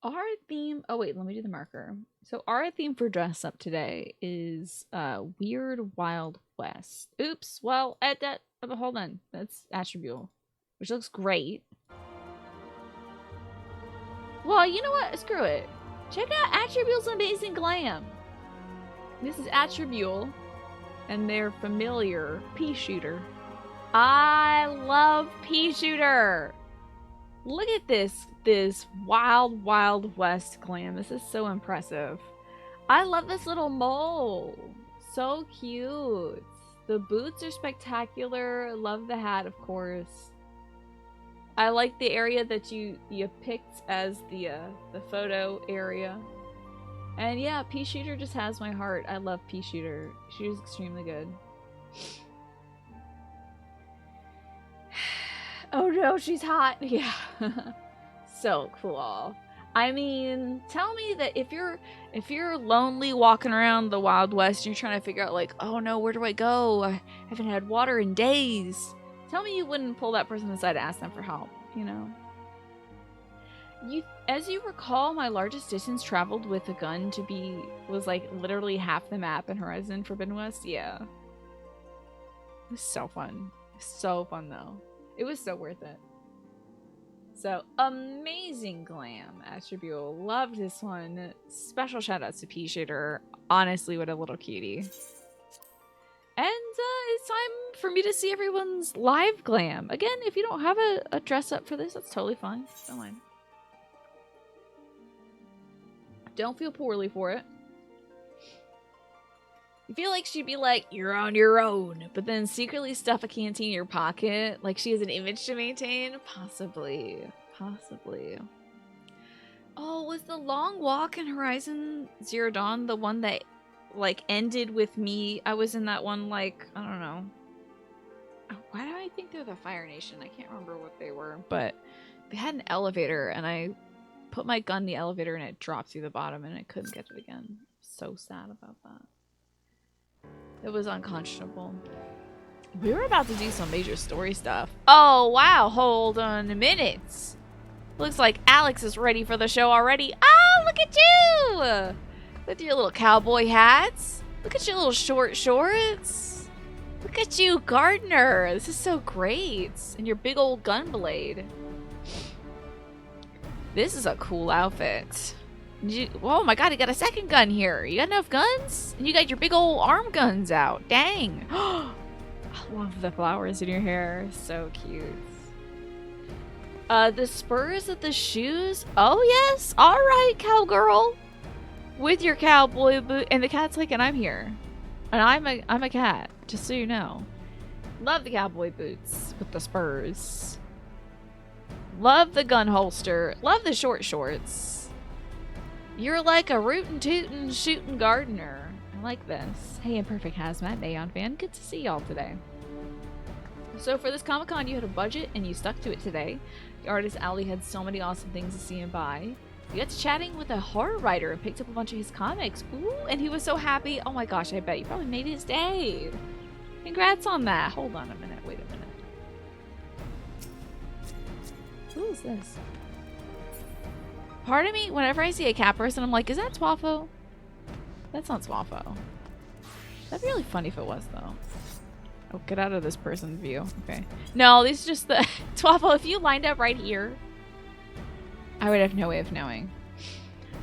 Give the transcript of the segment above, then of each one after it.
Our theme, oh wait, let me do the marker. So our theme for dress up today is Weird Wild West. Oops, well, at that, hold on, that's attribute, which looks great. Well, you know what? Screw it. Check out Attribute's Amazing Glam. This is Attribute and their familiar pea shooter. I love pea shooter. Look at this wild, wild west glam. This is so impressive. I love this little mole. So cute. The boots are spectacular. Love the hat, of course. I like the area that you picked as the photo area. And yeah, Pea Shooter just has my heart. I love Pea Shooter. She's extremely good. Oh no, she's hot. Yeah. So cool. I mean, tell me that if you're lonely walking around the Wild West and you're trying to figure out like, oh no, where do I go? I haven't had water in days. Tell me you wouldn't pull that person aside to ask them for help, you know? As you recall, my largest distance traveled with a gun was like literally half the map in Horizon Forbidden West. Yeah. It was so fun. So fun though. It was so worth it. So, amazing glam attribute. Loved this one. Special shout outs to Pea Shooter. Honestly, what a little cutie. And it's time for me to see everyone's live glam. Again, if you don't have a dress up for this, that's totally fine. Don't mind. Don't feel poorly for it. You feel like she'd be like, you're on your own, but then secretly stuff a canteen in your pocket, like she has an image to maintain? Possibly. Possibly. Oh, was the long walk in Horizon Zero Dawn the one that, like, ended with me? I was in that one, like, I don't know. Why do I think they're the Fire Nation? I can't remember what they were, but they had an elevator, and I put my gun in the elevator, and it dropped through the bottom, and I couldn't get it again. So sad about that. It was unconscionable. We were about to do some major story stuff. Oh, wow. Hold on a minute. Looks like Alex is ready for the show already. Oh, look at you! With your little cowboy hats. Look at your little short shorts. Look at you, Gardener. This is so great. And your big old gun blade. This is a cool outfit. Oh my god, you got a second gun here. You got enough guns? And you got your big old arm guns out. Dang. I love the flowers in your hair. So cute. The spurs of the shoes. Oh yes. Alright, cowgirl. With your cowboy boot. And the cat's like, and I'm here. And I'm a cat. Just so you know. Love the cowboy boots with the spurs. Love the gun holster. Love the short shorts. You're like a rootin' tootin' shootin' gardener. I like this. Hey, Imperfect Hazmat, Neon fan. Good to see y'all today. So for this Comic-Con, you had a budget and you stuck to it today. The artist Ali had so many awesome things to see and buy. You got to chatting with a horror writer and picked up a bunch of his comics. Ooh, and he was so happy. Oh my gosh, I bet you probably made his day. Congrats on that. Hold on a minute. Wait a minute. Who is this? Part of me, whenever I see a cat person, I'm like, is that Swaffo? That's not Swaffo. That'd be really funny if it was, though. Oh, get out of this person's view. Okay. No, this is just the... Swaffo, if you lined up right here, I would have no way of knowing.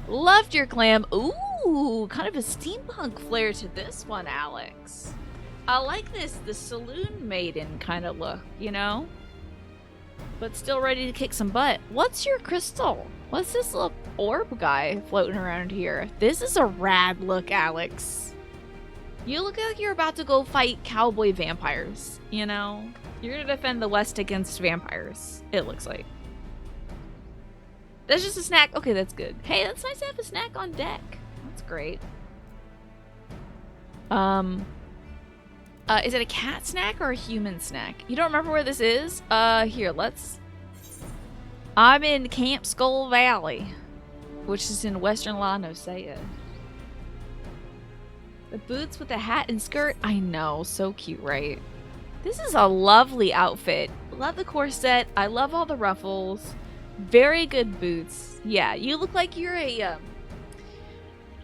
Loved your glam. Ooh, kind of a steampunk flair to this one, Alex. I like this, the saloon maiden kind of look, you know? But still ready to kick some butt. What's your crystal? What's this little orb guy floating around here? This is a rad look, Alex. You look like you're about to go fight cowboy vampires, you know? You're gonna defend the West against vampires, it looks like. That's just a snack. Okay, that's good. Hey, that's nice to have a snack on deck. That's great. Is it a cat snack or a human snack? You don't remember where this is? Here, I'm in Camp Skull Valley, which is in western La Nosea. The boots with the hat and skirt. I know, so cute, right? This is a lovely outfit. Love the corset. I love all the ruffles. Very good boots. Yeah, you look like you're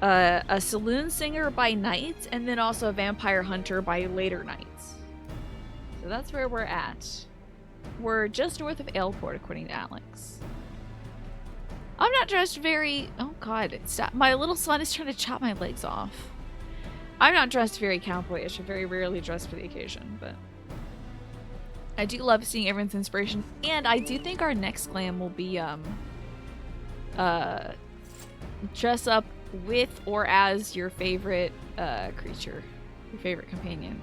a saloon singer by night, and then also a vampire hunter by later nights. So that's where we're at. We're just north of Airport, according to Alex. I'm not dressed very... Oh, God. Stop. My little son is trying to chop my legs off. I'm not dressed very cowboyish. I very rarely dress for the occasion, but... I do love seeing everyone's inspiration. And I do think our next glam will be, dress up with or as your favorite, creature. Your favorite companion.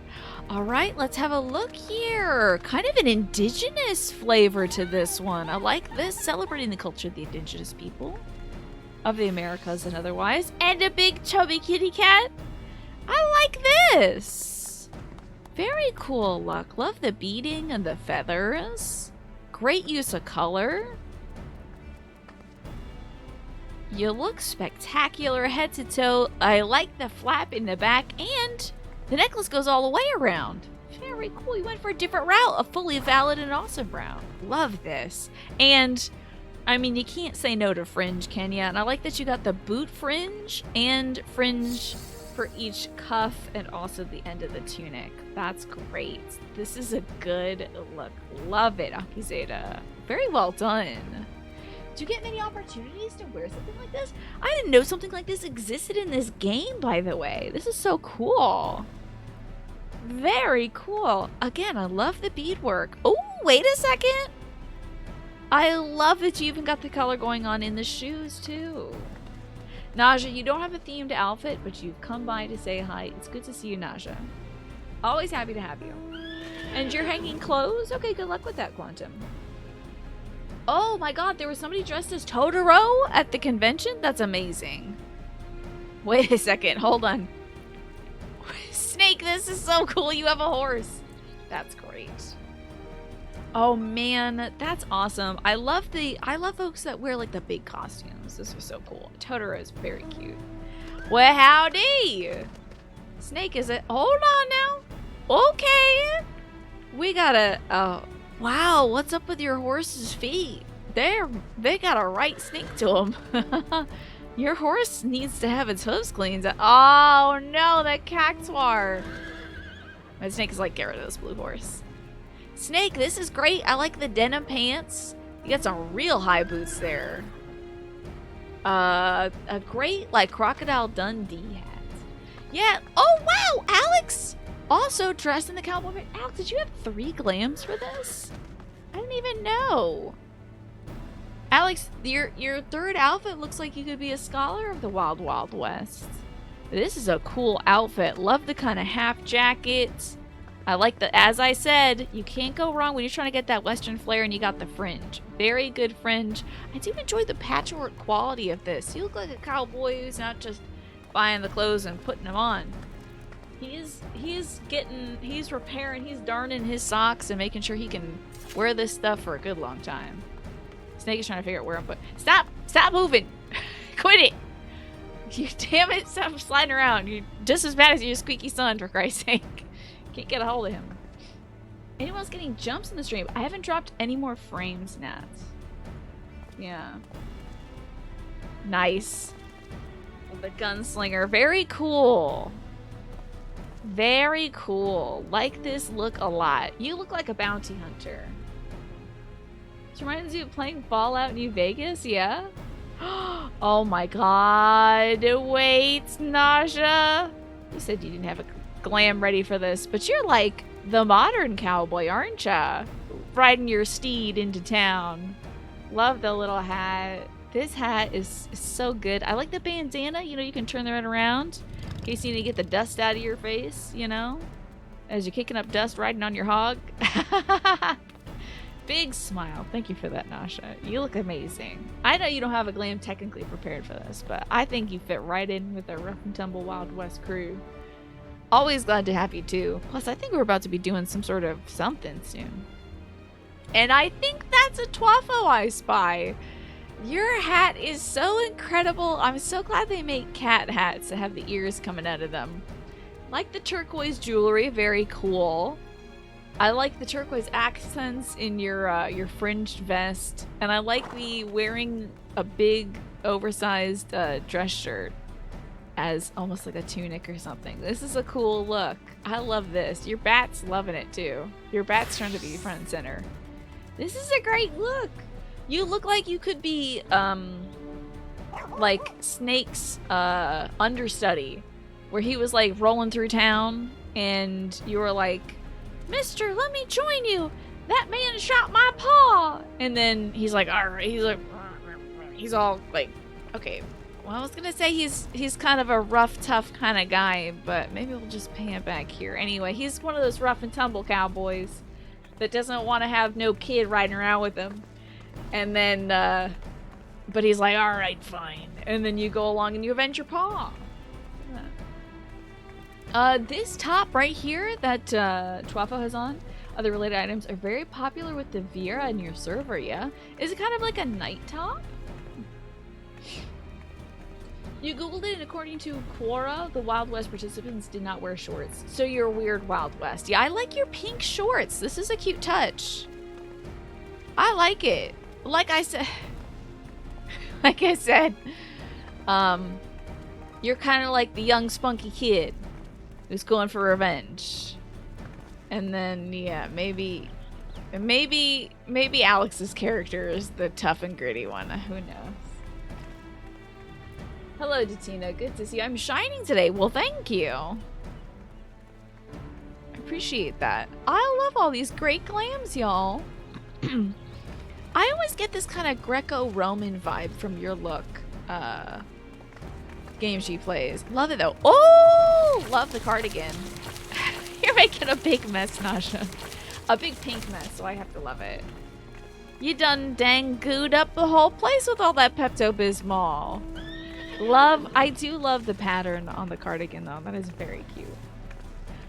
Alright, let's have a look here. Kind of an indigenous flavor to this one. I like this. Celebrating the culture of the indigenous people of the Americas and otherwise. And a big chubby kitty cat. I like this. Very cool look. Love the beading and the feathers. Great use of color. You look spectacular head to toe. I like the flap in the back, and the necklace goes all the way around. Very cool. You went for a different route. A fully valid and awesome route. Love this. And, I mean, you can't say no to fringe, can ya? And I like that you got the boot fringe and fringe for each cuff and also the end of the tunic. That's great. This is a good look. Love it, Akizeta. Very well done. Do you get many opportunities to wear something like this? I didn't know something like this existed in this game, by the way. This is so cool. Very cool. Again, I love the beadwork. Oh, wait a second. I love that you even got the color going on in the shoes, too. Naja, you don't have a themed outfit, but you've come by to say hi. It's good to see you, Naja. Always happy to have you. And you're hanging clothes? Okay, good luck with that, Quantum. Oh my god, there was somebody dressed as Totoro at the convention? That's amazing. Wait a second, hold on. Snake, this is so cool. You have a horse. That's great. Oh man, that's awesome. I love folks that wear like the big costumes. This was so cool. Totoro is very cute. Well, howdy. Snake, is it? Hold on now. Okay. We gotta, wow, what's up with your horse's feet? They got a right stink to them. Your horse needs to have its hooves cleaned. Oh no, that cactuar. My Snake is like, get rid of this blue horse. Snake, this is great. I like the denim pants. You got some real high boots there. A great like Crocodile Dundee hat. Yeah. Oh wow, Alex also dressed in the cowboy. Alex, did you have 3 glams for this? I didn't even know. Alex, your third outfit looks like you could be a scholar of the Wild Wild West. This is a cool outfit. Love the kind of half jacket. I like the, as I said, you can't go wrong when you're trying to get that Western flair, and you got the fringe. Very good fringe. I do enjoy the patchwork quality of this. You look like a cowboy who's not just buying the clothes and putting them on. He's repairing, he's darning his socks and making sure he can wear this stuff for a good long time. Snake is trying to figure out where I'm putting. Stop moving. Quit it. You damn it, stop sliding around. You're just as bad as your squeaky son, for Christ's sake. Can't get a hold of him. Anyone else getting jumps in the stream? I haven't dropped any more frames, Nat. Yeah. Nice. The gunslinger. Very cool. Very cool. Like this look a lot. You look like a bounty hunter. Which reminds you of playing Fallout New Vegas, yeah? Oh my god. Wait, Naja. You said you didn't have a glam ready for this, but you're like the modern cowboy, aren't ya? Riding your steed into town. Love the little hat. This hat is so good. I like the bandana. You know, you can turn that around in case you need to get the dust out of your face, you know? As you're kicking up dust riding on your hog. Big smile. Thank you for that, Nasha. You look amazing. I know you don't have a glam technically prepared for this, but I think you fit right in with the rough and tumble Wild West crew. Always glad to have you too. Plus, I think we're about to be doing some sort of something soon. And I think that's a Twafo I spy. Your hat is so incredible. I'm so glad they make cat hats that have the ears coming out of them. Like the turquoise jewelry, very cool. I like the turquoise accents in your fringed vest, and I like the wearing a big oversized dress shirt as almost like a tunic or something. This is a cool look. I love this. Your bat's loving it too. Your bat's trying to be front and center. This is a great look. You look like you could be like Snake's understudy, where he was like rolling through town and you were like, "Mister, let me join you. That man shot my paw." And then he's like, all right, he's all like, okay. Well, I was gonna say he's kind of a rough, tough kind of guy, but maybe we'll just pay him back here. Anyway, he's one of those rough and tumble cowboys that doesn't want to have no kid riding around with him. And then, but he's like, all right, fine. And then you go along and you avenge your paw. This top right here that Twafo has on, other related items are very popular with the Vera in your server, yeah? Is it kind of like a night top? You googled it, and according to Quora, the Wild West participants did not wear shorts. So you're a weird Wild West. Yeah, I like your pink shorts. This is a cute touch. I like it. Like I said, you're kind of like the young spunky kid who's going for revenge. And then, yeah, maybe Alex's character is the tough and gritty one. Who knows? Hello, Datina. Good to see you. I'm shining today. Well, thank you. I appreciate that. I love all these great glams, y'all. I always get this kind of Greco-Roman vibe from your look. Game she plays. Love it, though. Oh! Love the cardigan. You're making a big mess, Nasha. A big pink mess, so I have to love it. You done dang gooed up the whole place with all that Pepto-Bismol. I do love the pattern on the cardigan, though. That is very cute.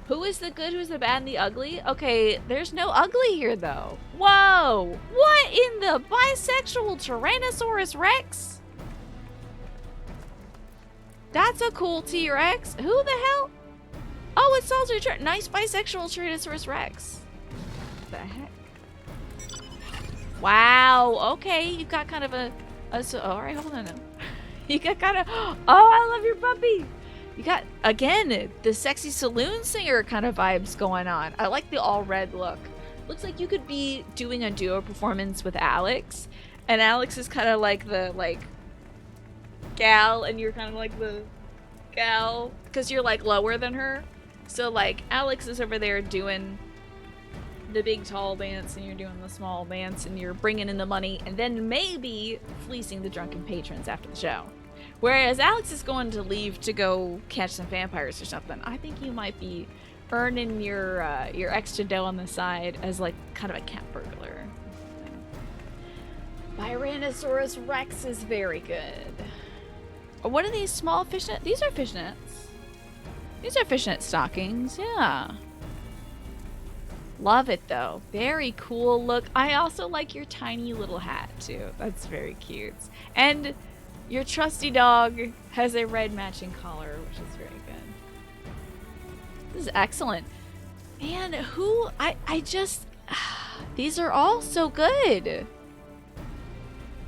Who is the good, who's the bad, and the ugly? Okay, there's no ugly here, though. Whoa! What in the bisexual Tyrannosaurus Rex? That's a cool T-Rex. Who the hell? Oh, it's also nice bisexual Tyrannosaurus Rex. What the heck? Wow. Okay, you got kind of all right, hold on. You got kind of. Oh, I love your puppy. You got, again, the sexy saloon singer kind of vibes going on. I like the all red look. Looks like you could be doing a duo performance with Alex, and Alex is kind of like the gal, and you're kind of like the gal because you're like lower than her. So like Alex is over there doing the big tall dance, and you're doing the small dance, and you're bringing in the money, and then maybe fleecing the drunken patrons after the show. Whereas Alex is going to leave to go catch some vampires or something. I think you might be earning your extra dough on the side as like kind of a cat burglar. Tyrannosaurus Rex is very good. What are these small fishnet? These are fishnets. These are fishnet stockings, yeah. Love it though. Very cool look. I also like your tiny little hat too. That's very cute. And your trusty dog has a red matching collar, which is very good. This is excellent. Man, I just these are all so good.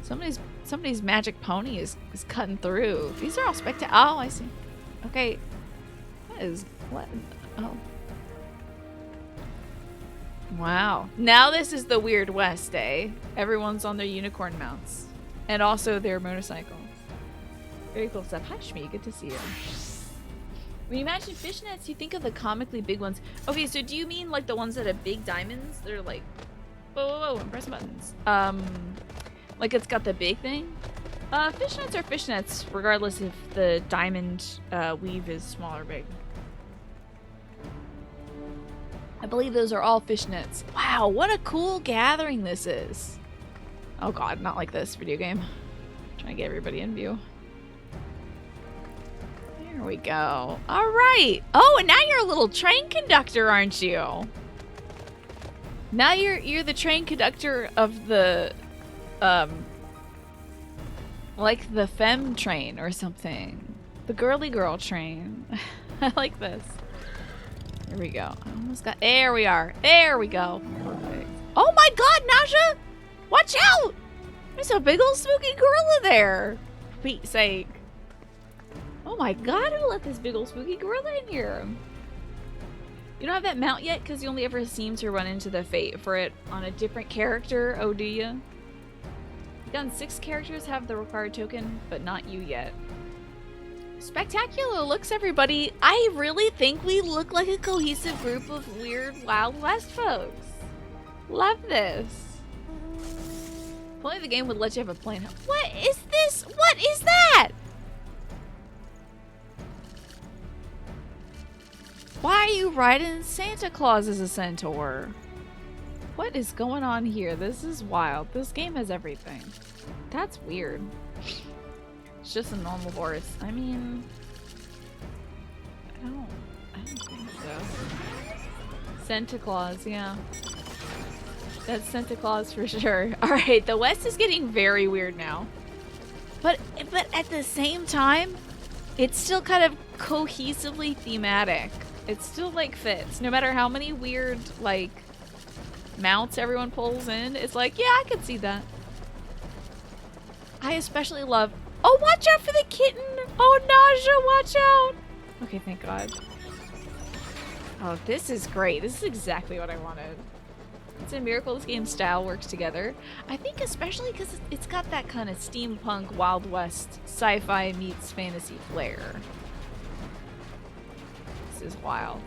Somebody's magic pony is cutting through. These are all spectacular. Oh, I see. Okay. What? Oh. Wow. Now this is the Weird West, eh? Everyone's on their unicorn mounts. And also their motorcycles. Very cool stuff. Hi, Shmi. Good to see you. When you imagine fishnets, you think of the comically big ones. Okay, so do you mean like the ones that have big diamonds? They're like, whoa, I'm pressing buttons. Like it's got the big thing? Fishnets are fishnets, regardless if the diamond weave is small or big. I believe those are all fishnets. Wow, what a cool gathering this is. Oh god, not like this video game. Trying to get everybody in view. There we go. All right. Oh, and now you're a little train conductor, aren't you? Now you're the train conductor of the, like the femme train or something. The girly girl train. I like this. There we go. I almost got. There we are. There we go. Perfect. Oh my God, Naja! Watch out! There's a big old spooky gorilla there. For Pete's sake. Oh my God! Who let this big old spooky gorilla in here? You don't have that mount yet because you only ever seem to run into the fate for it on a different character. Oh, do you? Done 6 characters have the required token, but not you yet. Spectacular looks, everybody. I really think we look like a cohesive group of weird Wild West folks. Love this. If only the game would let you have a plane. What is this? What is that? Why are you riding Santa Claus as a centaur? What is going on here? This is wild. This game has everything. That's weird. It's just a normal horse. I mean, I don't think so. Santa Claus, yeah. That's Santa Claus for sure. Alright, the West is getting very weird now. But at the same time, it's still kind of cohesively thematic. It still like fits. No matter how many weird like mounts everyone pulls in, it's like, yeah, I could see that. I especially love. Oh, watch out for the kitten! Oh, Naja, watch out! Okay, thank God. Oh, this is great. This is exactly what I wanted. It's a miracle this game's style works together. I think especially because it's got that kind of steampunk Wild West sci-fi meets fantasy flair. This is wild.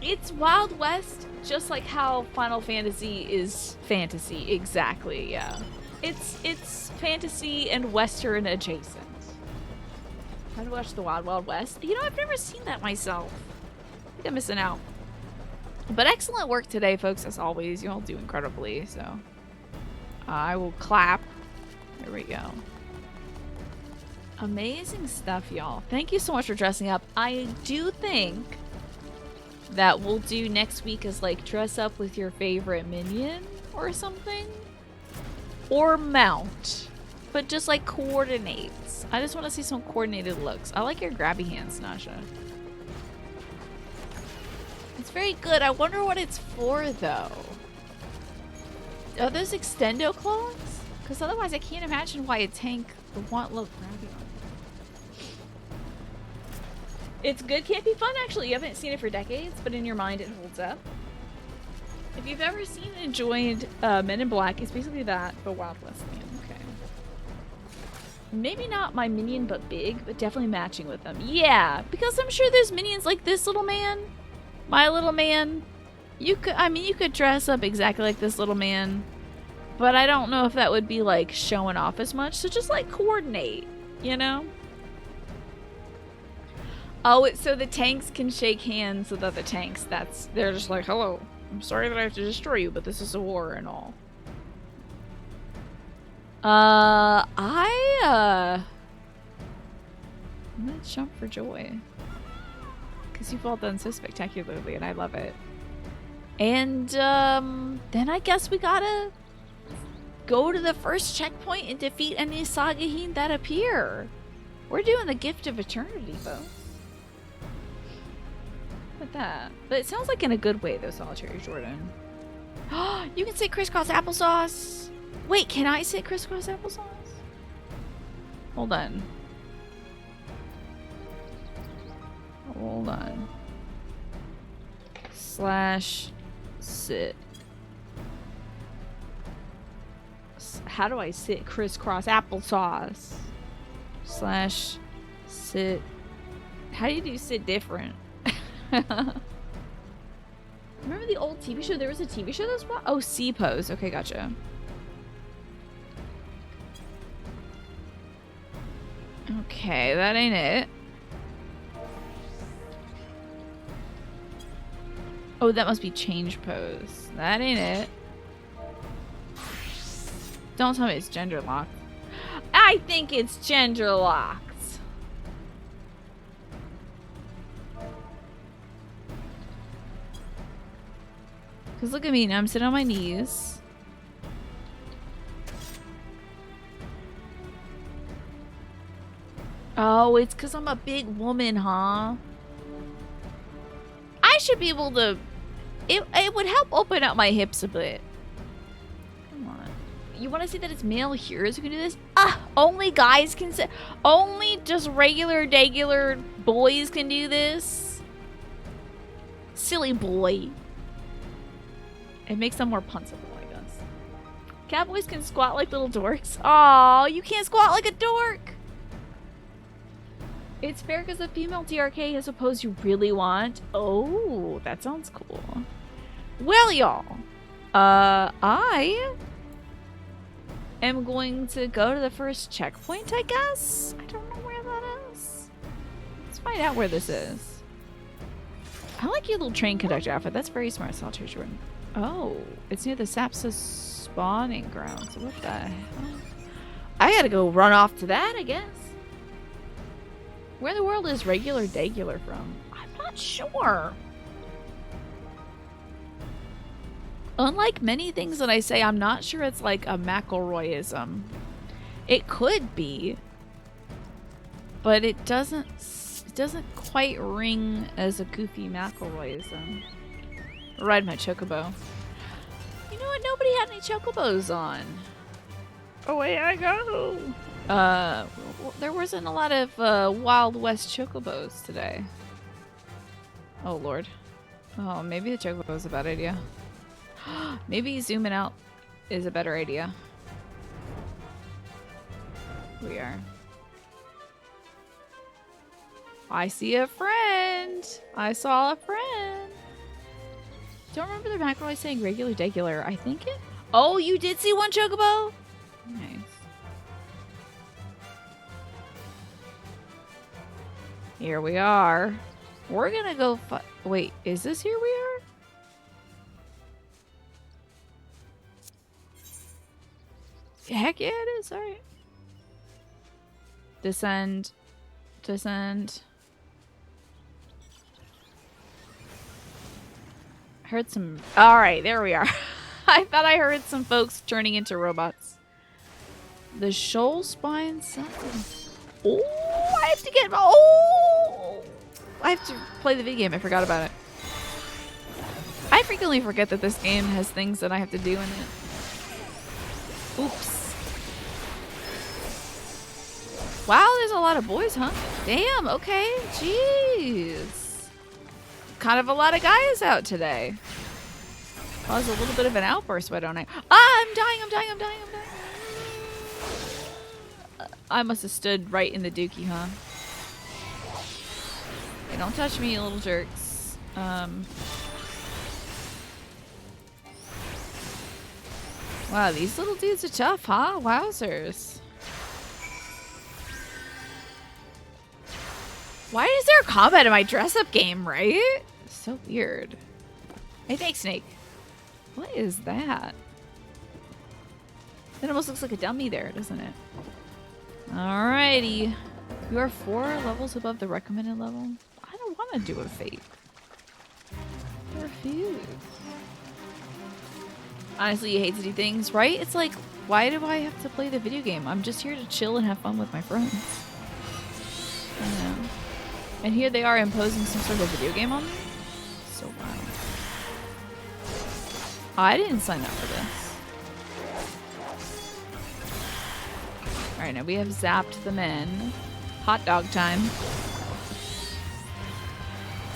It's Wild West, just like how Final Fantasy is fantasy. Exactly, yeah. It's fantasy and Western adjacent. How to watch the Wild Wild West? You know, I've never seen that myself. I think I'm missing out. But excellent work today, folks, as always. You all do incredibly, so I will clap. There we go. Amazing stuff, y'all. Thank you so much for dressing up. I do think that we'll do next week is like dress up with your favorite minion or something. Or mount. But just like coordinates. I just want to see some coordinated looks. I like your grabby hands, Naja. It's very good. I wonder what it's for, though. Are those extendo claws? Because otherwise I can't imagine why a tank would want little grabby arms. It's good, can't be fun, actually. You haven't seen it for decades, but in your mind it holds up. If you've ever seen and enjoyed Men in Black, it's basically that, but Wild West theme. Okay. Maybe not my minion, but big, but definitely matching with them. Yeah, because I'm sure there's minions like this little man. My little man. You could dress up exactly like this little man, but I don't know if that would be like showing off as much. So just like coordinate, you know? Oh, it's so the tanks can shake hands with other tanks. They're just like, hello. I'm sorry that I have to destroy you, but this is a war and all. I'm gonna jump for joy. Because you've all done so spectacularly, and I love it. And, then I guess we gotta go to the first checkpoint and defeat any Sagahin that appear. We're doing the Gift of Eternity, folks. With that. But it sounds like in a good way, though, Solitary Jordan. You can say crisscross applesauce! Wait, can I say crisscross applesauce? Hold on. Hold on. Slash sit. How do I sit crisscross applesauce? Slash sit. How do you do sit different? Remember the old TV show? There was a TV show that was what? Oh, C-pose. Okay, gotcha. Okay, that ain't it. Oh, that must be change pose. That ain't it. Don't tell me it's gender locked. I think it's gender locked. Because look at me, now I'm sitting on my knees. Oh, it's because I'm a big woman, huh? should be able to... It would help open up my hips a bit. Come on. You want to see that it's male heroes who can do this? Only guys can say... Only just regular boys can do this? Silly boy. It makes them more punchable, I guess. Cowboys can squat like little dorks. Aw, you can't squat like a dork! It's fair because the female DRK is a pose you really want. Oh, that sounds cool. Well, y'all, I am going to go to the first checkpoint, I guess? I don't know where that is. Let's find out where this is. I like your little train conductor outfit. That's very smart, Solitaire Jordan. Oh, it's near the Sapsa spawning grounds. What the hell? I gotta go run off to that, I guess. Where in the world is regular Dagular from? I'm not sure. Unlike many things that I say, I'm not sure it's like a McElroyism. It could be, but it doesn't quite ring as a goofy McElroyism. Ride my chocobo. You know what? Nobody had any chocobos on. Away I go. There wasn't a lot of Wild West chocobos today. Oh lord. Oh, maybe the chocobo is a bad idea. Maybe zooming out is a better idea. We are. I see a friend. I saw a friend. Don't remember the McElroy saying regular Dagular. I think it. Oh, you did see one chocobo? Nice. Here we are. We're gonna go wait, is this here we are? Heck yeah, it is. Alright. Descend. Descend. Heard some... Alright, there we are. I thought I heard some folks turning into robots. The shoal spine something. Oh, I have to get... Oh! I have to play the video game. I forgot about it. I frequently forget that this game has things that I have to do in it. Oops. Wow, there's a lot of boys, huh? Damn, okay. Jeez. Kind of a lot of guys out today. Caused a little bit of an outburst, why don't I? Ah, I'm dying, I'm dying, I'm dying, I'm dying. I must have stood right in the dookie, huh? Hey, don't touch me, you little jerks. Wow, these little dudes are tough, huh? Wowzers. Why is there combat in my dress-up game, right? So weird. Hey, thanks, Snake. What is that? It almost looks like a dummy there, doesn't it? Alrighty. You are 4 levels above the recommended level. I don't want to do a fate. I refuse. Honestly, you hate to do things, right? It's like, why do I have to play the video game? I'm just here to chill and have fun with my friends. I know. And here they are imposing some sort of video game on me? So wild. I didn't sign up for this. Alright, now we have zapped the men. Hot dog time.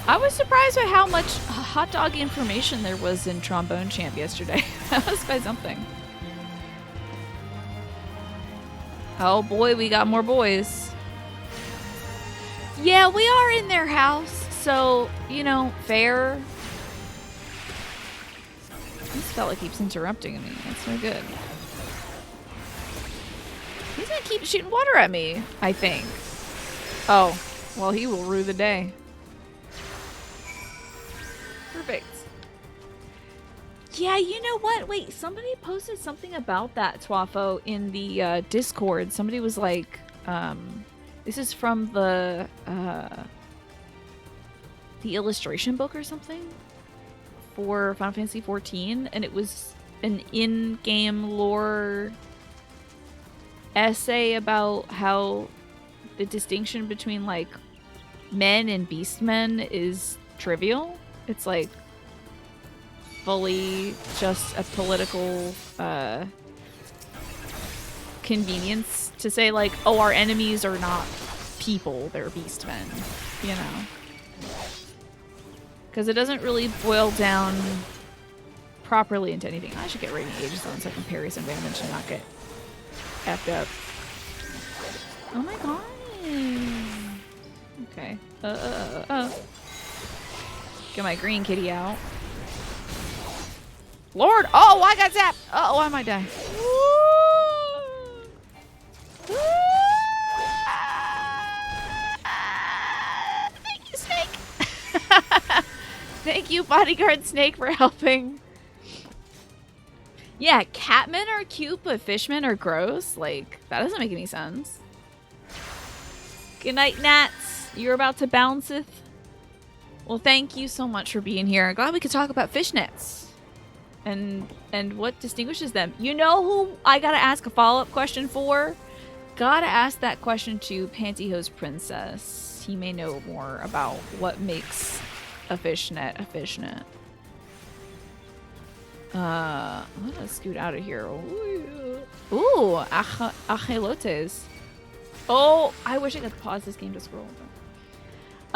I was surprised by how much hot dog information there was in Trombone Champ yesterday. That was by something. Oh boy, we got more boys. Yeah, we are in their house, so, you know, fair. This fella keeps interrupting me. That's no good. He's gonna keep shooting water at me, I think. Oh, well, he will rue the day. Perfect. Yeah, you know what? Wait, somebody posted something about that, Twafo, in the Discord. Somebody was like, this is from the illustration book or something for Final Fantasy XIV, and it was an in-game lore essay about how the distinction between like men and beastmen is trivial. It's like fully just a political convenience to say like, oh, our enemies are not people, they're beastmen, you know? Because it doesn't really boil down properly into anything. I should get Radiant Aegis on so I can parry some damage and not get effed up. Oh my god. Okay. Get my green kitty out. Lord! Oh, I got zapped! Uh oh, I might die. Thank you, Snake! Thank you, Bodyguard Snake, for helping. Yeah, catmen are cute, but fishmen are gross. Like, that doesn't make any sense. Good night, Nats. You're about to bounceth. Well, thank you so much for being here. Glad we could talk about fishnets and what distinguishes them. You know who I gotta ask a follow-up question for? Gotta ask that question to Pantyhose Princess. He may know more about what makes a fishnet a fishnet. I'm gonna scoot out of here. Ooh, achelotes. Oh, I wish I could pause this game to scroll.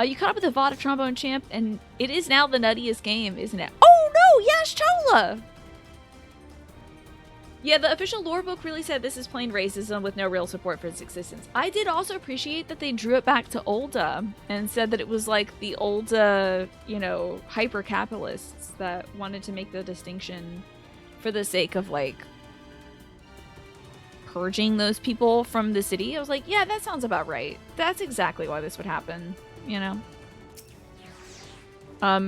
You caught up with the VOD of Trombone Champ, and it is now the nuttiest game, isn't it? Oh no, yes, Chola! Yeah, the official lore book really said this is plain racism with no real support for its existence. I did also appreciate that they drew it back to Olda and said that it was like the Olda, you know, hyper-capitalists that wanted to make the distinction for the sake of, like, purging those people from the city. I was like, yeah, that sounds about right. That's exactly why this would happen, you know?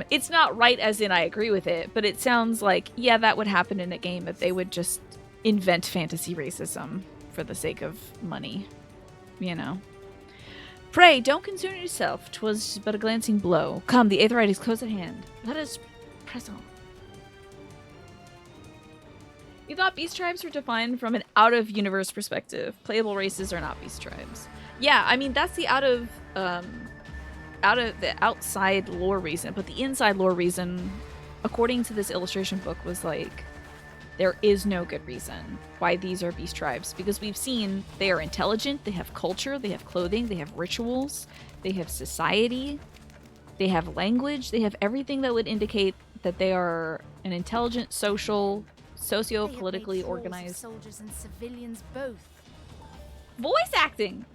It's not right as in I agree with it, but it sounds like, yeah, that would happen in a game if they would just invent fantasy racism for the sake of money, you know? Pray, don't concern yourself. 'Twas but a glancing blow. Come, the Aetherite is close at hand. Let us press on. You thought beast tribes were defined from an out-of-universe perspective. Playable races are not beast tribes. Yeah, I mean, that's the out of the outside lore reason, but the inside lore reason, according to this illustration book, was like, there is no good reason why these are beast tribes, because we've seen they are intelligent, they have culture, they have clothing, they have rituals, they have society, they have language, they have everything that would indicate that they are an intelligent, social, socio-politically organized soldiers and civilians both. Voice acting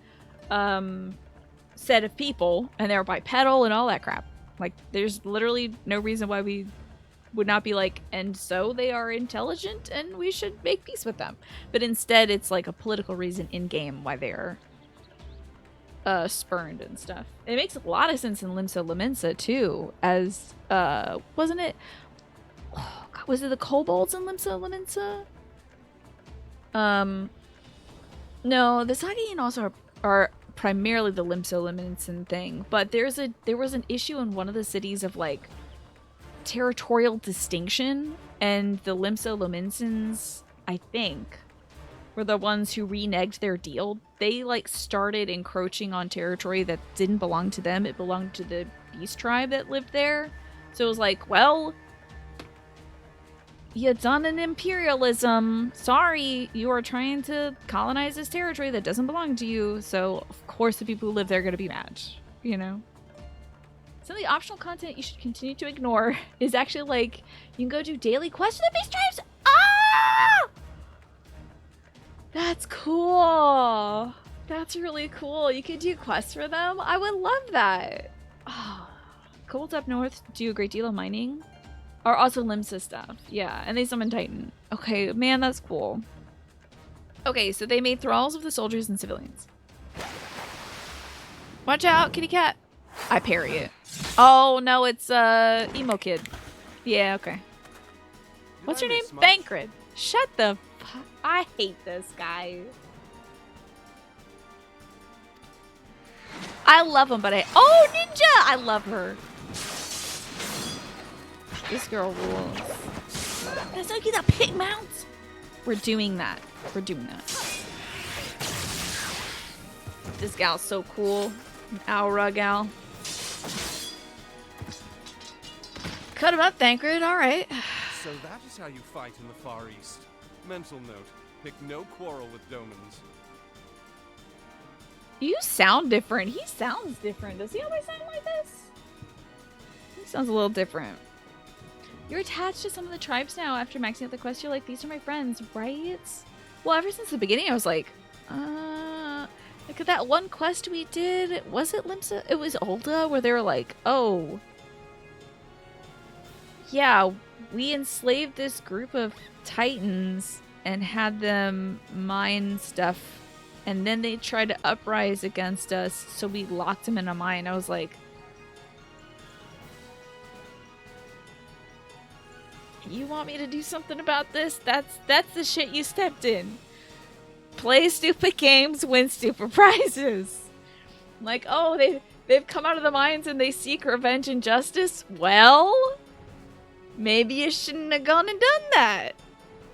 set of people, and they're bipedal and all that crap. Like, there's literally no reason why we would not be like, and so they are intelligent and we should make peace with them. But instead it's like a political reason in game why they're spurned and stuff. It makes a lot of sense in Limsa Lominsa too, as wasn't it, oh God, was it the kobolds in Limsa Lominsa? No, the Sagain also are primarily the Limsa Lominsan thing, but there was an issue in one of the cities of like territorial distinction, and the Limsa Lominsans, I think, were the ones who reneged their deal. They like started encroaching on territory that didn't belong to them. It belonged to the beast tribe that lived there. So it was like, well, you done an imperialism. Sorry, you are trying to colonize this territory that doesn't belong to you. So of course the people who live there are going to be mad, you know? Some of the optional content you should continue to ignore is actually like, you can go do daily quests for the beast tribes. Ah! That's cool. That's really cool. You could do quests for them. I would love that. Oh, kobolds up north do a great deal of mining. Are also Limsa stuff. Yeah, and they summon Titan. Okay, man, that's cool. Okay, so they made thralls of the soldiers and civilians. Watch out, kitty cat. I parry it. Oh, no, it's emo kid. Yeah, okay. What's your name? Thancred. Shut the fuck. I hate this guy. I love him, but oh, Ninja! I love her. This girl rules. Let's look at that pig mount. We're doing that. We're doing that. This gal's so cool. An Aura gal. cut him up, Thancred. All right. So that is how you fight in the Far East. Mental note, pick no quarrel with Domans. You sound different. He sounds different. Does he always sound like this? He sounds a little different. You're attached to some of the tribes now after maxing out the quest. You're like, these are my friends, right? Well, ever since the beginning, I was like, look at that one quest we did. Was it Limsa? It was Ulda, where they were like, oh, yeah, we enslaved this group of Titans and had them mine stuff, and then they tried to uprise against us, so we locked them in a mine. I was like, you want me to do something about this? That's the shit you stepped in. Play stupid games, win stupid prizes. Like, oh, they've come out of the mines and they seek revenge and justice. Well, maybe you shouldn't have gone and done that.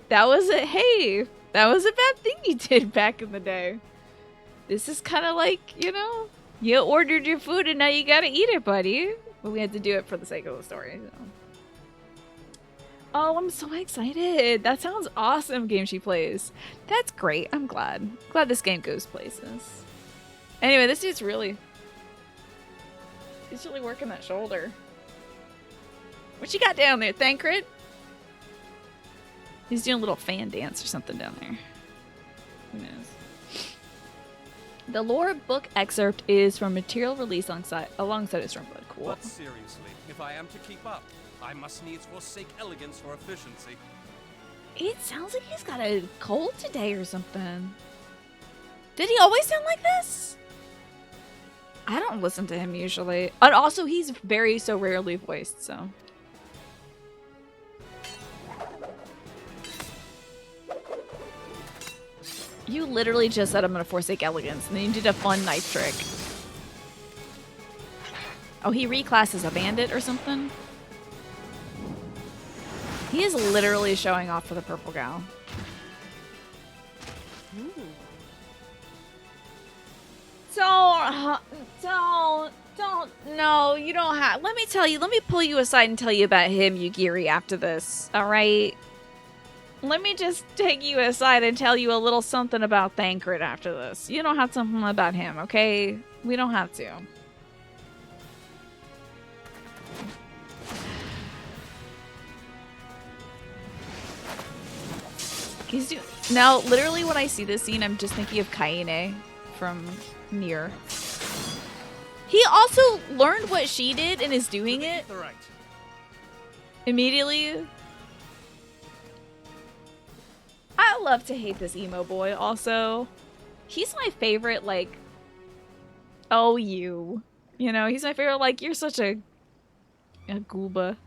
That was a bad thing you did back in the day. This is kind of like, you know, you ordered your food and now you gotta eat it, buddy. But we had to do it for the sake of the story. So. Oh, I'm so excited. That sounds awesome, game she plays. That's great. I'm glad. Glad this game goes places. Anyway, this dude's really... He's really working that shoulder. What you got down there, Thancred? He's doing a little fan dance or something down there. Who knows? The lore book excerpt is from material released alongside a Stormblood. Cool. But seriously, if I am to keep up, I must needs forsake elegance for efficiency. It sounds like he's got a cold today or something. Did he always sound like this? I don't listen to him usually. And also, he's so rarely voiced, so. You literally just said I'm gonna forsake elegance, and then you did a fun knife trick. Oh, he reclassed as a bandit or something? He is literally showing off for the purple gal. No, you don't have. Let me pull you aside and tell you about him, Yugiri, after this, alright? Let me just take you aside and tell you a little something about Thancred after this. You don't have something about him, okay? We don't have to. He's doing... Now, literally when I see this scene, I'm just thinking of Kaine from Nier. He also learned what she did and is doing it immediately. I love to hate this emo boy also. He's my favorite, like, oh, you. You know, he's my favorite, like, you're such a gooba.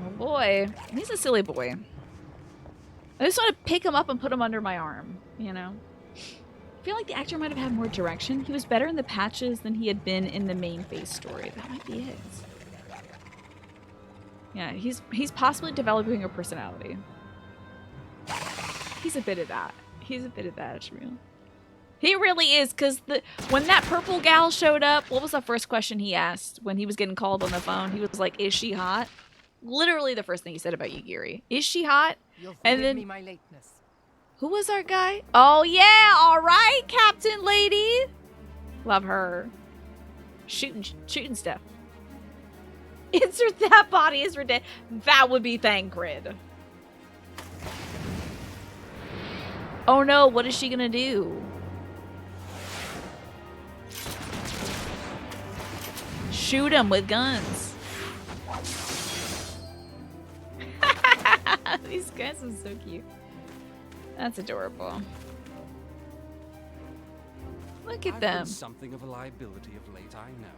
Oh boy. He's a silly boy. I just want to pick him up and put him under my arm, you know? I feel like the actor might have had more direction. He was better in the patches than he had been in the main phase story. That might be it. Yeah, he's possibly developing a personality. He's a bit of that. He's a bit of that, it's real. He really is, because when that purple gal showed up, what was the first question he asked when he was getting called on the phone? He was like, is she hot? Literally the first thing he said about Yugiri. Is she hot? And then, me my lateness. who was our guy? Oh yeah, all right, Captain Lady. Love her. Shooting stuff. Insert that body is ridiculous. That would be Thancred. Oh no, what is she gonna do? Shoot him with guns. These guys are so cute. That's adorable. Look at them. I've been something of a liability of late, I know.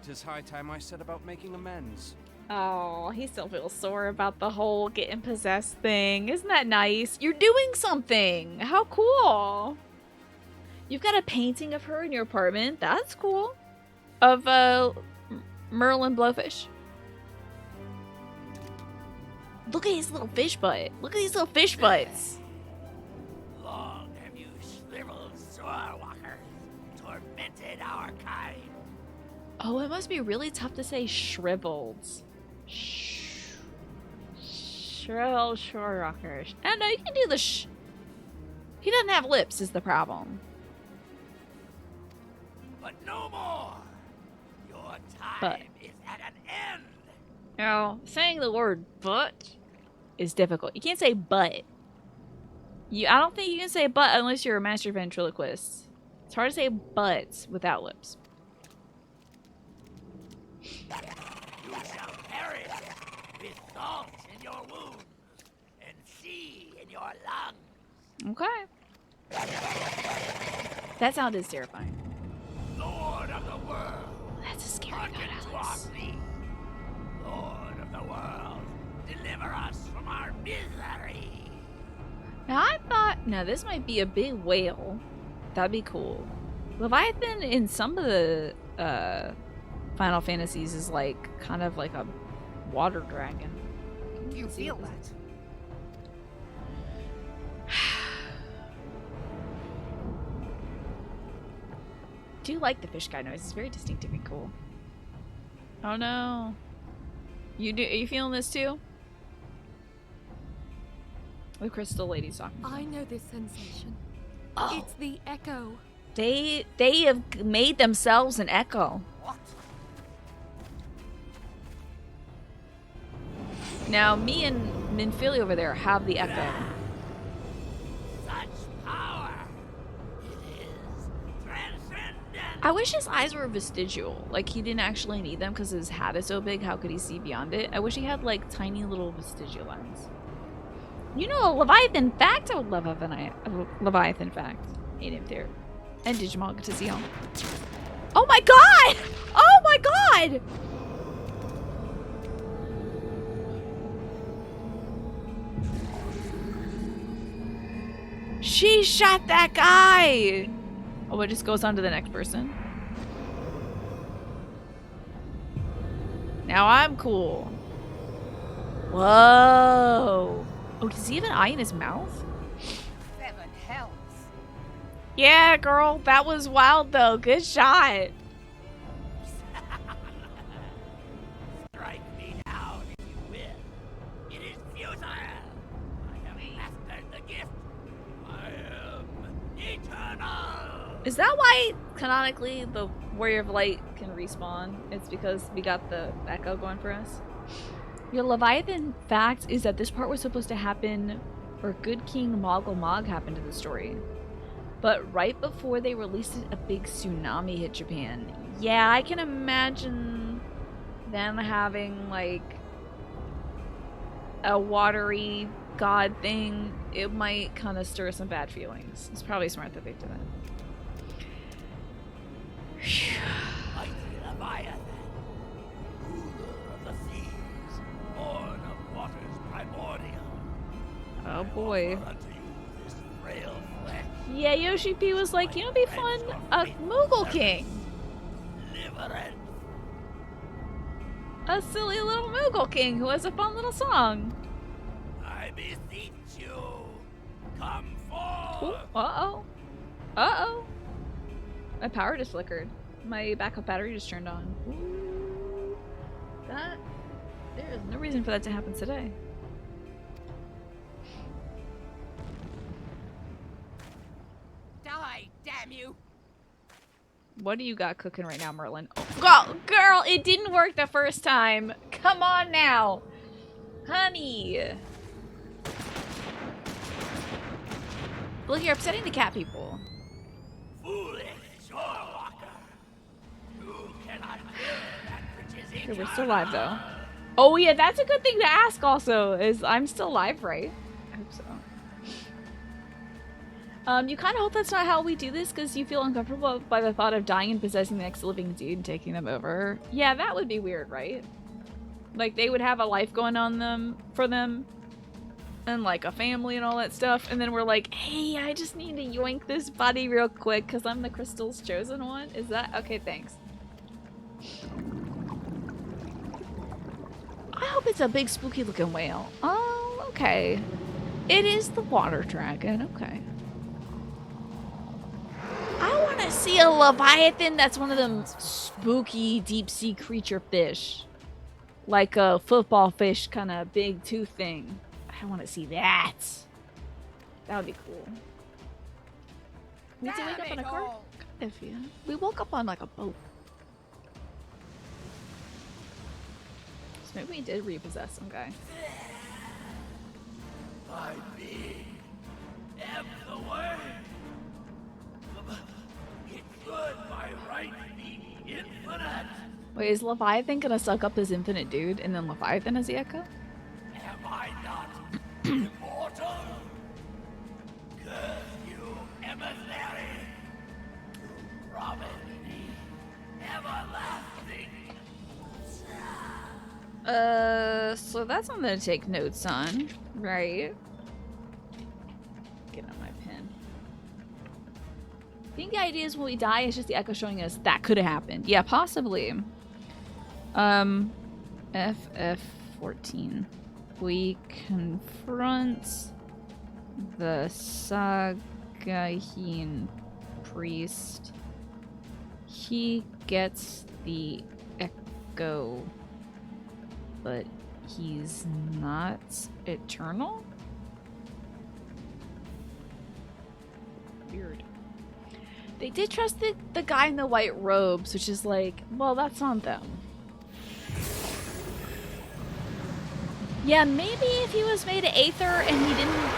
'Tis high time I set about making amends. Oh, he still feels sore about the whole getting possessed thing. Isn't that nice? You're doing something. How cool. You've got a painting of her in your apartment. That's cool. Of Merlin Blowfish. Look at his little fish butt. Look at these little fish butts. Long have you shriveled Sorwalker, tormented our kind. Oh, it must be really tough to say shriveled. Shriveled shore rockers. Oh no, you can do the sh. He doesn't have lips is the problem. But no more. Your time But. is at an end. Now, saying the word but is difficult. You can't say but. I don't think you can say but unless you're a master ventriloquist. It's hard to say but without lips. You shall perish with salt in your wounds and sea in your lungs. Okay. That sounded terrifying. Lord of the world, That's a scary hearken thought, to our Alex. plea. Lord of the world, deliver us from our misery. Now I thought, no, this might be a big whale. That'd be cool. Leviathan in some of the Final Fantasies is like kind of like a water dragon. Do you feel that? Do like the fish guy noise. It's very distinctive and cool. Oh no. You do? Are you feeling this too? The crystal lady's talking. I know this sensation. Oh. It's the echo. They have made themselves an echo. What? Now me and Minfili over there have the echo. Such power. It is transcendent. I wish his eyes were vestigial. Like he didn't actually need them because his hat is so big. How could he see beyond it? I wish he had like tiny little vestigial eyes. You know a Leviathan fact? I would love a Leviathan fact. Ain't him there. And Digimon get to see him. Oh my god! Oh my god! She shot that guy! Oh, it just goes on to the next person. Now I'm cool. Whoa. Oh, does he have an eye in his mouth? 7 hells. Yeah, girl. That was wild, though. Good shot. Strike me down if you will. It is futile. I have mastered the gift. I am eternal. Is that why, canonically, the Warrior of Light can respawn? It's because we got the echo going for us? Your Leviathan fact is that this part was supposed to happen, or Good King Moggle Mog happened in the story. But right before they released it, a big tsunami hit Japan. Yeah, I can imagine them having, like, a watery god thing. It might kind of stir some bad feelings. It's probably smart that they did that. Mighty Leviathan, ruler of the seas, born of waters primordial. Oh boy. I offer unto you this frail flesh. Yeah, Yoshi P was like, you know, it'd be fun, a Moogle King. Deliverance. A silly little Moogle King who has a fun little song. I beseech you, come Ooh, forth. uh-oh. Uh-oh. My power just flickered. My backup battery just turned on. Ooh. There is no reason for that to happen today. Die, damn you! What do you got cooking right now, Merlin? Oh, girl, it didn't work the first time. Come on now. Honey. Look, you're upsetting the cat people. Foolish shorewalker. You cannot hear that which is Okay, we're still live, though. Oh, yeah, that's a good thing to ask also, is I'm still live, right? I hope so. You kind of hope that's not how we do this because you feel uncomfortable by the thought of dying and possessing the next living dude and taking them over. Yeah, that would be weird, right? Like, they would have a life going on for them and, like, a family and all that stuff. And then we're like, hey, I just need to yoink this body real quick because I'm the Crystal's chosen one. Is that? Okay, thanks. I hope it's a big spooky looking whale. Oh, okay. It is the water dragon. Okay. I want to see a leviathan, that's one of them spooky deep sea creature fish. Like a football fish kind of big tooth thing. I want to see that. That would be cool. We did wake up on a car? If you. We woke up on like a boat. So maybe we did repossess some guy. My being ebbs away. It should by right be infinite. Wait, is Leviathan gonna suck up this infinite dude and then Leviathan as the echo? Am I not immortal? Curse you, emissary. You promised me everlasting. So that's something to take notes on, right? Get out my pen. I think the idea is when we die, it's just the echo showing us that could have happened. Yeah, possibly. FF14. We confront the Sagahin priest. He gets the echo, but he's not eternal? Weird. They did trust the guy in the white robes, which is like, well, that's on them. Yeah, maybe if he was made of aether and he didn't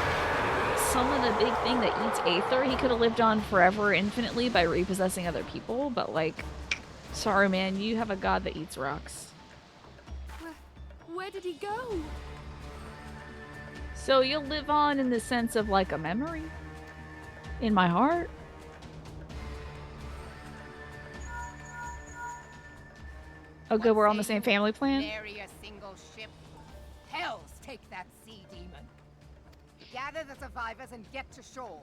summon a big thing that eats aether, he could have lived on forever infinitely by repossessing other people, but like, sorry man, you have a god that eats rocks. Where did he go? So you'll live on in the sense of like a memory in my heart. Oh good, we're on the same family plan? Nary a single ship. Hells take that sea demon. Gather the survivors and get to shore.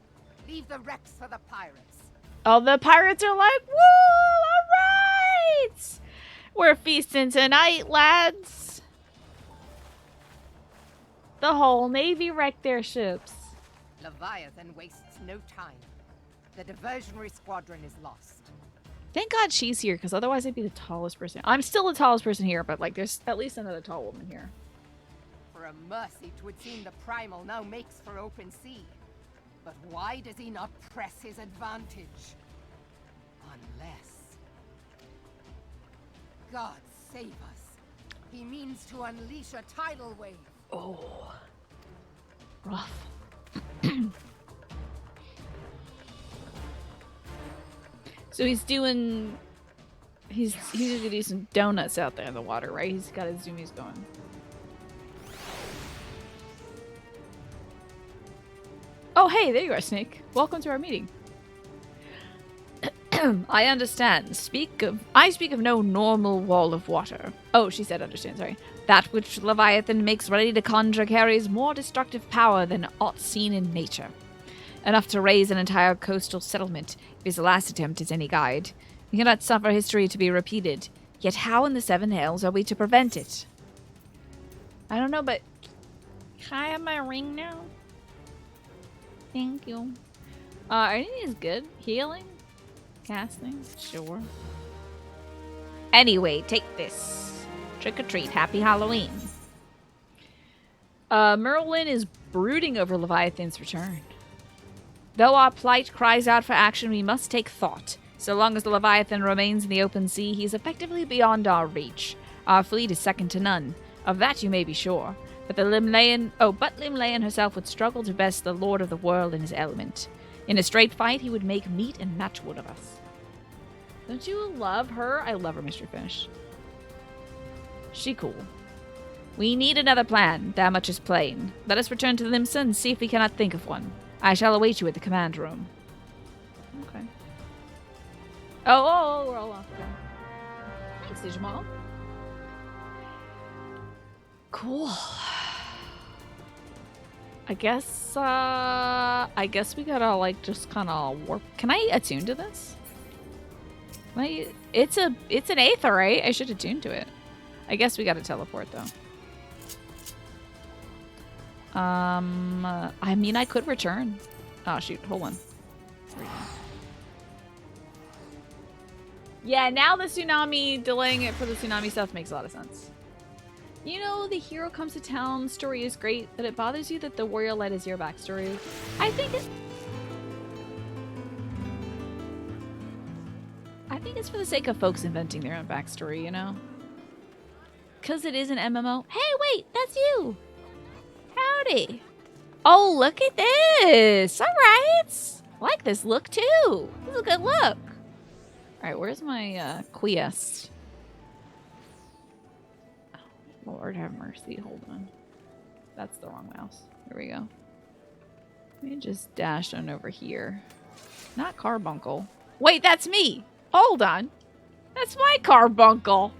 Leave the wrecks for the pirates. Oh, the pirates are like, woo, alright! We're feasting tonight, lads. The whole Navy wrecked their ships. Leviathan wastes no time. The diversionary squadron is lost. Thank God she's here, because otherwise I'd be the tallest person. I'm still the tallest person here, but like there's at least another tall woman here. For a mercy, 'twould seem the primal now makes for open sea. But why does he not press his advantage? Unless... God save us. He means to unleash a tidal wave. Oh. Rough. So he's gonna do some donuts out there in the water, right? He's got his zoomies going. Oh, hey, there you are, Snake. Welcome to our meeting. I understand. I speak of no normal wall of water. Oh, she said understand, sorry. That which Leviathan makes ready to conjure carries more destructive power than aught seen in nature. Enough to raise an entire coastal settlement, if his last attempt is any guide. We cannot suffer history to be repeated. Yet how in the seven hells are we to prevent it? I don't know, but... Can I have my ring now? Thank you. Anything is good. Healing? Casting? Sure. Anyway, take this. Trick or treat. Happy Halloween. Merlin is brooding over Leviathan's return. Though our plight cries out for action, we must take thought. So long as the Leviathan remains in the open sea, he is effectively beyond our reach. Our fleet is second to none. Of that you may be sure. But Limlayan herself would struggle to best the Lord of the World in his element. In a straight fight, he would make meat and matchwood of us. Don't you love her? I love her, Mr. Finish. She cool. We need another plan. That much is plain. Let us return to Limsa and see if we cannot think of one. I shall await you at the command room. Okay. Oh, we're all off again. Thanks, Digimon. Cool. I guess we gotta like just kind of warp. Can I attune to this? It's an aether, right? I should attune to it. I guess we gotta teleport though. I mean, I could return. Oh shoot, hold on. There we go. Yeah, now the tsunami, delaying it for the tsunami stuff makes a lot of sense. You know, the hero comes to town story is great, but it bothers you that the warrior led is your backstory. I think it's for the sake of folks inventing their own backstory, you know? Because it is an MMO. Hey, wait, that's you! Howdy! Oh, look at this! Alright! I like this look, too! This is a good look! Alright, where's my, quest? Oh, Lord have mercy, hold on. That's the wrong mouse. Here we go. Let me just dash on over here. Not Carbuncle. Wait, that's me! Hold on. That's my Carbuncle!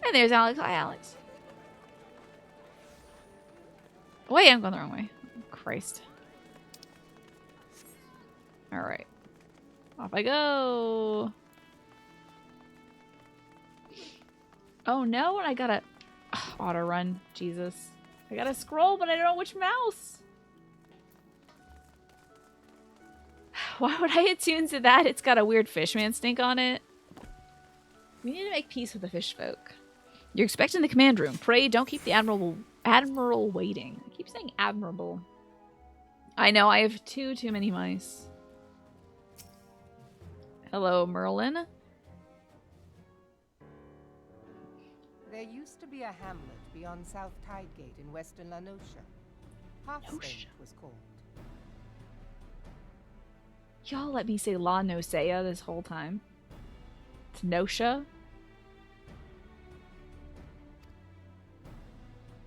And there's Alex. Hi, Alex. Wait, I'm going the wrong way. Christ. Alright. Off I go. Oh no, and I gotta auto run. Jesus. I gotta scroll, but I don't know which mouse. Why would I attune to that? It's got a weird fishman stink on it. We need to make peace with the fish folk. You're expecting the command room. Pray don't keep the admiral waiting. I keep saying admirable. I know, I have too many mice. Hello, Merlin. There used to be a hamlet beyond South Tidegate in western La Noscia. Hearthstone it was called. Y'all let me say La Nosea this whole time. It's Noscia.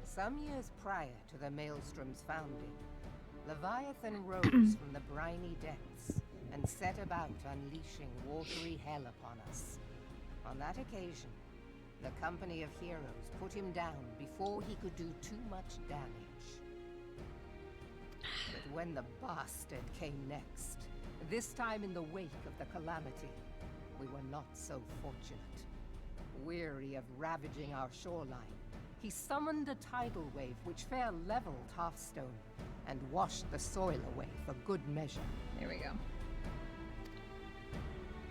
Some years prior to the Maelstrom's founding, Leviathan rose from the briny depths and set about unleashing watery hell upon us. On that occasion, the company of heroes put him down before he could do too much damage. But when the bastard came next, this time in the wake of the calamity, we were not so fortunate. Weary of ravaging our shoreline, he summoned a tidal wave which fair leveled Hearthstone and washed the soil away for good measure. There we go.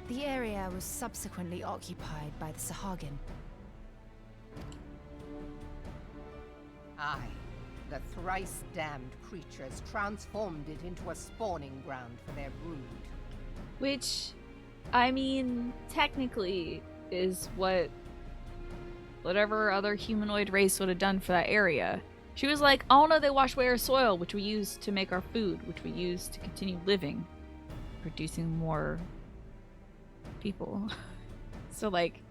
The area was subsequently occupied by the Sahagin. Aye, the thrice-damned creatures transformed it into a spawning ground for their brood. Which, I mean, technically is what whatever other humanoid race would have done for that area. She was like, oh no, they wash away our soil, which we use to make our food, which we use to continue living, producing more people. So like,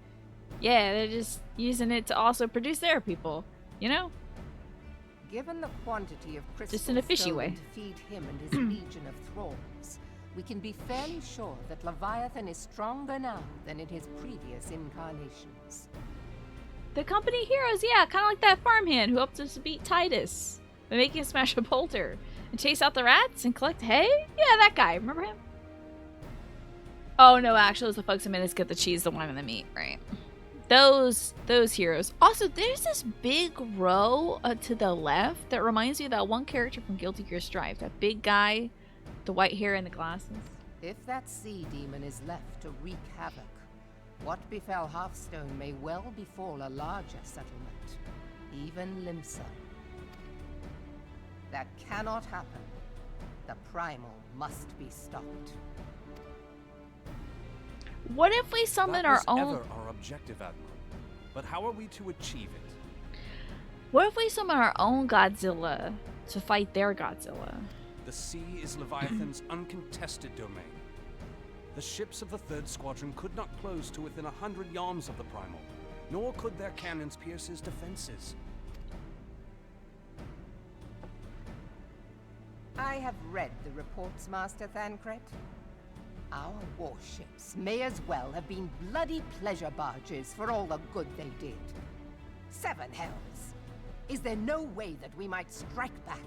yeah, they're just using it to also produce their people, you know? Given the quantity of crystals Just in a fishy stolen way. to feed him and his legion of thralls, we can be fairly sure that Leviathan is stronger now than in his previous incarnations. The company heroes, yeah, kind of like that farmhand who helped us beat Titus by making us smash a boulder and chase out the rats and collect hay. Yeah, that guy. Remember him? Oh no, actually, it was the folks who made us get the cheese, the wine, and the meat, right? Those heroes. Also, there's this big row to the left that reminds me of that one character from Guilty Gear Strive. That big guy, the white hair and the glasses. If that sea demon is left to wreak havoc, what befell Hearthstone may well befall a larger settlement, even Limsa. That cannot happen. The primal must be stopped. What if we summon our own? That was ever our objective, Admiral. But how are we to achieve it? What if we summon our own Godzilla to fight their Godzilla? The sea is Leviathan's uncontested domain. The ships of the 3rd Squadron could not close to within 100 yards of the Primal, nor could their cannons pierce his defenses. I have read the reports, Master Thancred. Our warships may as well have been bloody pleasure barges for all the good they did. 7 hells! Is there no way that we might strike back?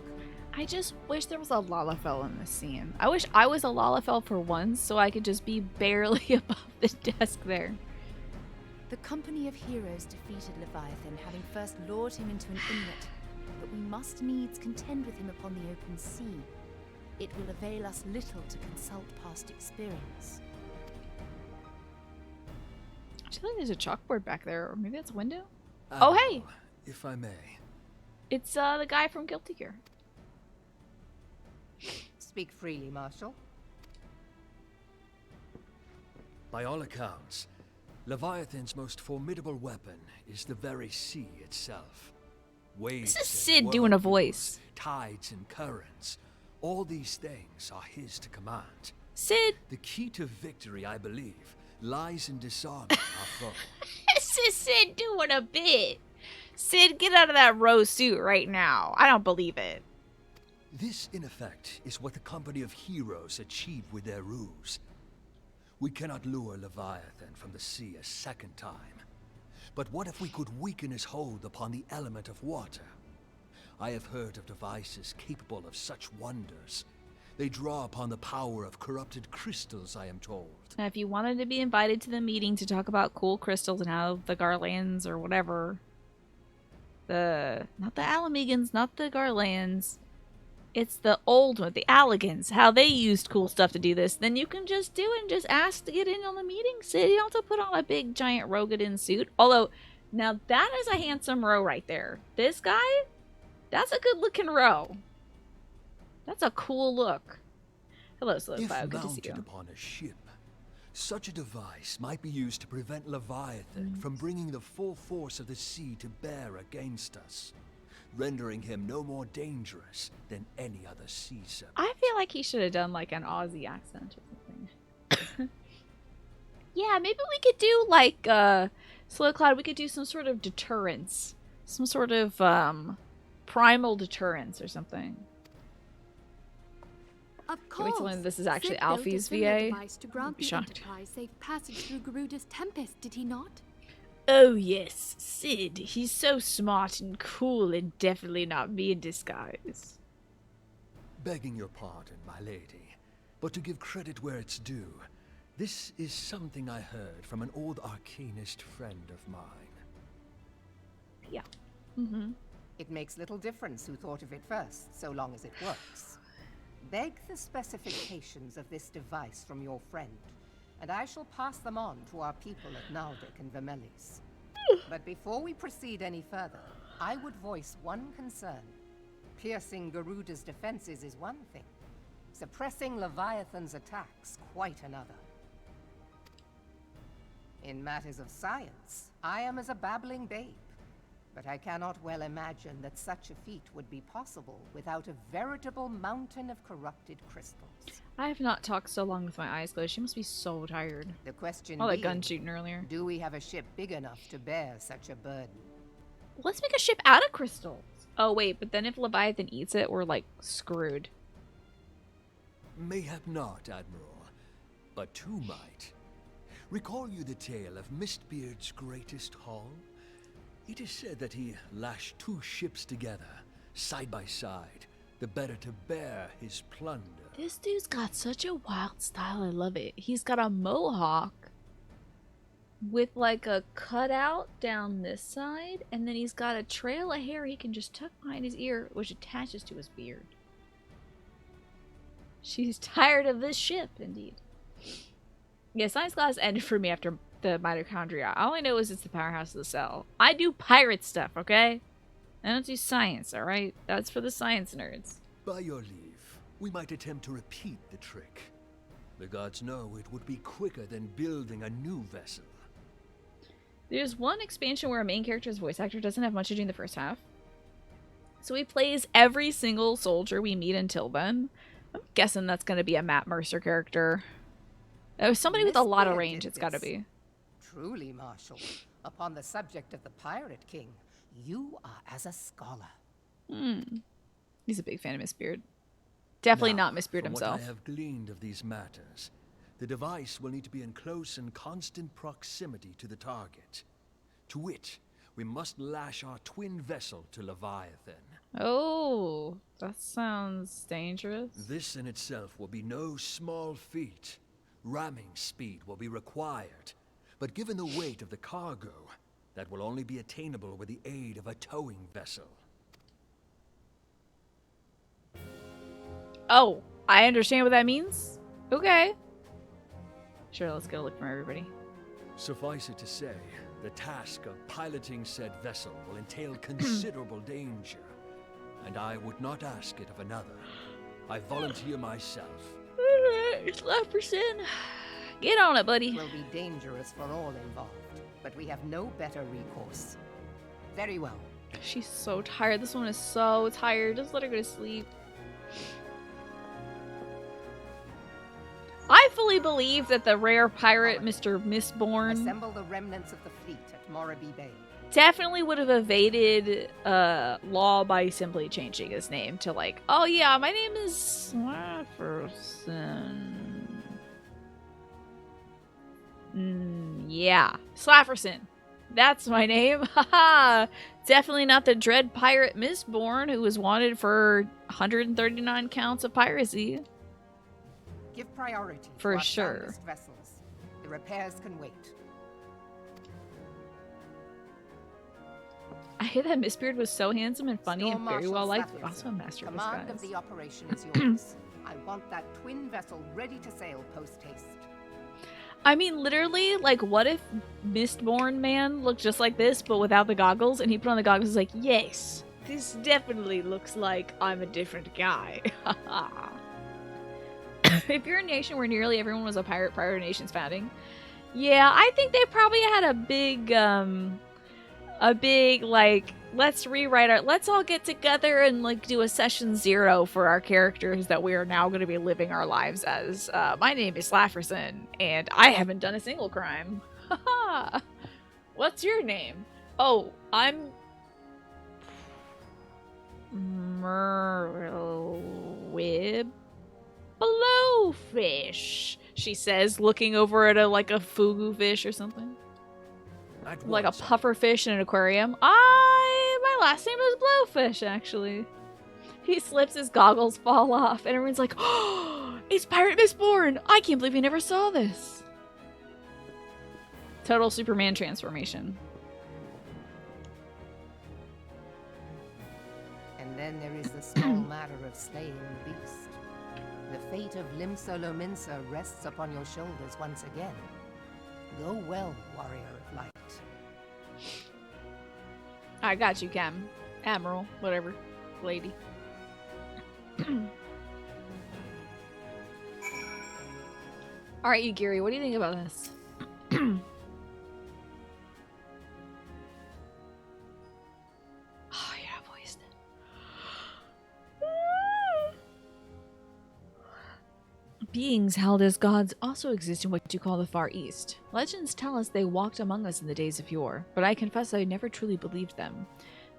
I just wish there was a Lalafell in this scene. I wish I was a Lalafell for once so I could just be barely above the desk there. The company of heroes defeated Leviathan, having first lured him into an inlet, but we must needs contend with him upon the open sea. It will avail us little to consult past experience. feel like there's a chalkboard back there, or maybe that's a window. Oh, hey! If I may. It's the guy from Guilty Gear. Speak freely, Marshal. By all accounts, Leviathan's most formidable weapon is the very sea itself. Waves This is and Sid doing a whirlpools, voice. tides and currents. All these things are his to command. Sid! The key to victory, I believe, lies in disarming our foe. This is Sid doing a bit. Sid, get out of that rose suit right now. I don't believe it. This, in effect, is what the company of heroes achieve with their ruse. We cannot lure Leviathan from the sea a second time. But what if we could weaken his hold upon the element of water? I have heard of devices capable of such wonders. They draw upon the power of corrupted crystals, I am told. Now, if you wanted to be invited to the meeting to talk about cool crystals and how the Garlands or whatever, not the Alamegans, not the Garlands, it's the old one, the Alligans, how they used cool stuff to do this, then you can just do it and just ask to get in on the meeting. So you don't have to put on a big giant Rogadin suit. Although, now that is a handsome row right there. This guy, that's a good looking row. That's a cool look. Hello, Slow If Cloud. Good to see mounted you. upon a ship, such a device might be used to prevent Leviathan from bringing the full force of the sea to bear against us, rendering him no more dangerous than any other sea serpent. I feel like he should have done like an Aussie accent or something. Yeah, maybe we could do like Slow Cloud, we could do some sort of deterrence. Some sort of primal deterrence or something. Of Can we tell course. him this is actually Sid built a Alfie's similar VA? device to grant be the shocked. Enterprise safe passage through Garuda's tempest, did he not? Oh yes, Sid. He's so smart and cool and definitely not me in disguise. Begging your pardon, my lady, but to give credit where it's due, this is something I heard from an old arcanist friend of mine. Yeah. Mm-hmm. It makes little difference who thought of it first, so long as it works. Beg the specifications of this device from your friend, and I shall pass them on to our people at Naldic and Vermelis. But before we proceed any further, I would voice one concern. Piercing Garuda's defenses is one thing. Suppressing Leviathan's attacks, quite another. In matters of science, I am as a babbling babe. But I cannot well imagine that such a feat would be possible without a veritable mountain of corrupted crystals. I have not talked so long with my eyes closed. She must be so tired. The question All that being, gun shooting earlier. do we have a ship big enough to bear such a burden? Let's make a ship out of crystals. Oh wait, but then if Leviathan eats it, we're like screwed. Mayhap not, Admiral, but two might. Recall you the tale of Mistbeard's greatest haul? It is said that he lashed two ships together, side by side, the better to bear his plunder. This dude's got such a wild style. I love it. He's got a mohawk with like a cutout down this side, and then he's got a trail of hair he can just tuck behind his ear, which attaches to his beard. She's tired of this ship, indeed. Yeah, science class ended for me after the mitochondria. All I know is it's the powerhouse of the cell. I do pirate stuff, okay? I don't do science, alright? That's for the science nerds. By your leave, we might attempt to repeat the trick. The gods know it would be quicker than building a new vessel. There's one expansion where a main character's voice actor doesn't have much to do in the first half. So he plays every single soldier we meet until then. I'm guessing that's going to be a Matt Mercer character. Oh, somebody with a lot of Mistbeard range, did it's got to this. be. Truly, Marshal, upon the subject of the Pirate King, you are as a scholar. He's a big fan of Miss Beard. Definitely Now, not Miss Beard from himself. What I have gleaned of these matters, the device will need to be in close and constant proximity to the target. To wit, we must lash our twin vessel to Leviathan. Oh, that sounds dangerous. This in itself will be no small feat. Ramming speed will be required, but given the weight of the cargo, that will only be attainable with the aid of a towing vessel. Oh, I understand what that means. Okay. Sure, let's go look for everybody. Suffice it to say, the task of piloting said vessel will entail considerable danger, and I would not ask it of another. I volunteer myself. Alright, Slapperson. Get on it, buddy. It will be dangerous for all involved, but we have no better recourse. Very well. She's so tired. This one is so tired. Just let her go to sleep. I fully believe that the rare pirate, Mr. Mistborn, Assemble the remnants of the fleet at Morabee Bay. definitely would have evaded law by simply changing his name to like, oh yeah, my name is Slafferson. Yeah, Slafferson. That's my name. Haha. Definitely not the dread pirate Mistborn who was wanted for 139 counts of piracy. Give priority For to our sure. soundest vessels. The repairs can wait. I hear that Mistbeard was so handsome and funny Storm and very Marshal well liked, Slafferson, but also a master of Command of disguise. the operation is yours. I want that twin vessel ready to sail post-haste. I mean, literally, like, what if Mistborn man looked just like this, but without the goggles, and he put on the goggles and was like, yes, this definitely looks like I'm a different guy. If you're a nation where nearly everyone was a pirate prior to nation's founding, yeah, I think they probably had a big, like, let's all get together and, like, do a session 0 for our characters that we are now going to be living our lives as. My name is Slafferson, and I haven't done a single crime. What's your name? Oh, I'm Merwib Blowfish, she says, looking over at a fugu fish or something. Like a puffer fish in an aquarium. My last name is Blowfish, actually. He slips, his goggles fall off, and everyone's like, oh, it's Pirate Mistborn! I can't believe we never saw this. Total Superman transformation. And then there is the small matter of slaying the beast. The fate of Limsa Lominsa rests upon your shoulders once again. Go well, warrior of light. I got you, Cam. Admiral, whatever. Lady. Alright, you Gary, what do you think about this? Oh, yeah, voiced it. Beings held as gods also exist in what you call the Far East. Legends tell us they walked among us in the days of yore, but I confess I never truly believed them.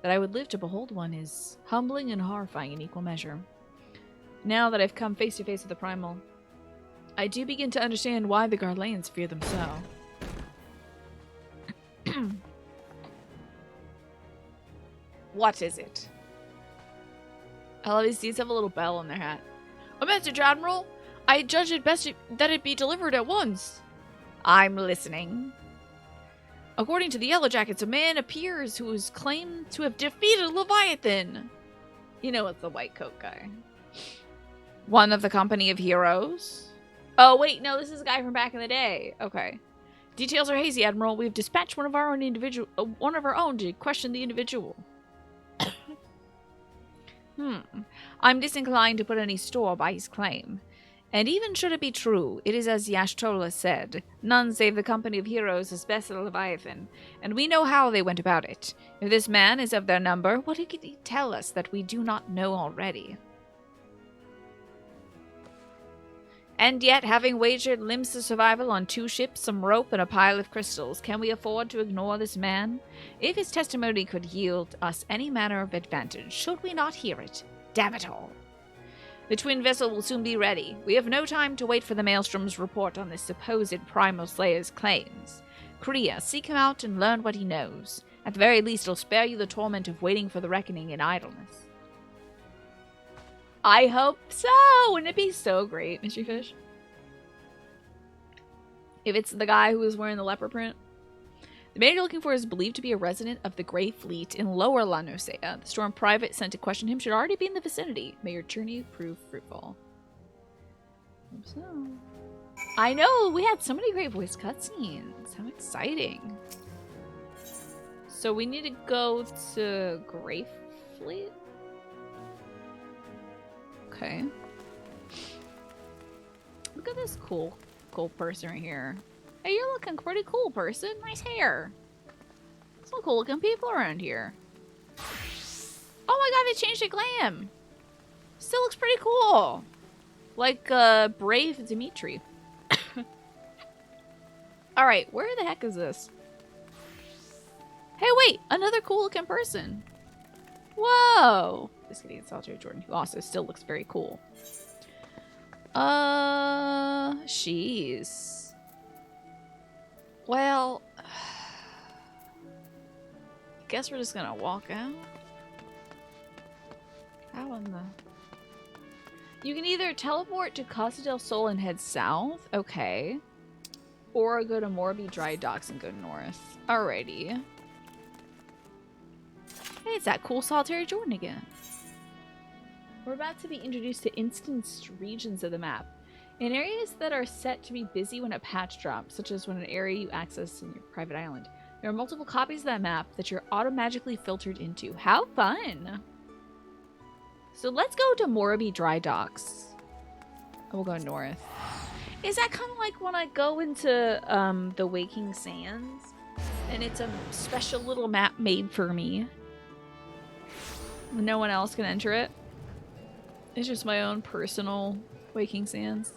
That I would live to behold one is humbling and horrifying in equal measure. Now that I've come face to face with the Primal, I do begin to understand why the Garleans fear them so. What is it? I love these dudes have a little bell on their hat. A message, Admiral! I judge it best that it be delivered at once. I'm listening. According to the Yellow Jackets, a man appears who is claimed to have defeated Leviathan. You know, it's the white coat guy. One of the company of heroes? Oh, wait, no, this is a guy from back in the day. Okay. Details are hazy, Admiral. We've dispatched one of our own to question the individual. I'm disinclined to put any store by his claim. And even should it be true, it is as Yashtola said, none save the company of heroes has bested Leviathan, and we know how they went about it. If this man is of their number, what could he tell us that we do not know already? And yet, having wagered Limsa's survival on 2 ships, some rope, and a pile of crystals, can we afford to ignore this man? If his testimony could yield us any manner of advantage, should we not hear it? Damn it all! The twin vessel will soon be ready. We have no time to wait for the Maelstrom's report on this supposed Primal Slayer's claims. Kriya, seek him out and learn what he knows. At the very least, it'll spare you the torment of waiting for the reckoning in idleness. I hope so! Wouldn't it be so great, Mystery Fish? If it's the guy who was wearing the leopard print. The man you're looking for is believed to be a resident of the Grey Fleet in Lower La Nosea. The Storm Private sent to question him should already be in the vicinity. May your journey prove fruitful. Hope so. I know, we had so many great voice cutscenes. How exciting. So we need to go to Greyfleet? Okay. Look at this cool person right here. Hey, you're looking pretty cool, person. Nice hair. Some cool looking people around here. Oh my god, they changed it glam. Still looks pretty cool. Like, brave Dimitri. Alright, where the heck is this? Hey, wait! Another cool looking person. Whoa! Just kidding, it's Solitary Jordan, who also still looks very cool. She's... Well... I guess we're just gonna walk out. How in the... You can either teleport to Casa del Sol and head south. Okay. Or go to Morby Dry Docks and go north. Alrighty. Hey, it's that cool Solitary Jordan again. We're about to be introduced to instanced regions of the map. In areas that are set to be busy when a patch drops, such as when an area you access in your private island. There are multiple copies of that map that you're automatically filtered into. How fun! So let's go to Morby Dry Docks. We'll go north. Is that kind of like when I go into the Waking Sands? And it's a special little map made for me. No one else can enter it. It's just my own personal Waking Sands.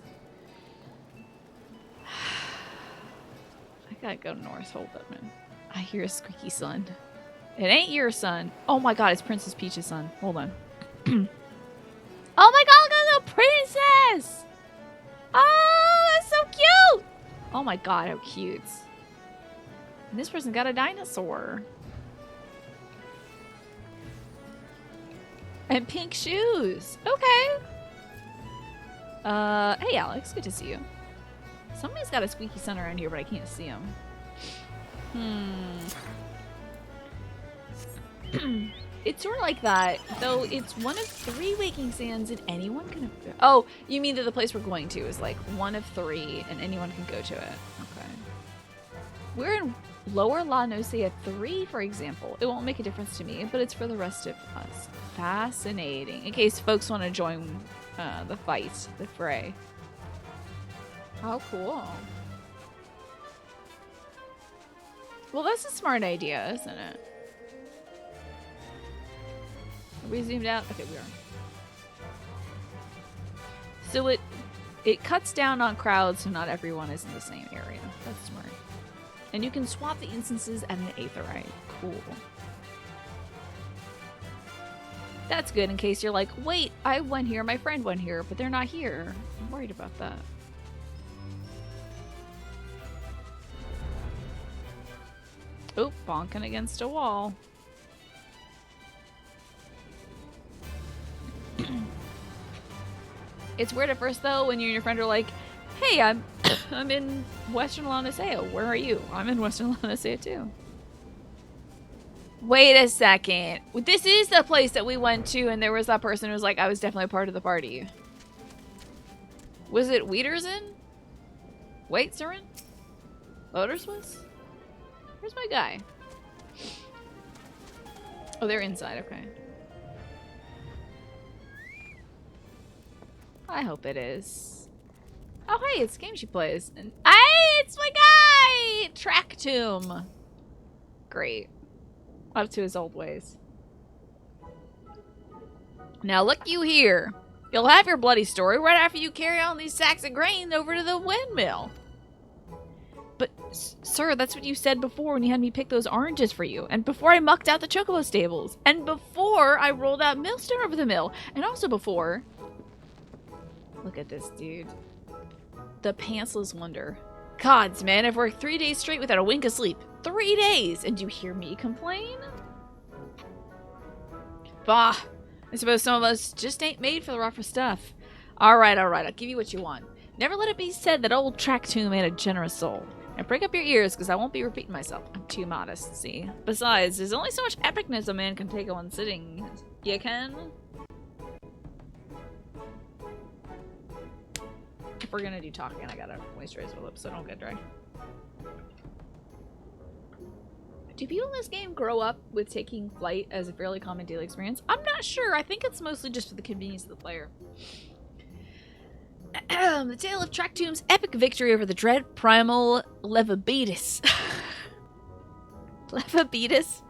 I gotta go north. Hold up, man. I hear a squeaky son. It ain't your son. Oh my god, it's Princess Peach's son. Hold on. Oh my god, look at the princess! Oh, that's so cute! Oh my god, how cute. And this person got a dinosaur. And pink shoes. Okay. Hey Alex, good to see you. Somebody's got a squeaky son around here, but I can't see him. It's sort of like that, though it's one of 3 Waking Sands and anyone can... Oh, you mean that the place we're going to is like one of 3 and anyone can go to it. Okay. We're in Lower La Nosea 3, for example. It won't make a difference to me, but it's for the rest of us. Fascinating. In case folks want to join the fight, the fray. How cool. Well, that's a smart idea, isn't it? Are we zoomed out? Okay, we are. So it cuts down on crowds so not everyone is in the same area. That's smart. And you can swap the instances at an aetheryte. Cool. That's good in case you're like, wait, I went here, my friend went here, but they're not here. I'm worried about that. Oh, bonking against a wall. It's weird at first though when you and your friend are like, hey, I'm in Western La Nosea. Where are you? I'm in Western La Nosea too. Wait a second. This is the place that we went to and there was that person who was like, I was definitely a part of the party. Was it Wiedersen? Waitzerin? Loderswiss? Where's my guy? Oh, they're inside. Okay. I hope it is. Oh, hey, it's the game she plays. And hey, it's my guy! Tractomb. Great. Up to his old ways. Now, look you here. You'll have your bloody story right after you carry on these sacks of grain over to the windmill. But, sir, that's what you said before when you had me pick those oranges for you. And before I mucked out the chocobo stables. And before I rolled out millstone over the mill. And also before... Look at this, dude. The pantsless wonder. Gods, man, I've worked 3 days straight without a wink of sleep. 3 days! And you hear me complain? Bah! I suppose some of us just ain't made for the rougher stuff. Alright, I'll give you what you want. Never let it be said that old Tractomb had a generous soul. And break up your ears, because I won't be repeating myself. I'm too modest, see? Besides, there's only so much epicness a man can take in one sitting. You can? we're gonna do talking, I gotta moisturize my lips so I don't get dry. Do people in this game grow up with taking flight as a fairly common daily experience? I'm not sure. I think it's mostly just for the convenience of the player. The tale of Traktoom's epic victory over the dread primal Levabetus. Levabetus?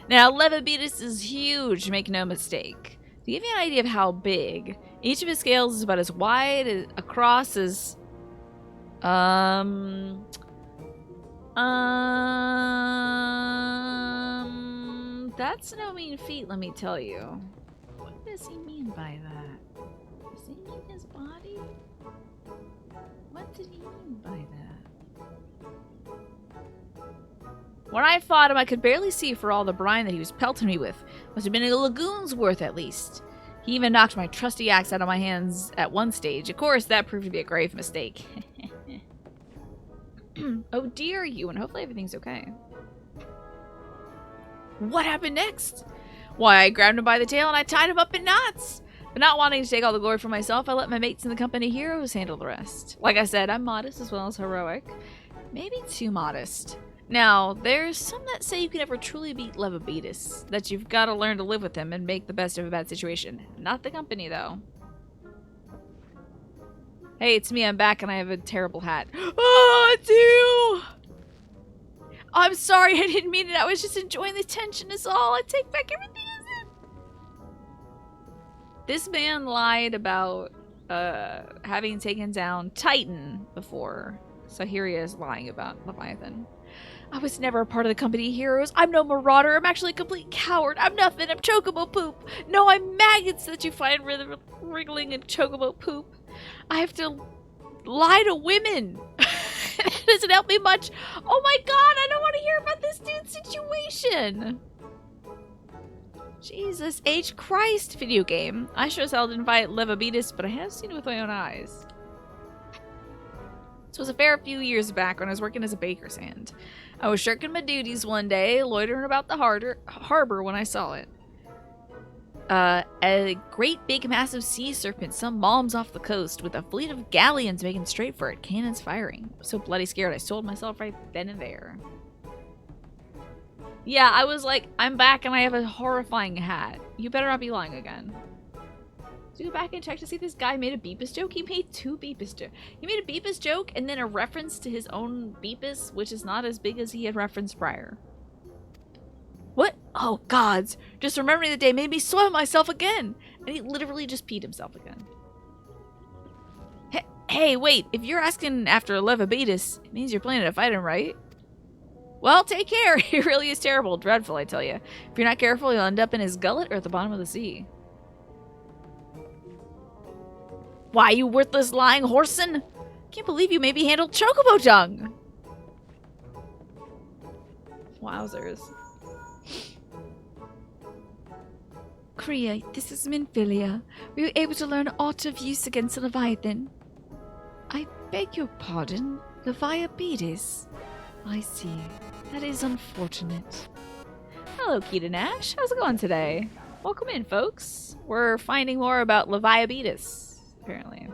Now, Levabetus is huge, make no mistake. To give you an idea of how big, each of his scales is about as wide across as... That's no mean feat, let me tell you. What does he mean by that? Does he mean his body? What did he mean by that? When I fought him, I could barely see for all the brine that he was pelting me with. Must have been a lagoon's worth at least. He even knocked my trusty axe out of my hands at one stage. Of course, that proved to be a grave mistake. Oh dear you, and hopefully everything's okay. What happened next? Why, I grabbed him by the tail and I tied him up in knots. But not wanting to take all the glory for myself, I let my mates in the company heroes handle the rest. Like I said, I'm modest as well as heroic. Maybe too modest. Now, there's some that say you can never truly beat Levabetus, that you've got to learn to live with him and make the best of a bad situation. Not the company, though. Hey, it's me, I'm back, and I have a terrible hat. Oh, I do! I'm sorry, I didn't mean it. I was just enjoying the tension is all. I take back everything I said. This man lied about having taken down Titan before. So here he is lying about Leviathan. I was never a part of the company of heroes. I'm no marauder. I'm actually a complete coward. I'm nothing. I'm chocobo poop. No, I'm maggots that you find wriggling in chocobo poop. I have to lie to women. It doesn't help me much. Oh my god, I don't want to hear about this dude's situation. Jesus H. Christ, video game. I sure as hell didn't fight Levabetus, but I have seen it with my own eyes. This was a fair few years back when I was working as a baker's hand. I was shirking my duties one day, loitering about the harbor when I saw it. A great big massive sea serpent, some malms off the coast, with a fleet of galleons making straight for it, cannons firing. I was so bloody scared I sold myself right then and there. Yeah, I was like, I'm back and I have a horrifying hat. You better not be lying again. So go back and check to see if this guy made a Beepus joke. He made two Beepus jokes. He made a Beepus joke and then a reference to his own Beepus, which is not as big as he had referenced prior. What? Oh, gods. Just remembering the day made me soil myself again. And he literally just peed himself again. Hey, wait. If you're asking after Levabetus, it means you're planning to fight him, right? Well, take care. He really is terrible. Dreadful, I tell you. If you're not careful, you'll end up in his gullet or at the bottom of the sea. Why, you worthless lying whoreson? Can't believe you maybe handled chocobo dung. Wowzers. Kriya, this is Minfilia. Were you able to learn aught of use against Leviathan? I beg your pardon, Leviabetus. I see. That is unfortunate. Hello, Keita Nash. How's it going today? Welcome in, folks. We're finding more about Leviabetus, apparently.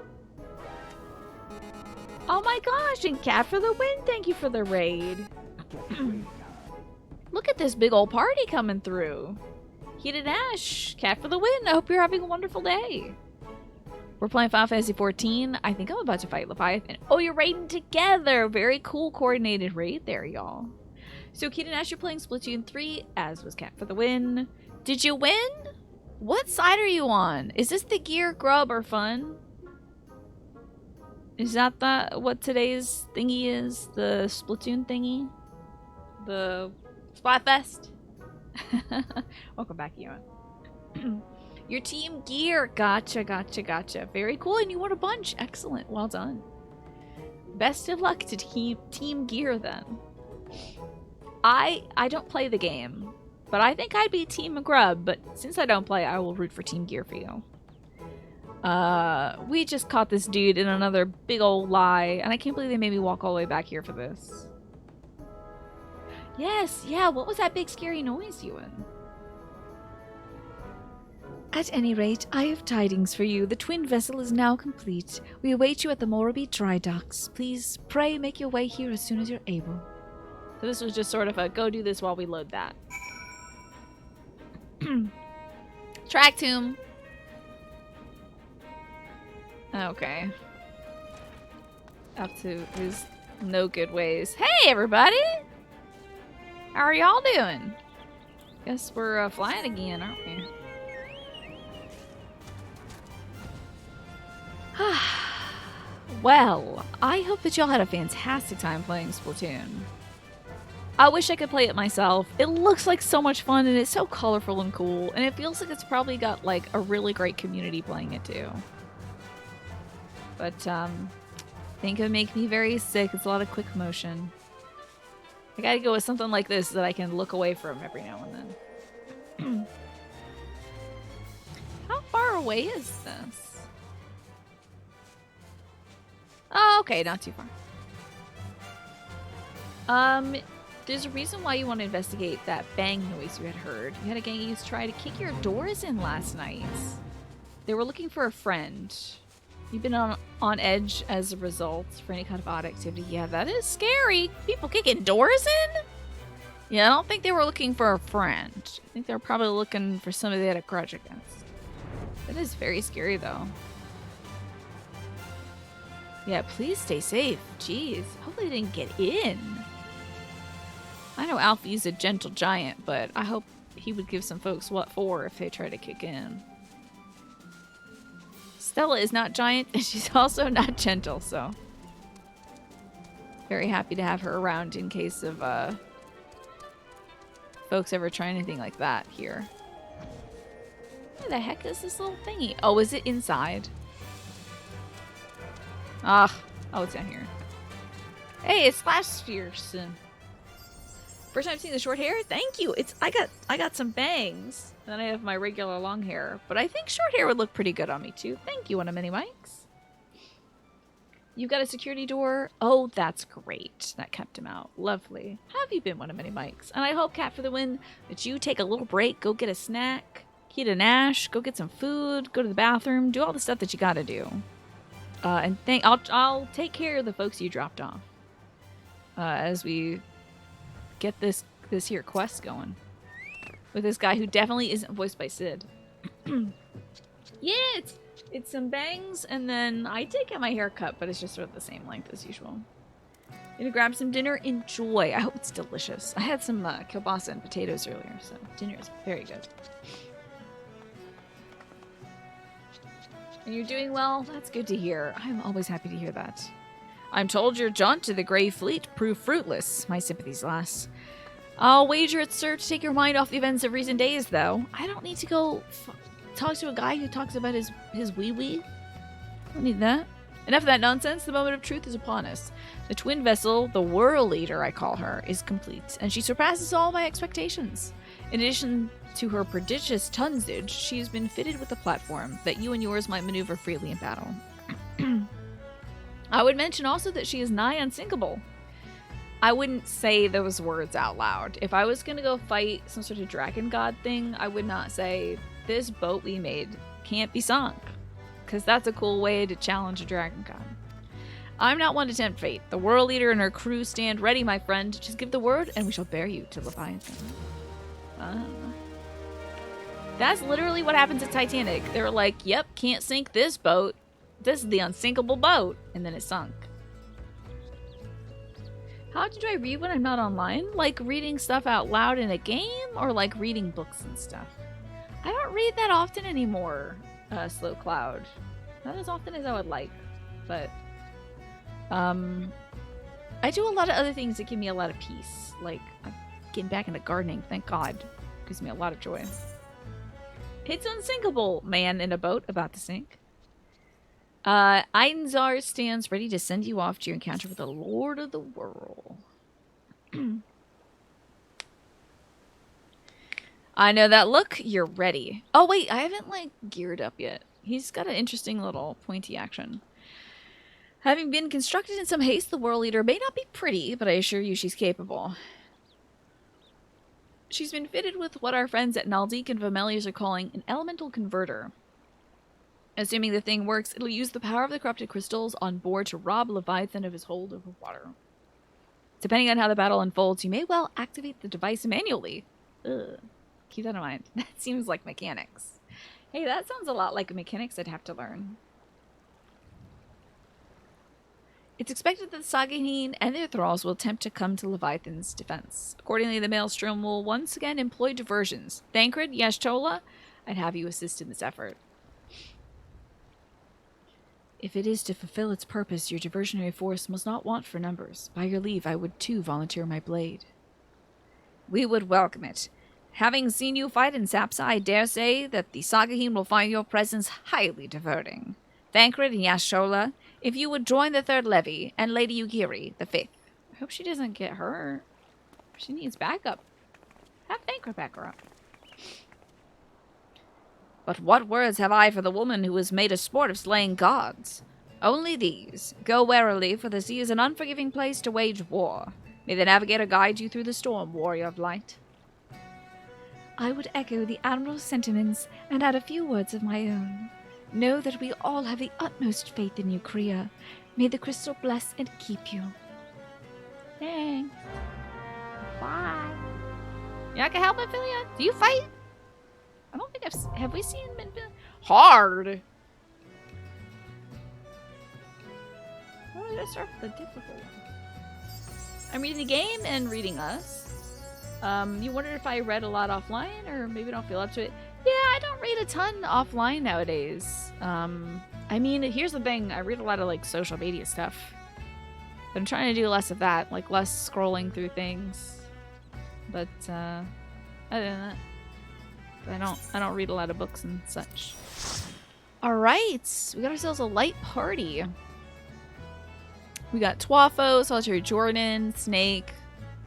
Oh my gosh, and Cat for the win. Thank you for the raid. Look at this big old party coming through. Keita Nash, Cat for the win. I hope you're having a wonderful day. We're playing Final Fantasy XIV. I think I'm about to fight Leviathan. Oh, you're raiding together. Very cool coordinated raid there, y'all. So, Keita Nash, you're playing Splatoon 3, as was Cat for the win. Did you win? What side are you on? Is this the gear, grub, or fun? Is that what today's thingy is? The Splatoon thingy? The Splatfest? Welcome back, Ewan. Your team gear. Gotcha, gotcha, gotcha. Very cool, and you won a bunch. Excellent. Well done. Best of luck to team gear, then. I don't play the game, but I think I'd be Team Grub, but since I don't play, I will root for Team Gear for you. We just caught this dude in another big old lie, and I can't believe they made me walk all the way back here for this. Yes, yeah, what was that big scary noise, Ewan? At any rate, I have tidings for you. The twin vessel is now complete. We await you at the Morabee dry docks. Please pray make your way here as soon as you're able. So this was just sort of a go do this while we load that. Track tomb. Okay. Up to his no good ways. Hey, everybody! How are y'all doing? Guess we're flying again, aren't we? Well, I hope that y'all had a fantastic time playing Splatoon. I wish I could play it myself. It looks like so much fun and it's so colorful and cool, and it feels like it's probably got like a really great community playing it too. But I think it would make me very sick. It's a lot of quick motion. I gotta go with something like this that I can look away from every now and then. How far away is this? Oh, okay, not too far. There's a reason why you want to investigate that bang noise you had heard. You had a gangies try to kick your doors in last night. They were looking for a friend. You've been on edge as a result for any kind of odd activity. Yeah, that is scary. People kicking doors in? Yeah, I don't think they were looking for a friend. I think they were probably looking for somebody they had a grudge against. That is very scary, though. Yeah, please stay safe. Jeez, hopefully they didn't get in. I know Alfie's a gentle giant, but I hope he would give some folks what for if they try to kick in. Stella is not giant, and she's also not gentle, so very happy to have her around in case of folks ever try anything like that here. Where the heck is this little thingy? Oh, is it inside? Oh, it's down here. Hey, it's Sphereson. First time seeing the short hair? Thank you. I got some bangs. And then I have my regular long hair. But I think short hair would look pretty good on me too. Thank you, One of Many Mics. You've got a security door. Oh, that's great. That kept him out. Lovely. How have you been, One of Many Mics? And I hope, Cat for the Win, that you take a little break, go get a snack, eat a Nash, go get some food, go to the bathroom, do all the stuff that you gotta do. And I'll take care of the folks you dropped off. As we get this here quest going with this guy who definitely isn't voiced by Sid. Yeah, it's some bangs, and then I did get my hair cut, but it's just sort of the same length as usual. Gonna grab some dinner. Enjoy. I hope it's delicious. I had some kielbasa and potatoes earlier, so dinner is very good. And you're doing well? That's good to hear. I'm always happy to hear that. I'm told your jaunt to the Grey Fleet proved fruitless. My sympathies, lass. I'll wager it's served to take your mind off the events of recent days, though. I don't need to go talk to a guy who talks about his wee-wee. I don't need that. Enough of that nonsense. The moment of truth is upon us. The twin vessel, the World Leader, I call her, is complete, and she surpasses all my expectations. In addition to her prodigious tonnage, she has been fitted with a platform that you and yours might maneuver freely in battle. I would mention also that she is nigh unsinkable. I wouldn't say those words out loud. If I was going to go fight some sort of dragon god thing, I would not say, this boat we made can't be sunk. Because that's a cool way to challenge a dragon god. I'm not one to tempt fate. The World Leader and her crew stand ready, my friend. Just give the word and we shall bear you to Leviathan. That's literally what happens at Titanic. They were like, yep, can't sink this boat. This is the unsinkable boat. And then it sunk. How do I read when I'm not online? Like reading stuff out loud in a game, or like reading books and stuff? I don't read that often anymore, Slow Cloud. Not as often as I would like. But I do a lot of other things that give me a lot of peace. Like I'm getting back into gardening, thank God. It gives me a lot of joy. It's unsinkable, man in a boat about to sink. Einzar stands ready to send you off to your encounter with the Lord of the World. I know that look. You're ready. Oh, wait. I haven't, like, geared up yet. He's got an interesting little pointy action. Having been constructed in some haste, the World Leader may not be pretty, but I assure you she's capable. She's been fitted with what our friends at Naldik and Vamelius are calling an elemental converter. Assuming the thing works, it'll use the power of the corrupted crystals on board to rob Leviathan of his hold over water. Depending on how the battle unfolds, you may well activate the device manually. Ugh. Keep that in mind. That seems like mechanics. Hey, that sounds a lot like mechanics I'd have to learn. It's expected that the Sagahin and their thralls will attempt to come to Leviathan's defense. Accordingly, the Maelstrom will once again employ diversions. Thancred, Yashtola, I'd have you assist in this effort. If it is to fulfill its purpose, your diversionary force must not want for numbers. By your leave, I would too volunteer my blade. We would welcome it. Having seen you fight in Sapsa, I dare say that the Sagahin will find your presence highly diverting. Thancred and Yashola, if you would join the third levy, and Lady Yugiri, the fifth. I hope she doesn't get hurt. She needs backup. Have Thancred back her up. But what words have I for the woman who has made a sport of slaying gods? Only these. Go warily, for the sea is an unforgiving place to wage war. May the navigator guide you through the storm, warrior of light. I would echo the Admiral's sentiments and add a few words of my own. Know that we all have the utmost faith in you, Kriya. May the crystal bless and keep you. Thanks. Bye. You not gonna help Ophelia? Do you fight? I don't think have we seen Minfield? Hard! Why did I start with the difficult one? I'm reading the game and reading us. You wondered if I read a lot offline, or maybe don't feel up to it. Yeah, I don't read a ton offline nowadays. I mean, here's the thing. I read a lot of, like, social media stuff. But I'm trying to do less of that. Like, less scrolling through things. But, other than that, I don't read a lot of books and such. Alright, we got ourselves a light party. We got Twafo, Solitary Jordan, Snake,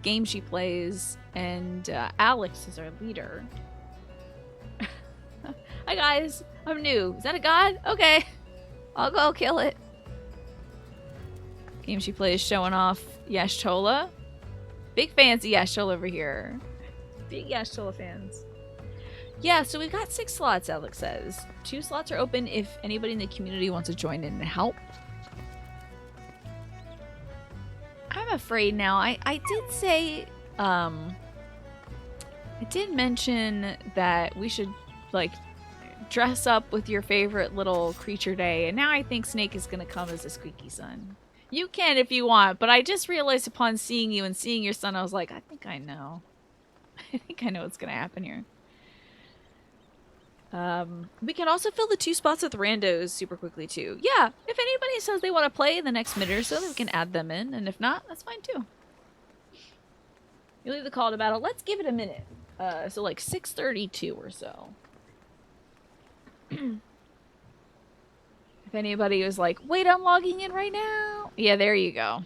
game she plays, and Alex is our leader. Hi guys, I'm new. Is that a god? Okay, I'll go kill it. Game she plays showing off Yashtola. Big fans of Yashtola over here. Big Yashtola fans. Yeah, so we've got 6 slots, Alex says. 2 slots are open if anybody in the community wants to join in and help. I'm afraid now. I did say, I did mention that we should, like, dress up with your favorite little creature day, and now I think Snake is going to come as a squeaky son. You can if you want, but I just realized upon seeing you and seeing your son, I was like, I think I know. I think I know what's going to happen here. We can also fill the 2 spots with randos super quickly too. Yeah, if anybody says they want to play in the next minute or so, we can add them in, and if not, that's fine too. You leave the call to battle. Let's give it a minute. So like 6:32 or so. If anybody was like, wait, I'm logging in right now. Yeah, there you go.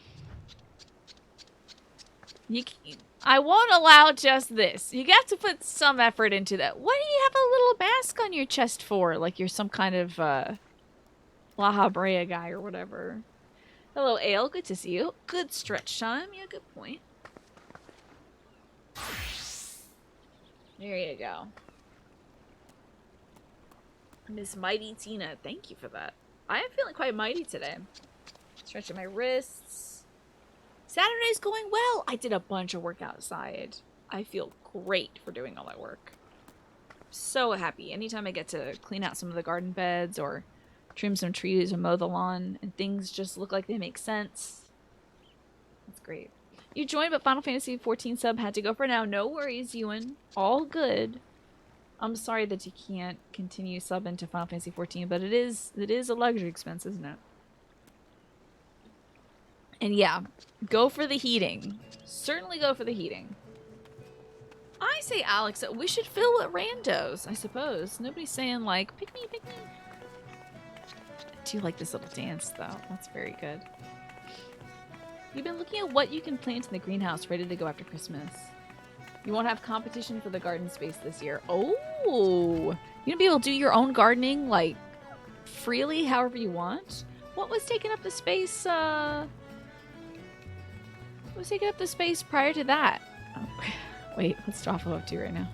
I won't allow just this. You got to put some effort into that. What do you have a little mask on your chest for? Like you're some kind of La Habrea guy or whatever. Hello, Ale. Good to see you. Good stretch time. Yeah, good point. There you go. Miss Mighty Tina. Thank you for that. I am feeling quite mighty today. Stretching my wrists. Saturday's going well. I did a bunch of work outside. I feel great for doing all that work. So happy. Anytime I get to clean out some of the garden beds or trim some trees or mow the lawn and things just look like they make sense. That's great. You joined, but Final Fantasy XIV sub had to go for now. No worries, Ewan. All good. I'm sorry that you can't continue subbing to Final Fantasy XIV, but it is a luxury expense, isn't it? And yeah, go for the heating. Certainly go for the heating. I say, Alex, that we should fill with randos, I suppose. Nobody's saying, like, pick me, pick me. I do like this little dance, though. That's very good. You've been looking at what you can plant in the greenhouse ready to go after Christmas. You won't have competition for the garden space this year. Oh! You're gonna be able to do your own gardening, like, freely, however you want? What was taking up the space, What was taking up the space prior to that? Oh. Wait, what's Jaffa up to right now?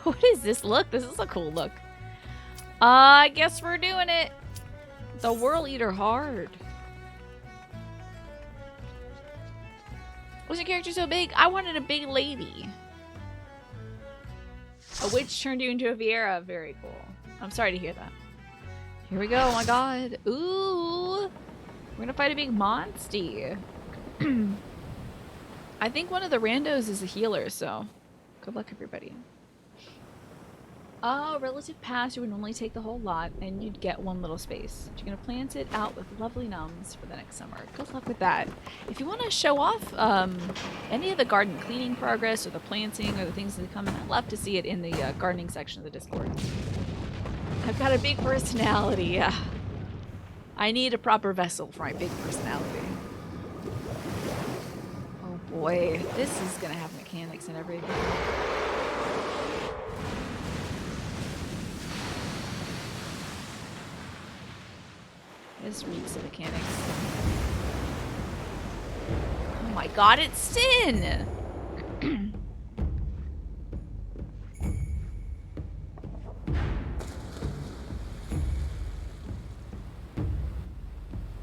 What is this look? This is a cool look. I guess we're doing it. The World Eater hard. Was your character so big? I wanted a big lady. A witch turned you into a Vieira. Very cool. I'm sorry to hear that. Here we go. Oh my god. Ooh. We're gonna fight a big monster. I think one of the randos is a healer, so good luck, everybody. Relative pass, you would normally take the whole lot, and you'd get one little space. You're gonna plant it out with lovely nums for the next summer. Good luck with that. If you want to show off any of the garden cleaning progress, or the planting, or the things that come in, I'd love to see it in the gardening section of the Discord. I've got a big personality, yeah. I need a proper vessel for my big personality. Oh boy, this is gonna have mechanics and everything. This reeks of mechanics. Oh my god, it's Sin!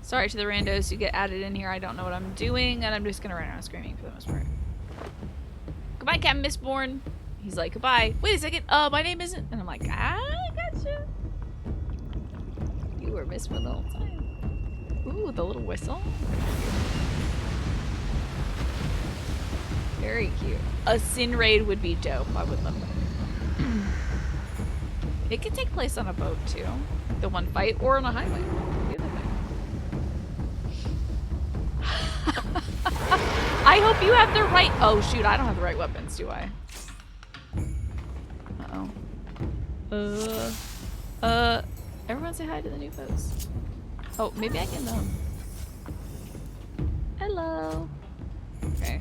Sorry to the randos who get added in here. I don't know what I'm doing, and I'm just gonna run around screaming for the most part. Goodbye, Captain Mistborn. He's like, goodbye. Wait a second. My name isn't. And I'm like, I gotcha. You were Mistborn the whole time. Ooh, the little whistle. Very cute. A Sin raid would be dope. I would love that. It could take place on a boat too. The one fight, or on a highway. I hope you have the right. Oh shoot, I don't have the right weapons, do I? Uh-oh. Everyone say hi to the new folks. Oh, maybe I can hello. Okay.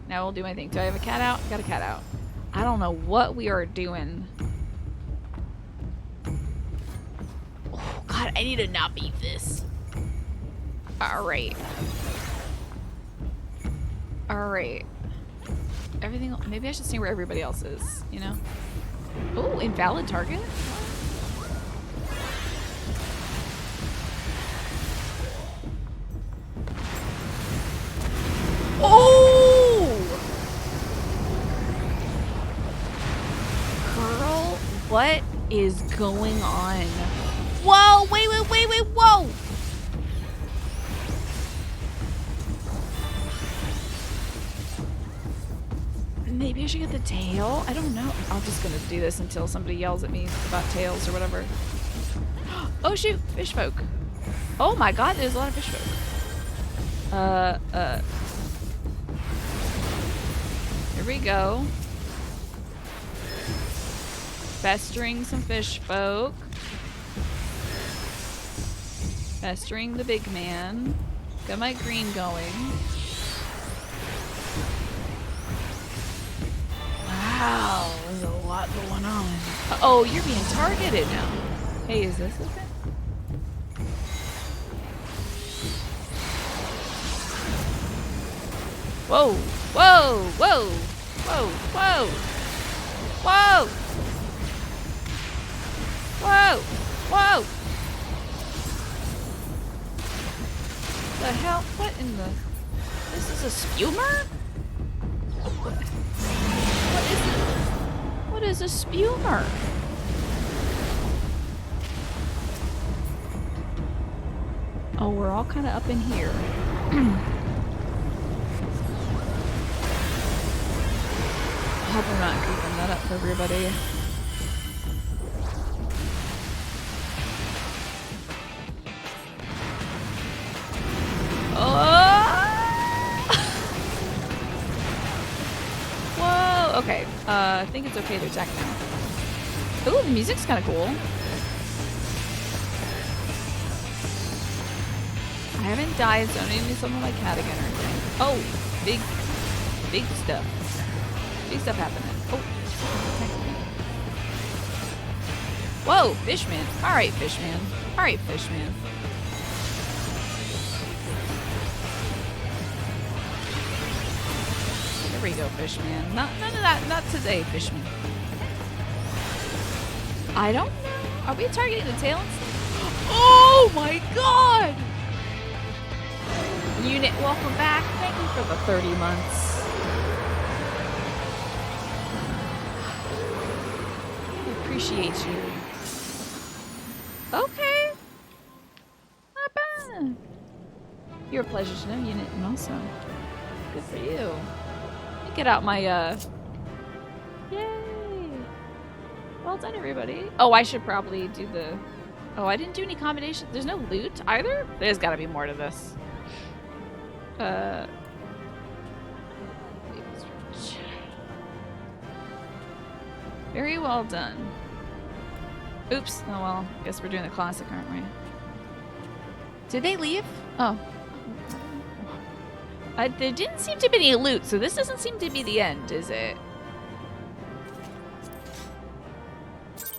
Now we'll do my thing. Do I have a cat out? Got a cat out. I don't know what we are doing. Oh god, I need to not beat this. Alright. Alright. Everything. Maybe I should see where everybody else is, you know? Oh, invalid target? Oh! Girl, what is going on? Whoa! Wait, whoa! Maybe I should get the tail? I don't know. I'm just gonna do this until somebody yells at me about tails or whatever. Oh shoot! Fish folk. Oh my god, there's a lot of fish folk. Here we go. Festering some fish folk. Festering the big man. Got my green going. Wow, there's a lot going on. Oh, you're being targeted now. Hey, is this okay? Whoa, whoa, whoa, whoa, whoa, whoa, whoa, whoa. The hell? What in the? This is a spumer? What is a spumer? Oh, we're all kind of up in here. I hope I'm not goofing that up for everybody. Whoa! Okay, I think it's okay to attack now. Ooh, the music's kind of cool. I haven't died, so I don't need to summon my cat again or anything. Oh, big stuff. Big stuff happening. Oh, whoa, Fishman. All right, Fishman. All right, Fishman. we go, Fishman. None of that. Not today, Fishman. I don't know. Are we targeting the tail instead? Oh my god! Unit, welcome back. Thank you for the 30 months. I appreciate you. Okay. Not bad. You're a pleasure to know, Unit, and also good for you. Let me get out my, Yay! Well done, everybody. Oh, I should probably do the... Oh, I didn't do any combinations. There's no loot either? There's gotta be more to this. Very well done. Oops. Oh well, guess we're doing the classic, aren't we? Did they leave? Oh. There didn't seem to be any loot, so this doesn't seem to be the end, is it?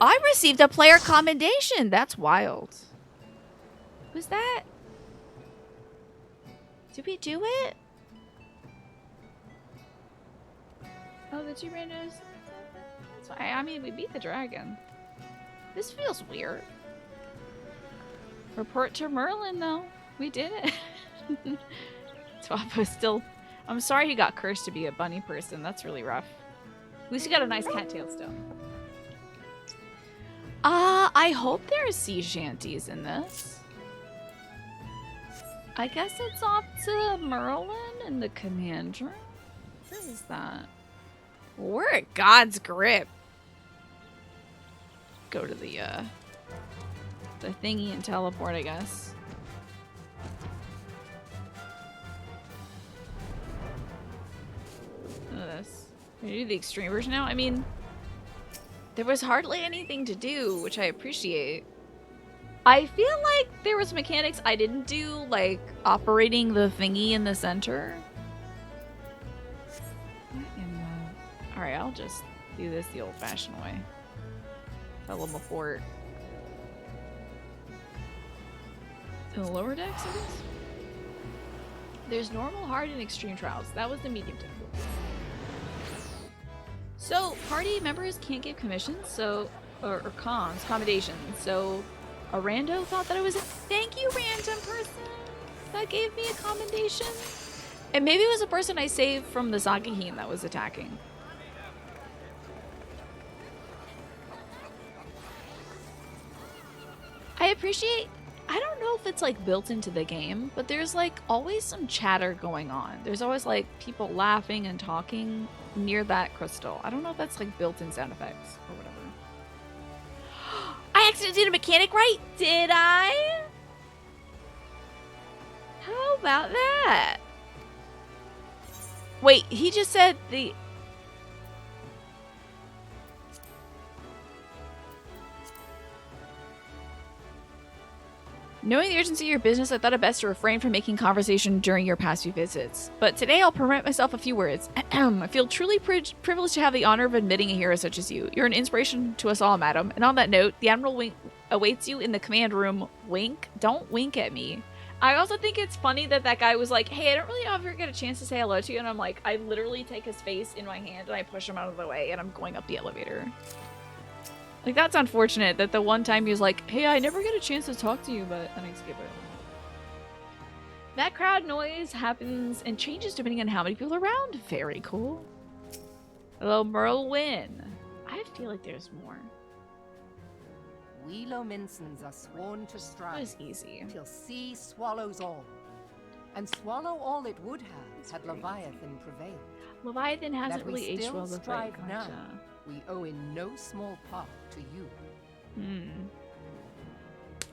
I received a player commendation! That's wild. Was that? Did we do it? Oh, the 2 randos? That's fine. I mean, we beat the dragon. This feels weird. Report to Merlin, though. We did it. Swappo's still... I'm sorry he got cursed to be a bunny person. That's really rough. At least he got a nice cattail still. I hope there are sea shanties in this. I guess it's off to Merlin and the commander. What is that? We're at God's grip. Go to the thingy and teleport, I guess. Look at this. Can you do the extreme version now? I mean, there was hardly anything to do, which I appreciate. I feel like there was mechanics I didn't do, like operating the thingy in the center. Alright, I'll just do this the old-fashioned way. Level fort. In the lower decks, I guess? There's normal, hard, and extreme trials. That was the medium difficulty. So, party members can't give commissions, so... Or cons, commendations, so... A rando thought that it was a thank you, random person, that gave me a commendation. And maybe it was a person I saved from the Sagaheen that was attacking. I appreciate... I don't know if it's like built into the game, but there's like always some chatter going on. There's always like people laughing and talking near that crystal. I don't know if that's like built-in sound effects or whatever. I accidentally did a mechanic right, did I? How about that? Wait, he just said the... Knowing the urgency of your business, I thought it best to refrain from making conversation during your past few visits. But today I'll permit myself a few words. I feel truly privileged to have the honor of admitting a hero such as you. You're an inspiration to us all, madam. And on that note, the Admiral awaits you in the command room. Wink. Don't wink at me. I also think it's funny that that guy was like, hey, I don't really ever get a chance to say hello to you. And I'm like, I literally take his face in my hand and I push him out of the way and I'm going up the elevator. Like, that's unfortunate that the one time he was like, hey, I never get a chance to talk to you, but then I skip it. That crowd noise happens and changes depending on how many people are around. Very cool. Hello, Merlin. I feel like there's more. We Lominsons are sworn to strive. That was easy. Till sea swallows all. And swallow all it would have had Leviathan prevailed. Leviathan hasn't That we really aged still well the strive fight. now. Gotcha. We owe in no small part to you.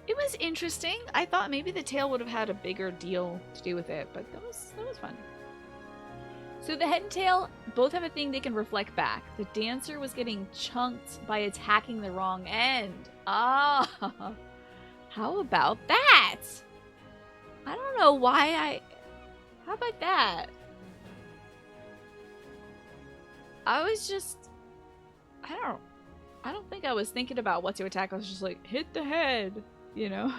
It was interesting. I thought maybe the tail would have had a bigger deal to do with it, but that was fun. So the head and tail both have a thing they can reflect back. The dancer was getting chunked by attacking the wrong end. Ah, how about that? I don't know why how about that? I was just... I don't think I was thinking about what to attack. I was just like, hit the head, you know?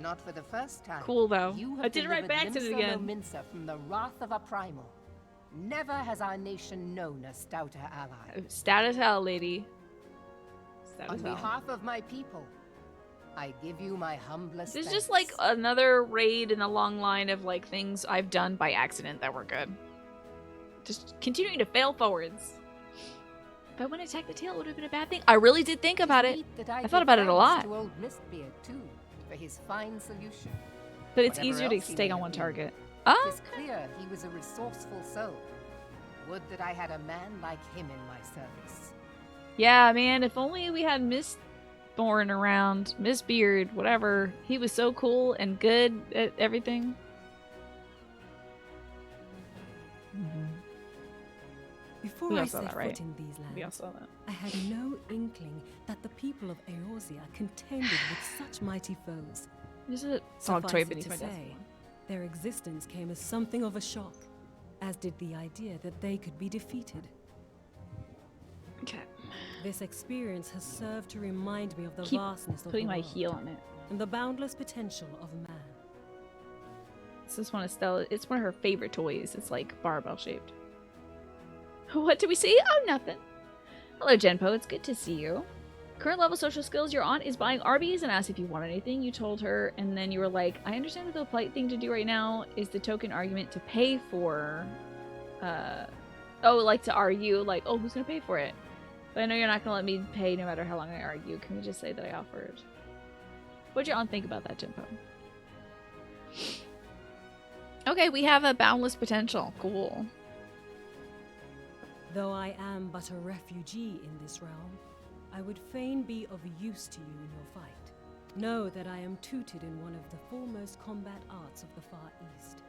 Not for the first time. Cool, though. You I have did it right delivered back to it Limsa again. Lominsa from the wrath of a primal. Never has our nation known a stouter ally. Stout as hell, lady. Stout On as hell. behalf of my people, I give you my humblest This is thanks. just like another raid in a long line of like things I've done by accident that were good. Just continuing to fail forwards. If I wouldn't attack the tail, it would have been a bad thing. I really did think about it. Neat that I thought about it a lot. To old Mistbeard too, for his fine solution. But it's Whatever easier to else he stay may on have one been, target. It's clear he was a resourceful soul. Would that I had a man like him in my service. Yeah, man, if only we had Mistborn around, Mistbeard, whatever. He was so cool and good at everything. Before We all I saw set that, right? foot in these We all lands, saw that. I had no inkling that the people of Eorzea contended with such mighty foes. There's a dog Suffice toy it beneath to my desk. say, their existence came as something of a shock, as did the idea that they could be defeated. Okay. This experience has served to remind me of the Keep vastness of putting the my world heel on it. and the boundless potential of man. This is one of Stella. It's one of her favorite toys. It's like barbell shaped. What do we see? Oh, nothing. Hello, Genpo. It's good to see you. Current level social skills. Your aunt is buying Arby's and asked if you want anything. You told her, and then you were like, I understand that the polite thing to do right now is the token argument to pay for, like to argue, like, oh, who's gonna pay for it? But I know you're not gonna let me pay no matter how long I argue. Can we just say that I offered? What'd your aunt think about that, Genpo? Okay, we have a boundless potential. Cool. Though I am but a refugee in this realm, I would fain be of use to you in your fight. Know that I am tutored in one of the foremost combat arts of the Far East.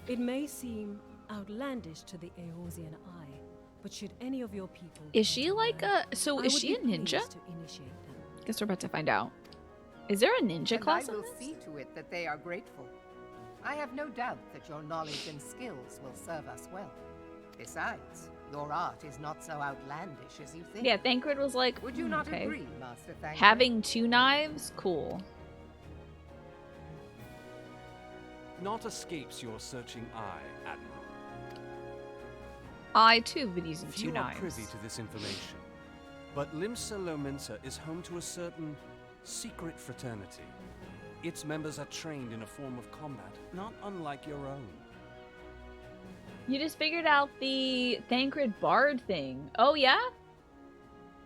It may seem outlandish to the Eorzean eye, but should any of your people... Is she like a... So I is would she a be ninja? pleased to initiate them. Guess we're about to find out. Is there a ninja And class I in will this? see to it that they are grateful. I have no doubt that your knowledge and skills will serve us well. Besides, your art is not so outlandish as you think. Yeah, Thancred was like, Would you not okay. agree, Master Thancred? Having 2 knives? Cool. Naught escapes your searching eye, Admiral. I too have been using 2 Few are knives. privy to this information, but Limsa Lominsa is home to a certain secret fraternity. Its members are trained in a form of combat not unlike your own. You just figured out the Thancred Bard thing. Oh, yeah?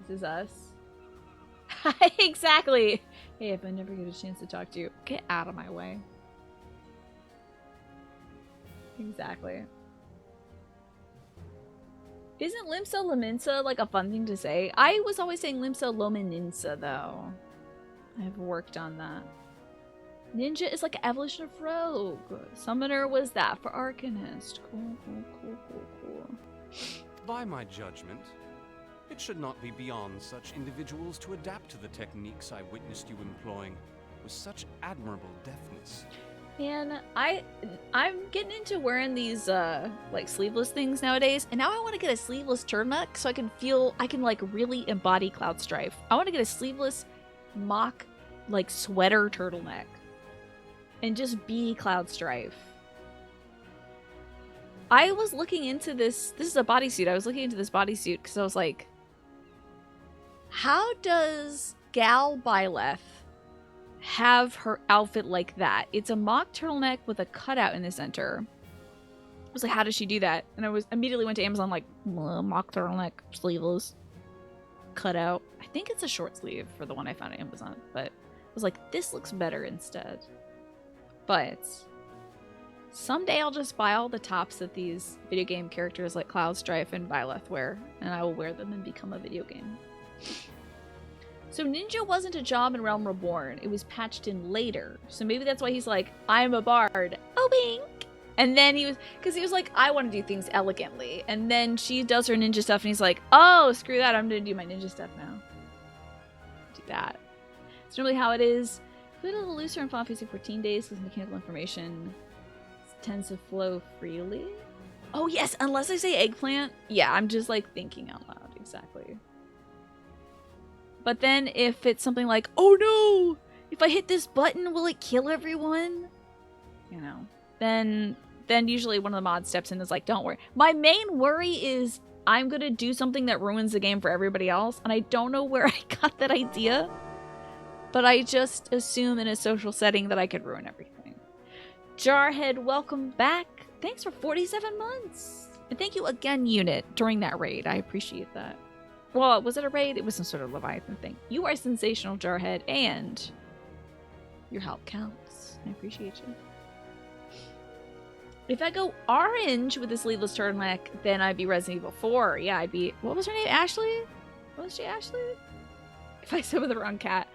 This is us. Exactly. Hey, if I never get a chance to talk to you, get out of my way. Exactly. Isn't Limsa Lominsa like a fun thing to say? I was always saying Limsa Lomininsa, though. I've worked on that. Ninja is like an evolution of rogue. Summoner was that for Arcanist. Cool. By my judgment, it should not be beyond such individuals to adapt to the techniques I witnessed you employing with such admirable deftness. Man, I'm getting into wearing these like sleeveless things nowadays, and now I want to get a sleeveless turtleneck so I can like really embody Cloud Strife. I want to get a sleeveless mock like sweater turtleneck and just be Cloud Strife. I was looking into this is a bodysuit. I was looking into this bodysuit because I was like, how does Gal Byleth have her outfit like that? It's a mock turtleneck with a cutout in the center. I was like, how does she do that? And I was immediately went to Amazon like, mock turtleneck, sleeveless, cutout. I think it's a short sleeve for the one I found at Amazon, but I was like, this looks better instead. But someday I'll just buy all the tops that these video game characters like Cloud Strife and Byleth wear, and I will wear them and become a video game. So ninja wasn't a job in Realm Reborn. It was patched in later. So maybe that's why he's like, I'm a bard. Oh, bink! And then he was like, I want to do things elegantly. And then she does her ninja stuff and he's like, oh, screw that. I'm going to do my ninja stuff now. Do that. It's normally how it is. Put a little looser in Final Fantasy 14 days because mechanical information tends to flow freely. Oh, yes. Unless I say eggplant. Yeah, I'm just like thinking out loud. Exactly. But then if it's something like, oh no, if I hit this button, will it kill everyone? You know, then then usually one of the mods steps in and is like, don't worry. My main worry is I'm going to do something that ruins the game for everybody else, and I don't know where I got that idea, but I just assume in a social setting that I could ruin everything. Jarhead, welcome back. Thanks for 47 months. And thank you again, Unit, during that raid. I appreciate that. Well, was it a raid? It was some sort of Leviathan thing. You are sensational, Jarhead, and your help counts. I appreciate you. If I go orange with this leadless turtleneck, then I'd be Resident Evil 4. Yeah, I'd be... What was her name? Ashley? What was she, Ashley? If I said with the wrong cat.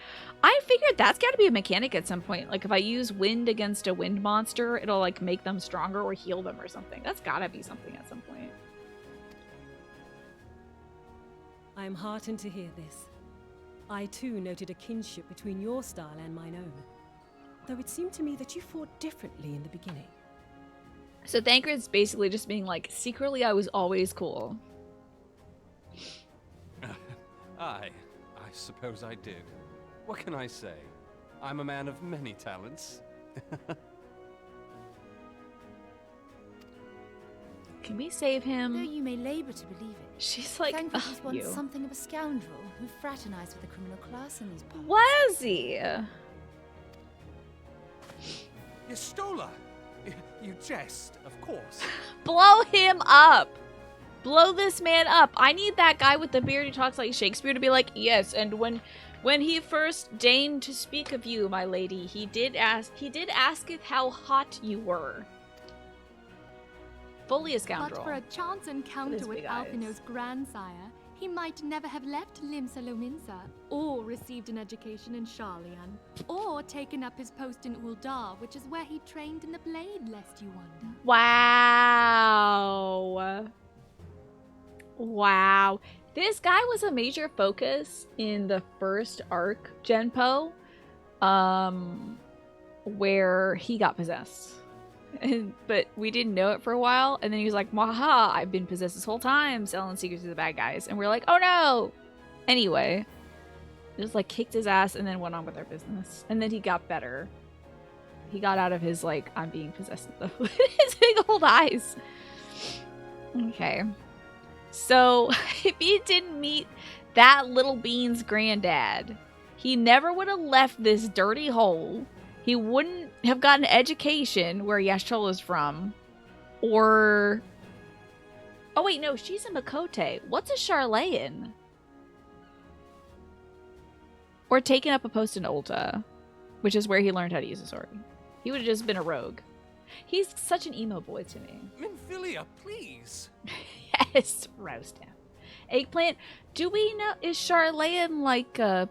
I figured that's got to be a mechanic at some point. Like, if I use wind against a wind monster, it'll, like, make them stronger or heal them or something. That's got to be something at some point. I am heartened to hear this. I, too, noted a kinship between your style and mine own. Though it seemed to me that you fought differently in the beginning. So Thancred's basically just being like, secretly I was always cool. I suppose I did. What can I say? I'm a man of many talents. Can we save him? Though you may labor to believe it, She's like, Thancred was once you. something of a scoundrel who fraternized with the criminal class in these parts. Was he? Yestola! You jest, of course. Blow him up. Blow this man up. I need that guy with the beard who talks like Shakespeare to be like, yes, and when he first deigned to speak of you, my lady, he did asketh how hot you were. Fully a scoundrel. But for a chance encounter with Alphinaud's grandsire, he might never have left Limsa Lominsa, or received an education in Sharlayan, or taken up his post in Uldar, which is where he trained in the blade, lest you wonder. Wow. Wow. This guy was a major focus in the first arc, Genpo, where he got possessed. But we didn't know it for a while, and then he was like, "Waha, I've been possessed this whole time, selling secrets to the bad guys." And we're like, "Oh no!" Anyway, just like kicked his ass and then went on with our business. And then he got better. He got out of his like, I'm being possessed stuff with his big old eyes. Okay. So if he didn't meet that little bean's granddad, he never would have left this dirty hole. He wouldn't have gotten an education where Yashtola is from. Or... Oh wait, no, she's a Makote. What's a Sharlayan? Or taken up a post in Ulta, which is where he learned how to use a sword. He would have just been a rogue. He's such an emo boy to me. Minfilia, please. Yes, roast him. Eggplant, do we know, is Sharlayan like a...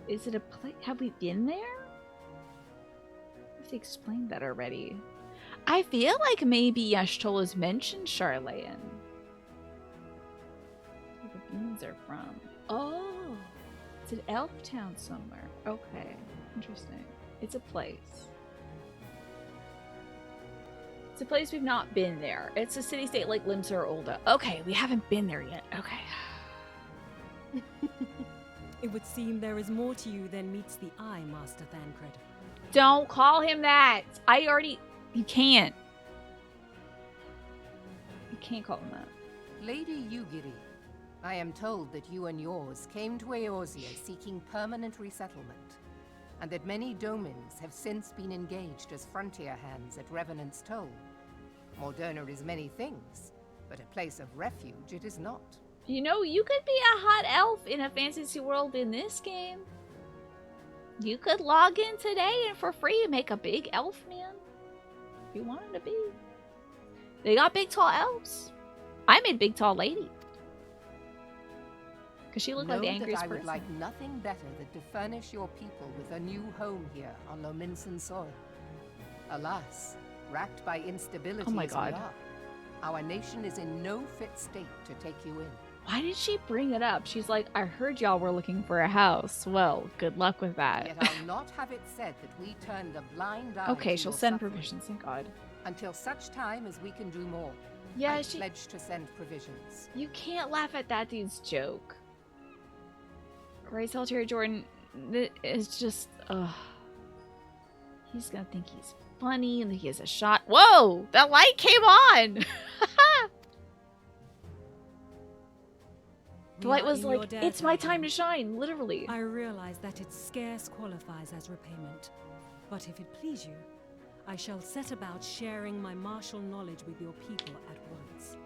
Is it a place? Have we been there? I have to explain that already. I feel like maybe Yashtola's mentioned Sharlayan. Where the beans are from. Oh, it's an elf town somewhere. Okay, interesting. It's a place. It's a place we've not been there. It's a city-state like Limsa or Ulda. Okay, we haven't been there yet. Okay. It would seem there is more to you than meets the eye, Master Thancred. Don't call him that. You can't. You can't call him that. Lady Yugiri, I am told that you and yours came to Eorzea seeking permanent resettlement, and that many domins have since been engaged as frontier hands at Revenant's Toll. Morderna is many things, but a place of refuge it is not. You know, you could be a hot elf in a fantasy world in this game. You could log in today and for free make a big elf man. If you wanted to be. They got big tall elves. I made big tall lady. Because she looked like the angriest I would person. like nothing better than to furnish your people with a new home here on Lominsan soil. Alas, racked by instability Oh my as God. we are, our nation is in no fit state to take you in. Why did she bring it up? She's like, I heard y'all were looking for a house. Well, good luck with that. Yet I'll not have it said that we turned a blind eye Okay, to she'll your send suffering. provisions, thank God. Until such time as we can do more. Yeah, I she... pledge to send provisions. You can't laugh at that dude's joke. Right, Solitary Jordan, it's just, he's gonna think he's funny, and he has a shot. Whoa! That light came on! The light was like, it's my time to shine, literally. I realize that it scarce qualifies as repayment. But if it please you, I shall set about sharing my martial knowledge with your people at once.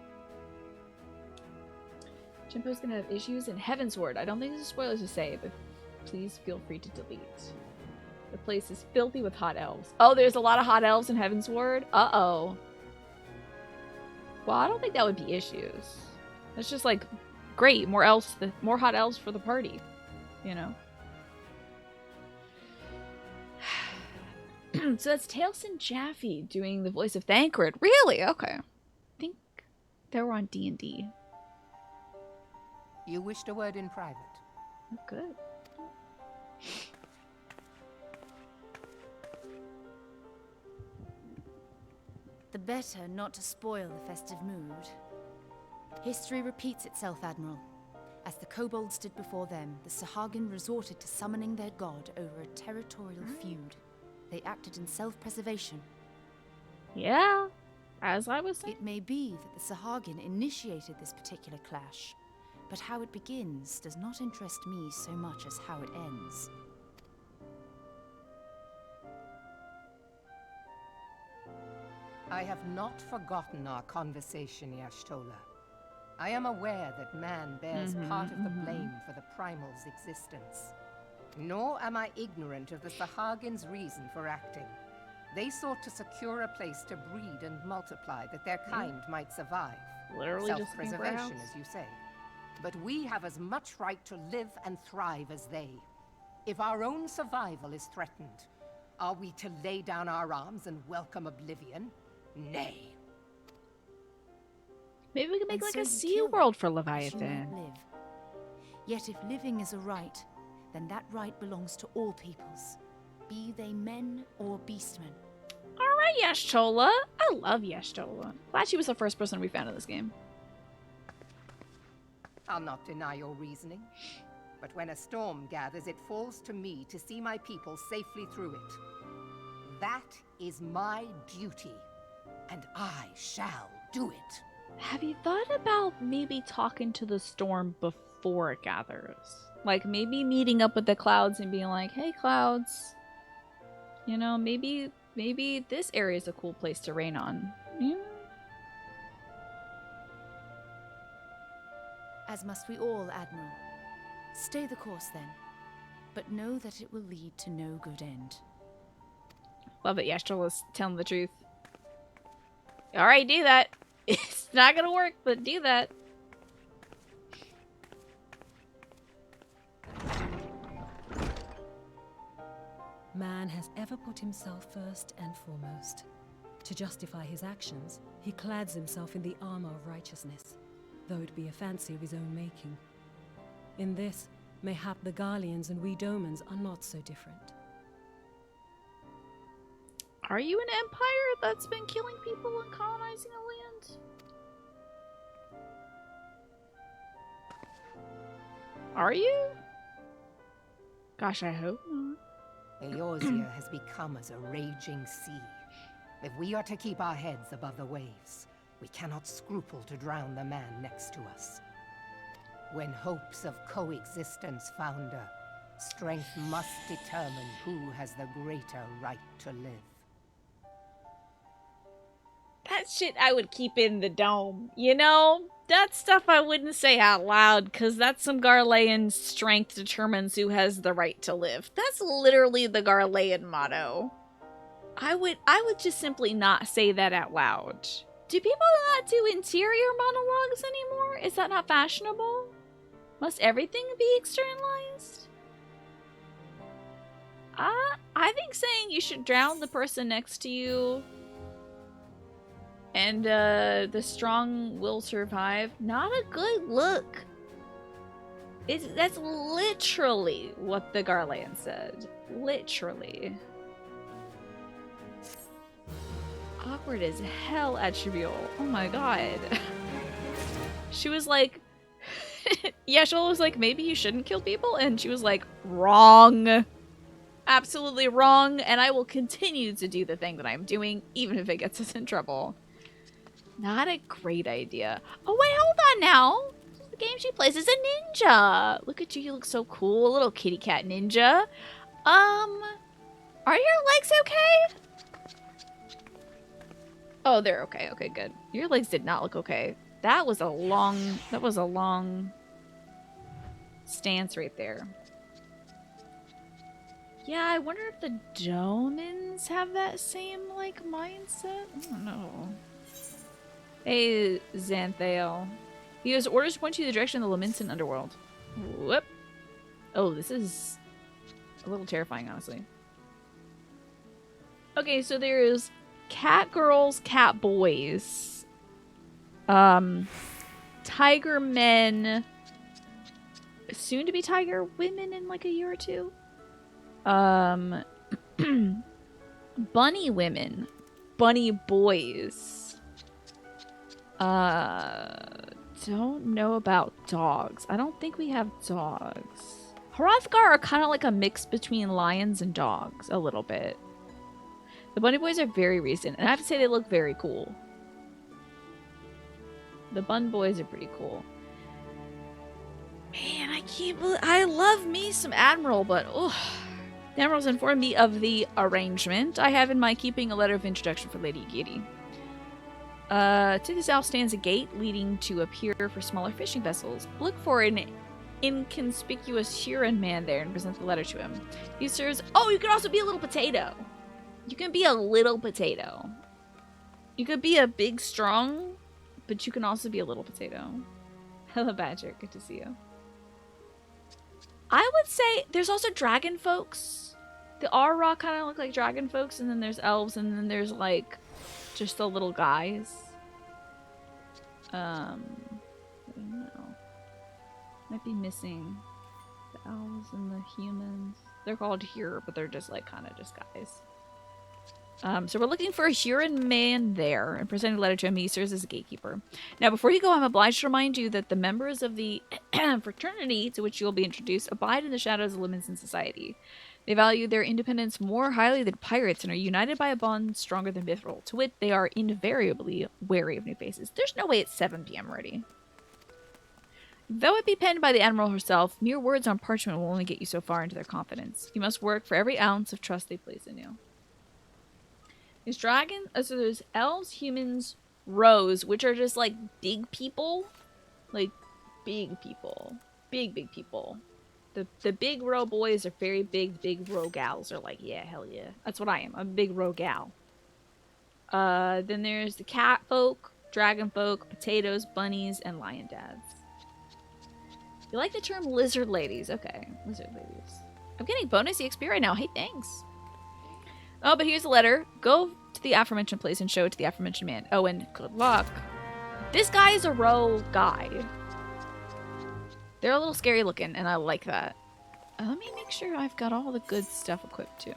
Jimpo's gonna have issues in Heavensward. I don't think there's spoilers to say, but please feel free to delete. The place is filthy with hot elves. Oh, there's a lot of hot elves in Heavensward? Uh-oh. Well, I don't think that would be issues. That's just like, great, more elves, more hot elves for the party, you know? So that's Taliesin Jaffe doing the voice of Thancred. Really? Okay. I think they were on D&D. You wished a word in private. Oh, good. The better not to spoil the festive mood. History repeats itself, Admiral. As the kobolds did before them, the Sahagin resorted to summoning their god over a territorial feud. They acted in self-preservation. Yeah, as I was saying. It may be that the Sahagin initiated this particular clash, but how it begins does not interest me so much as how it ends. I have not forgotten our conversation, Y'ashtola. I am aware that man bears part of the blame for the Primal's existence. Nor am I ignorant of the Sahagin's reason for acting. They sought to secure a place to breed and multiply that their kind might survive. Literally just self-preservation, as you say. But we have as much right to live and thrive as they. If our own survival is threatened, are we to lay down our arms and welcome oblivion? Nay. Maybe we can make And like so a you sea kill world for that you might Leviathan. live. Yet if living is a right, then that right belongs to all peoples, be they men or beastmen. Alright, Y'ashtola. I love Y'ashtola. Glad she was the first person we found in this game. I'll not deny your reasoning. But when a storm gathers, it falls to me to see my people safely through it. That is my duty, and I shall do it. Have you thought about maybe talking to the storm before it gathers? Like maybe meeting up with the clouds and being like, hey clouds, you know, maybe this area is a cool place to rain on. Yeah. As must we all, Admiral. Stay the course then, but know that it will lead to no good end. Love it, Y'ashtola's telling the truth. Alright, do that. It's not gonna work, but do that. Man has ever put himself first and foremost. To justify his actions, he clads himself in the armor of righteousness, though it be a fancy of his own making. In this, mayhap the Garleans and we Domans are not so different. Are you an empire that's been killing people and colonizing a land? Are you? Gosh, I hope not. Eorzea has become as a raging sea. If we are to keep our heads above the waves, we cannot scruple to drown the man next to us. When hopes of coexistence founder, strength must determine who has the greater right to live. That shit I would keep in the dome, you know? That stuff I wouldn't say out loud, because that's some Garlean strength determines who has the right to live. That's literally the Garlean motto. I would just simply not say that out loud. Do people not do interior monologues anymore? Is that not fashionable? Must everything be externalized? I think saying you should drown the person next to you and the strong will survive, not a good look. That's literally what the Garlean said. Literally. Awkward as hell, Attribute. Oh my god. She was like, Y'ashtola was like, maybe you shouldn't kill people? And she was like, wrong. absolutely wrong, and I will continue to do the thing that I'm doing, even if it gets us in trouble. Not a great idea. Oh, wait, hold on now. The game she plays is a ninja. Look at you. You look so cool. A little kitty cat ninja. Are your legs okay? Oh, they're okay. Okay, good. Your legs did not look okay. That was a long stance right there. Yeah, I wonder if the Domans have that same, like, mindset? I don't know. Hey, Xanthael. He has orders to point you in the direction of the Laminson underworld. Whoop. Oh, this is a little terrifying, honestly. Okay, so there's cat girls, cat boys. Tiger men. Soon to be tiger women in like a year or two. Bunny women. Bunny boys. Don't know about dogs. I don't think we have dogs. Hrothgar are kind of like a mix between lions and dogs, a little bit. The bunny boys are very recent, and I have to say they look very cool. The bun boys are pretty cool. Man, I can't believe I love me some Admiral, but oh, the Admiral's informed me of the arrangement. I have in my keeping a letter of introduction for Lady Giddy. To the south stands a gate leading to a pier for smaller fishing vessels. Look for an inconspicuous Huron man there and present the letter to him. He serves. Oh, you can also be a little potato. You can be a little potato. You could be a big, strong, but you can also be a little potato. Hello, Badger. Good to see you. I would say there's also dragon folks. The Aurra kind of look like dragon folks, and then there's elves, and then there's like just the little guys. I don't know. Might be missing the elves and the humans. They're called here, but they're just like kind of just guys. So we're looking for a Huron man there and presenting a letter to him. He serves as a gatekeeper. Now, before you go, I'm obliged to remind you that the members of the fraternity to which you will be introduced abide in the shadows of Livingston society. They value their independence more highly than pirates and are united by a bond stronger than mithril. To wit, they are invariably wary of new faces. There's no way it's 7 p.m. already. Though it be penned by the Admiral herself, mere words on parchment will only get you so far into their confidence. You must work for every ounce of trust they place in you. There's dragons, so there's elves, humans, rows, which are just like big people. Like big people. Big people. The big row boys are very big row gals are like, yeah, hell yeah. That's what I am. I'm a big row gal. Then there's the cat folk, dragon folk, potatoes, bunnies, and lion dads. You like the term lizard ladies. Okay, lizard ladies. I'm getting bonus EXP right now. Hey, thanks. Oh, but here's a letter. Go to the aforementioned place and show it to the aforementioned man. Oh, and good luck. This guy is a row guy. They're a little scary looking, and I like that. Let me make sure I've got all the good stuff equipped, too.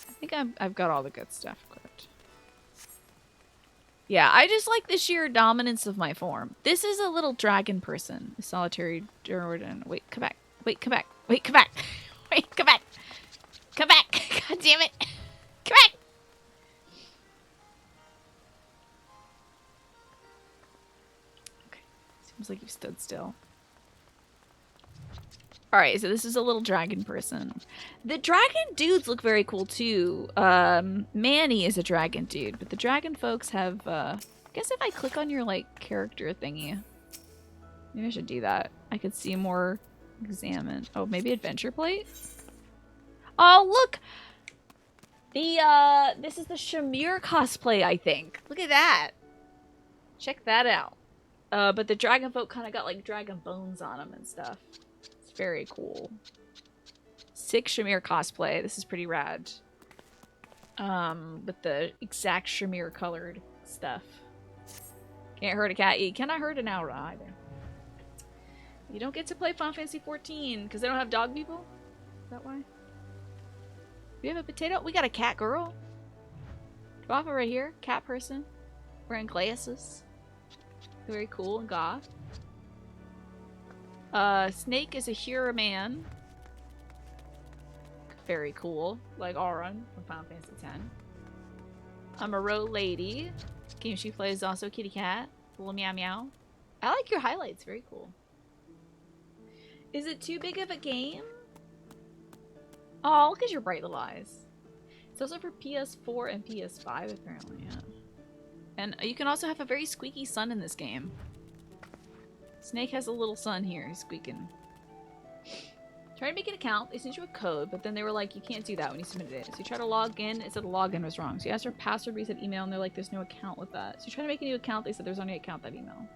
I think I've got all the good stuff equipped. Yeah, I just like the sheer dominance of my form. This is a little dragon person. A solitary Jordan. Wait, come back. Wait, come back. Wait, come back. Wait, come back. Come back. God damn it. Come back. Okay. Seems like you stood still. Alright, so this is a little dragon person. The dragon dudes look very cool too. Manny is a dragon dude, but the dragon folks have, I guess if I click on your, like, character thingy. Maybe I should do that. I could see more, examine. Oh, maybe adventure plate? Oh, look! This is the Shamir cosplay, I think. Look at that. Check that out. But the dragon folk kind of got, like, dragon bones on them and stuff. Very cool. Sick Shamir cosplay. This is pretty rad. With the exact Shamir colored stuff. Can't hurt a cat. You cannot hurt an Aurra either. You don't get to play Final Fantasy 14 because they don't have dog people? Is that why? We have a potato? We got a cat girl. Waffle right here. Cat person. Wearing glasses. Very cool and goth. Snake is a Hura man. very cool. Like Auron from Final Fantasy X. I'm a road lady. Game she plays is also kitty cat. Little meow meow. I like your highlights. Very cool. Is it too big of a game? Oh, look at your bright little eyes. It's also for PS4 and PS5 apparently, yeah. And you can also have a very squeaky sun in this game. Snake has a little son here. He's squeaking. Try to make an account. They sent you a code, but then they were like, you can't do that when you submitted it. So you try to log in. It said the login was wrong. So you asked for password, reset email, and they're like, there's no account with that. So you try to make a new account. They said there's only an account that email.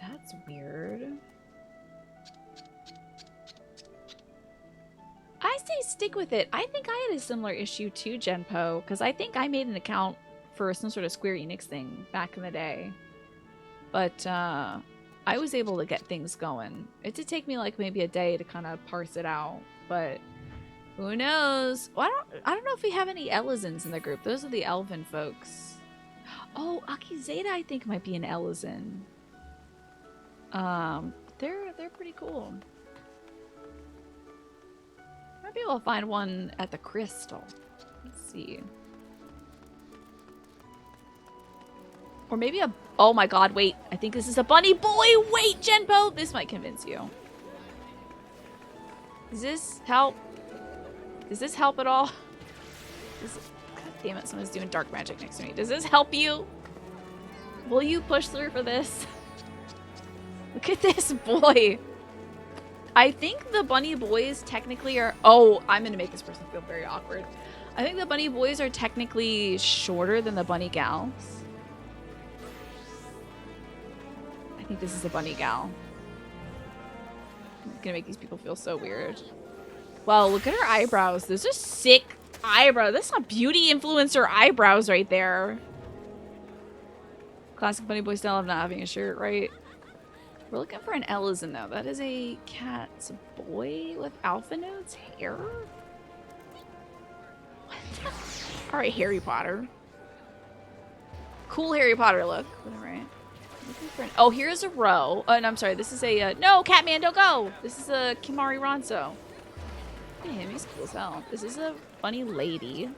That's weird. I say stick with it. I think I had a similar issue to Genpo, because I think I made an account for some sort of Square Enix thing back in the day. But I was able to get things going. It did take me like maybe a day to kind of parse it out, but who knows? Well, I don't know if we have any Elizans in the group. Those are the Elven folks. Oh, Akizeta I think might be an Elizan. They're pretty cool. Might be able to find one at the Crystal. Let's see. Or maybe a... Oh my god, wait. I think this is a bunny boy. Wait, Genpo! This might convince you. Does this help? Does this help at all? God damn it, someone's doing dark magic next to me. Does this help you? Will you push through for this? Look at this boy. I think the bunny boys technically are... Oh, I'm gonna make this person feel very awkward. I think the bunny boys are technically shorter than the bunny gals. I think this is a bunny gal. I'm gonna make these people feel so weird. Wow, look at her eyebrows. Those are sick eyebrows. That's some beauty influencer eyebrows right there. Classic bunny boy style of not having a shirt, right? We're looking for an Elizan though. That is a cat's boy with alpha notes hair? What the? Alright, Harry Potter. Cool Harry Potter look. Alright. Looking for an... Oh, here's a row. And I'm sorry, this is a... no, Catman, don't go! This is a Kimari Ronso. Look at him, he's cool as hell. This is a bunny lady.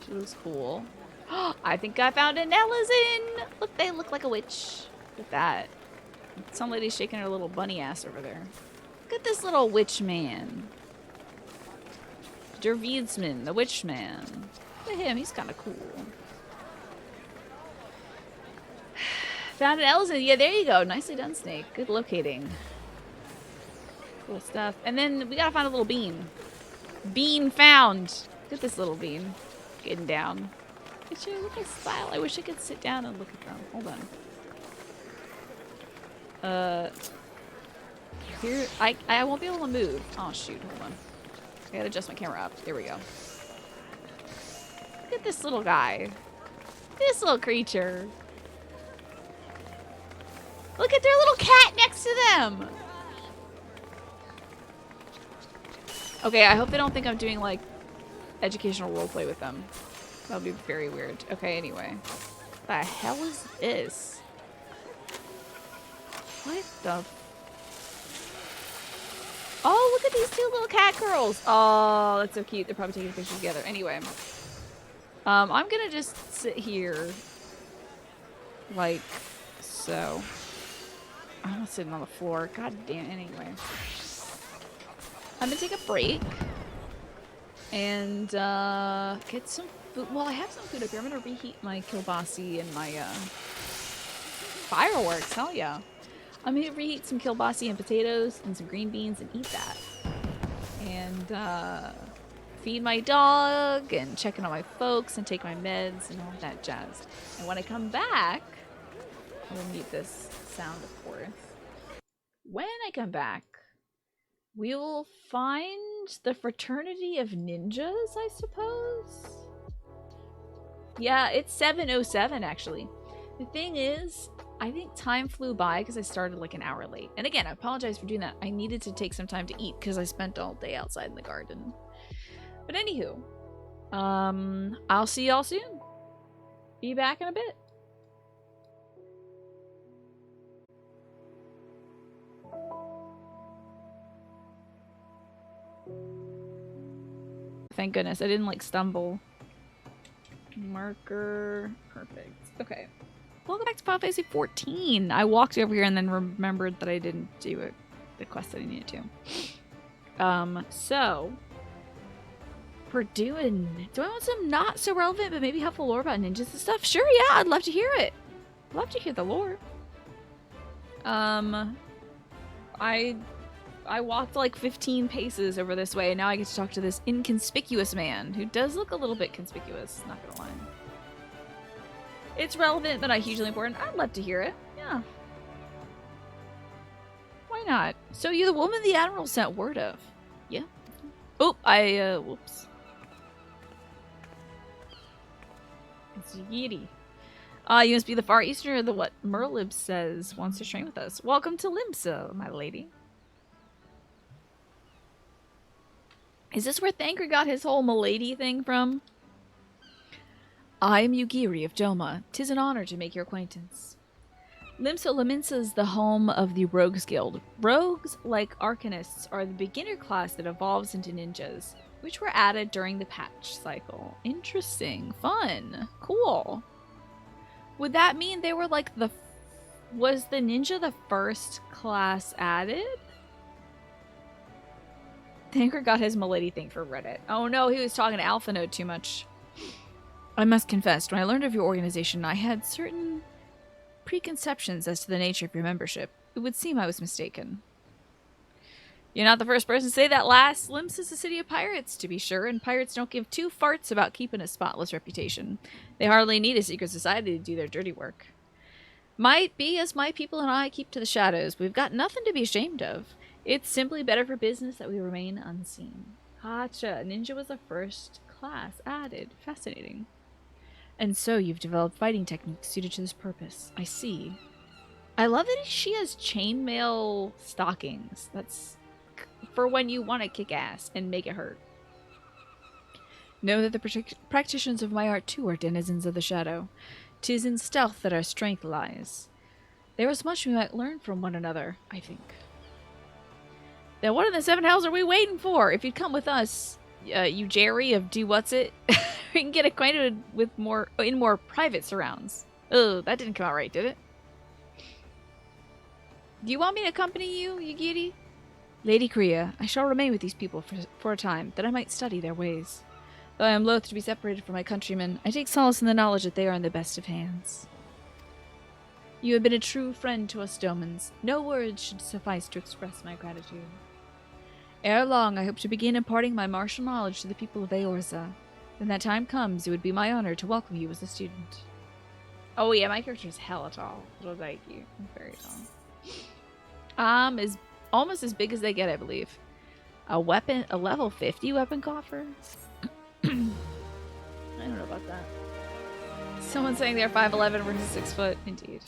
She looks cool. I think I found an Elizan! Look, they look like a witch. Look at that. Some lady's shaking her little bunny ass over there. Look at this little witch man. Dervidsman, the witch man. Look at him, he's kind of cool. Found an Elizan. Yeah, there you go. Nicely done, Snake. Good locating. Cool stuff. And then we gotta find a little bean. Bean found. Look at this little bean. Getting down. Look at this style. I wish I could sit down and look at them. Hold on. Here, I won't be able to move. Oh shoot, hold on. I gotta adjust my camera up. There we go. Look at this little guy. This little creature. Look at their little cat next to them! Okay, I hope they don't think I'm doing, like, educational roleplay with them. That would be very weird. Okay, anyway. What the hell is this? What the... Oh, look at these two little cat girls! Oh, that's so cute. They're probably taking a picture together. Anyway. I'm gonna just sit here. Like, so. I'm not sitting on the floor. God damn it. Anyway. I'm gonna take a break. And, get some food. Well, I have some food up here. I'm gonna reheat my kielbasi and my, fireworks. Hell yeah. I'm gonna reheat some kielbasi and potatoes and some green beans and eat that. And, feed my dog and check in on my folks and take my meds and all that jazz. And when I come back, I'm gonna mute this sound, of course. When I come back, we will find the Fraternity of Ninjas, I suppose? Yeah, it's 7:07 actually. The thing is, I think time flew by because I started like an hour late. And again, I apologize for doing that. I needed to take some time to eat because I spent all day outside in the garden. But anywho, I'll see y'all soon. Be back in a bit. Thank goodness. I didn't like stumble. Marker. Perfect. Okay. Welcome back to Final Fantasy 14. I walked over here and then remembered that I didn't do it, the quest that I needed to. So we're doing. Do I want some not so relevant but maybe helpful lore about ninjas and stuff? Sure, yeah, I'd love to hear it. Love to hear the lore. I walked like 15 paces over this way, and now I get to talk to this inconspicuous man who does look a little bit conspicuous, not gonna lie. It's relevant, but not hugely important. I'd love to hear it. Yeah. Why not? So you're the woman the Admiral sent word of. Yeah. Oh, whoops. It's Yeti. You must be the Far Easterner, the what Merlib says wants to train with us. Welcome to Limsa, my lady. Is this where Thanker got his whole milady thing from? I am Yugiri of Doma. 'Tis an honor to make your acquaintance. Limsa Lominsa is the home of the Rogues Guild. Rogues, like Arcanists, are the beginner class that evolves into ninjas, which were added during the patch cycle. Interesting. Fun. Cool. Would that mean they were like the... Was the ninja the first class added? Thanker got his milady thing for Reddit. Oh no, he was talking to Alpha Node too much. I must confess, when I learned of your organization, I had certain preconceptions as to the nature of your membership. It would seem I was mistaken. You're not the first person to say that, lass. Limsa is a city of pirates, to be sure, and pirates don't give two farts about keeping a spotless reputation. They hardly need a secret society to do their dirty work. Might be as my people and I keep to the shadows, but we've got nothing to be ashamed of. It's simply better for business that we remain unseen. Gotcha. Ninja was the first class added. Fascinating. And so you've developed fighting techniques suited to this purpose. I see. I love that she has chainmail stockings. That's for when you want to kick ass and make it hurt. Know that the practitioners of my art too are denizens of the shadow. 'Tis in stealth that our strength lies. There is much we might learn from one another, I think. Then what in the seven hells are we waiting for? If you'd come with us, you Jerry of Do What's It, we can get acquainted with in more private surrounds. Oh, that didn't come out right, did it? Do you want me to accompany you, Yugiri? Lady Kriya, I shall remain with these people for a time, that I might study their ways. Though I am loath to be separated from my countrymen, I take solace in the knowledge that they are in the best of hands. You have been a true friend to us Domans. No words should suffice to express my gratitude. Ere long, I hope to begin imparting my martial knowledge to the people of Eorza. When that time comes, it would be my honor to welcome you as a student. Oh yeah, my character is hella tall. Little like you. I'm very tall. Is almost as big as they get, I believe. A level 50 weapon coffer? I don't know about that. Someone saying they're 5'11" versus 6 foot. Indeed.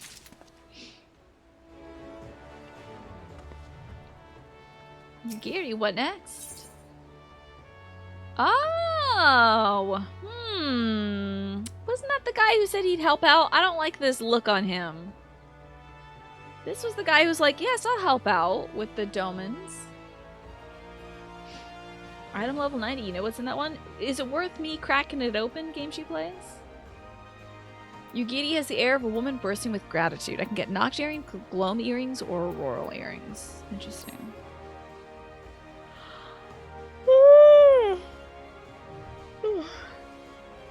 Gary, what next? Oh! Wasn't that the guy who said he'd help out? I don't like this look on him. This was the guy who was like, yes, I'll help out with the Domans. Item level 90. You know what's in that one? Is it worth me cracking it open? Game she plays? Yugiri has the air of a woman bursting with gratitude. I can get Noct earrings, Gloam earrings, or Auroral earrings. Interesting.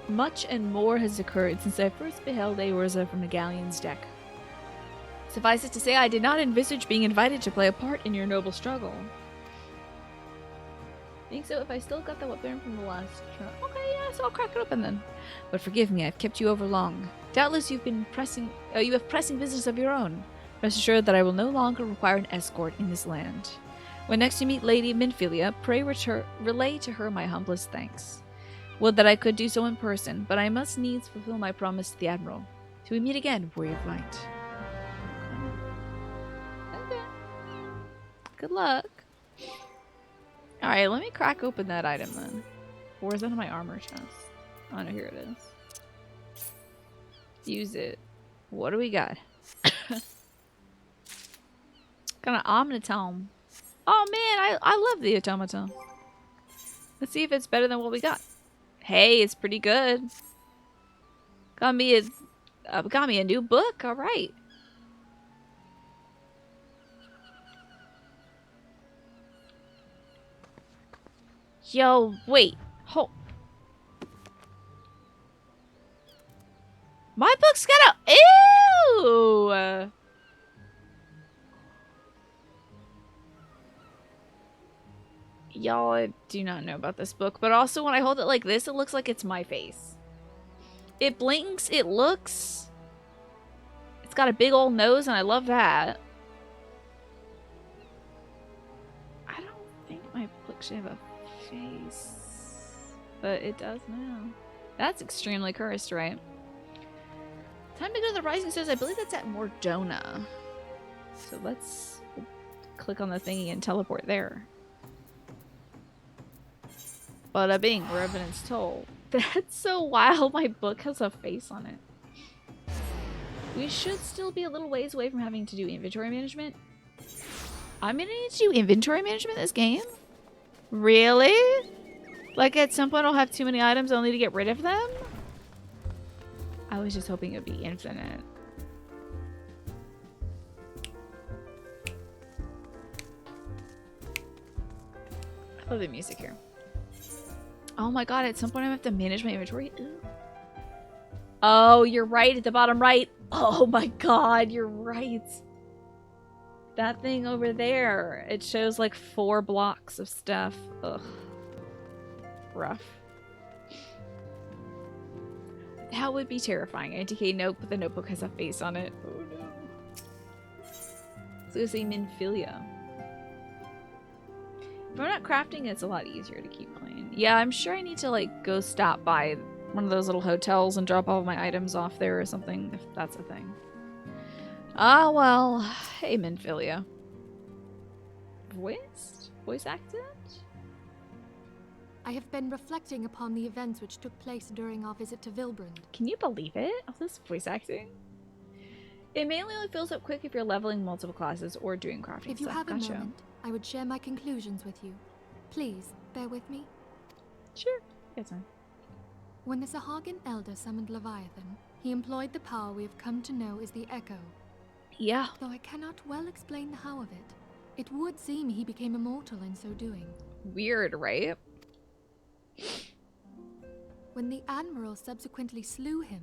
Much and more has occurred since I first beheld Eorza from the galleon's deck. Suffice it to say, I did not envisage being invited to play a part in your noble struggle. Think so if I still got the weapon from the last trial. Okay, yeah, so I'll crack it open then. But forgive me, I've kept you over long. Doubtless you have pressing business of your own. Rest assured that I will no longer require an escort in this land. When next you meet Lady Minfilia, pray relay to her my humblest thanks. Would that I could do so in person, but I must needs fulfill my promise to the Admiral. Till we meet again, Warrior of Light. Okay. Good luck. Alright, let me crack open that item then. Or is that in my armor chest? Oh no, here it is. Use it. What do we got? Got an Omnitome. Oh man, I love the automaton. Let's see if it's better than what we got. Hey, it's pretty good. Got me a new book. All right. Yo, wait. Hold. My book's got a... Ew! Y'all, I do not know about this book, but also when I hold it like this, it looks like it's my face. It blinks, it looks... It's got a big old nose, and I love that. I don't think my book should have a face, but it does now. That's extremely cursed, right? Time to go to the Rising Stars. I believe that's at Mordona. So let's click on the thingy and teleport there. Bada bing, Revenant's Toll. That's so wild. My book has a face on it. We should still be a little ways away from having to do inventory management. I'm gonna need to do inventory management this game? Really? Like at some point I'll have too many items, I'll need to get rid of them? I was just hoping it would be infinite. I love the music here. Oh my god, at some point I have to manage my inventory. Ooh. Oh, you're right at the bottom right. Oh my god, you're right. That thing over there, it shows like 4 blocks of stuff. Ugh. Rough. That would be terrifying. IDK note, but the notebook has a face on it. Oh no. So it's a Minfilia. If I'm not crafting, it's a lot easier to keep playing. Yeah, I'm sure I need to like go stop by one of those little hotels and drop all of my items off there or something, if that's a thing. Ah, well. Hey, Minfilia. Voice acted? I have been reflecting upon the events which took place during our visit to Vilbrand. Can you believe it? All this voice acting? It mainly only fills up quick if you're leveling multiple classes or doing crafting If you stuff. have a Gotcha. moment, I would share my conclusions with you. Please, bear with me. Sure. It's fine. When the Sahagin Elder summoned Leviathan, he employed the power we have come to know as the Echo. Yeah. Though I cannot well explain the how of it, it would seem he became immortal in so doing. Weird, right? When the Admiral subsequently slew him,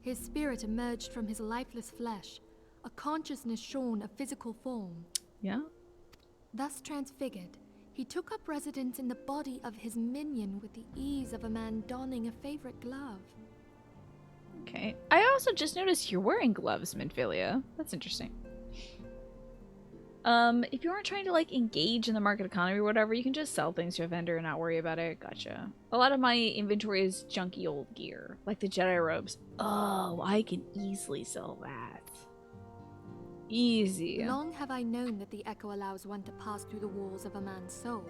his spirit emerged from his lifeless flesh, a consciousness shorn of physical form. Yeah. Thus transfigured, he took up residence in the body of his minion with the ease of a man donning a favorite glove. Okay. I also just noticed you're wearing gloves, Minfilia. That's interesting. If you aren't trying to like engage in the market economy or whatever, you can just sell things to a vendor and not worry about it. Gotcha. A lot of my inventory is junky old gear, like the Jedi robes. Oh, I can easily sell that. Easy. Long have I known that the Echo allows one to pass through the walls of a man's soul.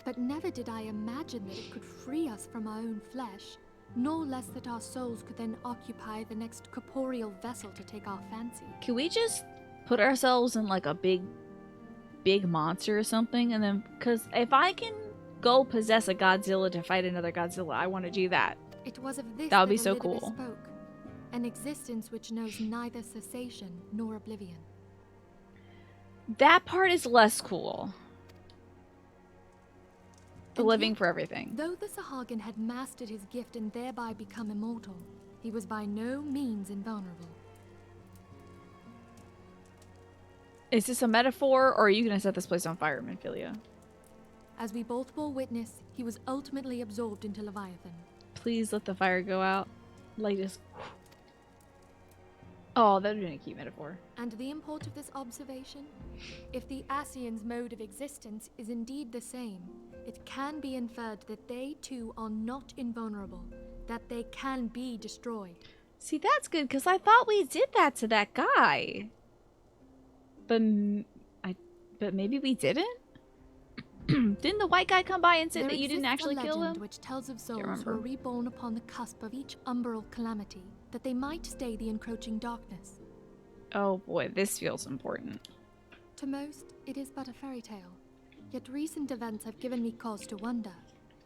But never did I imagine that it could free us from our own flesh, nor less that our souls could then occupy the next corporeal vessel to take our fancy. Can we just put ourselves in like a big monster or something, and then, because if I can go possess a Godzilla to fight another Godzilla, I want to do that. It was of this That would be that so Elizabeth cool. spoke, an existence which knows neither cessation nor oblivion. That part is less cool. The And living yet, for everything. Though the Sahagin had mastered his gift and thereby become immortal, he was by no means invulnerable. Is this a metaphor, or are you going to set this place on fire, Minfilia? As we both bore witness, he was ultimately absorbed into Leviathan. Please let the fire go out. Like just... Oh, that would have been a cute metaphor. And the import of this observation? If the Asians' mode of existence is indeed the same, it can be inferred that they too are not invulnerable, that they can be destroyed. See, that's good, because I thought we did that to that guy. But maybe we didn't? Didn't the white guy come by and say that you didn't actually kill him? Which tells of souls who are reborn upon the cusp of each umbral calamity, that they might stay the encroaching darkness. Oh boy, this feels important. To most, it is but a fairy tale. Yet recent events have given me cause to wonder.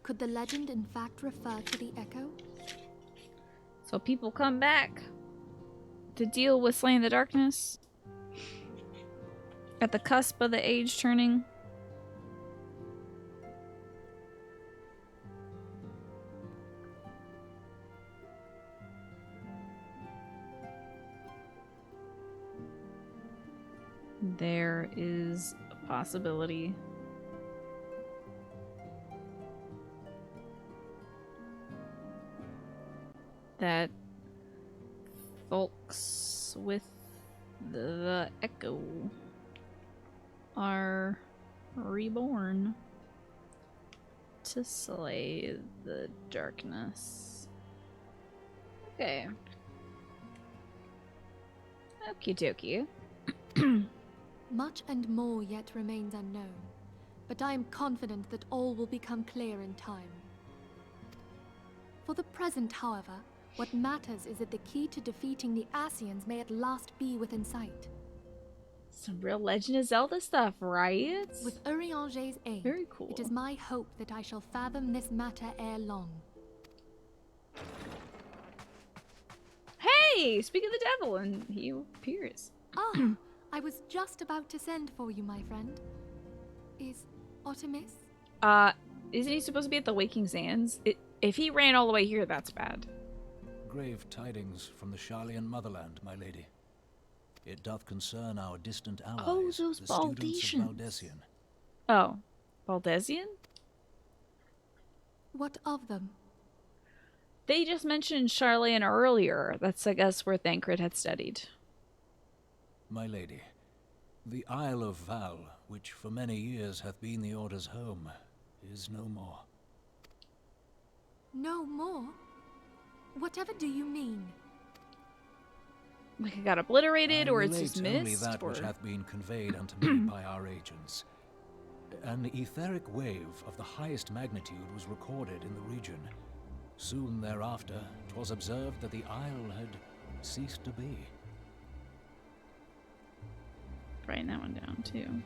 Could the legend in fact refer to the Echo? So people come back to deal with slaying the darkness at the cusp of the age turning. There is a possibility. That folks with the Echo are reborn to slay the darkness. Okay. Okie dokie. Much and more yet remains unknown, but I am confident that all will become clear in time. For the present, however, what matters is that the key to defeating the Ascians may at last be within sight. Some real Legend of Zelda stuff, right? With Urianger's aid, very cool. It is my hope that I shall fathom this matter ere long. Hey! Speak of the devil, and he appears. Ah, I was just about to send for you, my friend. Is Artemis? Isn't he supposed to be at the Waking Sands? If he ran all the way here, that's bad. Grave tidings from the Sharlayan motherland, my lady. It doth concern our distant allies, Oh, those the students of Baldesians. Valdesian. Oh, Baldesian? What of them? They just mentioned Sharlayan earlier. That's, I guess, where Thancred had studied. My lady, the Isle of Val, which for many years hath been the Order's home, is no more. No more? Whatever do you mean? Like it got obliterated, I or it's relate just only missed? that Or... which hath been conveyed unto me by our agents. An etheric wave of the highest magnitude was recorded in the region. Soon thereafter, 'twas observed that the isle had ceased to be. Writing that one down, too.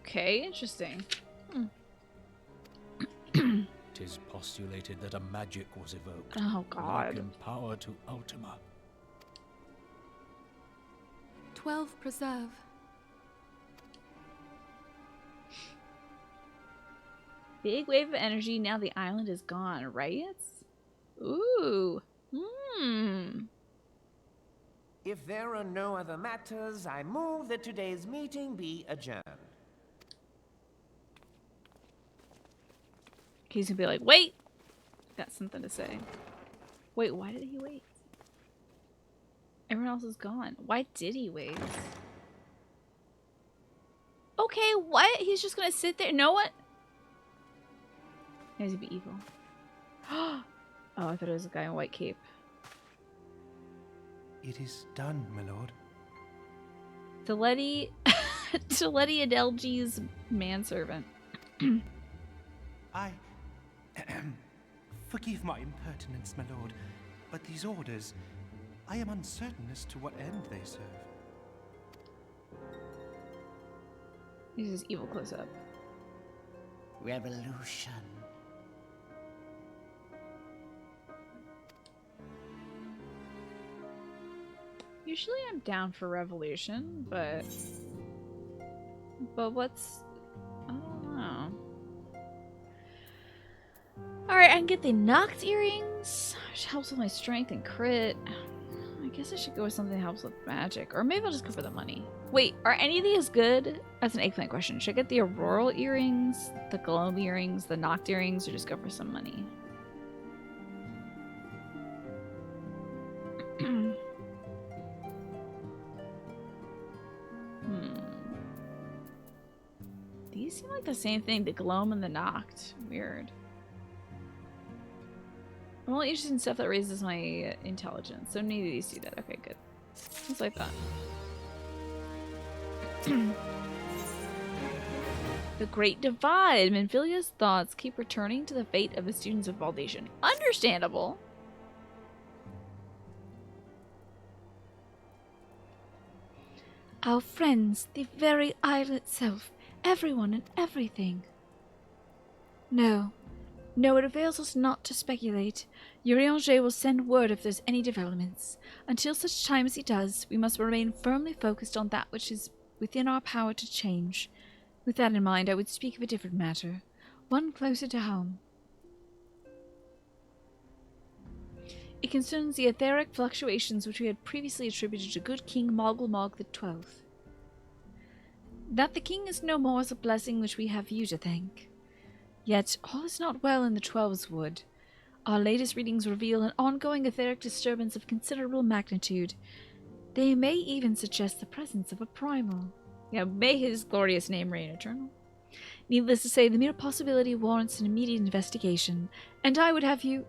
Okay, interesting. 'Tis postulated that a magic was evoked. Oh, God. Lacking power to Ultima. 12 preserve. Big wave of energy, now the island is gone, right? Ooh. If there are no other matters, I move that today's meeting be adjourned. He's gonna be like, wait! Got something to say. Wait, why did he wait? Everyone else is gone. Why did he wait? Okay, what? He's just gonna sit there? Know what? He's gonna be evil. Oh, I thought it was a guy in a white cape. It is done, my lord. Teletti Adelgi's manservant. I... Forgive my impertinence, my lord, but these orders, I am uncertain as to what end they serve. He's just evil close up. Revolution. Usually I'm down for revolution, but what's... I don't know. Alright, I can get the Noct earrings, which helps with my strength and crit. I guess I should go with something that helps with magic. Or maybe I'll just go for the money. Wait, are any of these good? That's an eggplant question. Should I get the auroral earrings, the globe earrings, the Noct earrings, or just go for some money? These seem like the same thing, the gloam and the Noct. Weird. I'm only interested in stuff that raises my intelligence, so neither of these do that. Okay, good. Just like that. The Great Divide. Minfilia's thoughts keep returning to the fate of the students of Valdation. Understandable. Our friends, the very isle itself, everyone and everything. No, it avails us not to speculate. Urianger will send word if there's any developments. Until such time as he does, we must remain firmly focused on that which is within our power to change. With that in mind, I would speak of a different matter, one closer to home. It concerns the etheric fluctuations which we had previously attributed to good King Mogulmog XII. That the king is no more is a blessing which we have you to thank. Yet all is not well in the Twelves Wood. Our latest readings reveal an ongoing etheric disturbance of considerable magnitude. They may even suggest the presence of a primal. Yeah, may his glorious name reign eternal. Needless to say, the mere possibility warrants an immediate investigation, and I would have you...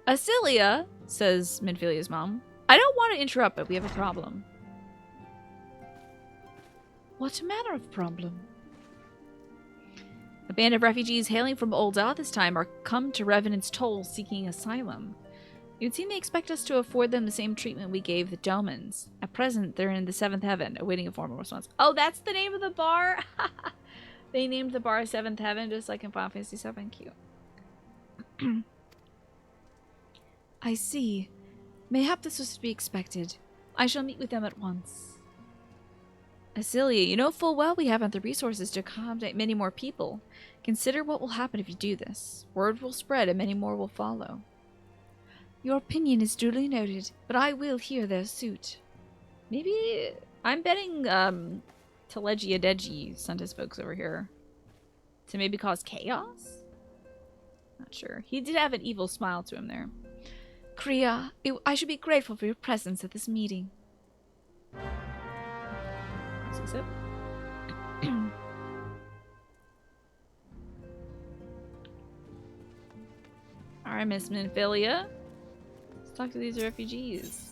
Asilia, says Minfilia's mom. I don't want to interrupt, but we have a problem. What manner of problem? A band of refugees hailing from Ul'dah this time are come to Revenant's Toll seeking asylum. It would seem they expect us to afford them the same treatment we gave the Domans. At present, they're in the 7th Heaven, awaiting a formal response. Oh, that's the name of the bar? They named the bar 7th Heaven, just like in Final Fantasy VII. Cute. I see. Mayhap this was to be expected. I shall meet with them at once. Asilia, you know full well we haven't the resources to accommodate many more people. Consider what will happen if you do this. Word will spread and many more will follow. Your opinion is duly noted, but I will hear their suit. Maybe... I'm betting, Telegia Deji sent his folks over here. To maybe cause chaos? Not sure. He did have an evil smile to him there. Kriya, I should be grateful for your presence at this meeting. Is it? Alright, Miss Minfilia. Let's talk to these refugees.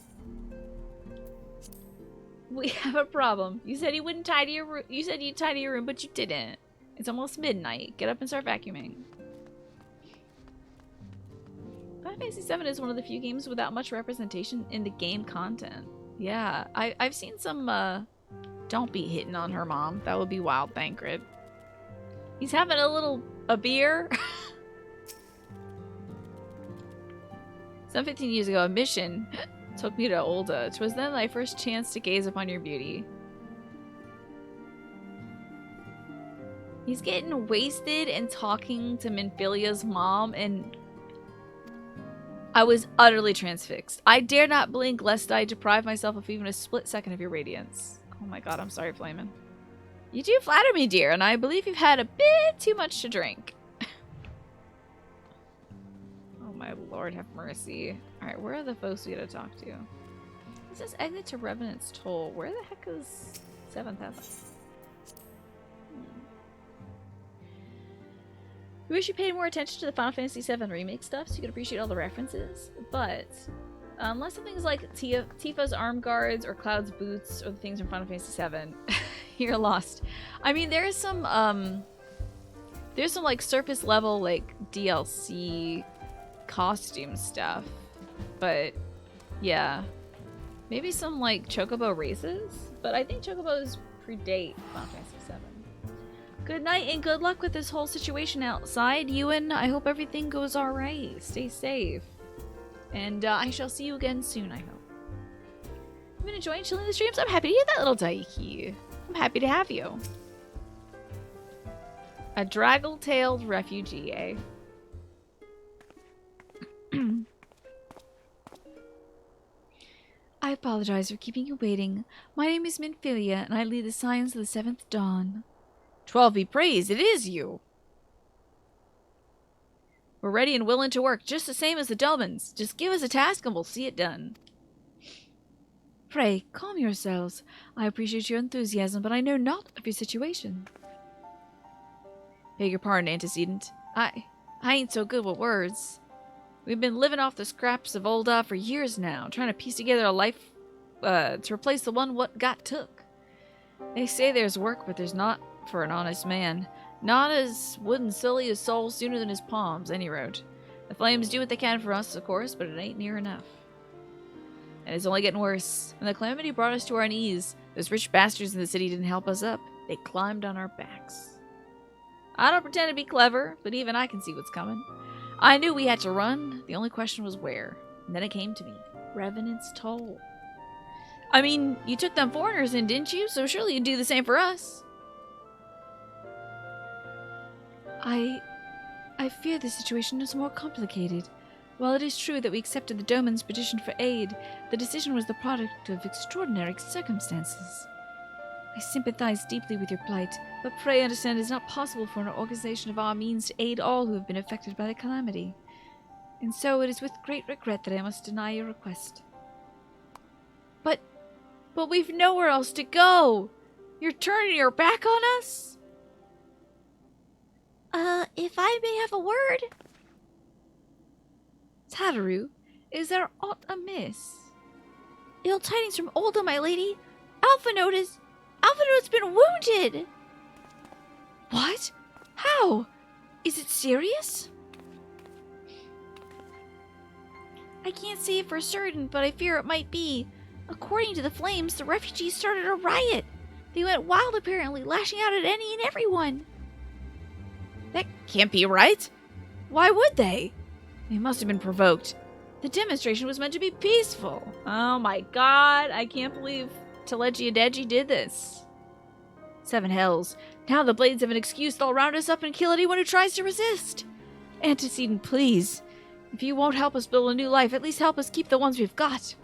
We have a problem. You said you wouldn't tidy your room. You said you'd tidy your room, but you didn't. It's almost midnight. Get up and start vacuuming. Final Fantasy VII is one of the few games without much representation in the game content. Yeah, I've seen some, don't be hitting on her mom. That would be wild, Thancred. He's having a beer. Some 15 years ago, a mission took me to Ul'dah. 'Twas then my first chance to gaze upon your beauty. He's getting wasted and talking to Minfilia's mom, and I was utterly transfixed. I dare not blink lest I deprive myself of even a split second of your radiance. Oh my god, I'm sorry, Flamin'. You do flatter me, dear, and I believe you've had a bit too much to drink. Oh my lord, have mercy. Alright, where are the folks we gotta talk to? This says exit to Revenant's Toll. Where the heck is 7th Heaven? We wish you paid more attention to the Final Fantasy VII Remake stuff so you could appreciate all the references, but unless something's like Tifa's arm guards or Cloud's boots or the things from Final Fantasy VII, you're lost. I mean, there's some like surface level like DLC costume stuff, but yeah, maybe some like Chocobo races, but I think Chocobos predate Final Fantasy VII. Good night and good luck with this whole situation outside, Ewan. I hope everything goes alright. Stay safe. And I shall see you again soon, I hope. You've been enjoying chilling the streams? I'm happy to hear that, little Daiki. I'm happy to have you. A draggle-tailed refugee, eh? I apologize for keeping you waiting. My name is Minfilia, and I lead the Scions of the 7th Dawn. 12 be praised, it is you! We're ready and willing to work, just the same as the Domans. Just give us a task and we'll see it done. Pray, calm yourselves. I appreciate your enthusiasm, but I know not of your situation. Beg your pardon, antecedent. I ain't so good with words. We've been living off the scraps of Ul'dah for years now, trying to piece together a life to replace the one what got took. They say there's work, but there's not for an honest man. Not as wouldn't sully his soul sooner than his palms, any road. The flames do what they can for us, of course, but it ain't near enough. And it's only getting worse. When the calamity brought us to our knees, those rich bastards in the city didn't help us up. They climbed on our backs. I don't pretend to be clever, but even I can see what's coming. I knew we had to run. The only question was where. And then it came to me. Revenant's Toll. I mean, you took them foreigners in, didn't you? So surely you'd do the same for us. I fear the situation is more complicated. While it is true that we accepted the Doman's petition for aid, the decision was the product of extraordinary circumstances. I sympathize deeply with your plight, but pray understand it is not possible for an organization of our means to aid all who have been affected by the calamity. And so it is with great regret that I must deny your request. But we've nowhere else to go! You're turning your back on us? If I may have a word? Tataru, is there aught amiss? Ill tidings from Olda, my lady. Alphinode's been wounded! What? How? Is it serious? I can't say it for certain, but I fear it might be. According to the flames, the refugees started a riot. They went wild, apparently, lashing out at any and everyone. That can't be right. Why would they? They must have been provoked. The demonstration was meant to be peaceful. Oh my god, I can't believe Telegia Deji did this. Seven hells. Now the blades have an excuse. They'll round us up and kill anyone who tries to resist. Antecedent, please. If you won't help us build a new life, at least help us keep the ones we've got.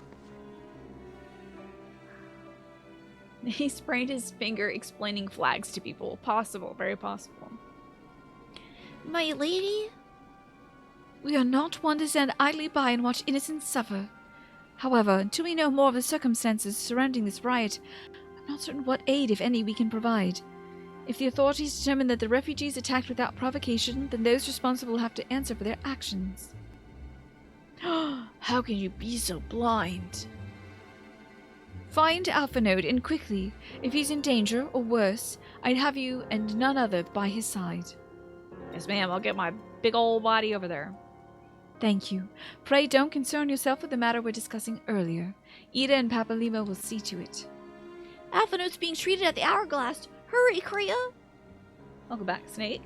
He sprained his finger explaining flags to people. Possible, very possible. My lady? We are not one to stand idly by and watch innocents suffer. However, until we know more of the circumstances surrounding this riot, I'm not certain what aid, if any, we can provide. If the authorities determine that the refugees attacked without provocation, then those responsible have to answer for their actions. How can you be so blind? Find Alphanode, and quickly. If he's in danger, or worse, I'd have you and none other by his side. Yes, ma'am. I'll get my big old body over there. Thank you. Pray don't concern yourself with the matter we're discussing earlier. Ida and Papalima will see to it. Alphanode's being treated at the Hourglass. Hurry, Kriya! Welcome back, Snake.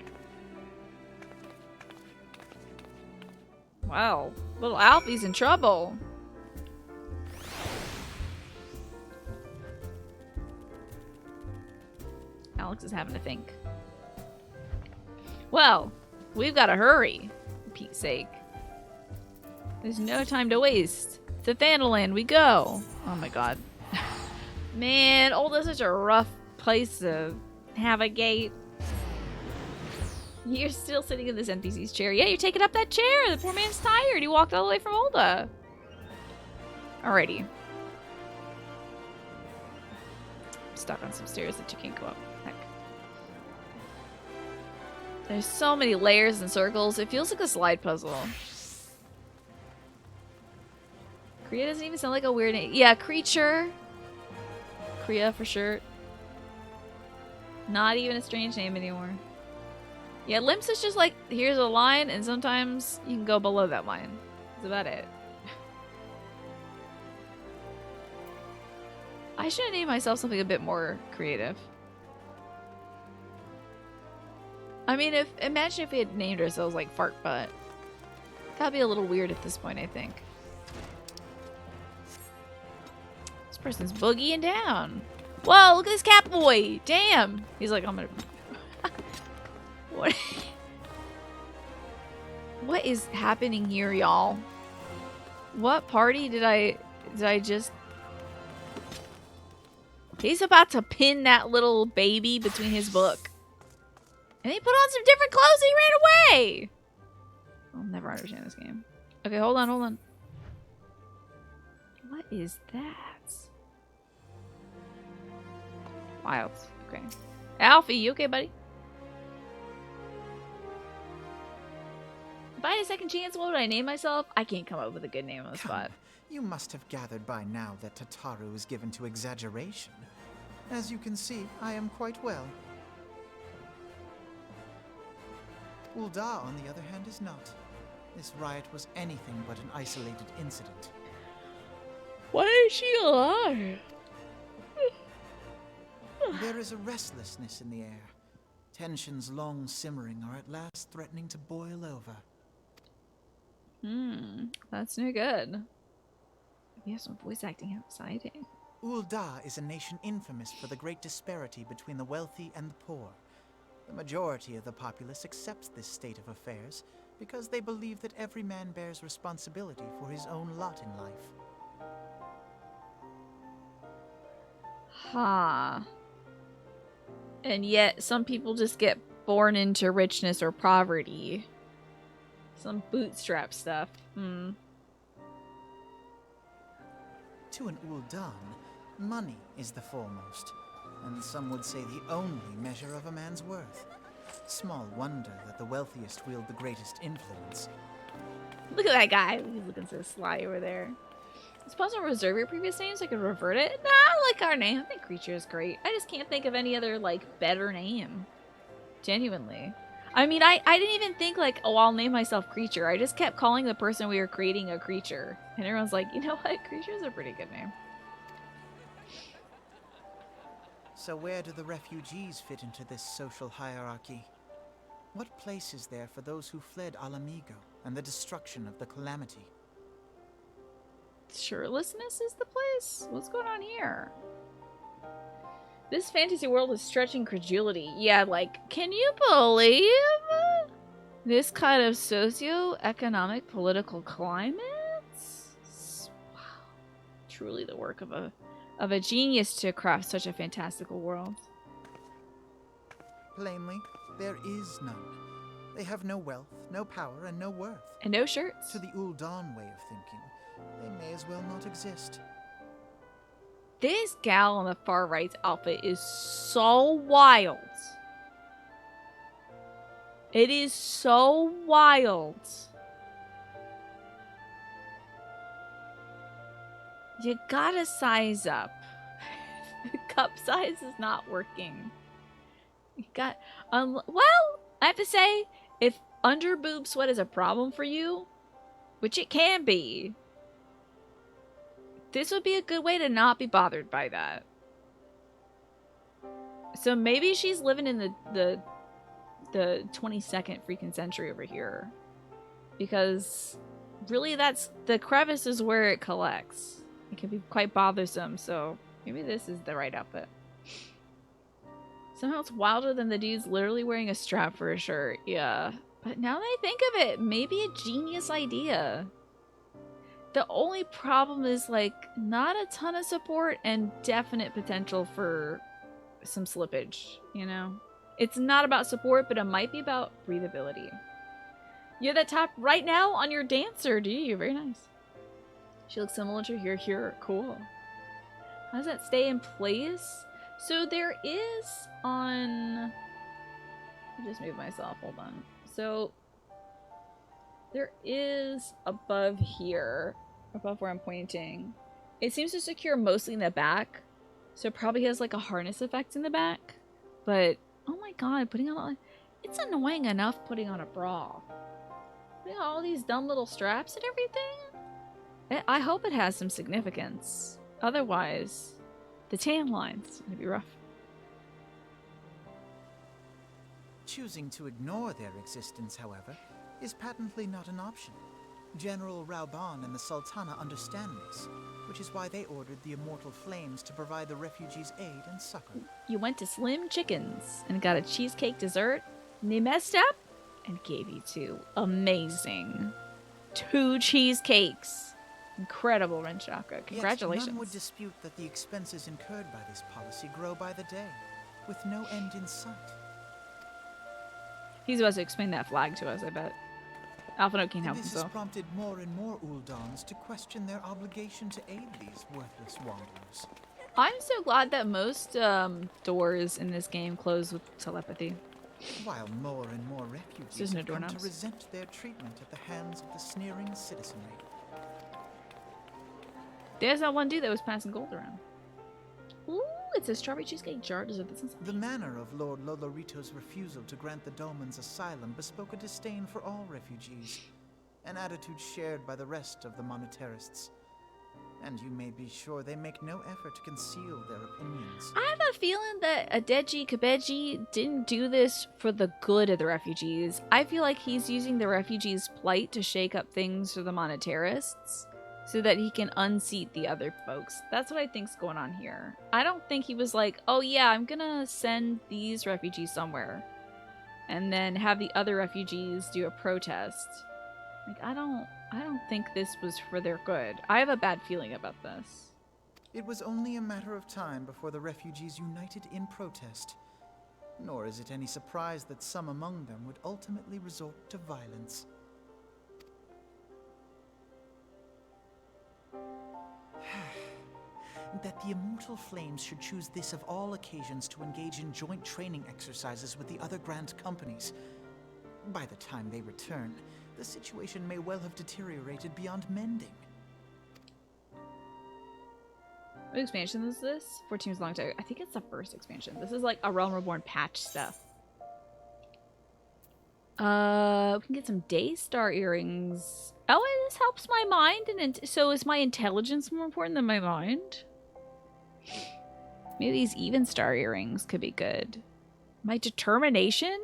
Wow. Little Alfie's in trouble. Alex is having to think. Well, we've got to hurry, for Pete's sake. There's no time to waste. To Thanaland we go. Oh my god. Man, Olda's such a rough place to navigate. You're still sitting in this NPC's chair. Yeah, you're taking up that chair. The poor man's tired. He walked all the way from Olda. Alrighty. I'm stuck on some stairs that you can't go up. Heck. There's so many layers and circles. It feels like a slide puzzle. Kriya doesn't even sound like a weird name. Yeah, creature. Kriya for sure. Not even a strange name anymore. Yeah, Limps is just like, here's a line, and sometimes you can go below that line. That's about it. I should have named myself something a bit more creative. I mean, imagine if we had named ourselves like Fart Butt. That'd be a little weird at this point, I think. This person's boogieing down. Whoa, look at this cat boy. Damn. He's like, I'm gonna... What? What is happening here, y'all? What party did I just... He's about to pin that little baby between his book. And he put on some different clothes and he ran away! I'll never understand this game. Okay, hold on, hold on. What is that? Wild. Okay. Alfie, you okay, buddy? If I had a second chance, what would I name myself? I can't come up with a good name on the spot. You must have gathered by now that Tataru is given to exaggeration. As you can see, I am quite well. Ul'dah, on the other hand, is not. This riot was anything but an isolated incident. Why is she alive? There is a restlessness in the air. Tensions long simmering are at last threatening to boil over. That's no good. We have some voice acting outside it. Ul'dah is a nation infamous for the great disparity between the wealthy and the poor. The majority of the populace accepts this state of affairs because they believe that every man bears responsibility for his own lot in life. And yet, some people just get born into richness or poverty. Some bootstrap stuff. To an Ul'dan, money is the foremost, and some would say the only measure of a man's worth. Small wonder that the wealthiest wield the greatest influence. Look at that guy. He's looking so sly over there. It's possible to reserve your previous name so I could revert it? Nah, I like our name. I think Creature is great. I just can't think of any other, like, better name. Genuinely. I mean, I didn't even think, like, oh, I'll name myself Creature. I just kept calling the person we were creating a Creature. And everyone's like, you know what? Creature is a pretty good name. So where do the refugees fit into this social hierarchy? What place is there for those who fled Alamigo and the destruction of the Calamity? Shirtlessness is the place? What's going on here? This fantasy world is stretching credulity. Yeah, like, can you believe this kind of socio-economic political climate? Wow. Truly the work of a genius to craft such a fantastical world. Plainly, there is none. They have no wealth, no power, and no worth. And no shirts. To the Ul'dan way of thinking, they may as well not exist. This gal on the far right's outfit is so wild. It is so wild. You gotta size up. The cup size is not working. You got, well, I have to say, if under boob sweat is a problem for you, which it can be, this would be a good way to not be bothered by that. So maybe she's living in the 22nd freaking century over here. Because really that's, the crevice is where it collects. It can be quite bothersome, so maybe this is the right outfit. Somehow it's wilder than the dude's literally wearing a strap for a shirt. Yeah. But now that I think of it, maybe a genius idea. The only problem is, like, not a ton of support and definite potential for some slippage, you know? It's not about support, but it might be about breathability. You have that top right now on your dancer, do you? Very nice. She looks similar to your here. Cool. How does that stay in place? So there is on... I just moved myself. Hold on. So there is above here, above where I'm pointing. It seems to secure mostly in the back. So it probably has like a harness effect in the back. But, oh my god, putting on... It's annoying enough putting on a bra. Putting on all these dumb little straps and everything. I hope it has some significance. Otherwise, the tan line's gonna be rough. Choosing to ignore their existence, however, is patently not an option. General Rauban and the Sultana understand this, which is why they ordered the Immortal Flames to provide the refugees aid and succor. You went to Slim Chickens and got a cheesecake dessert, and they messed up and gave you 2. Amazing. 2 cheesecakes. Incredible, Renchaka. Congratulations. Yet none would dispute that the expenses incurred by this policy grow by the day, with no end in sight. He's about to explain that flag to us, I bet. Alphino can't help This himself. has prompted more and more Uldans to question their obligation to aid these worthless wanderers. I'm so glad that most doors in this game close with telepathy. while more and more refugees isn't a have come to doorknobs. resent their treatment at the hands of the sneering citizenry. There's that one dude that was passing gold around. Ooh, it's a strawberry cheesecake jar. Does it? That sounds The amazing. manner of Lord Lolorito's refusal to grant the Dolmens asylum bespoke a disdain for all refugees, an attitude shared by the rest of the monetarists. And you may be sure they make no effort to conceal their opinions. I have a feeling that Adeji Kabeji didn't do this for the good of the refugees. I feel like he's using the refugees' plight to shake up things for the monetarists so that he can unseat the other folks. That's what I think's going on here. I don't think he was like, oh yeah, I'm gonna send these refugees somewhere and then have the other refugees do a protest. Like, I don't think this was for their good. I have a bad feeling about this. It was only a matter of time before the refugees united in protest. Nor is it any surprise that some among them would ultimately resort to violence. That the Immortal Flames should choose this of all occasions to engage in joint training exercises with the other Grand Companies. By the time they return, the situation may well have deteriorated beyond mending. What expansion is this? 14 years long time. I think it's the first expansion. This is like a Realm Reborn patch stuff. We can get some Daystar earrings. Oh, and this helps my mind. And so is my intelligence more important than my mind? Maybe these Even Star earrings could be good. My determination?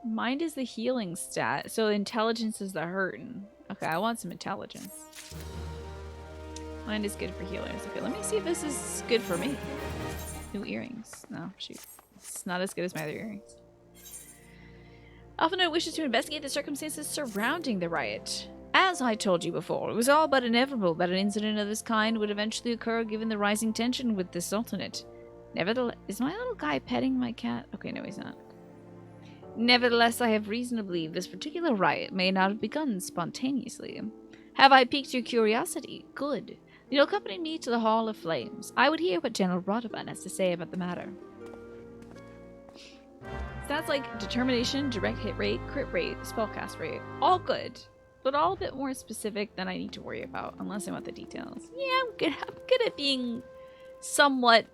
Mind is the healing stat, so intelligence is the hurting. Okay, I want some intelligence. Mind is good for healers. Okay, let me see if this is good for me. New earrings. No, shoot. It's not as good as my other earrings. Alphanote wishes to investigate the circumstances surrounding the riot. As I told you before, it was all but inevitable that an incident of this kind would eventually occur given the rising tension with the Sultanate. Nevertheless, is my little guy petting my cat? Okay, no, he's not. Nevertheless, I have reason to believe this particular riot may not have begun spontaneously. Have I piqued your curiosity? Good. You'll accompany me to the Hall of Flames. I would hear what General Rodovan has to say about the matter. Stats like determination, direct hit rate, crit rate, spellcast rate. All good, but all a bit more specific than I need to worry about, unless I want the details. Yeah, I'm good at being somewhat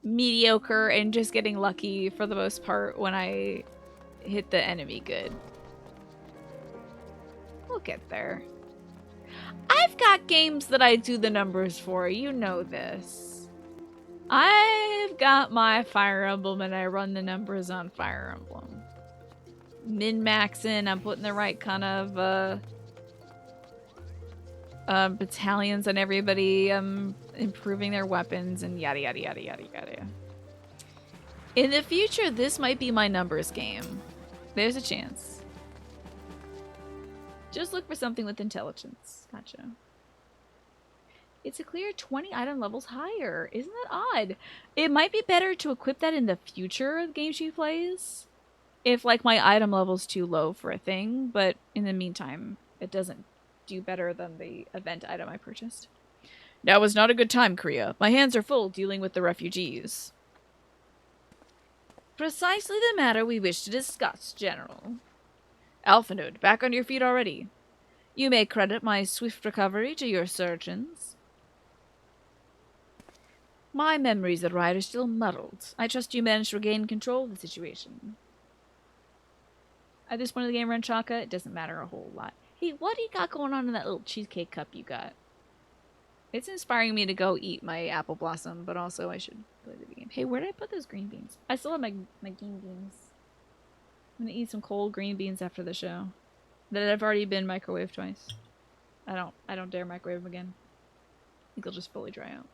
mediocre and just getting lucky for the most part when I hit the enemy good. We'll get there. I've got games that I do the numbers for, you know this. I've got my Fire Emblem and I run the numbers on Fire Emblem. Min-maxing, I'm putting the right kind of battalions on everybody, improving their weapons and yada yada yada yada yada. In the future, this might be my numbers game. There's a chance. Just look for something with intelligence. Gotcha. It's a clear 20 item levels higher. Isn't that odd? It might be better to equip that in the future of games she plays. If, like, my item level's too low for a thing. But in the meantime, it doesn't do better than the event item I purchased. Now is not a good time, Kriya. My hands are full dealing with the refugees. Precisely the matter we wish to discuss, General. Alphanote, back on your feet already. You may credit my swift recovery to your surgeons. My memories of the riot are still muddled. I trust you managed to regain control of the situation. At this point of the game, Ranchaka, it doesn't matter a whole lot. Hey, what do you got going on in that little cheesecake cup you got? It's inspiring me to go eat my apple blossom, but also I should play the game. Hey, where did I put those green beans? I still have my green beans. I'm gonna eat some cold green beans after the show. That have already been microwaved twice. I don't dare microwave them again. I think they'll just fully dry out.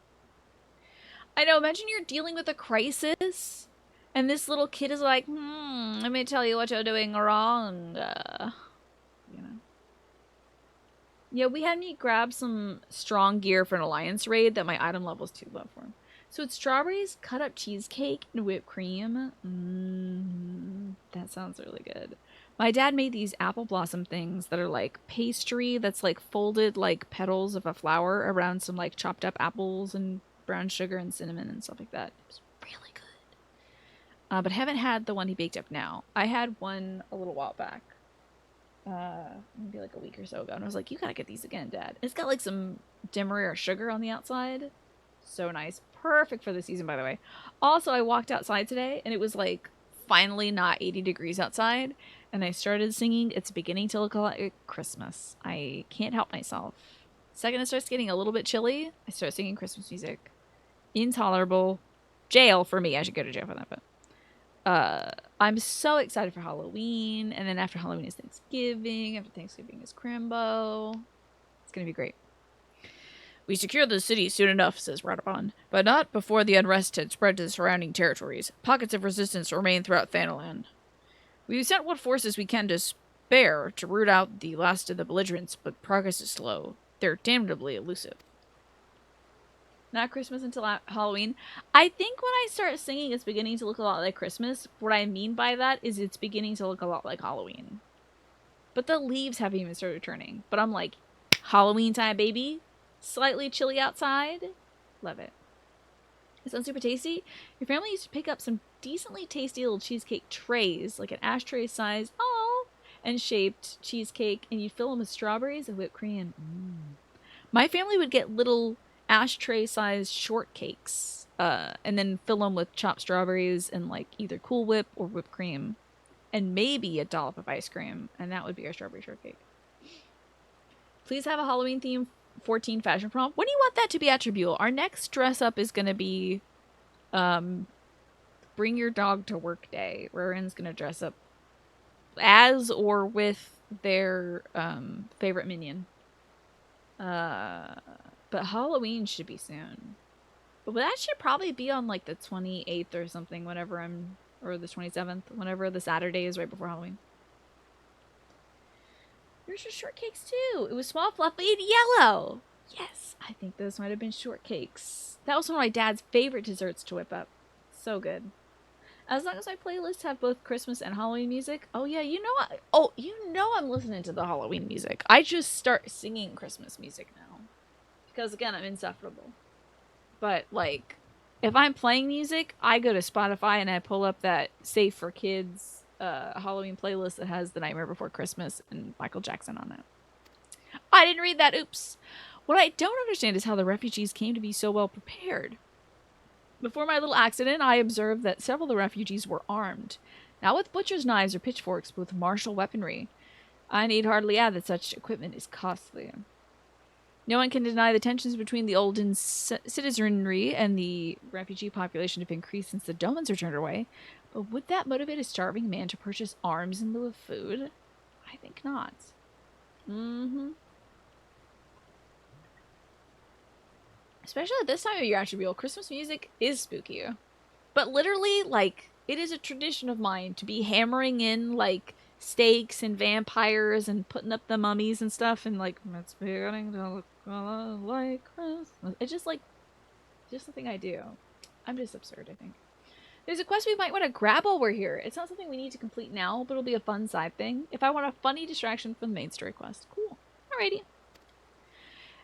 I know, imagine you're dealing with a crisis, and this little kid is like, let me tell you what you're doing wrong. You know. Yeah, we had me grab some strong gear for an alliance raid that my item level's too low for. So it's strawberries, cut up cheesecake, and whipped cream. That sounds really good. My dad made these apple blossom things that are like pastry that's like folded like petals of a flower around some like chopped up apples and brown sugar and cinnamon and stuff like that. It was really good. But I haven't had the one he baked up now. I had one a little while back. Maybe like a week or so ago. And I was like, you gotta get these again, Dad. It's got like some demerara sugar on the outside. So nice. Perfect for the season, by the way. Also, I walked outside today and it was like finally not 80 degrees outside. And I started singing It's Beginning to Look Like Christmas. I can't help myself. Second it starts getting a little bit chilly, I start singing Christmas music. Intolerable. Jail for me. I should go to jail for that, but I'm so excited for Halloween. And then after Halloween is Thanksgiving. After Thanksgiving is Crimbo. It's gonna be great. We secured the city soon enough, says Radabon, but not before the unrest had spread to the surrounding territories. Pockets of resistance remain throughout Thanalan. We sent what forces we can to spare to root out the last of the belligerents, but progress is slow. They're damnably elusive. Not Christmas until Halloween. I think when I start singing It's Beginning to Look a Lot Like Christmas, what I mean by that is it's beginning to look a lot like Halloween. But the leaves haven't even started turning. But I'm like, Halloween time, baby. Slightly chilly outside. Love it. It sounds super tasty. Your family used to pick up some decently tasty little cheesecake trays, like an ashtray size, and shaped cheesecake, and you'd fill them with strawberries and whipped cream. My family would get little ashtray sized shortcakes, and then fill them with chopped strawberries and like either Cool Whip or whipped cream, and maybe a dollop of ice cream, and that would be our strawberry shortcake. Please have a Halloween theme 14 fashion prompt. When do you want that to be attributable? Our next dress up is going to be bring your dog to work day. Raren's going to dress up as or with their favorite minion. But Halloween should be soon. But that should probably be on like the 28th or something, or the 27th, whenever the Saturday is right before Halloween. There's just shortcakes too. It was small, fluffy, and yellow. Yes, I think those might have been shortcakes. That was one of my dad's favorite desserts to whip up. So good. As long as my playlists have both Christmas and Halloween music. Oh yeah, you know what? Oh, you know I'm listening to the Halloween music. I just start singing Christmas music now. Because again, I'm insufferable. But like, if I'm playing music, I go to Spotify and I pull up that Safe for Kids Halloween playlist that has The Nightmare Before Christmas and Michael Jackson on it. I didn't read that. Oops. What I don't understand is how the refugees came to be so well prepared. Before my little accident, I observed that several of the refugees were armed. Not with butcher's knives or pitchforks, but with martial weaponry. I need hardly add that such equipment is costly. No one can deny the tensions between the Olden citizenry and the refugee population have increased since the Domans were turned away. But would that motivate a starving man to purchase arms in lieu of food? I think not. Especially at this time of year, attributable, Christmas music is spooky. But literally, like, it is a tradition of mine to be hammering in, like, stakes and vampires and putting up the mummies and stuff and, like, it's beginning to look like Christmas. It's just, like, just the thing I do. I'm just absurd, I think. There's a quest we might want to grab while we're here. It's not something we need to complete now, but it'll be a fun side thing. If I want a funny distraction from the main story quest. Cool. Alrighty.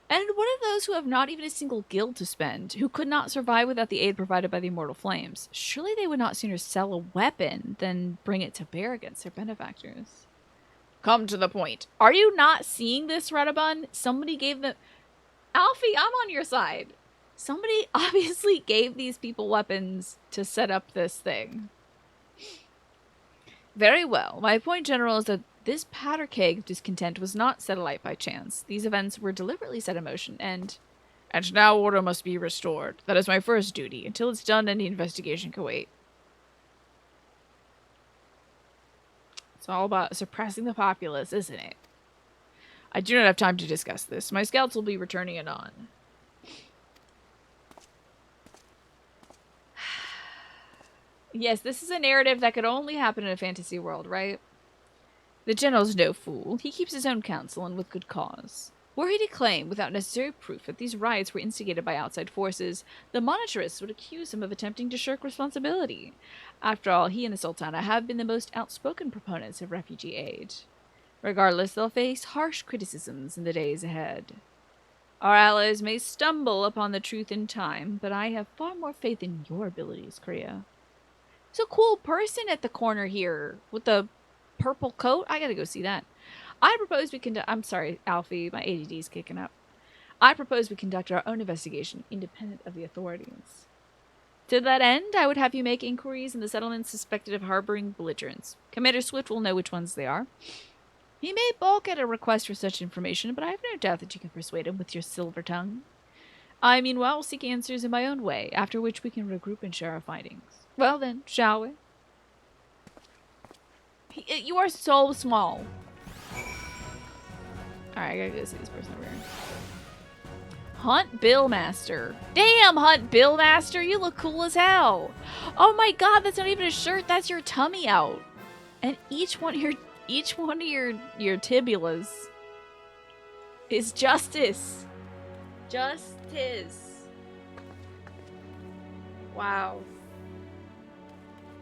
And what of those who have not even a single guild to spend, who could not survive without the aid provided by the immortal flames? Surely they would not sooner sell a weapon than bring it to bear against their benefactors. Come to the point. Are you not seeing this, Redabun? Somebody gave them... Alfie, I'm on your side. Somebody obviously gave these people weapons to set up this thing. Very well. My point, General, is that this powder keg of discontent was not set alight by chance. These events were deliberately set in motion, and now order must be restored. That is my first duty. Until it's done, any investigation can wait. It's all about suppressing the populace, isn't it? I do not have time to discuss this. My scouts will be returning anon. Yes, this is a narrative that could only happen in a fantasy world, right? The general's no fool. He keeps his own counsel, and with good cause. Were he to claim, without necessary proof, that these riots were instigated by outside forces, the monetarists would accuse him of attempting to shirk responsibility. After all, he and the Sultana have been the most outspoken proponents of refugee aid. Regardless, they'll face harsh criticisms in the days ahead. Our allies may stumble upon the truth in time, but I have far more faith in your abilities, Kriya. There's a cool person at the corner here with the purple coat. I gotta go see that. I propose we conduct... I'm sorry, Alfie. My ADD's kicking up. I propose we conduct our own investigation, independent of the authorities. To that end, I would have you make inquiries in the settlements suspected of harboring belligerents. Commander Swift will know which ones they are. He may balk at a request for such information, but I have no doubt that you can persuade him with your silver tongue. I, meanwhile, will seek answers in my own way, after which we can regroup and share our findings. Well then, shall we? You are so small. Alright, I gotta go see this person over here. Hunt Billmaster. Damn, Hunt Billmaster, you look cool as hell. Oh my god, that's not even a shirt, that's your tummy out. And each one of your tibulas is justice. Justice. Wow.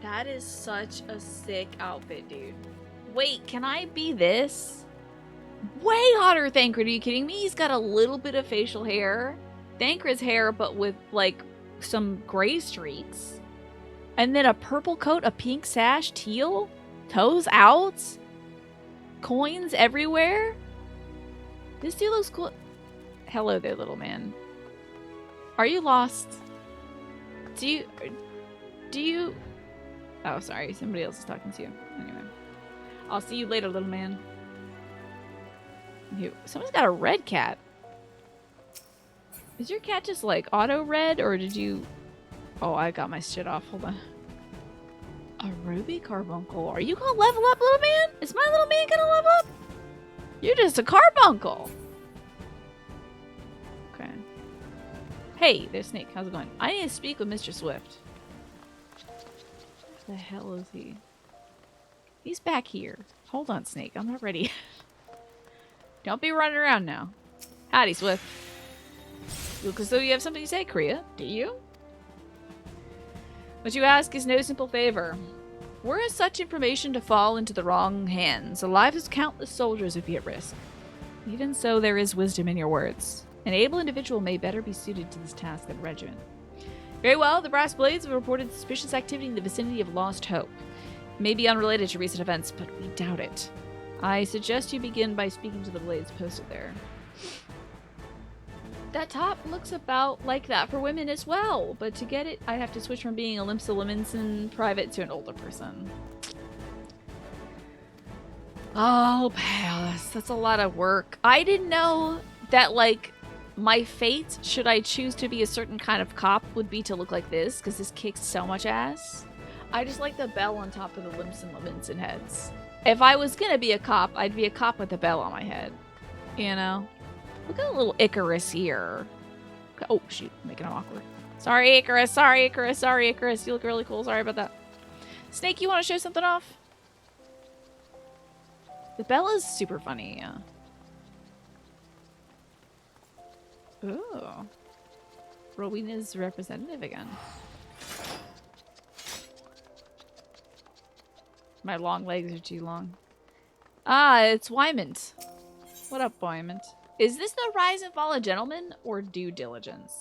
That is such a sick outfit, dude. Wait, can I be this? Way hotter, Thancred. Are you kidding me? He's got a little bit of facial hair. Thancred's hair, but with, like, some gray streaks. And then a purple coat, a pink sash, teal, toes out, coins everywhere. This dude looks cool. Hello there, little man. Are you lost? Do you... Oh, sorry. Somebody else is talking to you. Anyway. I'll see you later, little man. Someone's got a red cat. Is your cat just like auto red, or did you... Oh, I got my shit off. Hold on. A ruby carbuncle. Are you gonna level up, little man? Is my little man gonna level up? You're just a carbuncle. Okay. Hey, there's Snake. How's it going? I need to speak with Mr. Swift. Where the hell is he? He's back here. Hold on, Snake. I'm not ready. Don't be running around now. Howdy, Swift. You look as though you have something to say, Kriya. Do you? What you ask is no simple favor. Were such information to fall into the wrong hands, the lives of countless soldiers would be at risk. Even so, there is wisdom in your words. An able individual may better be suited to this task than a regiment. Very well, the Brass Blades have reported suspicious activity in the vicinity of Lost Hope. It may be unrelated to recent events, but we doubt it. I suggest you begin by speaking to the Blades posted there. That top looks about like that for women as well, but to get it, I'd have to switch from being a Limsa Levinson private to an older person. Oh, pass. That's a lot of work. I didn't know that, like, my fate, should I choose to be a certain kind of cop, would be to look like this, because this kicks so much ass. I just like the bell on top of the Limsa Levinson heads. If I was gonna be a cop, I'd be a cop with a bell on my head. You know? Look at a little Icarus here. Oh, shoot. Making him awkward. Sorry, Icarus. Sorry, Icarus. Sorry, Icarus. You look really cool. Sorry about that. Snake, you want to show something off? The bell is super funny, yeah. Ooh. Rowena's representative again. My long legs are too long. Ah, it's Wymond. What up, Wymond? Is this the rise and fall of gentlemen or due diligence?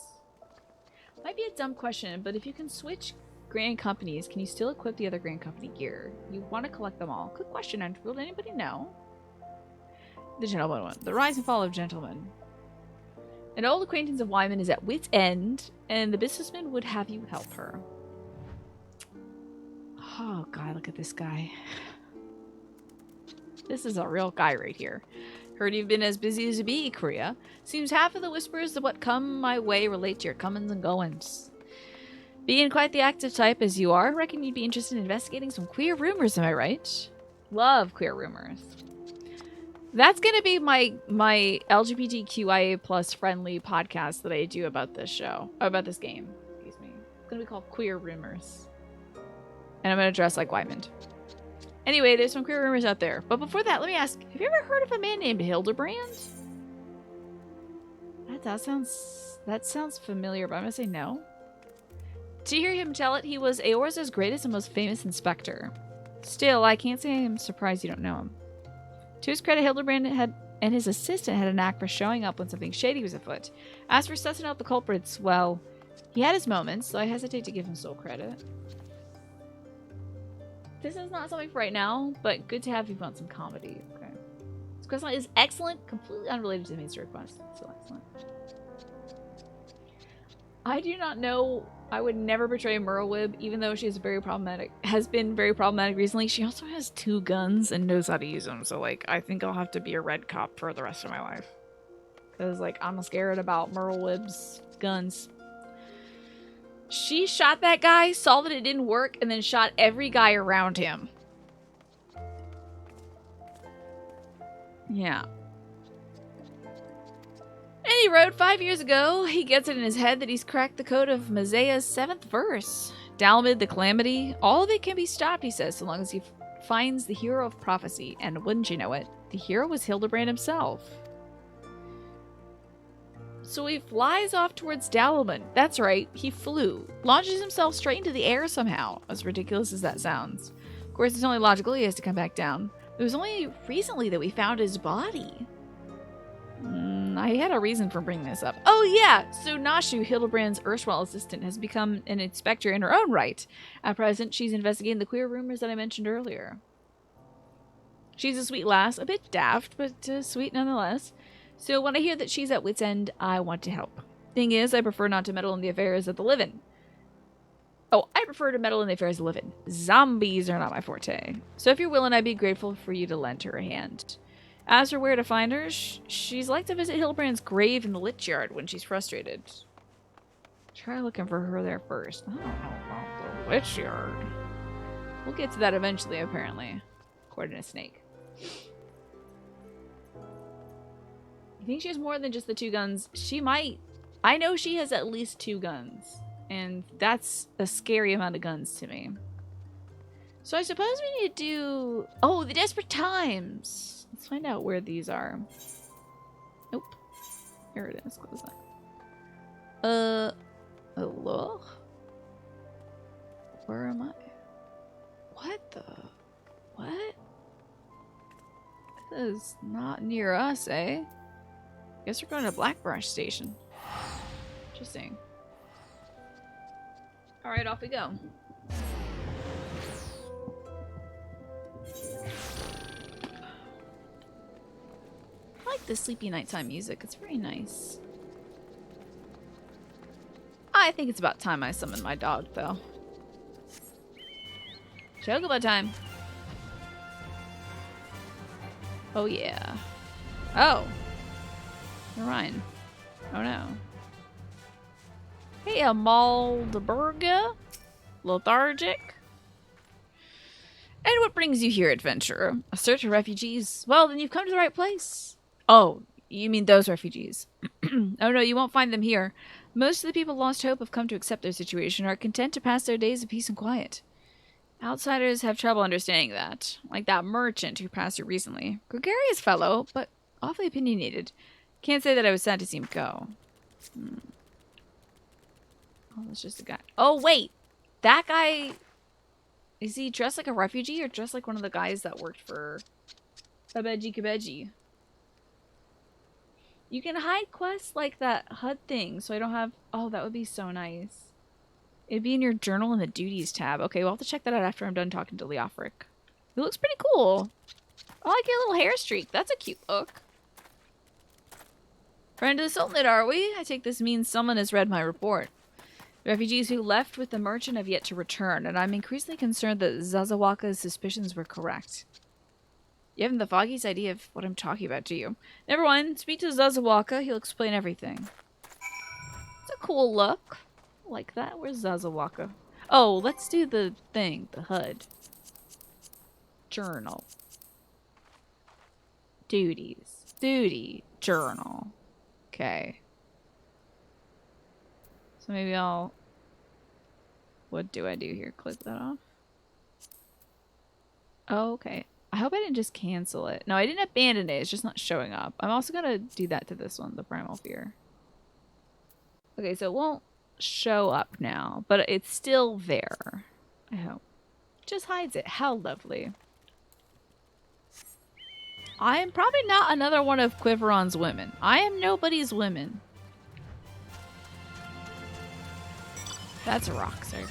Might be a dumb question, but if you can switch Grand Companies, can you still equip the other Grand Company gear? You want to collect them all. Good question, Enfield. Anybody know? The gentleman one. The rise and fall of gentlemen. An old acquaintance of Wyman is at wit's end, and the businessman would have you help her. Oh, God, look at this guy. This is a real guy right here. Heard you've been as busy as you be, Kriya. Seems half of the whispers of what come my way relate to your comings and goings. Being quite the active type as you are, I reckon you'd be interested in investigating some queer rumors, am I right? Love queer rumors. That's gonna be my LGBTQIA plus friendly podcast that I do about this show. About this game. Excuse me. It's gonna be called Queer Rumors. And I'm gonna dress like Wymond. Anyway, there's some queer rumors out there. But before that, let me ask, have you ever heard of a man named Hildebrand? That sounds familiar, but I'm gonna say no. To hear him tell it, he was Eorza's greatest and most famous inspector. Still, I can't say I'm surprised you don't know him. To his credit, Hildebrand had and his assistant had a knack for showing up when something shady was afoot. As for sussing out the culprits, well, he had his moments, so I hesitate to give him sole credit. This is not something for right now, but good to have you on some comedy. Okay. This questline is excellent, completely unrelated to the main story quest. Still excellent. I do not know. I would never betray Merlwib, even though she is has been very problematic recently. She also has 2 guns and knows how to use them. So, like, I think I'll have to be a red cop for the rest of my life. Because, like, I'm scared about Merlwib's guns. She shot that guy, saw that it didn't work, and then shot every guy around him. Yeah. And he wrote 5 years ago, he gets it in his head that he's cracked the code of Mazeia's 7th verse. Dalmid, the Calamity, all of it can be stopped, he says, so long as he finds the hero of prophecy. And wouldn't you know it, the hero was Hildebrand himself. So he flies off towards Dalmid. That's right, he flew. Launches himself straight into the air somehow, as ridiculous as that sounds. Of course, it's only logical he has to come back down. It was only recently that we found his body. I had a reason for bringing this up. Oh yeah, so Nashu, Hildebrand's erstwhile assistant, has become an inspector in her own right. At present, she's investigating the queer rumors that I mentioned earlier. She's a sweet lass, a bit daft, but sweet nonetheless. So when I hear that she's at wit's end, I want to help. Thing is, I prefer not to meddle in the affairs of the living. Oh, I prefer to meddle in the affairs of the living. Zombies are not my forte. So if you're willing, I'd be grateful for you to lend her a hand. As for where to find her, she's like to visit Hildebrand's grave in the Lich Yard when she's frustrated. Try looking for her there first. I don't know about the Lich Yard. We'll get to that eventually, apparently. According to Snake. You think she has more than just the 2 guns? She might. I know she has at least 2 guns. And that's a scary amount of guns to me. So I suppose we need to do... Oh, the Desperate Times! Let's find out where these are. Nope. Here it is. Close that. Hello? Where am I? What the? What? This is not near us, eh? Guess we're going to Blackbrush Station. Interesting. Alright, off we go. I like the sleepy nighttime music. It's very nice. I think it's about time I summon my dog, though. Chocobo time. Oh, yeah. Oh. Ryan. Oh, no. Hey, Maldeberga. Lethargic. And what brings you here, adventurer? A search for refugees? Well, then you've come to the right place. Oh, you mean those refugees. Oh no, you won't find them here. Most of the people lost hope have come to accept their situation and are content to pass their days of peace and quiet. Outsiders have trouble understanding that. Like that merchant who passed through recently. Gregarious fellow, but awfully opinionated. Can't say that I was sad to see him go. Oh, that's just a guy. Oh, wait! That guy... Is he dressed like a refugee or dressed like one of the guys that worked for Abeji Kabeji? You can hide quests like that HUD thing, so I don't have... Oh, that would be so nice. It'd be in your journal in the duties tab. Okay, we'll have to check that out after I'm done talking to Leofric. It looks pretty cool. I like your little hair streak. That's a cute look. Friend of the Sultanate, are we? I take this means someone has read my report. The refugees who left with the merchant have yet to return, and I'm increasingly concerned that Zazawaka's suspicions were correct. You haven't the foggiest idea of what I'm talking about, do you? Never mind. Speak to Zazawaka. He'll explain everything. It's a cool look. I like that. Where's Zazawaka? Oh, let's do the thing. The HUD. Journal. Duties. Duty. Journal. Okay. So maybe I'll... What do I do here? Click that off? Oh, okay. I hope I didn't just cancel it. No, I didn't abandon it. It's just not showing up. I'm also going to do that to this one, the Primal Fear. Okay, so it won't show up now, but it's still there. I hope. Just hides it. How lovely. I am probably not another one of Quiveron's women. I am nobody's women. That's a rock, sir.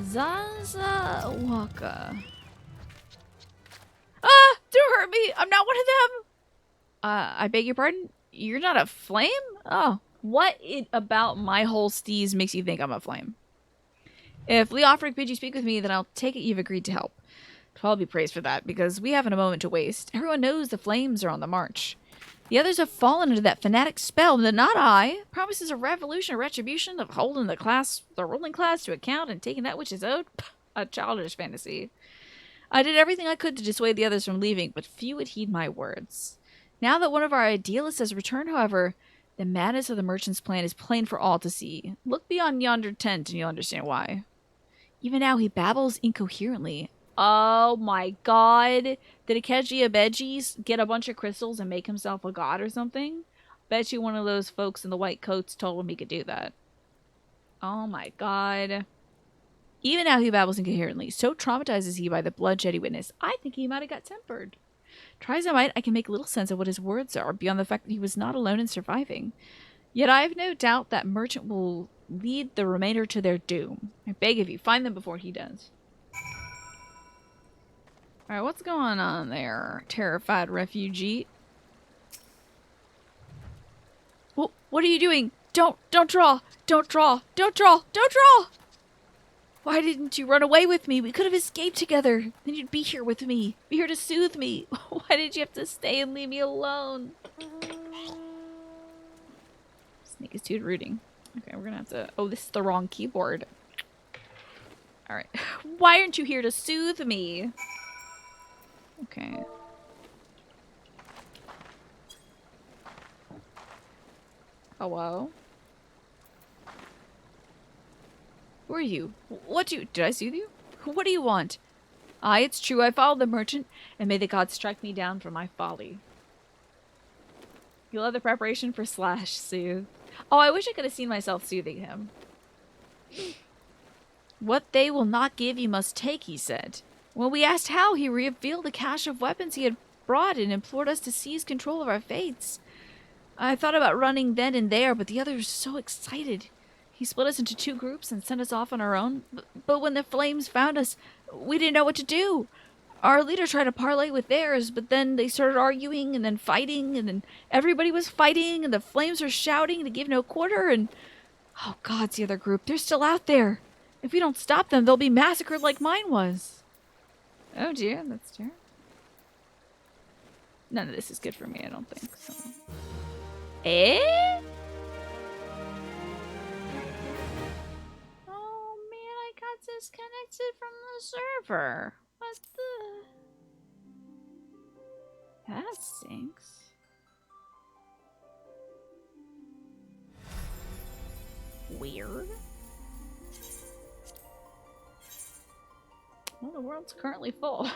Zaza Waka. Ah! Don't hurt me! I'm not one of them! I beg your pardon? You're not a flame? Oh. What about my whole steez makes you think I'm a flame? If Leofric bid you speak with me, then I'll take it you've agreed to help. I'll be praised for that, because we haven't a moment to waste. Everyone knows the flames are on the march. The others have fallen into that fanatic spell, but not I. Promises a revolution, a retribution, of holding the ruling class to account and taking that which is owed. A childish fantasy. I did everything I could to dissuade the others from leaving, but few would heed my words. Now that one of our idealists has returned, however, the madness of the merchant's plan is plain for all to see. Look beyond yonder tent and you'll understand why. Even now he babbles incoherently. Oh my god. Did Akeji Abeji get a bunch of crystals and make himself a god or something? Bet you one of those folks in the white coats told him he could do that. Oh my god. Even now he babbles incoherently. So traumatized is he by the bloodshed he witnessed. I think he might have got tempered. Try as I might, I can make little sense of what his words are, beyond the fact that he was not alone in surviving. Yet I have no doubt that merchant will lead the remainder to their doom. I beg of you, find them before he does. Alright, what's going on there, terrified refugee? Well, what are you doing? Don't draw! Don't draw! Don't draw! Don't draw! Why didn't you run away with me? We could have escaped together. Then you'd be here with me. Be here to soothe me. Why did you have to stay and leave me alone? Snake is too rooting. Okay, we're gonna have to... Oh, this is the wrong keyboard. Alright. Why aren't you here to soothe me? Okay. Hello? Who are you? Did I soothe you? What do you want? Aye, it's true, I followed the merchant, and may the gods strike me down for my folly. You'll have the preparation for /soothe. Oh, I wish I could have seen myself soothing him. What they will not give you must take, he said. When we asked how, he revealed the cache of weapons he had brought and implored us to seize control of our fates. I thought about running then and there, but the others were so excited. He split us into 2 groups and sent us off on our own. But when the flames found us, we didn't know what to do. Our leader tried to parlay with theirs, but then they started arguing and then fighting, and then everybody was fighting, and the flames were shouting to give no quarter, and... Oh, God, it's the other group. They're still out there. If we don't stop them, they'll be massacred like mine was. Oh, dear. That's terrible. None of this is good for me, I don't think. So. Eh? Oh, man, I got disconnected from the server. What the... That stinks. Weird. Well, the world's currently full.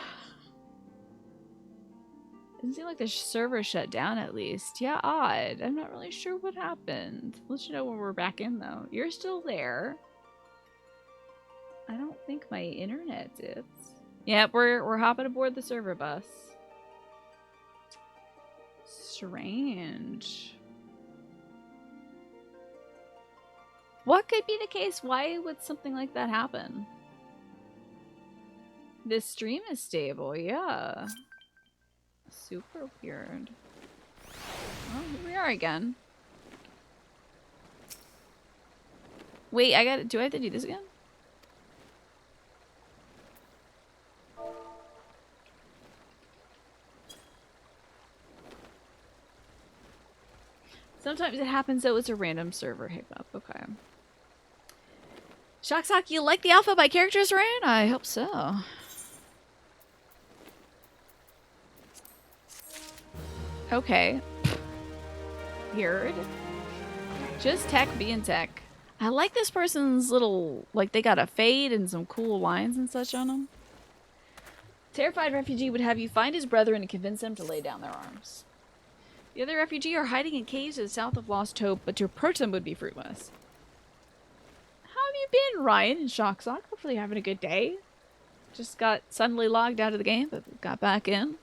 Doesn't seem like the server shut down, at least. Yeah, odd. I'm not really sure what happened. I'll let you know when we're back in, though. You're still there. I don't think my internet did. Yep, we're hopping aboard the server bus. Strange. What could be the case? Why would something like that happen? This stream is stable, yeah. Super weird. Well, here we are again. Wait, do I have to do this again? Sometimes it happens though, it's a random server hiccup. Okay. Shocksock, you like the alpha by characters ran? I hope so. Okay. Weird. Just tech being tech. I like this person's little, like they got a fade and some cool lines and such on them. Terrified refugee would have you find his brethren and convince them to lay down their arms. The other refugee are hiding in caves to the south of Lost Hope, but to approach them would be fruitless. How have you been, Ryan and Shocksock? Hopefully you're having a good day. Just got suddenly logged out of the game, but got back in.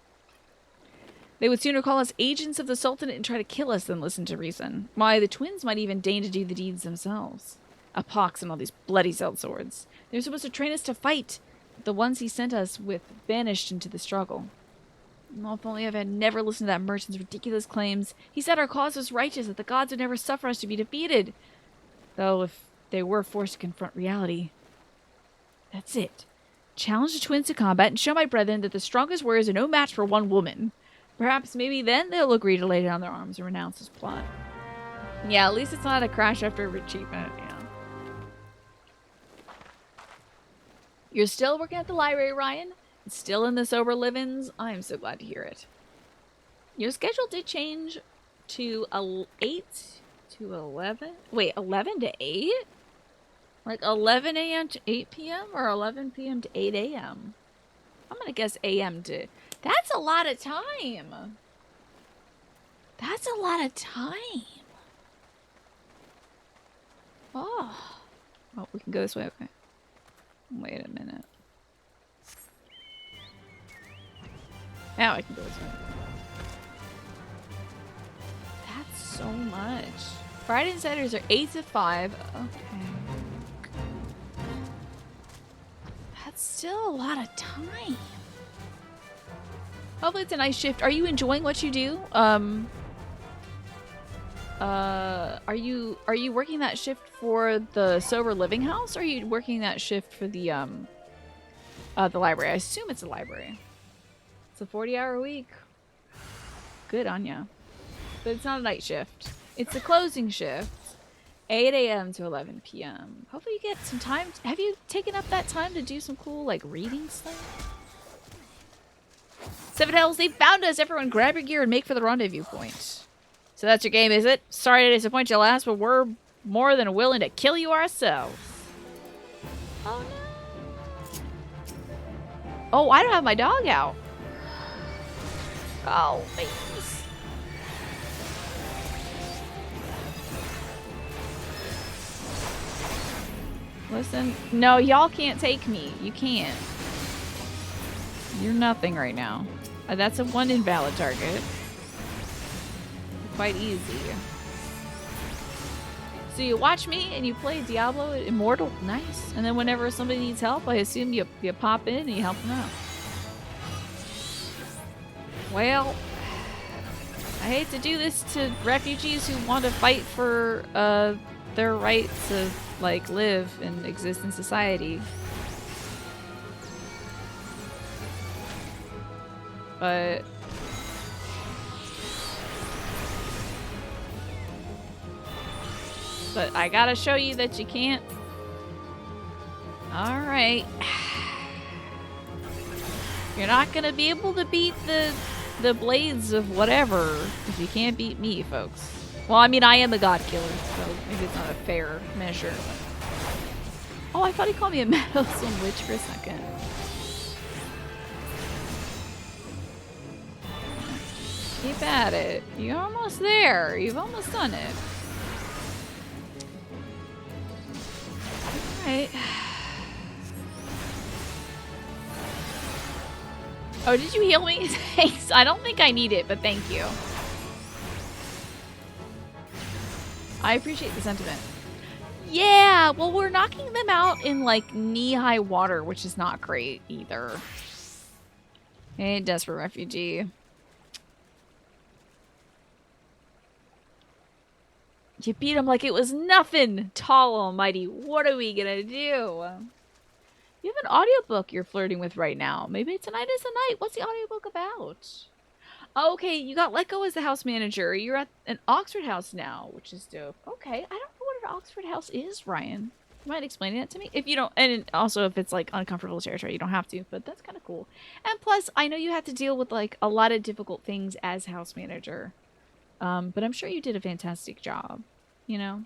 They would sooner call us agents of the Sultanate and try to kill us than listen to reason. Why, the twins might even deign to do the deeds themselves. A pox and all these bloody sellswords. They're supposed to train us to fight. The ones he sent us with vanished into the struggle. Well, if only I had never listened to that merchant's ridiculous claims. He said our cause was righteous, that the gods would never suffer us to be defeated. Though if they were forced to confront reality. That's it. Challenge the twins to combat and show my brethren that the strongest warriors are no match for one woman. Perhaps maybe then they'll agree to lay down their arms and renounce this plot. Yeah, at least it's not a crash after achievement, yeah. You're still working at the library, Ryan? Still in the sober livings? I am so glad to hear it. Your schedule did change to 8 to 11? Wait, 11 to 8? Like 11 a.m. to 8 p.m. or 11 p.m. to 8 a.m.? I'm gonna guess a.m. to... That's a lot of time. That's a lot of time. Oh. Oh, we can go this way. Okay. Wait a minute. Now I can go this way. That's so much. Friday and Saturdays are 8 to 5. Okay. That's still a lot of time. Hopefully it's a nice shift. Are you enjoying what you do? Are you working that shift for the sober living house, or are you working that shift for the library? I assume it's a library. It's a 40-hour week. Good on ya. But it's not a night shift. It's the closing shift. 8 a.m. to 11 p.m. Hopefully you get some time. Have you taken up that time to do some cool, like, reading stuff? Seven Hells, they found us! Everyone grab your gear and make for the rendezvous point. So that's your game, is it? Sorry to disappoint you, lass, but we're more than willing to kill you ourselves. Oh, no. Oh, I don't have my dog out. Oh, please. Listen, no, y'all can't take me. You can't. You're nothing right now. That's a one invalid target. Quite easy. So you watch me and you play Diablo Immortal. Nice. And then whenever somebody needs help, I assume you pop in and you help them out. Well, I hate to do this to refugees who want to fight for their right to, like, live and exist in society. But I gotta show you that you can't. Alright. You're not gonna be able to beat the blades of whatever if you can't beat me, folks. Well, I mean, I am a god killer, so maybe it's not a fair measure. Oh, I thought he called me a meddlesome witch for a second. Keep at it. You're almost there. You've almost done it. Alright. Oh, did you heal me? Thanks. I don't think I need it, but thank you. I appreciate the sentiment. Yeah, well, we're knocking them out in, like, knee-high water, which is not great either. Hey, desperate refugee. You beat him like it was nothing, tall almighty. What are we gonna do? You have an audiobook you're flirting with right now. Maybe tonight is the night. What's the audiobook about? Oh, okay, you got let go as the house manager. You're at an Oxford house now, which is dope. Okay, I don't know what an Oxford house is, Ryan. You mind explaining that to me? If you don't, and also if it's like uncomfortable territory, you don't have to, but that's kind of cool. And plus, I know you have to deal with like a lot of difficult things as house manager. But I'm sure you did a fantastic job, you know?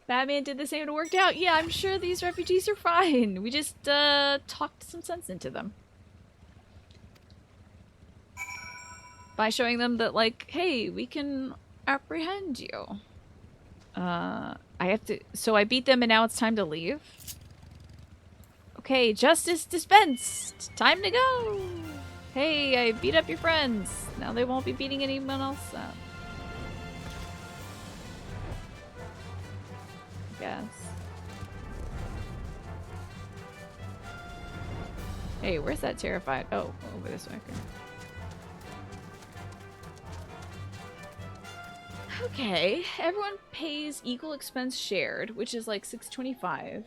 Batman did the same and it worked out. Yeah, I'm sure these refugees are fine. We just talked some sense into them. By showing them that, like, hey, we can apprehend you. I have to... So I beat them and now it's time to leave? Okay, justice dispensed. Time to go. Hey, I beat up your friends. Now they won't be beating anyone else up. I guess. Hey, where's that terrified? Oh, over this way. Okay, everyone pays equal expense shared, which is like $6.25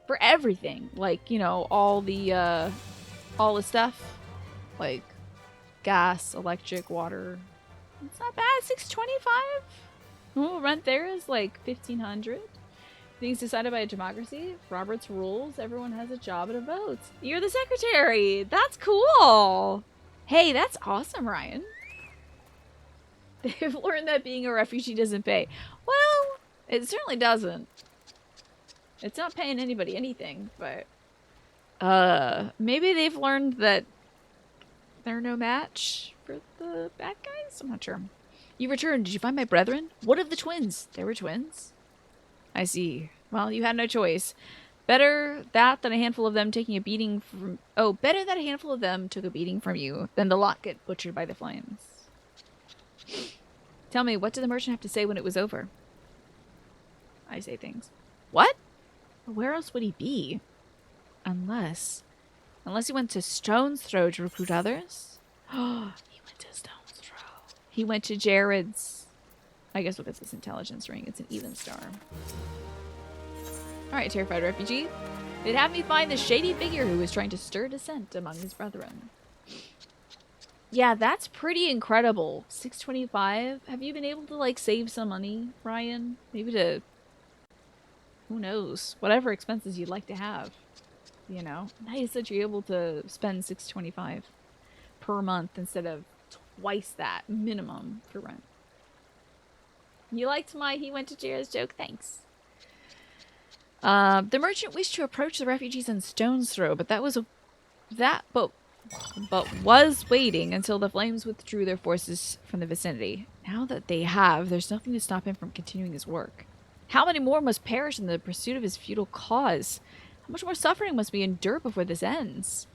for everything. Like, you know, all the stuff, like gas, electric, water. It's not bad. $6.25. Oh, rent there is like $1,500. Things decided by a democracy. Robert's rules. Everyone has a job and a vote. You're the secretary. That's cool. Hey, that's awesome, Ryan. They've learned that being a refugee doesn't pay. Well, it certainly doesn't. It's not paying anybody anything, but maybe they've learned that they're no match for the bad guys? I'm not sure. You returned. Did you find my brethren? What of the twins? They were twins? I see. Well, you had no choice. Better that than a handful of them taking a beating from... Oh, better that a handful of them took a beating from you than the lot get butchered by the flames. Tell me, what did the merchant have to say when it was over? I say things. What? Where else would he be? Unless he went to Stone's Throw to recruit others? Oh, he went to Stone's Throw. He went to Jared's. I guess because it's intelligence ring, it's an even star. Alright, terrified refugee. They'd have me find the shady figure who was trying to stir dissent among his brethren. Yeah, that's pretty incredible. $6.25. Have you been able to, like, save some money, Ryan? Maybe to... Who knows? Whatever expenses you'd like to have. You know? Nice that you're able to spend $6.25 per month instead of twice that minimum for rent. You liked my he went to Jared's joke? Thanks. The merchant wished to approach the refugees on Stone's Throw, but was waiting until the flames withdrew their forces from the vicinity. Now that they have, there's nothing to stop him from continuing his work. How many more must perish in the pursuit of his futile cause? How much more suffering must we endure before this ends?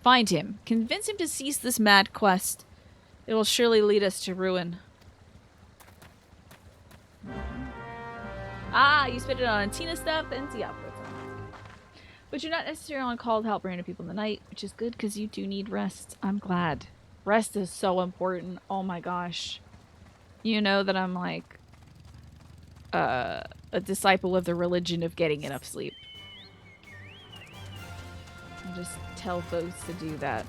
Find him. Convince him to cease this mad quest. It will surely lead us to ruin. Ah, you spent it on Tina stuff and see outfits. But you're not necessarily on call to help random people in the night, which is good because you do need rest. I'm glad. Rest is so important. Oh my gosh. You know that I'm like a disciple of the religion of getting enough sleep. I just tell folks to do that.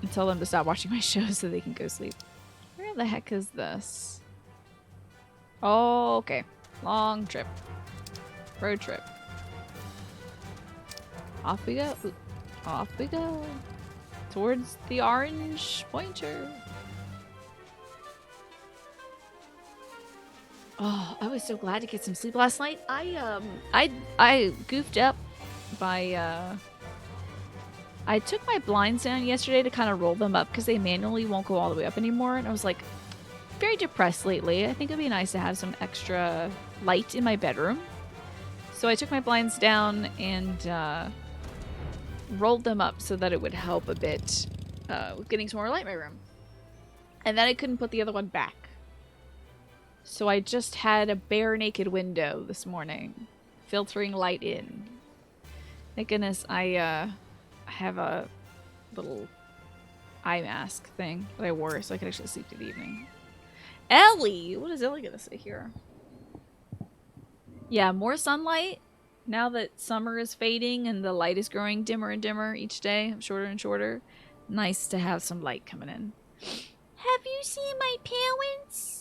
And tell them to stop watching my shows so they can go sleep. Where the heck is this? Oh, okay. Long trip. Road trip. Off we go. Off we go. Towards the orange pointer. Oh, I was so glad to get some sleep last night. I goofed up by I took my blinds down yesterday to kind of roll them up because they manually won't go all the way up anymore, and I was like very depressed lately. I think it'd be nice to have some extra light in my bedroom. So I took my blinds down and rolled them up so that it would help a bit with getting some more light in my room. And then I couldn't put the other one back. So I just had a bare naked window this morning, filtering light in. Thank goodness I have a little eye mask thing that I wore so I could actually sleep through the evening. Ellie! What is Ellie gonna say here? Yeah, more sunlight. Now that summer is fading and the light is growing dimmer and dimmer each day, shorter and shorter. Nice to have some light coming in. Have you seen my parents?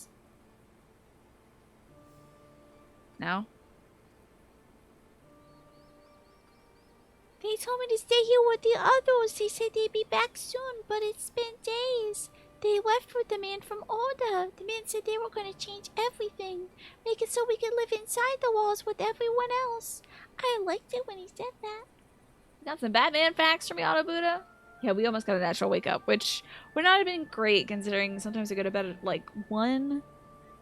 No? They told me to stay here with the others. They said they'd be back soon, but it's been days. They left with the man from Order. The man said they were going to change everything. Make it so we could live inside the walls with everyone else. I liked it when he said that. Got some Batman facts from Yada Buddha? Yeah, we almost got a natural wake up, which would not have been great considering sometimes I go to bed at like 1.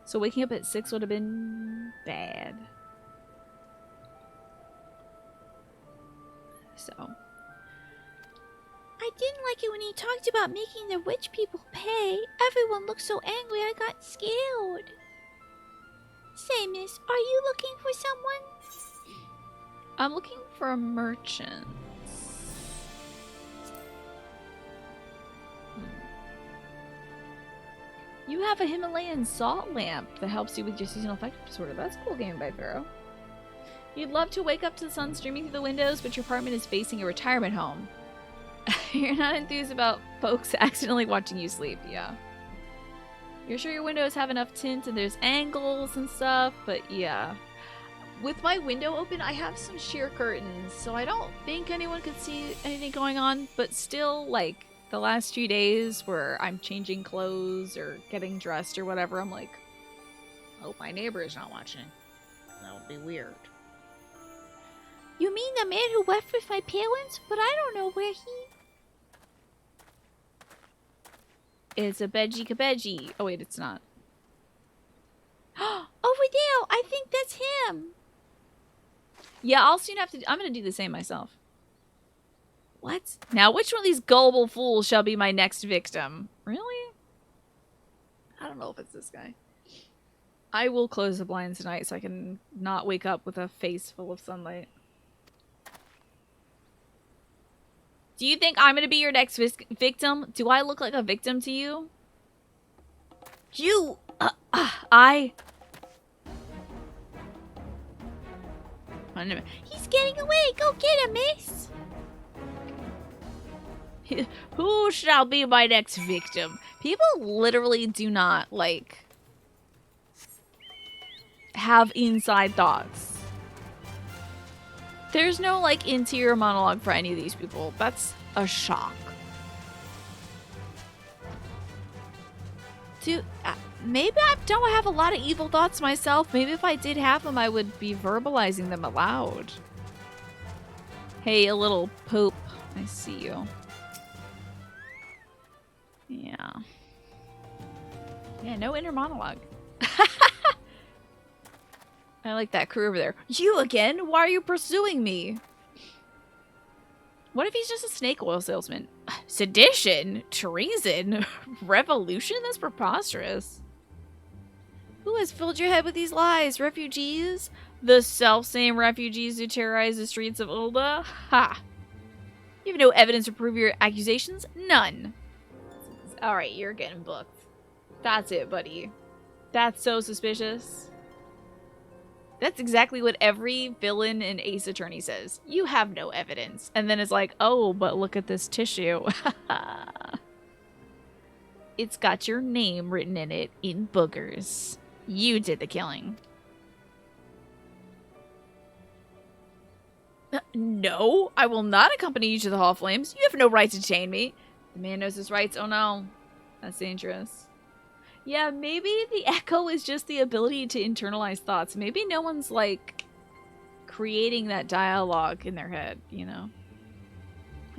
So waking up at 6 would have been bad. so. I didn't like it when he talked about making the rich people pay. Everyone looked so angry I got scared. Say, miss, are you looking for someone? I'm looking for a merchant. You have a Himalayan salt lamp that helps you with your seasonal affective disorder. That's a cool game by Pharaoh. You'd love to wake up to the sun streaming through the windows, but your apartment is facing a retirement home. You're not enthused about folks accidentally watching you sleep, yeah. You're sure your windows have enough tint and there's angles and stuff, but yeah. With my window open, I have some sheer curtains, so I don't think anyone could see anything going on, but still, like, the last few days where I'm changing clothes or getting dressed or whatever, I'm like, hope my neighbor is not watching. That would be weird. You mean the man who left with my parents? But I don't know where he... It's a Beji-Kabeji. Oh wait, it's not. Over there! I think that's him! Yeah, I'll soon have to... I'm gonna do the same myself. What? Now, which one of these gullible fools shall be my next victim? Really? I don't know if it's this guy. I will close the blinds tonight so I can not wake up with a face full of sunlight. Do you think I'm gonna be your next victim? Do I look like a victim to you? You... He's getting away! Go get him, miss! Who shall be my next victim? People literally do not, like, have inside thoughts. There's no, like, interior monologue for any of these people. That's a shock. Dude, maybe I don't have a lot of evil thoughts myself. Maybe if I did have them, I would be verbalizing them aloud. Hey, a little poop. I see you. Yeah. Yeah, no inner monologue. I like that crew over there. You again? Why are you pursuing me? What if he's just a snake oil salesman? Sedition? Treason? Revolution? That's preposterous. Who has filled your head with these lies? Refugees? The self-same refugees who terrorize the streets of Ulda? Ha! You have no evidence to prove your accusations? None. Alright, you're getting booked. That's it, buddy. That's so suspicious. That's exactly what every villain in Ace Attorney says. You have no evidence. And then it's like, oh, but look at this tissue. It's got your name written in it in boogers. You did the killing. No, I will not accompany you to the Hall of Flames. You have no right to detain me. The man knows his rights. Oh no, that's dangerous. Yeah, maybe the echo is just the ability to internalize thoughts. Maybe no one's, like, creating that dialogue in their head, you know?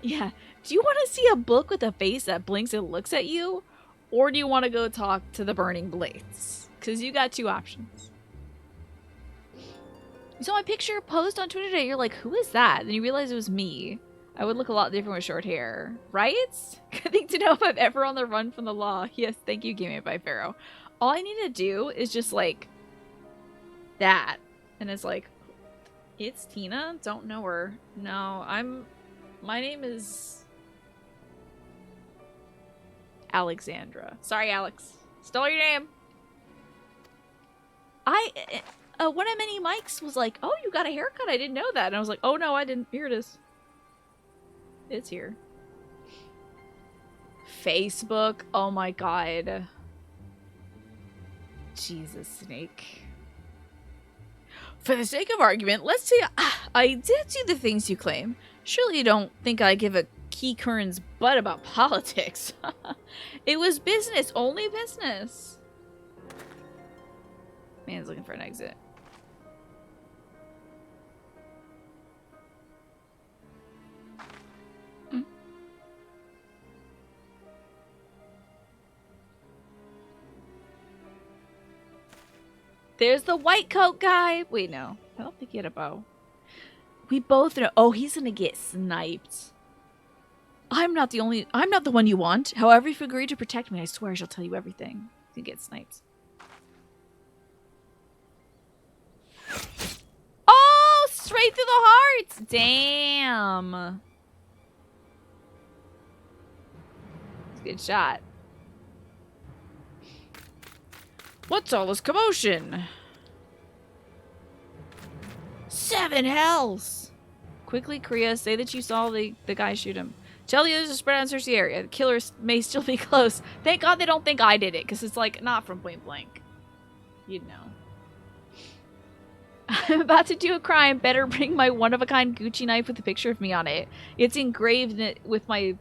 Yeah. Do you want to see a book with a face that blinks and looks at you? Or do you want to go talk to the burning blades? Because you got two options. So my picture posed on Twitter today, you're like, who is that? And you realize it was me. I would look a lot different with short hair, right? Good thing to know if I'm ever on the run from the law. Yes, thank you, Game It by Pharaoh. All I need to do is just, like, that. And it's like, it's Tina? Don't know her. No, my name is Alexandra. Sorry, Alex. Stole your name. One of many mics was like, oh, you got a haircut. I didn't know that. And I was like, oh, no, I didn't. Here it is. It's here. Facebook. Oh my god. Jesus, Snake. For the sake of argument, let's say I did do the things you claim. Surely you don't think I give a key Kern's butt about politics. It was business. Only business. Man's looking for an exit. There's the white coat guy. Wait, no. I don't think he had a bow. We both know. Oh, he's gonna get sniped. I'm not the one you want. However, if you agree to protect me, I swear I shall tell you everything. You get sniped. Oh, straight through the heart! Damn. Good shot. What's all this commotion? 7 hells! Quickly, Kriya, say that you saw the guy shoot him. Tell the others to spread out and search the area. The killers may still be close. Thank God they don't think I did it, because it's like not from point blank. You'd know. I'm about to do a crime. Better bring my one-of-a-kind Gucci knife with a picture of me on it. It's engraved in it with my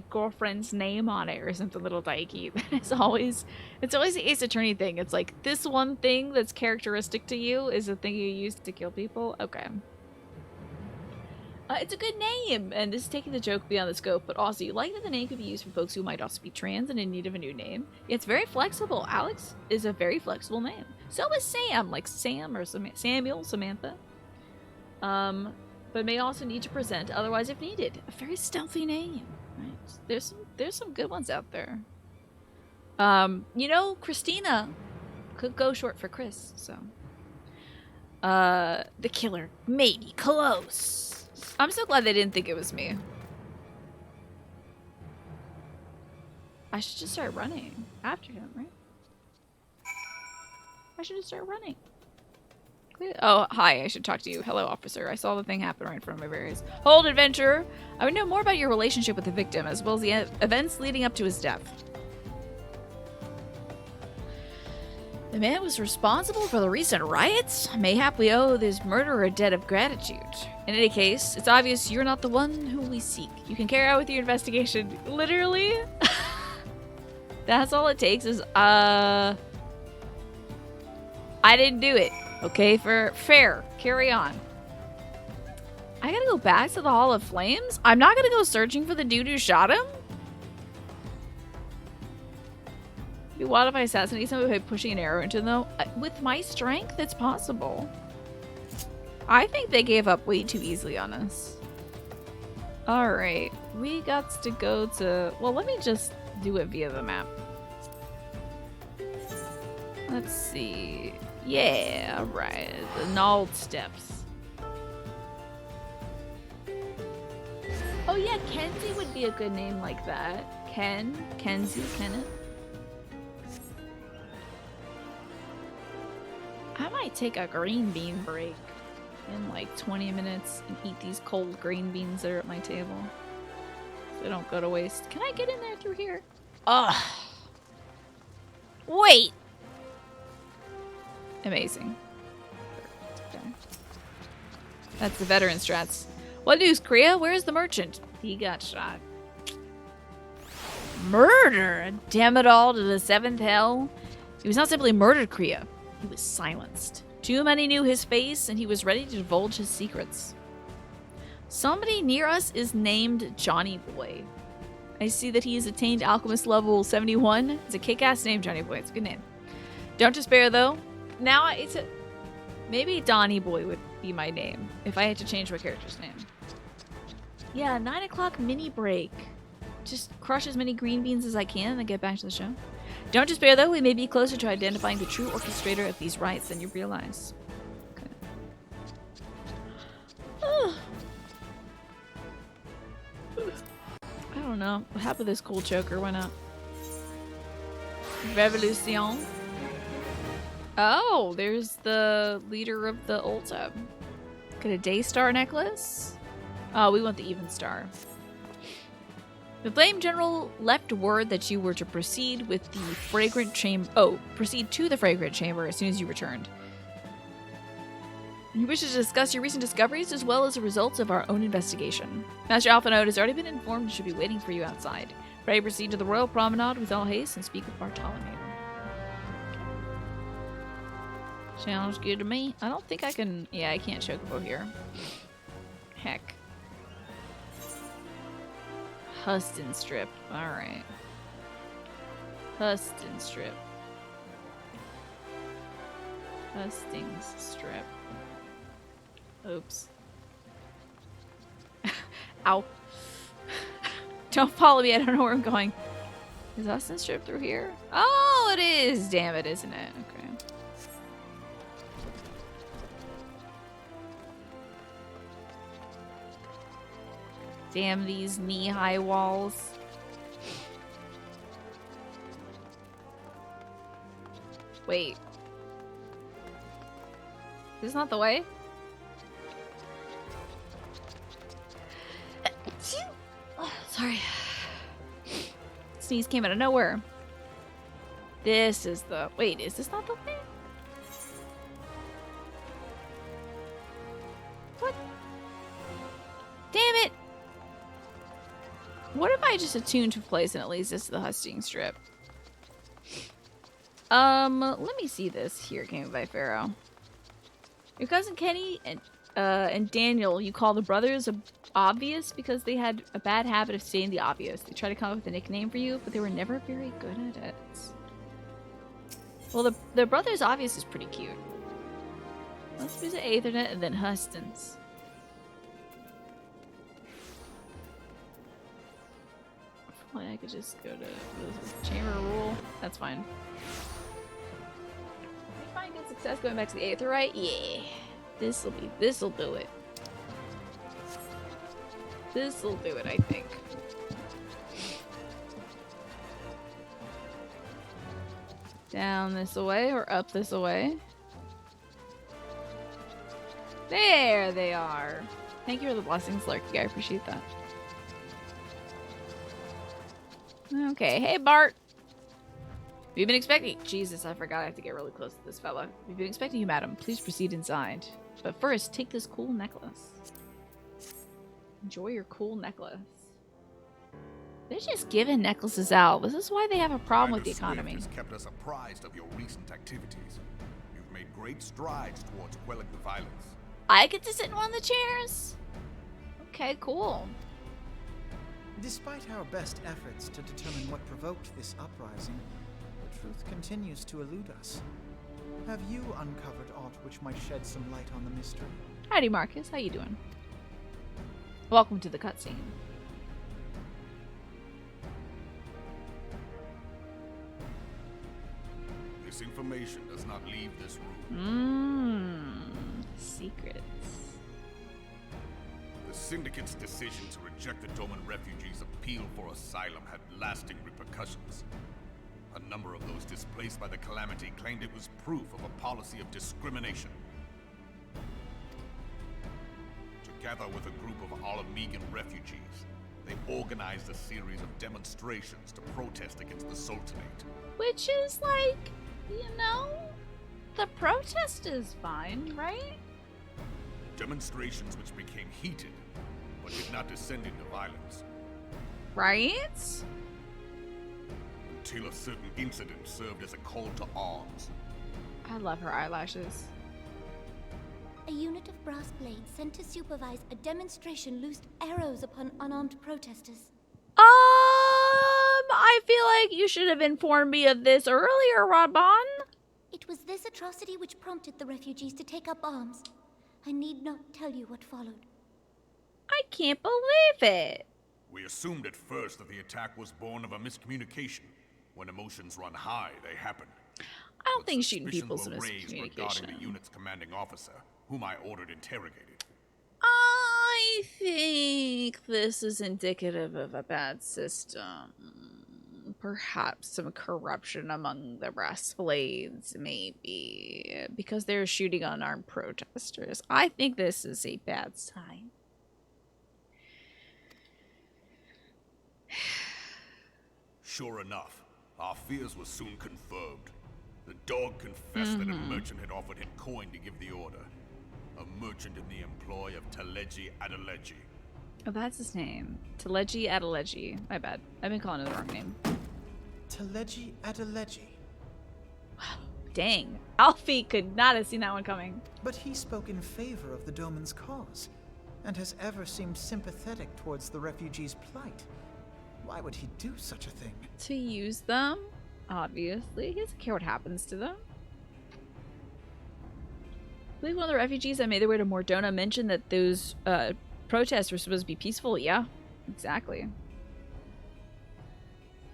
girlfriend's name on it or something little dykey. It's always the Ace Attorney thing. It's like, this one thing that's characteristic to you is the thing you use to kill people. Okay. It's a good name, and this is taking the joke beyond the scope, but also you like that the name could be used for folks who might also be trans and in need of a new name. It's very flexible. Alex is a very flexible name. So is Sam, like Sam or Samuel, Samantha. But may also need to present otherwise if needed. A very stealthy name, right? There's some good ones out there. You know, Christina could go short for Chris, so. The killer may be close. I'm so glad they didn't think it was me. I should just start running after him, right? I should just start running. Oh, hi, I should talk to you. Hello, officer. I saw the thing happen right in front of my very eyes. Hold, adventurer! I would know more about your relationship with the victim, as well as the events leading up to his death. The man was responsible for the recent riots? Mayhap we owe this murderer a debt of gratitude. In any case, it's obvious you're not the one who we seek. You can carry out with your investigation. Literally? That's all it takes is, I didn't do it. Okay, fair. Carry on. I gotta go back to the Hall of Flames? I'm not gonna go searching for the dude who shot him? What if I assassinate somebody by pushing an arrow into them, though? With my strength, it's possible. I think they gave up way too easily on us. Alright, we got to go to... Well, let me just do it via the map. Let's see... Yeah, right. The Nald Steps. Oh yeah, Kenzie would be a good name like that. Kenzie, Kenneth. I might take a green bean break in like 20 minutes and eat these cold green beans that are at my table. So they don't go to waste. Can I get in there through here? Ugh. Wait! Amazing. Okay. That's the veteran strats. What news, Kriya? Where's the merchant? He got shot. Murder! Damn it all to the 7th hell. He was not simply murdered, Kriya. He was silenced. Too many knew his face, and he was ready to divulge his secrets. Somebody near us is named Johnny Boy. I see that he has attained Alchemist level 71. It's a kick-ass name, Johnny Boy. It's a good name. Don't despair, though. Now, maybe Donny Boy would be my name, if I had to change my character's name. Yeah, 9 o'clock mini break. Just crush as many green beans as I can and then get back to the show. Don't despair, though. We may be closer to identifying the true orchestrator of these riots than you realize. Okay. I don't know. What happened to this cool choker? Why not? Revolution. Oh, there's the leader of the Ulta. Get a Daystar necklace? Oh, we want the Even Star. The Flame General left word that you were to proceed with the Fragrant Chamber. Oh, proceed to the Fragrant Chamber as soon as you returned. You wish to discuss your recent discoveries as well as the results of our own investigation. Master Alphanode has already been informed and should be waiting for you outside. Ready to proceed to the Royal Promenade with all haste and speak with Bartholomew. Sounds good to me. I don't think I can... Yeah, I can't chocobo here. Heck. Huston Strip. Alright. Huston Strip. Hustings Strip. Oops. Ow. Don't follow me. I don't know where I'm going. Is Huston Strip through here? Oh, it is. Damn it, isn't it? Okay. Damn these knee-high walls. Wait. This is not the way? Oh, sorry. Sneeze came out of nowhere. This is the... Wait, is this not the way? What? Damn it! What if I just attune to a place and it leads us to the Husting Strip? Let me see this here, Game by Pharaoh. Your cousin Kenny and Daniel, you call the brothers obvious because they had a bad habit of saying the obvious. They tried to come up with a nickname for you, but they were never very good at it. Well, the brothers obvious is pretty cute. Let's visit Aethernet and then Huston's. Probably I could just go to the Chamber Rule. That's fine. Find good success going back to the Aetherite? Yeah. This'll do it. This'll do it, I think. Down this way or up this way? There they are. Thank you for the blessings, Larky. I appreciate that. Okay, hey Bart. We've been expecting— Jesus, I forgot I have to get really close to this fella. We've been expecting you, madam. Please proceed inside. But first, take this cool necklace. Enjoy your cool necklace. They're just giving necklaces out. This is why they have a problem with the economy. Has kept us apprised of your recent activities. You've made great strides towards quelling the violence. I get to sit in one of the chairs? Okay, cool. Despite our best efforts to determine what provoked this uprising, the truth continues to elude us. Have you uncovered aught which might shed some light on the mystery? Howdy, Marcus. How you doing? Welcome to the cutscene. This information does not leave this room. Secrets. The Syndicate's decision to reject the Doman refugees' appeal for asylum had lasting repercussions. A number of those displaced by the calamity claimed it was proof of a policy of discrimination. Together with a group of Alamegan refugees, they organized a series of demonstrations to protest against the Sultanate. Which is like, you know, the protest is fine, right? Demonstrations which became heated, but did not descend into violence. Right? Until a certain incident served as a call to arms. I love her eyelashes. A unit of brass blades sent to supervise a demonstration loosed arrows upon unarmed protesters. I feel like you should have informed me of this earlier, Radbon. It was this atrocity which prompted the refugees to take up arms. I need not tell you what followed. I can't believe it. We assumed at first that the attack was born of a miscommunication. When emotions run high, they happen. I don't think shooting people is a miscommunication. Regarding the unit's commanding officer, whom I ordered interrogated. I think this is indicative of a bad system. Perhaps some corruption among the brass blades, maybe. Because they're shooting unarmed protesters. I think this is a bad sign. Sure enough, our fears were soon confirmed. The dog confessed that a merchant had offered him coin to give the order. A merchant in the employ of Teleji Adeleji. Oh, that's his name. Teleji Adeleji. My bad. I've been calling it the wrong name. Teleji Adeleji. Wow. Dang. Alfie could not have seen that one coming. But he spoke in favor of the Doman's cause, and has ever seemed sympathetic towards the refugees' plight. Why would he do such a thing? To use them? Obviously. He doesn't care what happens to them. I believe one of the refugees that made their way to Mordona mentioned that those protests were supposed to be peaceful. Yeah, exactly.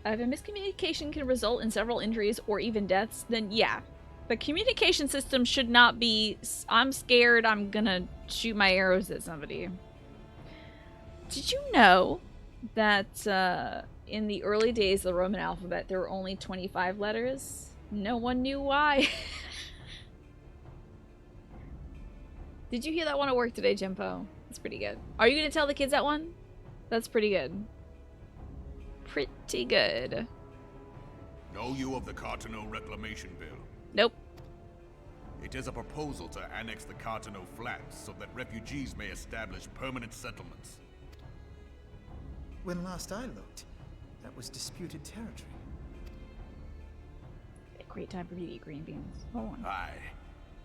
If a miscommunication can result in several injuries or even deaths, then yeah. The communication system should not be, I'm scared, I'm gonna shoot my arrows at somebody. Did you know that in the early days of the Roman alphabet, there were only 25 letters? No one knew why. Did you hear that one at work today, Jimpo? That's pretty good. Are you gonna tell the kids that one? That's pretty good. Pretty good. Know you of the Cartano Reclamation Bill? Nope. It is a proposal to annex the Cartano Flats so that refugees may establish permanent settlements. When last I looked, that was disputed territory. A great time for me to eat green beans. Hold on. Aye.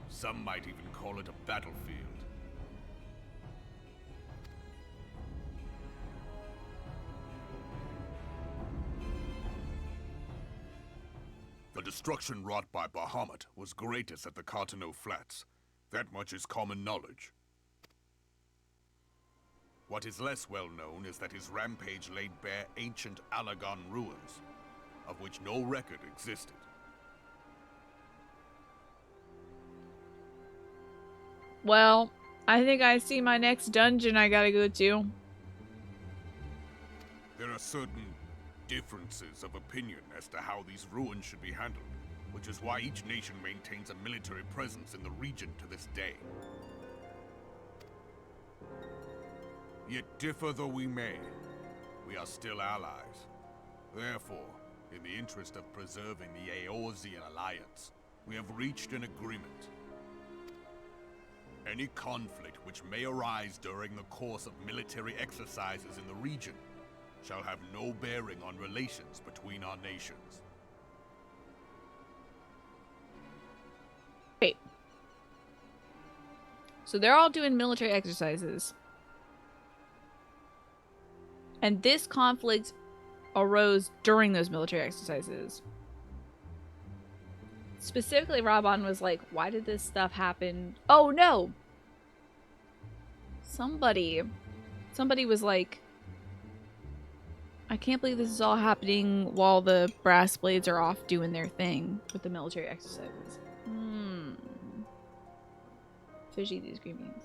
Some might even call it a battlefield. The destruction wrought by Bahamut was greatest at the Cartano Flats. That much is common knowledge. What is less well known is that his rampage laid bare ancient Alagon ruins, of which no record existed. Well, I think I see my next dungeon I gotta go to. There are certain differences of opinion as to how these ruins should be handled, which is why each nation maintains a military presence in the region to this day. Yet differ though we may, we are still allies. Therefore, in the interest of preserving the Eorzean alliance, we have reached an agreement. Any conflict which may arise during the course of military exercises in the region shall have no bearing on relations between our nations. Wait. So they're all doing military exercises. And this conflict arose during those military exercises. Specifically, Raban was like, why did this stuff happen? Oh no! Somebody was like, I can't believe this is all happening while the brass blades are off doing their thing with the military exercises. Fishy, these green beans.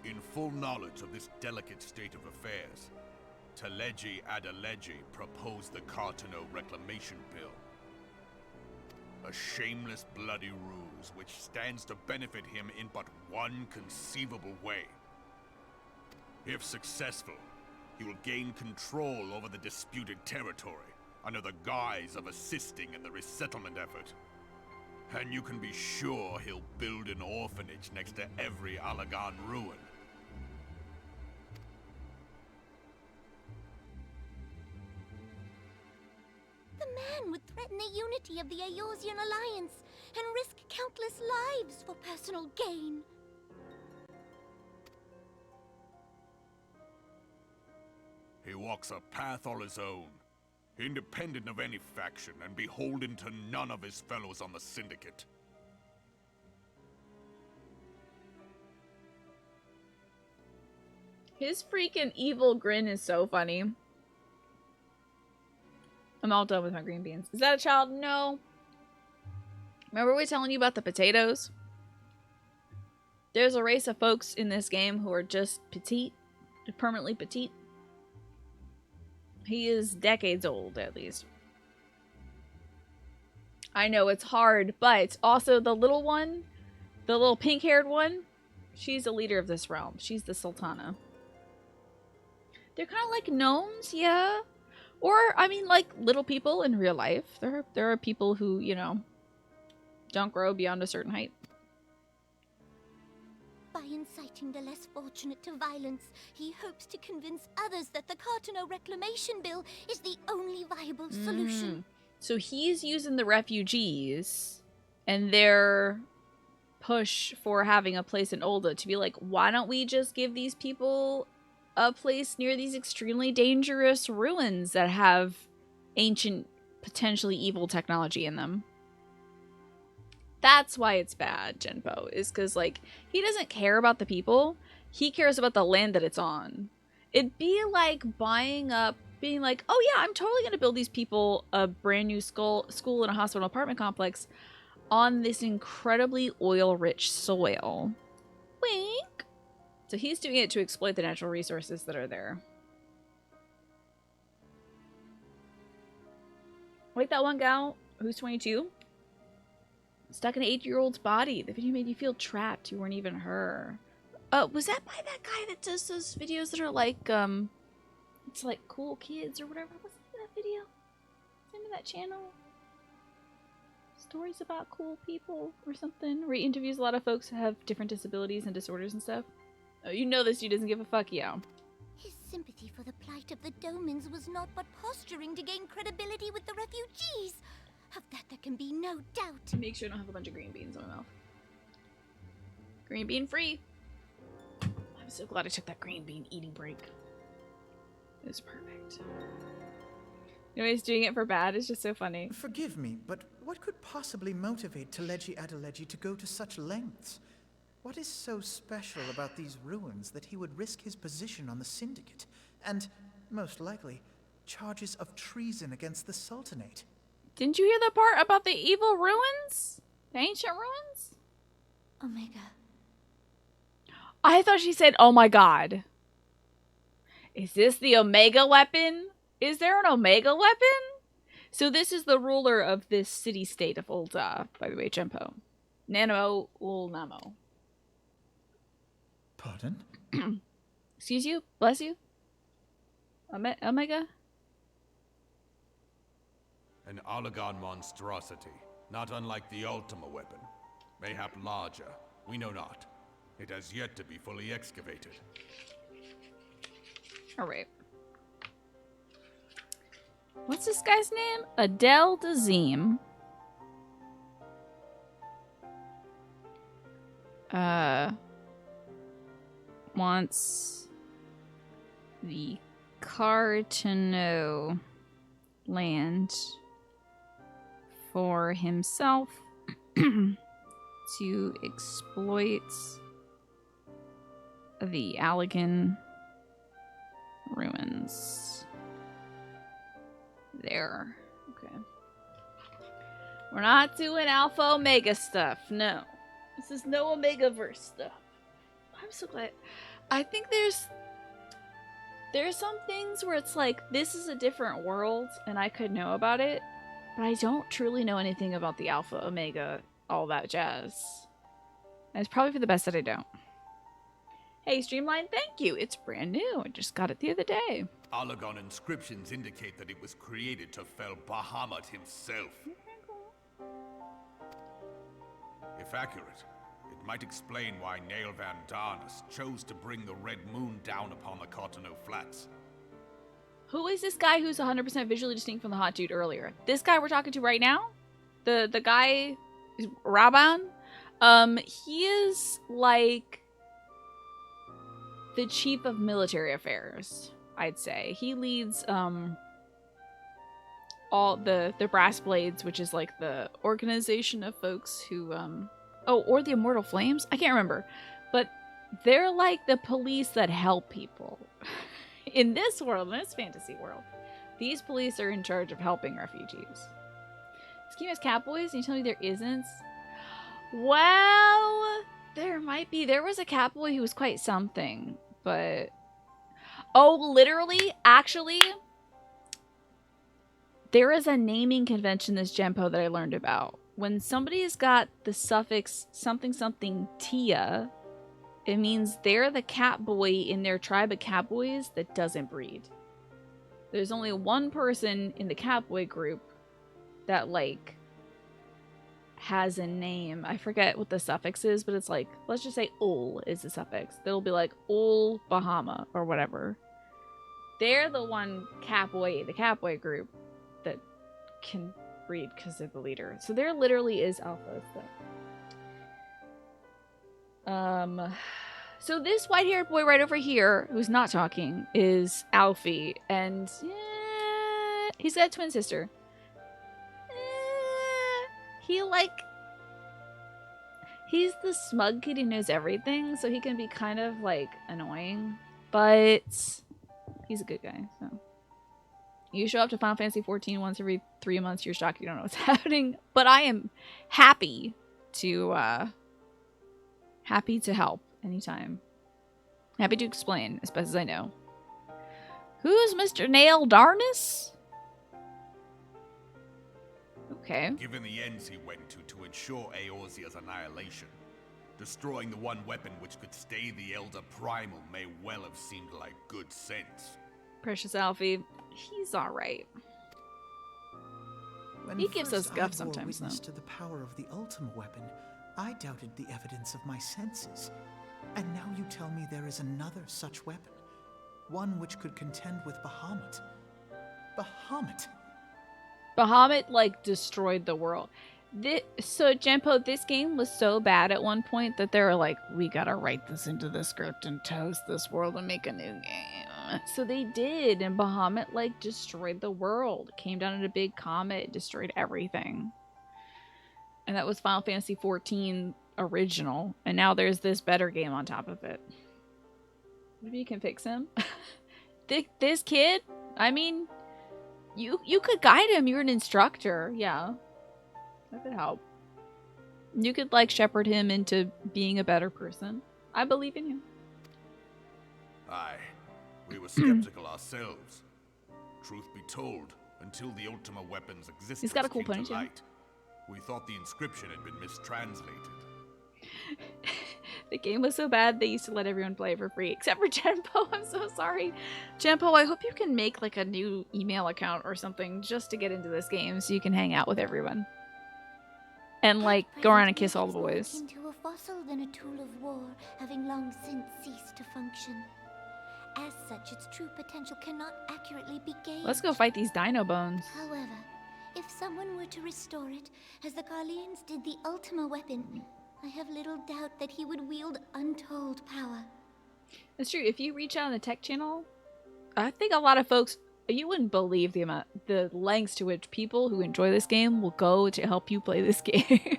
In full knowledge of this delicate state of affairs, Teleji Adeleji proposed the Cartano Reclamation Bill. A shameless, bloody ruse which stands to benefit him in but one conceivable way. If successful, he will gain control over the disputed territory under the guise of assisting in the resettlement effort. And you can be sure he'll build an orphanage next to every Alagon ruin. The man would threaten the unity of the Eorzean alliance and risk countless lives for personal gain. He walks a path all his own, independent of any faction and beholden to none of his fellows on the Syndicate. His freaking evil grin is so funny. I'm all done with my green beans. Is that a child? No. Remember we telling you about the potatoes? There's a race of folks in this game who are just petite, permanently petite. He is decades old, at least. I know it's hard, but also the little one, the little pink-haired one, she's the leader of this realm. She's the Sultana. They're kind of like gnomes, yeah. Or, I mean, like little people in real life. There are people who, you know, don't grow beyond a certain height. By inciting the less fortunate to violence, he hopes to convince others that the Cartano Reclamation Bill is the only viable solution. So he's using the refugees and their push for having a place in Olda to be like, why don't we just give these people a place near these extremely dangerous ruins that have ancient, potentially evil technology in them? That's why it's bad, Genpo, is because, like, he doesn't care about the people. He cares about the land that it's on. It'd be like buying up, being like, oh yeah, I'm totally going to build these people a brand new school and a hospital apartment complex on this incredibly oil-rich soil. Wink! So he's doing it to exploit the natural resources that are there. Like that one gal who's 22? Stuck in an 8-year-old's body. The video made you feel trapped. You weren't even her. Was that by that guy that does those videos that are like, it's like cool kids or whatever? What's the name of that video? What's the name of that channel? Stories about cool people or something? Where he interviews a lot of folks who have different disabilities and disorders and stuff. Oh, you know this dude doesn't give a fuck, yeah. His sympathy for the plight of the Domans was not but posturing to gain credibility with the refugees. Of that there can be no doubt. Make sure I don't have a bunch of green beans in my mouth. Green bean free. I'm so glad I took that green bean eating break. It was perfect. Anyways, doing it for bad is just so funny. Forgive me, but what could possibly motivate Teleji Adeleji to go to such lengths? What is so special about these ruins that he would risk his position on the Syndicate? And, most likely, charges of treason against the Sultanate? Didn't you hear the part about the evil ruins? The ancient ruins? Omega. I thought she said, oh my god. Is this the Omega weapon? Is there an Omega weapon? So this is the ruler of this city-state of Ul'dah, by the way, Genpo. Nano Ul'Namo. Pardon? Excuse you? Bless you? Omega? An Allagan monstrosity, not unlike the Ultima weapon. Mayhap larger, we know not. It has yet to be fully excavated. Alright. What's this guy's name? Adel Dazim. Wants the Cartano land for himself to exploit the Allagan ruins. There. Okay. We're not doing Alpha Omega stuff. No. This is no Omega-verse stuff. I'm so glad. I think there's some things where it's like, this is a different world and I could know about it, but I don't truly know anything about the Alpha Omega, all that jazz. And it's probably for the best that I don't. Hey, Streamline, thank you. It's brand new. I just got it the other day. Allagan inscriptions indicate that it was created to fell Bahamut himself. If accurate, it might explain why Nail Van Darnus chose to bring the Red Moon down upon the Cartano Flats. Who is this guy who's 100% visually distinct from the hot dude earlier? This guy we're talking to right now? The guy, Raban? He is like the chief of military affairs, I'd say. He leads all the Brass Blades, which is like the organization of folks who oh, or the Immortal Flames? I can't remember. But they're like the police that help people. In this world, in this fantasy world, these police are in charge of helping refugees. This game has Catboys, and you tell me there isn't? Well, there might be. There was a Catboy who was quite something, but... Oh, literally, actually, there is a naming convention this Genpo that I learned about. When somebody's got the suffix something something tia, it means they're the Catboy in their tribe of Catboys that doesn't breed. There's only one person in the Catboy group that, like, has a name. I forget what the suffix is, but it's like, let's just say Ul is the suffix. They'll be like Ul Bahama or whatever. They're the one Catboy, the Catboy group, that can breed because they're the leader. So there literally is alpha stuff. So this white-haired boy right over here, who's not talking, is Alfie, and he's got a twin sister. He, like, He's the smug kid who knows everything, so he can be kind of, like, annoying. But he's a good guy, so. You show up to Final Fantasy XIV once every 3 months, you're shocked you don't know what's happening. But I am happy to help anytime. Happy to explain as best as I know. Who's Mr. Nail Darnus? Okay. Given the ends he went to ensure Eorzea's annihilation, destroying the one weapon which could stay the Elder Primal may well have seemed like good sense. Precious Alfie, he's alright. He gives us guff sometimes, though. To the power of the Ultima weapon, I doubted the evidence of my senses. And now you tell me there is another such weapon. One which could contend with Bahamut. Bahamut? Bahamut, like, destroyed the world. So, Genpo, this game was so bad at one point that they were like, we gotta write this into the script and toast this world and make a new game. So they did, and Bahamut, like, destroyed the world. Came down in a big comet, destroyed everything. And that was Final Fantasy XIV original. And now there's this better game on top of it. Maybe you can fix him? This kid, I mean, you could guide him. You're an instructor. Yeah. That could help. You could, like, shepherd him into being a better person. I believe in him. Aye. We were skeptical ourselves. Truth be told, until the Ultima weapon's existence He's got a cool came to ponytail. light, we thought the inscription had been mistranslated. The game was so bad they used to let everyone play it for free, except for Genpo. I'm so sorry. Genpo, I hope you can make, like, a new email account or something just to get into this game so you can hang out with everyone. And, like, go around and kiss all the boys. Into a fossil than a tool of war, having long since ceased to function. As such, its true potential cannot accurately be gauged. Let's go fight these dino bones. However, if someone were to restore it, as the Garleans did the Ultima weapon, I have little doubt that he would wield untold power. It's true. If you reach out on the tech channel, I think a lot of folks, you wouldn't believe the lengths to which people who enjoy this game will go to help you play this game.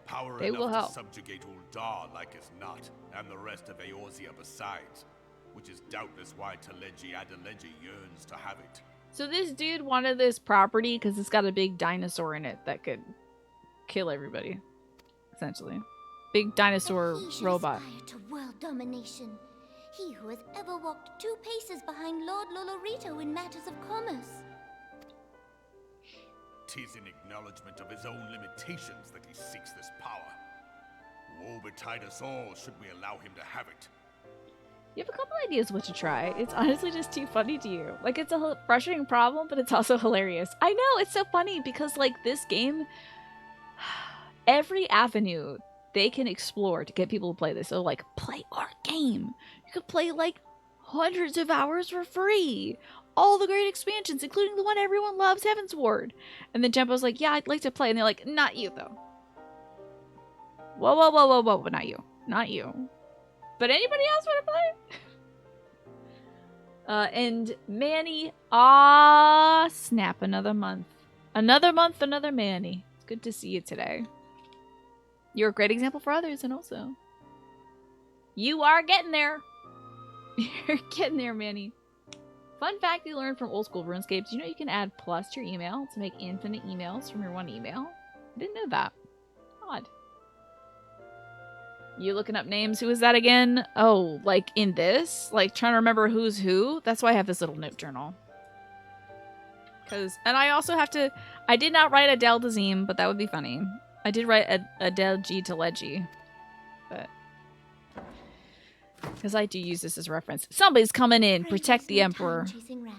Power they enough will to help. subjugate Uldar like as not, and the rest of Eorzea besides, which is doubtless why Teleji Adeleji yearns to have it. So this dude wanted this property because it's got a big dinosaur in it that could kill everybody, essentially. Big dinosaur He should robot. aspire to world domination. He who has ever walked 2 paces behind Lord Lolorito in matters of commerce. 'Tis in acknowledgement of his own limitations that he seeks this power. Woe betide us all should we allow him to have it. You have a couple ideas what to try. It's honestly just too funny to you. Like, it's a frustrating problem, but it's also hilarious. I know, it's so funny because, like, this game, every avenue they can explore to get people to play this. So, like, play our game. You could play, like, hundreds of hours for free. All the great expansions, including the one everyone loves, Heavensward. And then Genpo's like, yeah, I'd like to play. And they're like, not you, though. Whoa, whoa, whoa, whoa, whoa, not you. Not you. But anybody else want to play? And Manny, snap, another month. Another month, another Manny. It's good to see you today. You're a great example for others, and also, you are getting there. You're getting there, Manny. Fun fact you learned from old school RuneScapes, you know you can add plus to your email to make infinite emails from your one email? I didn't know that. Odd. You looking up names? Who is that again? Oh, like in this? Like trying to remember who's who? That's why I have this little note journal. And I also have to... I did not write Adele Dazeem, but that would be funny. I did write Adele G to Leggy. But... because I do use this as a reference. Somebody's coming in. Protect the Emperor. Chasing rats.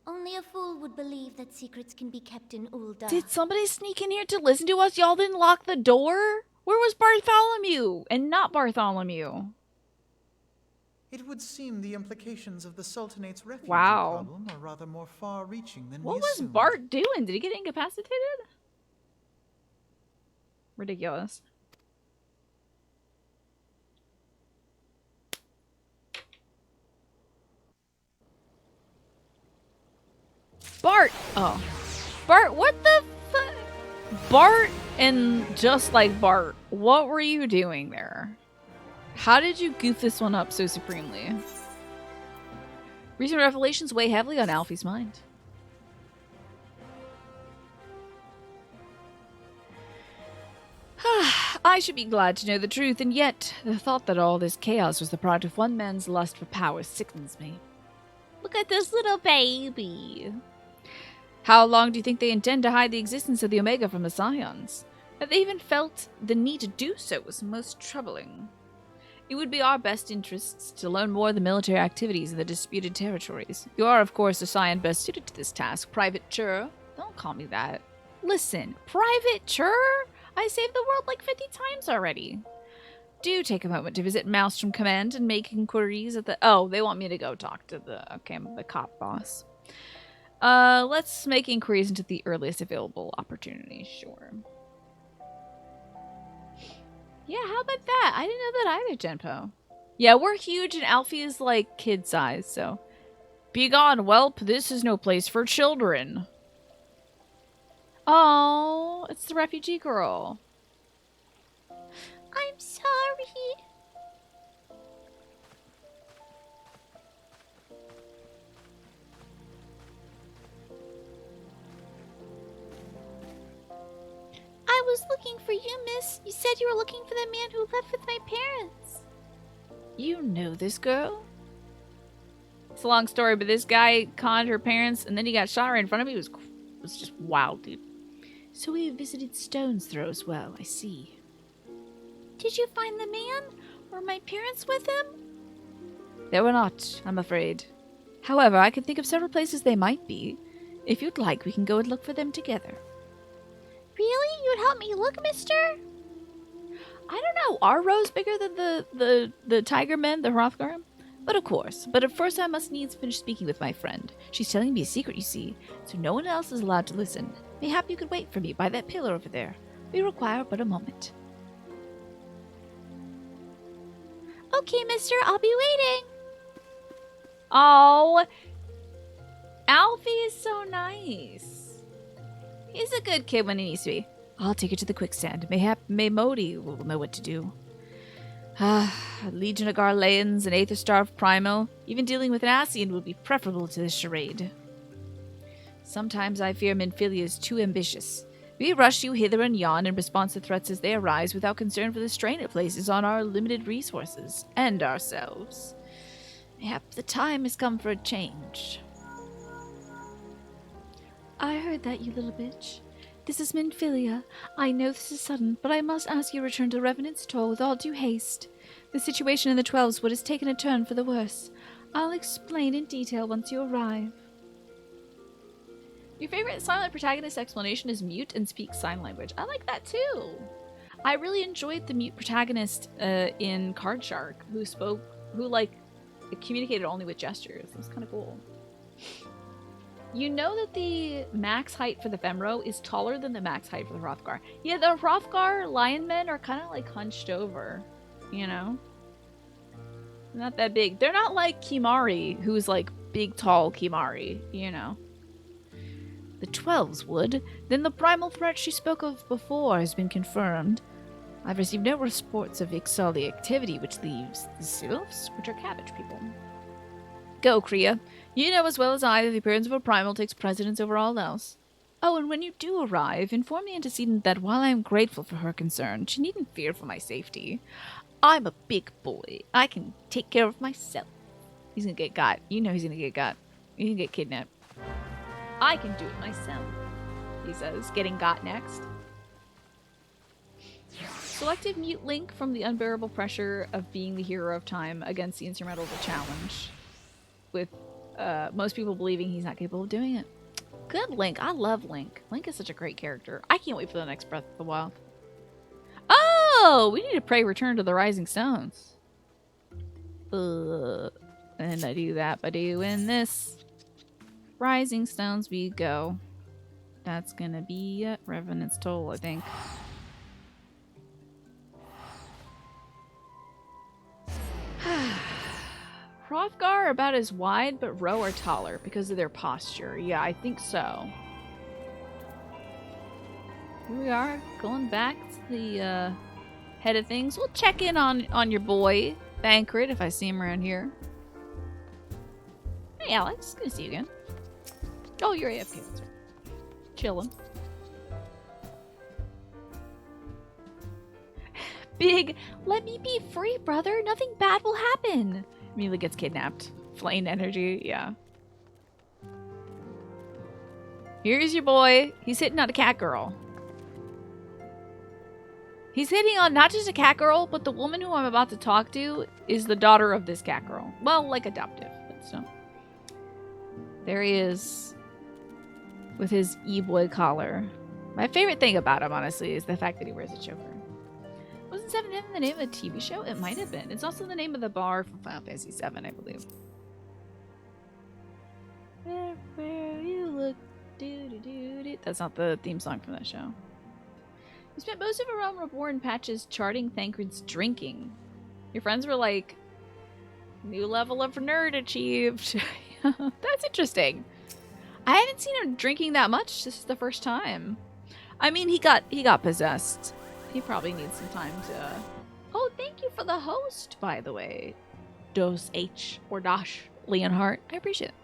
Only a fool would believe that secrets can be kept in Uldar. Did somebody sneak in here to listen to us? Y'all didn't lock the door? Where was Bartholomew? And not Bartholomew. It would seem the implications of the Sultanate's refugee Wow. problem are rather more far-reaching than What we was assumed. Bart doing? Did he get incapacitated? Ridiculous. Bart! Oh. Bart, what the fuck? Bart And just like Bart, what were you doing there? How did you goof this one up so supremely? Recent revelations weigh heavily on Alfie's mind. I should be glad to know the truth, and yet the thought that all this chaos was the product of one man's lust for power sickens me. Look at this little baby. How long do you think they intend to hide the existence of the Omega from the Scions? That they even felt the need to do so was most troubling. It would be our best interests to learn more of the military activities in the disputed territories. You are, of course, the Scion best suited to this task, Private Chur. Don't call me that. Listen, Private Chur? I saved the world like 50 times already. Do take a moment to visit Maelstrom Command and make inquiries at the... Oh, they want me to go talk to the cop boss. Let's make inquiries into the earliest available opportunity, sure. Yeah, how about that? I didn't know that either, Genpo. Yeah, we're huge and Alfie is like kid size, so... Begone, whelp, this is no place for children. Oh, it's the refugee girl. I'm sorry. I was looking for you, miss. You said you were looking for the man who left with my parents. You know this girl? It's a long story, but this guy conned her parents and then he got shot right in front of me. It was just wild, dude. So we visited Stone's Throw as well, I see. Did you find the man? Were my parents with him? They were not, I'm afraid. However, I can think of several places they might be. If you'd like, we can go and look for them together. Really? You'd help me look, mister? I don't know. Are Rose bigger than the Tiger Men, the Hrothgar? But of course. But at first I must needs finish speaking with my friend. She's telling me a secret, you see, so no one else is allowed to listen. Mayhap you could wait for me by that pillar over there. We require but a moment. Okay, mister, I'll be waiting. Oh, Alfie is so nice. He's a good kid when he needs to be. I'll take it to the quicksand. Mayhap Modi will know what to do. Legion of Garleans and Aether Star of Primal. Even dealing with an Ascian would be preferable to this charade. Sometimes I fear Minfilia is too ambitious. We rush you hither and yon in response to threats as they arise without concern for the strain it places on our limited resources and ourselves. Mayhap the time has come for a change. I heard that, you little bitch. This is Minfilia. I know this is sudden, but I must ask you to return to Revenant's Toll with all due haste. The situation in the 12's Wood has taken a turn for the worse. I'll explain in detail once you arrive. Your favorite silent protagonist explanation is mute and speak sign language. I like that too. I really enjoyed the mute protagonist in Card Shark who communicated only with gestures. It was kind of cool. You know that the max height for the Femro is taller than the max height for the Hrothgar. Yeah, the Hrothgar lion men are kind of like hunched over, you know? Not that big. They're not like Kimari, who's like big, tall Kimari, you know? The 12's Wood. Then the primal threat she spoke of before has been confirmed. I've received no reports of Ixali activity, which leaves the Sylphs, which are cabbage people. Go, Kriya. You know as well as I that the appearance of a primal takes precedence over all else. Oh, and when you do arrive, inform the antecedent that while I am grateful for her concern, she needn't fear for my safety. I'm a big boy. I can take care of myself. He's gonna get got. You know he's gonna get got. He's gonna get kidnapped. I can do it myself, he says, getting got next. Selected mute Link from the unbearable pressure of being the hero of time against the insurmountable challenge, with most people believing he's not capable of doing it. Good Link. I love Link. Link is such a great character. I can't wait for the next Breath of the Wild. Oh, we need to pray return to the Rising Stones. And I do that by doing this. Rising Stones we go. That's gonna be Revenant's Toll, I think. Hrothgar are about as wide, but Ro are taller because of their posture. Yeah, I think so. Here we are, going back to the head of things. We'll check in on your boy, Bankrit, if I see him around here. Hey, Alex. Good to see you again. Oh, you're AFK. That's right. Chillin'. Big, let me be free, brother. Nothing bad will happen. Immediately gets kidnapped. Flame energy, yeah. Here's your boy. He's hitting on a cat girl. He's hitting on not just a cat girl, but the woman who I'm about to talk to is the daughter of this cat girl. Well, like adoptive, but still. There he is with his e-boy collar. My favorite thing about him, honestly, is the fact that he wears a choker. Wasn't Seventh Heaven the name of a TV show? It might have been. It's also the name of the bar from Final Fantasy VII, I believe. Where you look, do. That's not the theme song from that show. You spent most of A Realm Reborn patches charting Thancred's drinking. Your friends were like, new level of nerd achieved. That's interesting. I haven't seen him drinking that much. This is the first time. I mean, he got possessed. He probably needs some time to... Oh, thank you for the host, by the way. Dos H or Dosh Leonhardt. I appreciate it.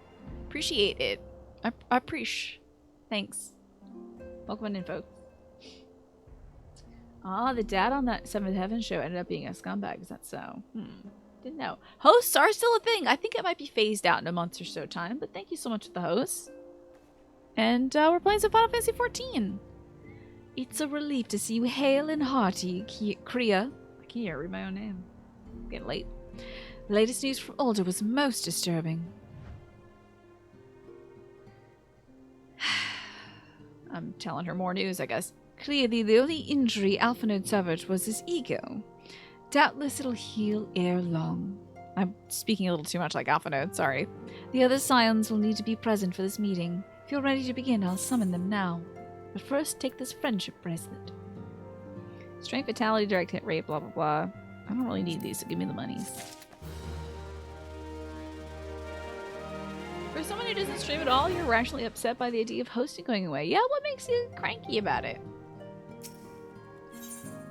Appreciate it. I appreciate. Thanks. Welcome in, folks. Ah, the dad on that Seventh Heaven show ended up being a scumbag. Is that so? Didn't know. Hosts are still a thing. I think it might be phased out in a month or so time, but thank you so much for the hosts. And we're playing some Final Fantasy XIV. It's a relief to see you hale and hearty, Kriya. I can't read my own name. Getting late. The latest news from Alder was most disturbing. I'm telling her more news, I guess. Clearly, the only injury Alphinaud suffered was his ego. Doubtless it'll heal ere long. I'm speaking a little too much like Alphinaud, sorry. The other scions will need to be present for this meeting. If you're ready to begin, I'll summon them now. But first, take this friendship bracelet. Strength, vitality, direct hit rate, blah, blah, blah. I don't really need these, so give me the money. For someone who doesn't stream at all, you're rationally upset by the idea of hosting going away. Yeah, what makes you cranky about it?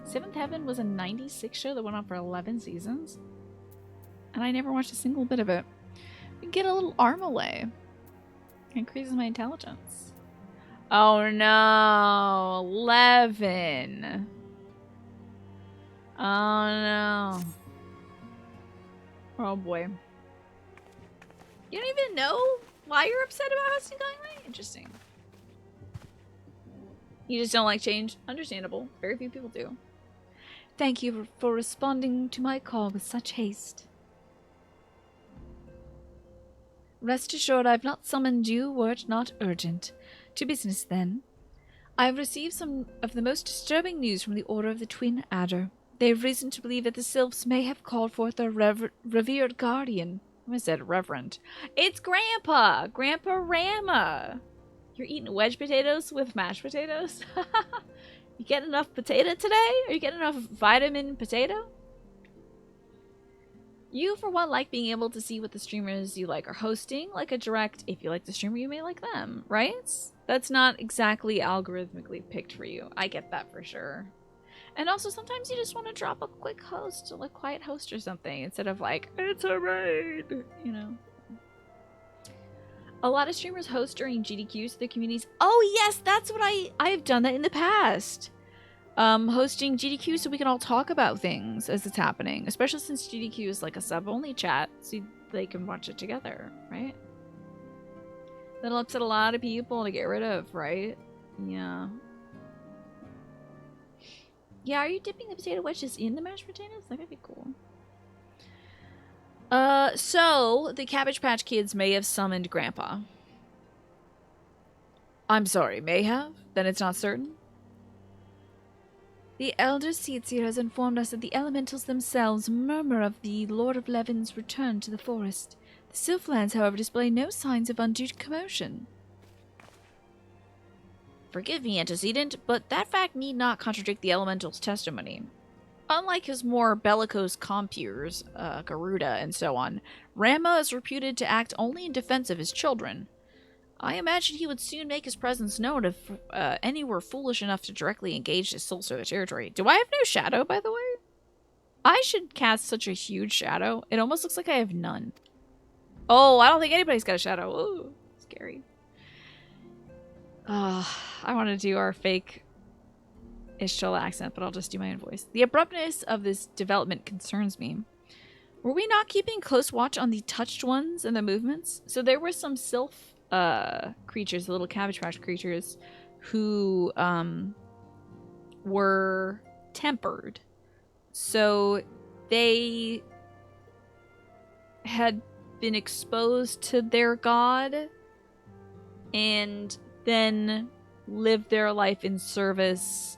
Seventh Heaven was a 96 show that went on for 11 seasons. And I never watched a single bit of it. We can get a little arm away. Increases my intelligence. Oh no, 11. Oh no. Oh boy. You don't even know why you're upset about hosting going away? Interesting. You just don't like change? Understandable. Very few people do. Thank you for responding to my call with such haste. Rest assured I've not summoned you were it not urgent. To business, then. I have received some of the most disturbing news from the Order of the Twin Adder. They have reason to believe that the Sylphs may have called forth their revered guardian. I said reverend. It's Grandpa! Grandpa Rama! You're eating wedge potatoes with mashed potatoes? You getting enough potato today? Are you getting enough vitamin potato? You, for one, like being able to see what the streamers you like are hosting, like a direct, if you like the streamer, you may like them, right? That's not exactly algorithmically picked for you. I get that for sure. And also, sometimes you just want to drop a quick host, a quiet host or something, instead of like, it's a raid, you know? A lot of streamers host during GDQs to the communities. Oh yes, that's what I've done that in the past. Hosting GDQ so we can all talk about things as it's happening, especially since GDQ is like a sub-only chat, so they can watch it together, right? That'll upset a lot of people to get rid of, right? Yeah. Yeah, are you dipping the potato wedges in the mashed potatoes? That could be cool. So the Cabbage Patch Kids may have summoned Grandpa. I'm sorry, may have? Then it's not certain? The Elder Seedsir has informed us that the elementals themselves murmur of the Lord of Levin's return to the forest. The Sylphlands, however, display no signs of undue commotion. Forgive me, antecedent, but that fact need not contradict the elemental's testimony. Unlike his more bellicose compeers, Garuda and so on, Rama is reputed to act only in defense of his children. I imagine he would soon make his presence known if any were foolish enough to directly engage his soul server territory. Do I have no shadow, by the way? I should cast such a huge shadow. It almost looks like I have none. Oh, I don't think anybody's got a shadow. Ooh, scary. I want to do our fake Ishtola accent, but I'll just do my own voice. The abruptness of this development concerns me. Were we not keeping close watch on the touched ones and the movements? So there were some sylph creatures, the little cabbage patch creatures, who were tempered. So they had been exposed to their god and then lived their life in service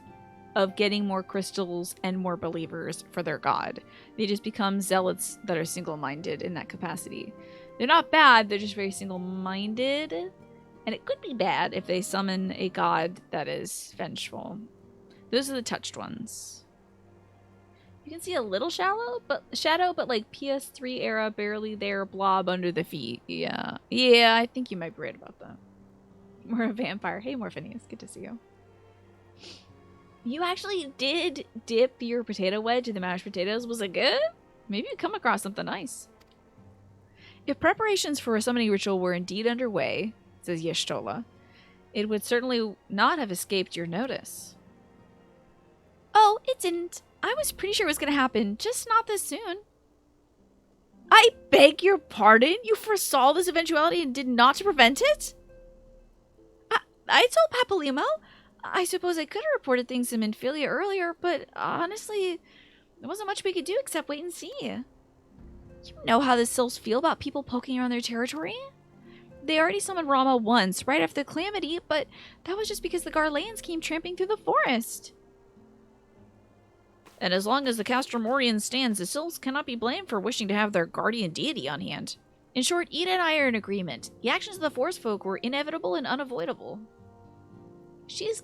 of getting more crystals and more believers for their god. They just become zealots that are single-minded in that capacity. They're not bad, they're just very single-minded. And it could be bad if they summon a god that is vengeful. Those are the touched ones. You can see a little shadow, but like PS3 era, barely there, blob under the feet. Yeah, I think you might be right about that. We're a vampire. Hey, Morphinius, good to see you. You actually did dip your potato wedge in the mashed potatoes. Was it good? Maybe you come across something nice. If preparations for a summoning ritual were indeed underway, says Y'shtola, it would certainly not have escaped your notice. Oh, it didn't. I was pretty sure it was going to happen, just not this soon. I beg your pardon? You foresaw this eventuality and did not to prevent it? I told Papalimo. I suppose I could have reported things to Minfilia earlier, but honestly, there wasn't much we could do except wait and see. You know how the Sylphs feel about people poking around their territory? They already summoned Rama once, right after the calamity, but that was just because the Garleans came tramping through the forest. And as long as the Castromorian stands, the Sylphs cannot be blamed for wishing to have their guardian deity on hand. In short, Eda and I are in agreement. The actions of the Forest folk were inevitable and unavoidable.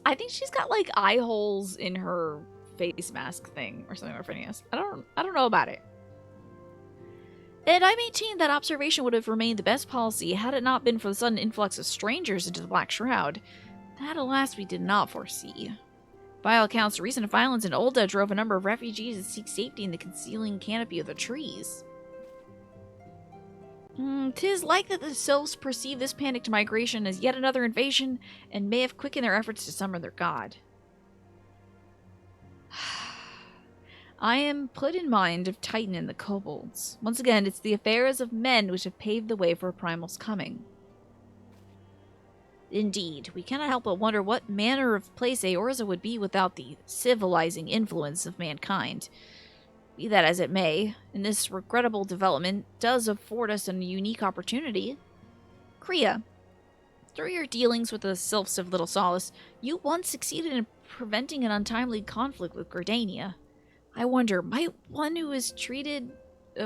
I think she's got like eye holes in her face mask thing or something, Morphinius. I don't know about it. And I maintain that observation would have remained the best policy had it not been for the sudden influx of strangers into the Black Shroud. That, alas, we did not foresee. By all accounts, recent violence in Ul'dah drove a number of refugees to seek safety in the concealing canopy of the trees. 'Tis like that the Sylphs perceive this panicked migration as yet another invasion, and may have quickened their efforts to summon their god. I am put in mind of Titan and the kobolds. Once again, it's the affairs of men which have paved the way for Primal's coming. Indeed, we cannot help but wonder what manner of place Eorza would be without the civilizing influence of mankind. Be that as it may, and this regrettable development does afford us a unique opportunity. Kriya, through your dealings with the Sylphs of Little Solace, you once succeeded in preventing an untimely conflict with Gridania. I wonder, might one who has treated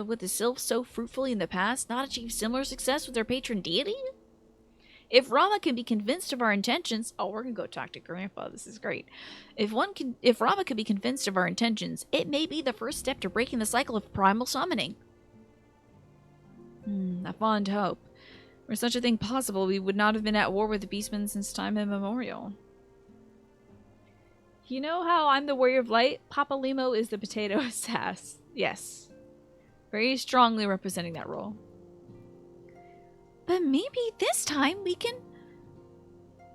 with the Sylphs so fruitfully in the past not achieve similar success with their patron deity? If Rama can be convinced of our intentions... Oh, we're going to go talk to Grandpa. This is great. If Rama can be convinced of our intentions, it may be the first step to breaking the cycle of primal summoning. A fond hope. Were such a thing possible, we would not have been at war with the Beastmen since time immemorial. You know how I'm the Warrior of Light? Papalimo is the Potato Assassin. Yes. Very strongly representing that role. But maybe this time we can...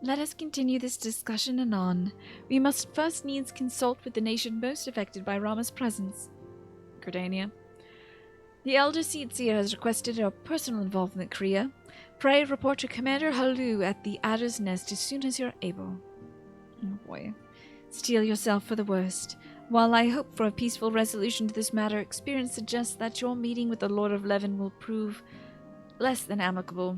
Let us continue this discussion anon. We must first needs consult with the nation most affected by Rama's presence. Gridania. The Elder Seedseer has requested our personal involvement, Kriya. Pray report to Commander Halu at the Adder's Nest as soon as you're able. Oh boy. Steel yourself for the worst. While I hope for a peaceful resolution to this matter, experience suggests that your meeting with the Lord of Leven will prove less than amicable.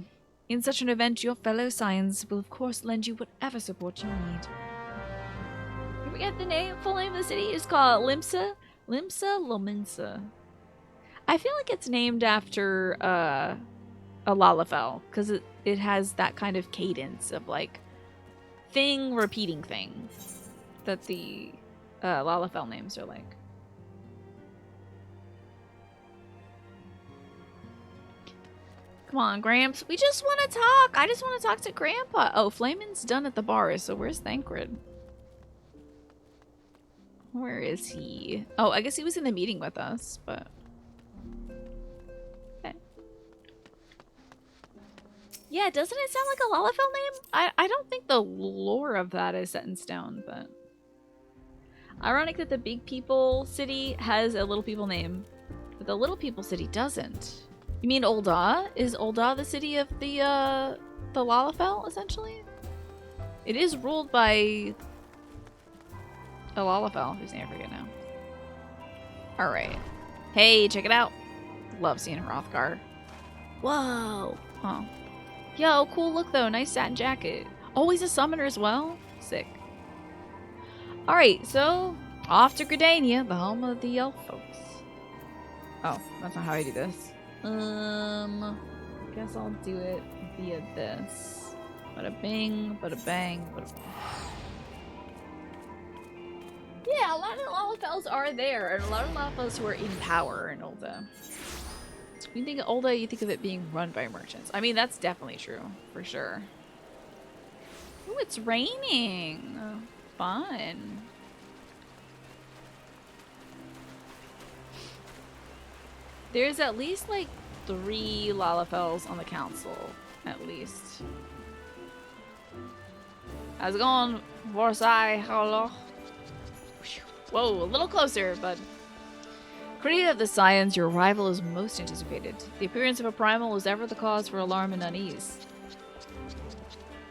In such an event, your fellow Scions will of course lend you whatever support you need. Can we get the full name of the city? It's called Limsa? Limsa Lominsa. I feel like it's named after a Lalafell, because it has that kind of cadence of like thing repeating thing that the Lalafell names are like. Come on, Gramps. We just want to talk. I just want to talk to Grandpa. Oh, Flamin's done at the bar, so where's Thancred? Where is he? Oh, I guess he was in the meeting with us, but... Okay. Yeah, doesn't it sound like a Lalafell name? I don't think the lore of that is set in stone, but... Ironic that the big people city has a little people name, but the little people city doesn't. You mean Ul'dah? Is Ul'dah the city of the Lalafell, essentially? It is ruled by a Lalafell, whose name I forget now. Alright. Hey, check it out. Love seeing Hrothgar. Whoa! Oh. Yo, cool look though. Nice satin jacket. Oh, he's a summoner as well? Sick. Alright, so off to Gridania, the home of the elf folks. Oh, that's not how I do this. Guess I'll do it via this. Bada bing, bada bang, bada bang. Yeah, a lot of Lalafells are there, and a lot of Lalafells who are in power in Ul'dah. When you think of Ul'dah, you think of it being run by merchants. I mean, that's definitely true, for sure. Ooh, it's raining. Fun. There's at least like 3 Lalafells on the council, at least. How's it going, Vorsai? Hello? Whoa, a little closer, bud. According to the science, your arrival is most anticipated. The appearance of a primal is ever the cause for alarm and unease.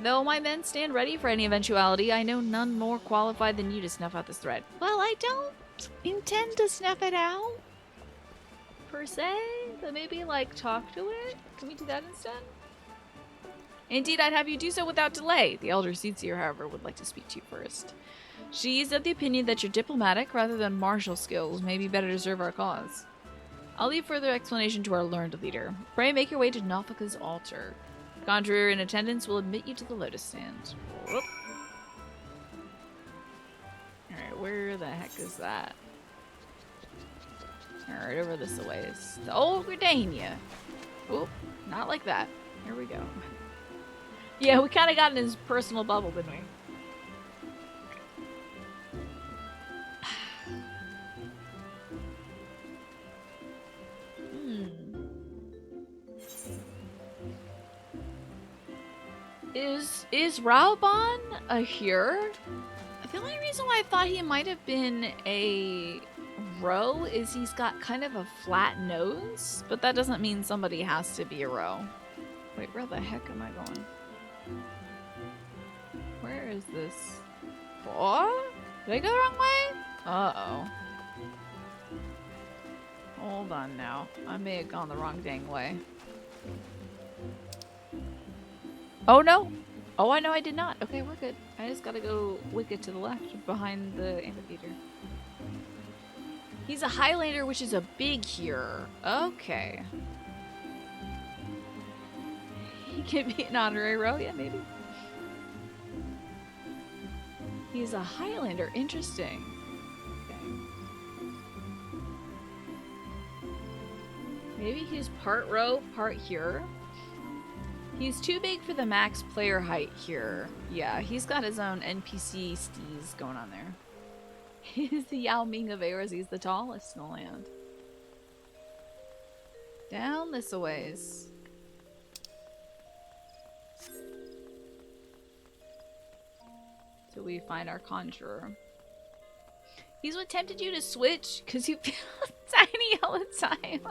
Though my men stand ready for any eventuality, I know none more qualified than you to snuff out this threat. Well, I don't intend to snuff it out, per se, but maybe, like, talk to it? Can we do that instead? Indeed, I'd have you do so without delay. The Elder Seedseer, however, would like to speak to you first. She is of the opinion that your diplomatic rather than martial skills may be better to serve our cause. I'll leave further explanation to our learned leader. Pray make your way to Nalfaka's altar. Conjurer in attendance will admit you to the lotus stand. Whoop. Alright, where the heck is that? Alright, over this ways. To old Gridania. Oop, not like that. Here we go. Yeah, we kind of got in his personal bubble, didn't we? Is Raoban a Hyur? The only reason why I thought he might have been a Roe is he's got kind of a flat nose, but that doesn't mean somebody has to be a Roe. Wait, where the heck am I going? Where is this? What? Did I go the wrong way? Uh-oh. Hold on now. I may have gone the wrong dang way. Oh no! Oh, I know I did not. Okay, we're good. I just gotta go wicked to the left, behind the amphitheater. He's a Highlander, which is a big Hyur. Okay. He can be an honorary row, yeah, maybe. He's a Highlander. Interesting. Okay. Maybe he's part row, part Hyur. He's too big for the max player height here. Yeah, he's got his own NPC steez going on there. He's the Yao Ming of Eris. He's the tallest in the land. Down this a ways. Till we find our conjurer. He's what tempted you to switch because you feel tiny all the time.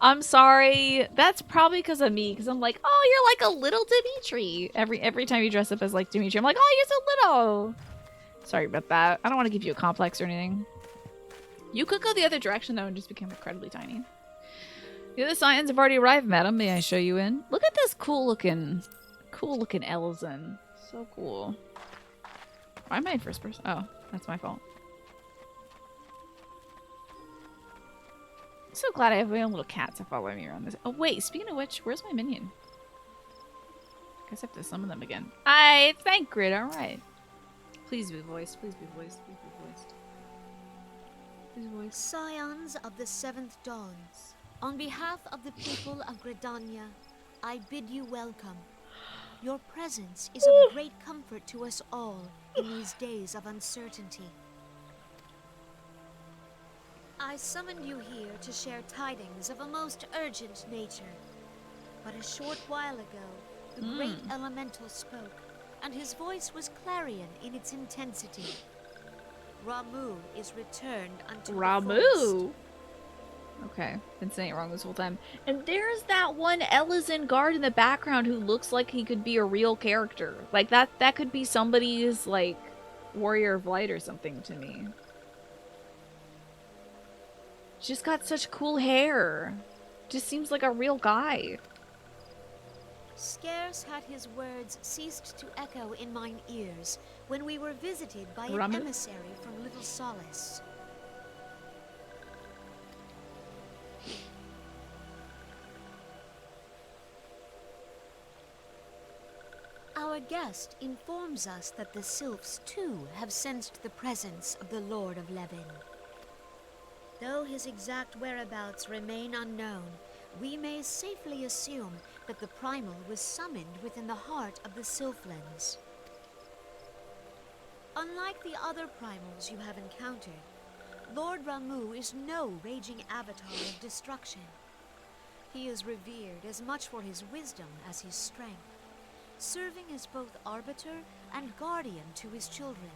I'm sorry. That's probably because of me. Because I'm like, oh, you're like a little Dimitri. Every time you dress up as like Dimitri, I'm like, oh, you're so little. Sorry about that. I don't want to give you a complex or anything. You could go the other direction though and just become incredibly tiny. The other Scions have already arrived, madam. May I show you in? Look at this cool looking Elzen. So cool. Why am I in first person? Oh, that's my fault. I'm so glad I have my own little cat to follow me around this. Oh wait, speaking of which, where's my minion? I guess I have to summon them again. I thank Grid, alright. Please be voiced, please be voiced, please be voiced. Please voice. Scions of the Seventh Dawns, on behalf of the people of Gridania, I bid you welcome. Your presence is of great comfort to us all in these days of uncertainty. I summoned you here to share tidings of a most urgent nature. But a short while ago, the great elemental spoke, and his voice was clarion in its intensity. Ramu is returned unto the forest. Ramu? Okay, been saying it wrong this whole time. And there's that one Ellison guard in the background who looks like he could be a real character. Like, that could be somebody's, like, Warrior of Light or something to me. She's got such cool hair. Just seems like a real guy. Scarce had his words ceased to echo in mine ears when we were visited by an Ramu? emissary from Little Solace. Our guest informs us that the Sylphs, too, have sensed the presence of the Lord of Levin. Though his exact whereabouts remain unknown, we may safely assume that the Primal was summoned within the heart of the Sylphlands. Unlike the other Primals you have encountered, Lord Ramu is no raging avatar of destruction. He is revered as much for his wisdom as his strength, serving as both arbiter and guardian to his children.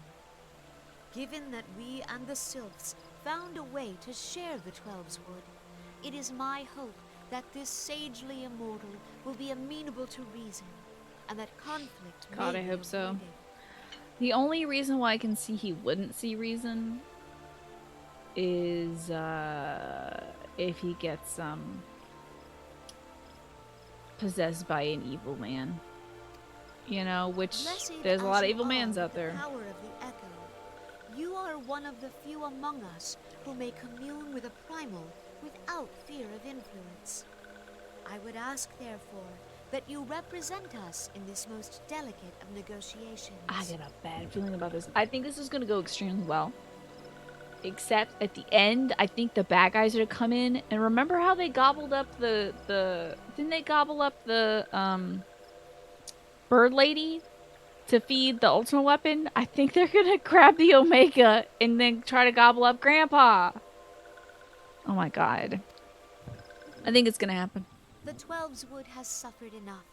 Given that we and the Sylphs found a way to share the Twelves Wood, it is my hope that this sagely immortal will be amenable to reason, and that conflict God, may I be hope so. avoided. The only reason why I can see he wouldn't see reason is if he gets possessed by an evil man. You know, which Blessed there's a lot of as you evil are mans with out the there. Power of the echo, you are one of the few among us who may commune with a primal without fear of influence. I would ask, therefore, that you represent us in this most delicate of negotiations. I get a bad feeling about this. I think this is going to go extremely well. Except at the end, I think the bad guys are to come in. And remember how they gobbled up the didn't they gobble up the bird lady to feed the ultimate weapon? I think they're going to grab the Omega and then try to gobble up Grandpa. Oh my god. I think it's going to happen. The Twelves Wood has suffered enough.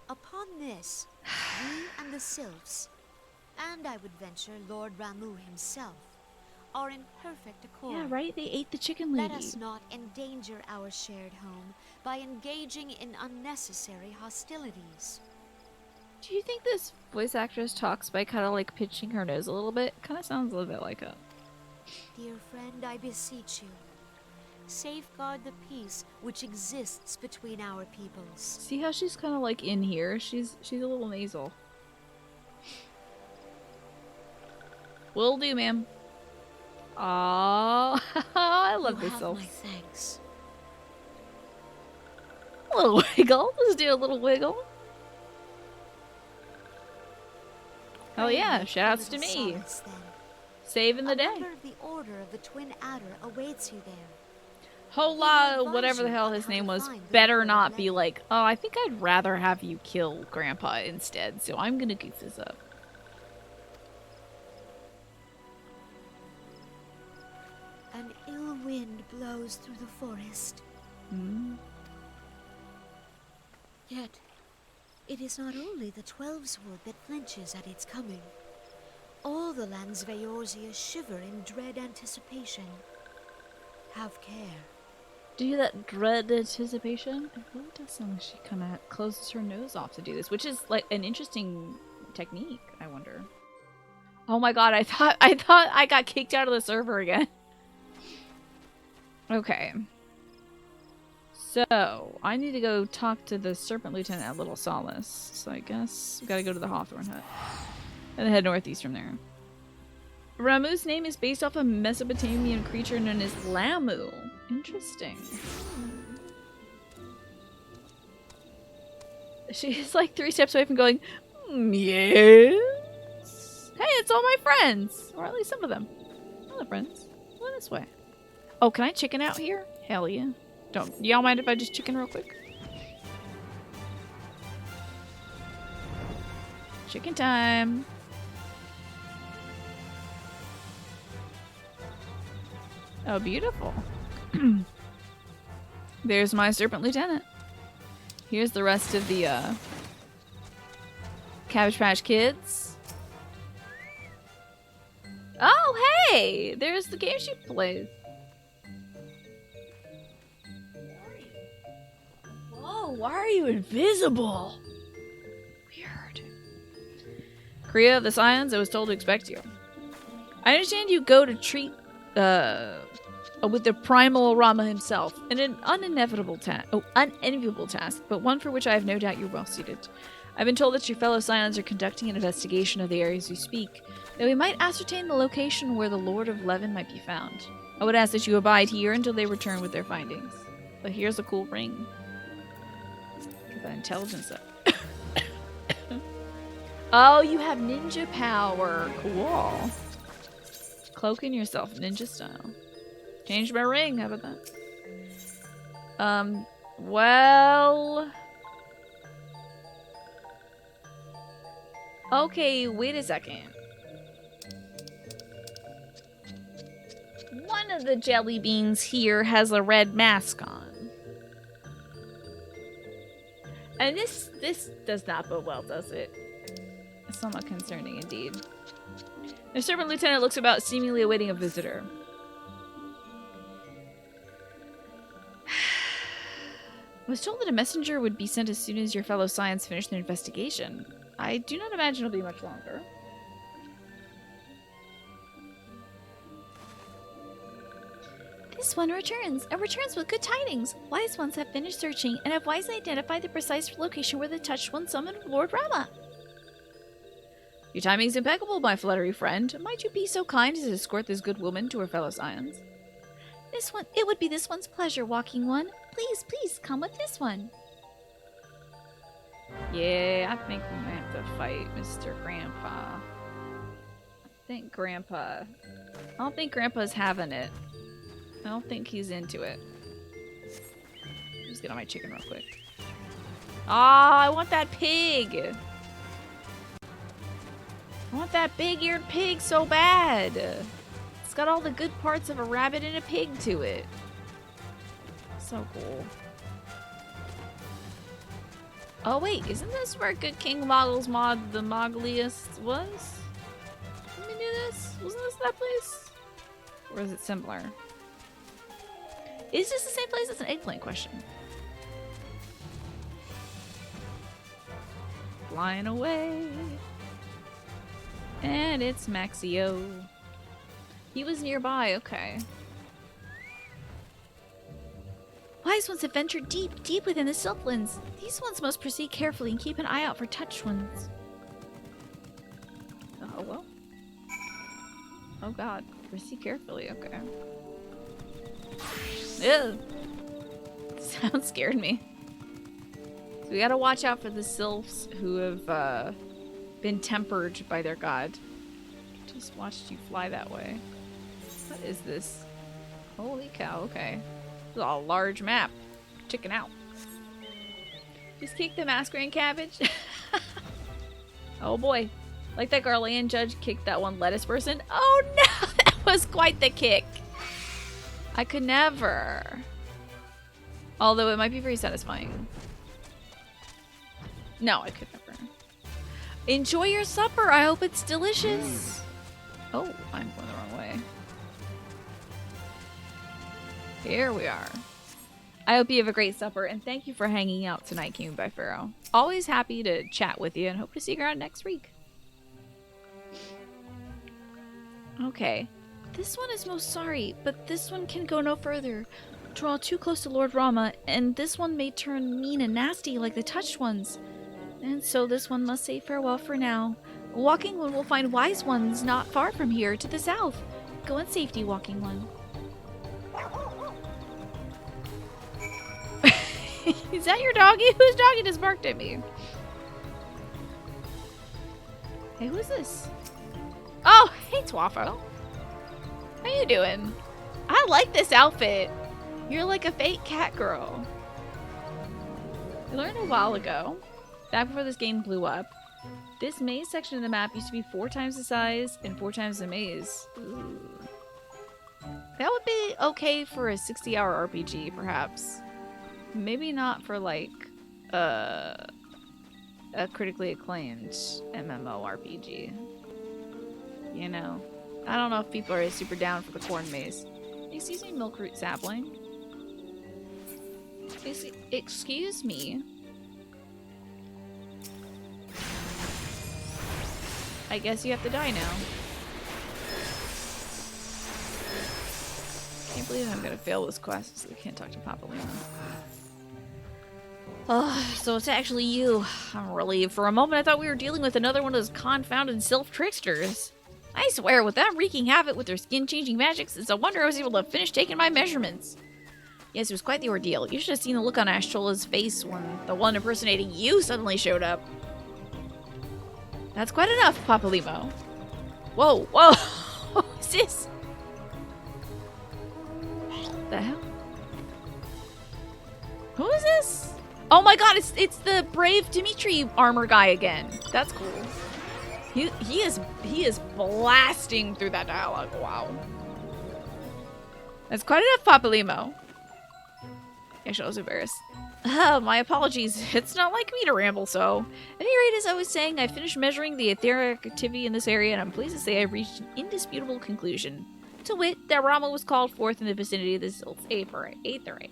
Upon this, we and the Sylphs, and I would venture Lord Ramu himself, are in perfect accord. Yeah, right? They ate the chicken lady. Let us not endanger our shared home by engaging in unnecessary hostilities. Do you think this voice actress talks by kind of like pitching her nose a little bit? Kind of sounds a little bit like it. Dear friend, I beseech you, safeguard the peace which exists between our peoples. See how she's kind of like in here? She's a little nasal. Will do, ma'am. Aww. I love this elf. My thanks. A little wiggle. Let's do a little wiggle. Hell yeah, shoutouts to me. Solace, then. Saving the A day. member of the Order of the Twin Adder awaits you there. Hola, whatever the hell his name was, better not be like, oh, I think I'd rather have you kill Grandpa instead, so I'm gonna goof this up. An ill wind blows through the forest. Hmm? Yet, it is not only the Twelves Wood that flinches at its coming. All the lands Vaorzia shiver in dread anticipation. Have care. Do you hear that dread anticipation? It really does sound like she kind of closes her nose off to do this, which is like an interesting technique, I wonder. Oh my god, I thought I got kicked out of the server again. Okay. So, I need to go talk to the Serpent Lieutenant at Little Solace. So I guess we gotta go to the Hawthorne Hut. And then head northeast from there. Ramu's name is based off a Mesopotamian creature known as Lamu. Interesting. She's like 3 steps away from going, yes? Hey, it's all my friends! Or at least some of them. Other friends. Go this way. Oh, can I chicken out here? Hell yeah. Don't y'all mind if I just chicken real quick? Chicken time. Oh, beautiful. There's my serpent lieutenant. Here's the rest of the Cabbage Patch Kids. Oh, hey! There's the game she plays. Whoa, why are you invisible? Weird. Kriya of the Scions, I was told to expect you. I understand you go to treat with the primal Rama himself, an unenviable task, but one for which I have no doubt you're well suited. I've been told that your fellow Scions are conducting an investigation of the areas you speak, that we might ascertain the location where the Lord of Levin might be found. I would ask that you abide here until they return with their findings. But here's a cool ring. Get that intelligence up. Oh, you have ninja power. Cool. Cloaking yourself ninja style. Change my ring, how about that? Well... Okay, wait a second. One of the jelly beans here has a red mask on. And this does not bode well, does it? Somewhat concerning indeed. The servant lieutenant looks about, seemingly awaiting a visitor. I was told that a messenger would be sent as soon as your fellow Scions finish their investigation. I do not imagine it'll be much longer. This one returns, and returns with good tidings. Wise ones have finished searching and have wisely identified the precise location where the touched one summoned Lord Rama. Your timing's impeccable, my fluttery friend. Might you be so kind as to escort this good woman to her fellow Scions? It would be this one's pleasure, walking one. Please, please, come with this one. Yeah, I think we might have to fight Mr. Grandpa. I don't think Grandpa's having it. I don't think he's into it. Just get on my chicken real quick. Ah, I want that pig! I want that big-eared pig so bad! It's got all the good parts of a rabbit and a pig to it. So cool. Oh wait, isn't this where Good King Moggle's the Moggliest was? Didn't we do this? Wasn't this that place? Or is it similar? Is this the same place? That's an eggplant question. Flying away. And it's Maxio. He was nearby, okay. Wise ones have ventured deep, deep within the Silklands. These ones must proceed carefully and keep an eye out for touched ones. Oh, well. Oh god. Proceed carefully, okay. Ew. Sound scared me. So we gotta watch out for the sylphs who have been tempered by their god. Just watched you fly that way. What is this? Holy cow, okay. This is a large map. Chicken out. Just kick the masquerade cabbage. Oh boy. Like that Garlean judge kicked that one lettuce person. Oh no! That was quite the kick. I could never. Although it might be very satisfying. No, I could never. Enjoy your supper. I hope it's delicious. Oh, I'm going the wrong way. Here we are. I hope you have a great supper, and thank you for hanging out tonight, King by Pharaoh. Always happy to chat with you, and hope to see you around next week. Okay. This one is most sorry, but this one can go no further. Draw too close to Lord Rama, and this one may turn mean and nasty like the touched ones. And so this one must say farewell for now. Walking One will find wise ones not far from here to the south. Go in safety, Walking One. Is that your doggy? Whose doggy just barked at me? Hey, who's this? Oh, hey, Twaffo. How you doing? I like this outfit. You're like a fake cat girl. I learned a while ago, back before this game blew up, This maze section of the map used to be 4 times the size and 4 times the maze. Ooh. That would be okay for a 60-hour RPG, perhaps. Maybe not for, like, a critically acclaimed MMORPG. You know? I don't know if people are super down for the corn maze. Excuse me, milkroot sapling. Excuse me. I guess you have to die now. Can't believe I'm gonna fail this quest, so I can't talk to Papa Luna. Oh, so it's actually you. I'm relieved. For a moment, I thought we were dealing with another one of those confounded self-tricksters. I swear, with them wreaking havoc with their skin-changing magics, it's a wonder I was able to finish taking my measurements. Yes, it was quite the ordeal. You should have seen the look on Ashtola's face when the one impersonating you suddenly showed up. That's quite enough, Papa Limo. Whoa, whoa! What's this? What the hell? Who is this? Oh my god, it's the brave Dimitri armor guy again. That's cool. He is blasting through that dialogue. Wow. That's quite enough, Papa Limo. Actually, I was embarrassed. My apologies. It's not like me to ramble so. At any rate, as I was saying, I finished measuring the etheric activity in this area, and I'm pleased to say I've reached an indisputable conclusion. To wit, that Rama was called forth in the vicinity of the Sylph's Aetherite.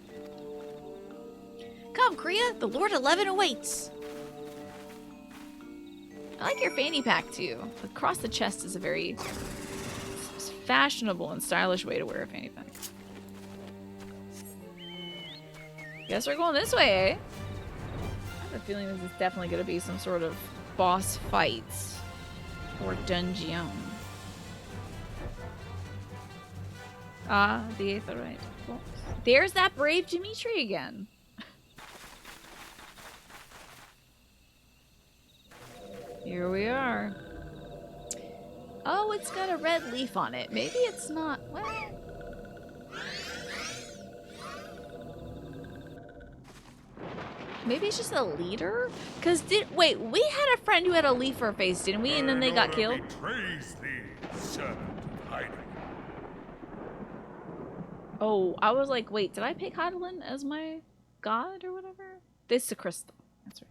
Come, Kriya, the Lord 11 awaits! I like your fanny pack, too. Across the chest is a very fashionable and stylish way to wear a fanny pack. Guess we're going this way, eh? I have a feeling this is definitely going to be some sort of boss fights or dungeon. Ah, the Aetherite. Well, there's that brave Dimitri again. Here we are. Oh, it's got a red leaf on it. Maybe it's not. Well. Maybe it's just a leader? Cause wait, we had a friend who had a leaf for a face, didn't we? And then they got killed. Betrays thee, servant of Hydaelyn. Oh, I was like, wait, did I pick Hydaelyn as my god or whatever? This is a crystal. That's right.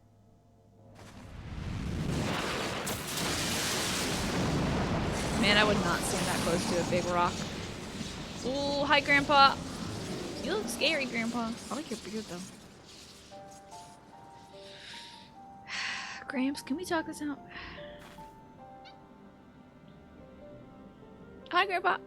Man, I would not stand that close to a big rock. Ooh, hi, Grandpa. You look scary, Grandpa. I like your beard, though. Gramps, can we talk this out? Hi, Grandpa.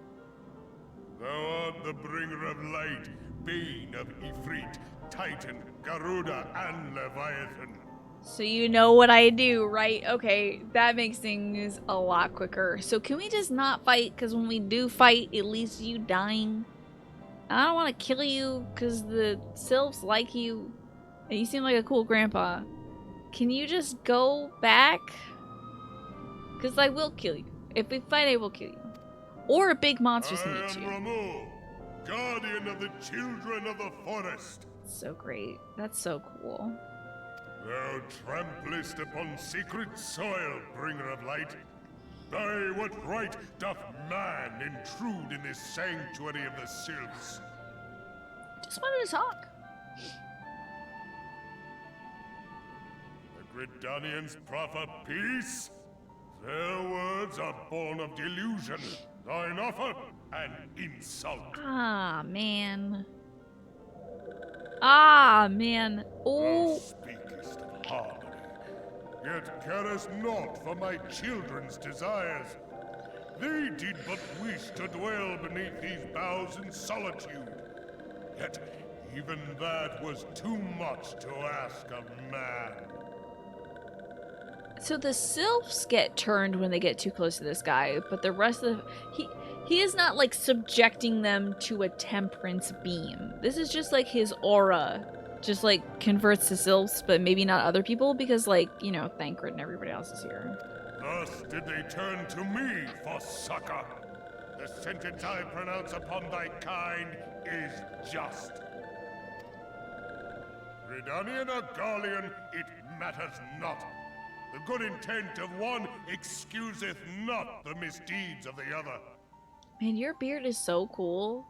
Thou art the bringer of light, bane of Ifrit, Titan, Garuda, and Leviathan. So you know what I do, right? Okay, that makes things a lot quicker. So can we just not fight? Because when we do fight, it leads to you dying. I don't want to kill you because the sylphs like you. And you seem like a cool grandpa. Can you just go back? Because I will kill you. If we fight, I will kill you. Or a big monster's gonna eat you. I am Ramu, guardian of the children of the forest. So great. That's so cool. Thou tramplest upon sacred soil, bringer of light. By what right doth man intrude in this sanctuary of the sylphs? Just wanted to talk. The Gridanians proffer peace? Their words are born of delusion, thine offer an insult. Ah, man. Ah, man. Oh. Thou speakest of harmony, yet carest not for my children's desires. They did but wish to dwell beneath these boughs in solitude. Yet even that was too much to ask of man. So the sylphs get turned when they get too close to this guy, but the rest of he is not like subjecting them to a temperance beam. This is just like his aura just like converts to sylphs, but maybe not other people because like, you know, Thancred and everybody else is here. Thus did they turn to me for succor. The sentence I pronounce upon thy kind is just. Gridanian or Garlean, it matters not. The good intent of one excuseth not the misdeeds of the other. Man, your beard is so cool.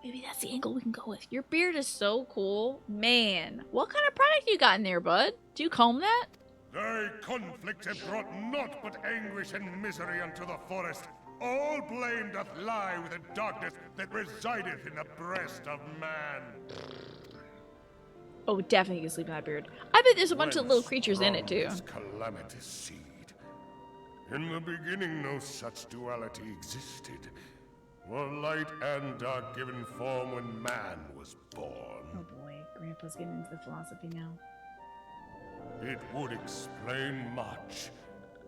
Maybe that's the angle we can go with. Your beard is so cool. Man, what kind of product you got in there, bud? Do you comb that? Thy conflict have brought naught but anguish and misery unto the forest. All blame doth lie with the darkness that resideth in the breast of man. Oh, definitely you can sleep in that beard. I bet there's a bunch of little Whence creatures in it, too. sprung this calamitous seed? In the beginning no such duality existed. Were light and dark given form when man was born. Oh boy, Grandpa's getting into the philosophy now. It would explain much.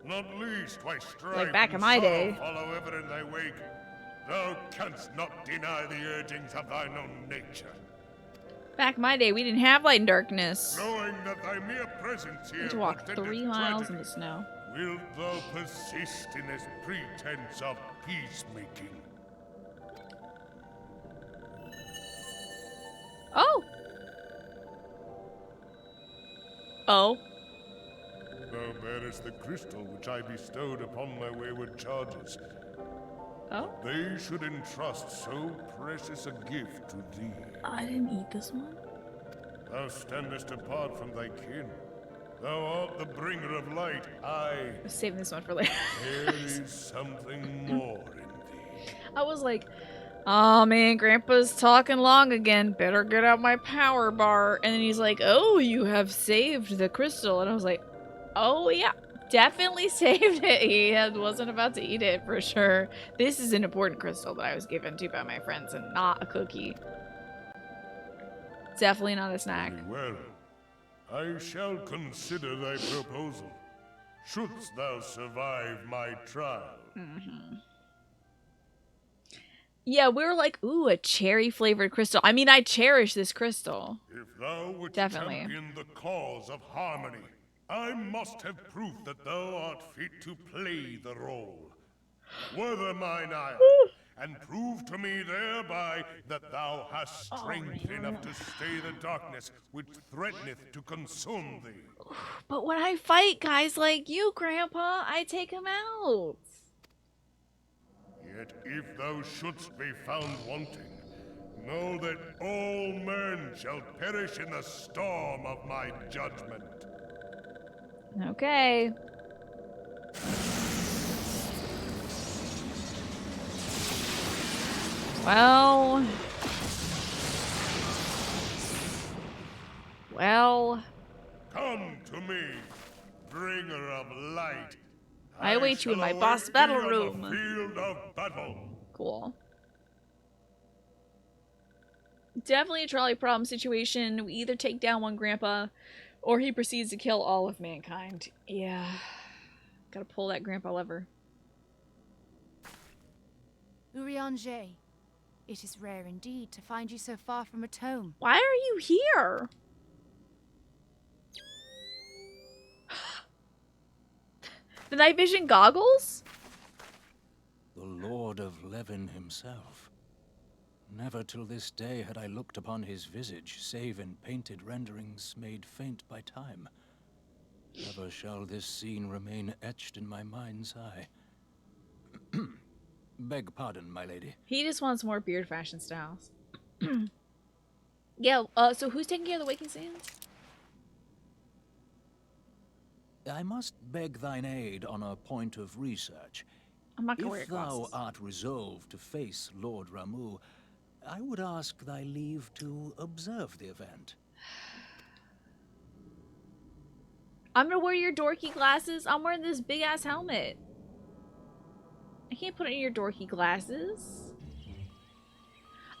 Not least why strife Like back and in my sorrow day. follow ever in thy wake. Thou canst not deny the urgings of thine own nature. Back in my day, we didn't have light and darkness. Knowing that thy mere presence We here had to walk portendeth 3 miles in tragedy, the snow. wilt thou persist in this pretense of peacemaking? Oh! Oh. Thou bearest the crystal which I bestowed upon my wayward charges. Oh? They should entrust so precious a gift to thee. I didn't eat this one. Thou standest apart from thy kin. Thou art the bringer of light. I I'm saving this one for later. There is something more in thee. I was like, oh man, Grandpa's talking long again. Better get out my power bar. And then he's like, oh, you have saved the crystal. And I was like, oh yeah, definitely saved it. He wasn't about to eat it for sure. This is an important crystal that I was given to by my friends and not a cookie. Definitely not a snack. Very well. I shall consider thy proposal. Shouldst thou survive my trial. Mm-hmm. Yeah, we were like, ooh, a cherry flavored crystal. I mean, I cherish this crystal. If thou wouldst Definitely. champion the cause of harmony, I must have proof that thou art fit to play the role. Wither mine ire, and prove to me thereby that thou hast strength enough to stay the darkness which threateneth to consume thee. But when I fight guys like you, Grandpa, I take them out. Yet if thou shouldst be found wanting, know that all men shall perish in the storm of my judgment. Okay. Well. Come to me, bringer of light. I await you in my shall boss await battle thee on room. the field of battle. Cool. Definitely a trolley problem situation. We either take down one Grandpa, or he proceeds to kill all of mankind. Yeah. Gotta pull that Grandpa lever. Urianger, it is rare indeed to find you so far from a tome. Why are you here? The night vision goggles? The Lord of Levin himself. Never till this day had I looked upon his visage, save in painted renderings made faint by time. Never shall this scene remain etched in my mind's eye. Beg pardon, my lady. He just wants more beard fashion styles. Yeah, so who's taking care of the waking sands? I must beg thine aid on a point of research. I'm not gonna wear If thou glasses. art resolved to face Lord Ramu, I would ask thy leave to observe the event. I'm gonna wear your dorky glasses. I'm wearing this big ass helmet. I can't put on your dorky glasses.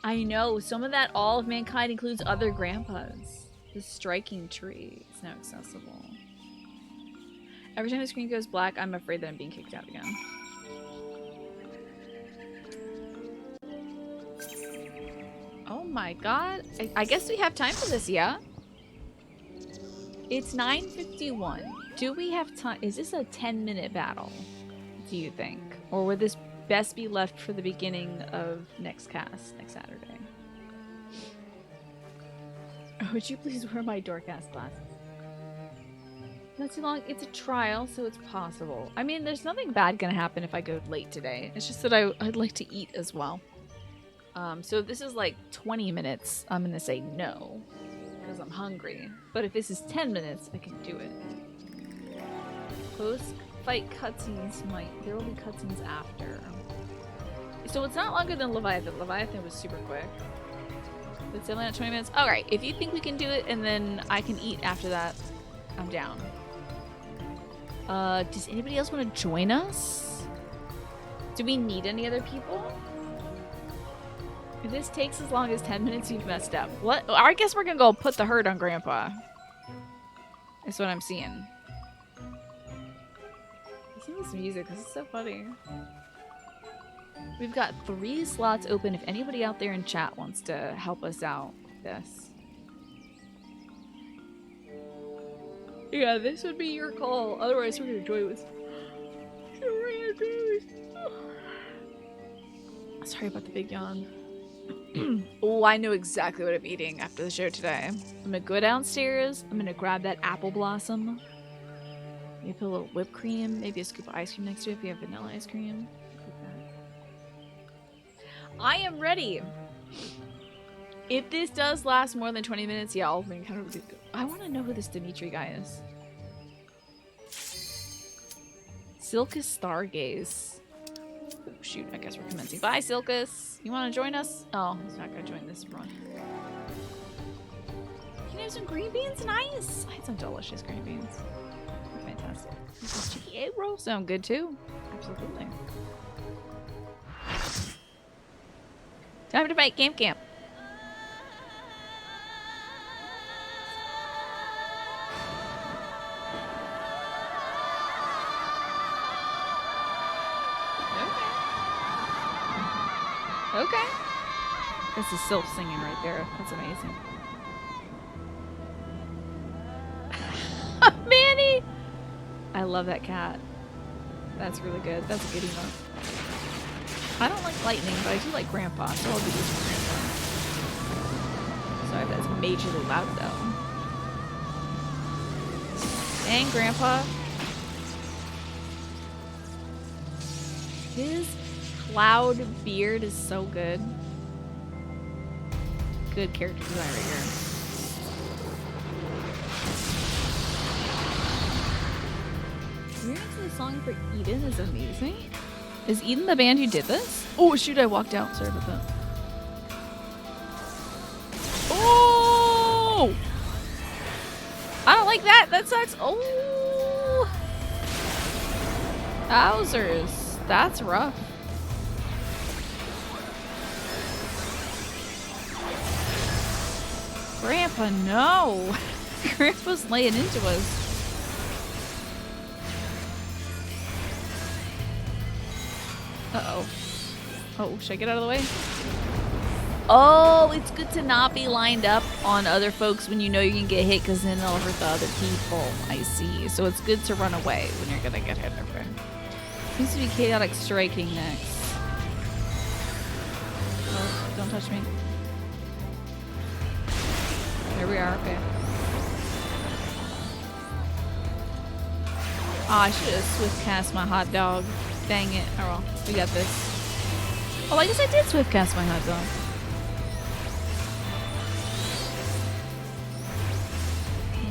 I know, some of that all of mankind includes other grandpas. The striking tree is now accessible. Every time the screen goes black, I'm afraid that I'm being kicked out again. Oh my god. I guess we have time for this, yeah? It's 9:51. Do we have time? Is this a 10-minute battle, do you think? Or would this best be left for the beginning of next cast, next Saturday? Would you please wear my dork-ass glasses? Not too long. It's a trial, so it's possible. I mean, there's nothing bad gonna happen if I go late today. It's just that I'd like to eat as well. So if this is like 20 minutes, I'm gonna say no. Because I'm hungry. But if this is 10 minutes, I can do it. Post-fight cutscenes there will be cutscenes after. So it's not longer than Leviathan. Leviathan was super quick. But it's only not 20 minutes. Alright, if you think we can do it and then I can eat after that, I'm down. Does anybody else want to join us? Do we need any other people? If this takes as long as 10 minutes, you've messed up. What? I guess we're gonna go put the hurt on Grandpa. That's what I'm seeing. Listen to this music. This is so funny. We've got 3 slots open if anybody out there in chat wants to help us out with this. Yeah, this would be your call. Otherwise, we're gonna join with. Sorry about the big yawn. Oh, I know exactly what I'm eating after the show today. I'm gonna go downstairs. I'm gonna grab that apple blossom. Maybe put a little whipped cream. Maybe a scoop of ice cream next to it if you have vanilla ice cream. I am ready. If this does last more than 20 minutes, yeah, I'll kind of. I want to know who this Dimitri guy is. Silkus Stargaze. Oh, shoot, I guess we're commencing. Bye, Silkus. You want to join us? Oh, he's not going to join this run. You can have some green beans? Nice. I had some delicious green beans. They're fantastic. These cheeky egg rolls sound good, too. Absolutely. Time to fight Camp Camp. Okay. This is Sylph singing right there. That's amazing. Manny! I love that cat. That's really good. That's a good emote. I don't like lightning, but I do like Grandpa, so I'll do this for Grandpa. Sorry, that's majorly loud though. Dang, Grandpa. His cloud beard is so good. Good character design right here. Hearing the song for Eden is amazing. Is Eden the band who did this? Oh shoot, I walked out. Sorry about that. Oh! I don't like that. That sucks. Oh! Wowzers. That's rough. Grandpa, no! Grandpa's laying into us. Uh-oh. Oh, should I get out of the way? Oh, it's good to not be lined up on other folks when you know you can get hit because then it'll hurt the other people. I see. So it's good to run away when you're gonna get hit. Okay. Seems to be chaotic striking next. Oh, don't touch me. There we are, okay. Oh, I should have swift cast my hot dog. Dang it. Oh well, we got this. Oh, I guess I did swift cast my hot dog.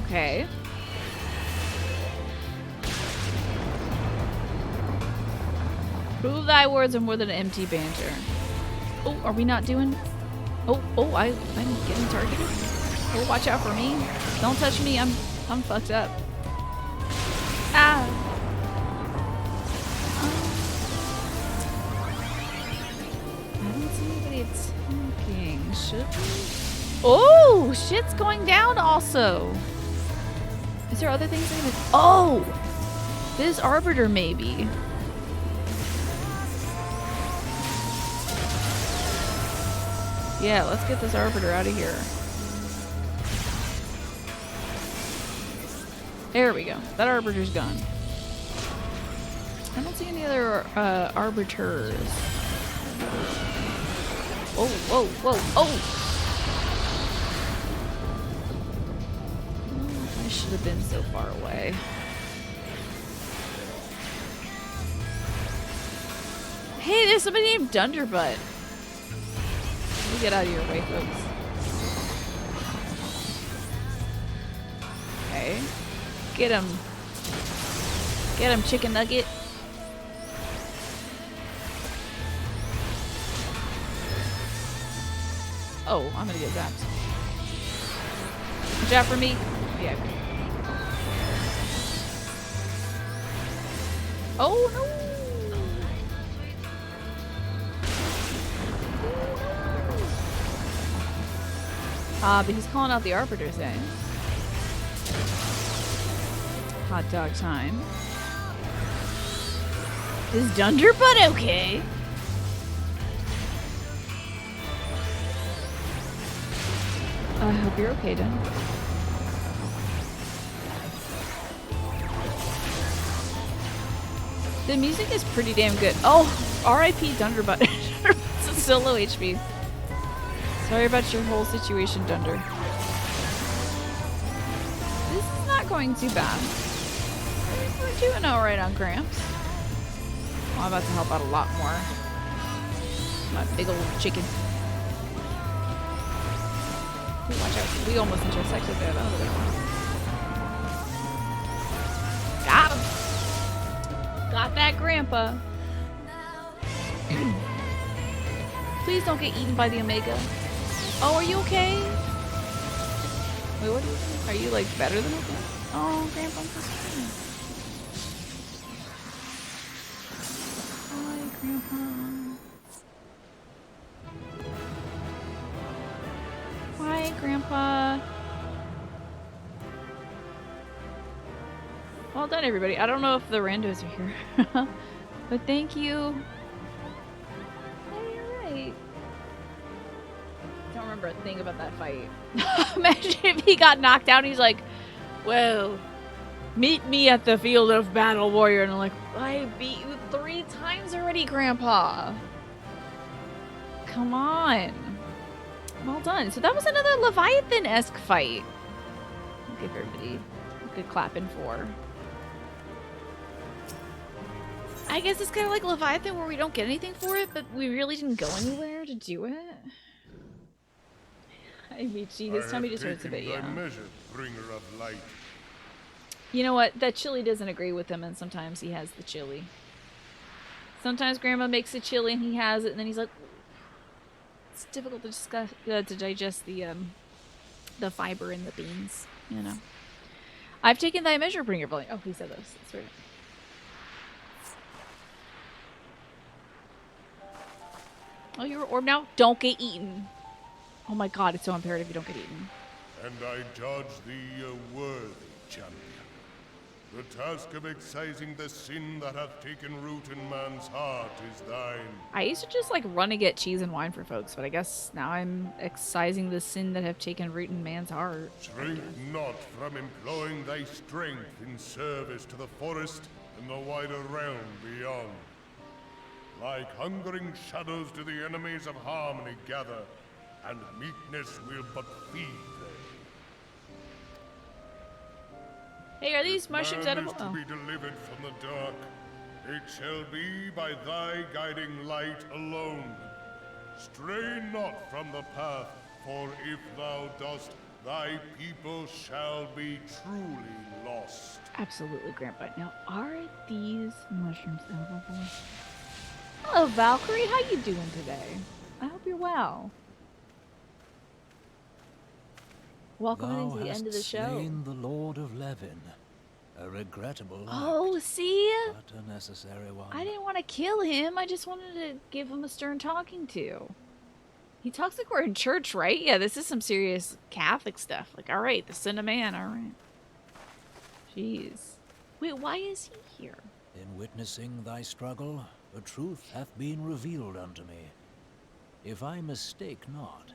Okay. Prove thy words are more than empty banter. Oh, are we not doing? Oh, I'm getting targeted. Oh, watch out for me. Don't touch me. I'm fucked up. Ah. I don't see anybody attacking. Should we? Oh, shit's going down also. Is there other things I can... Oh! This Arbiter, maybe. Yeah, let's get this Arbiter out of here. There we go. That Arbiter's gone. I don't see any other Arbiters. Whoa, whoa, whoa, oh! I should have been so far away. Hey, there's somebody named Dunderbutt. Let me get out of your way, folks. Okay. Get him. Get him, chicken nugget. Oh, I'm gonna get zapped. Watch out for me. Yeah. Oh no! But he's calling out the arbiters, eh? Hot dog time. Is Dunderbutt okay? I hope you're okay, Dun. The music is pretty damn good. Oh, R.I.P. Dunderbutt. It's so low HP. Sorry about your whole situation, Dunder. This is not going too bad. We're doing alright on Gramps. Oh, I'm about to help out a lot more. My big old chicken. Ooh, watch out. We almost intersected there. That was a good one. Got him. Got that grandpa. Please don't get eaten by the Omega. Oh, are you okay? Wait, what are you like better than okay? Oh, grandpa, I'm so sorry. Hi, grandpa. Hi, grandpa. Well done, everybody. I don't know if the randos are here, but thank you. Hey, you're right. I don't remember a thing about that fight. Imagine if he got knocked out and he's like, well, meet me at the field of battle, warrior. And I'm like, I beat you 3 times already, grandpa. Come on. Well done. So that was another Leviathan-esque fight. I'll give everybody a good clapping for. I guess it's kind of like Leviathan where we don't get anything for it, but we really didn't go anywhere to do it. I mean, gee, his tummy just hurts a bit, yeah. Measure, bringer of light. You know what? That chili doesn't agree with him, and sometimes he has the chili. Sometimes Grandma makes the chili and he has it, and then he's like, it's difficult to discuss, to digest the fiber in the beans, you know. I've taken thy measure, bringer of light. Oh, he said this. That's right. Oh, you're orb now? Don't get eaten. Oh my god, it's so imperative you don't get eaten. And I judge thee a worthy champion. The task of excising the sin that hath taken root in man's heart is thine. I used to just like run and get cheese and wine for folks, but I guess now I'm excising the sin that have taken root in man's heart. Shrink not from employing thy strength in service to the forest and the wider realm beyond. Like hungering shadows do the enemies of harmony gather, and meekness will but feed them. Hey, are these mushrooms edible? To be delivered from the dark, it shall be by thy guiding light alone. Stray not from the path, for if thou dost, thy people shall be truly lost. Absolutely, Grandpa. Now, are these mushrooms edible? Hello, Valkyrie. How you doing today? I hope you're well. Welcome into the end of the show. Thou hast slain the Lord of Levin. A regrettable act, Oh, see? but a necessary one. I didn't want to kill him. I just wanted to give him a stern talking to. He talks like we're in church, right? Yeah, this is some serious Catholic stuff. Like, all right, the sin of man, all right. Jeez. Wait, why is he here? In witnessing thy struggle, the truth hath been revealed unto me. If I mistake not,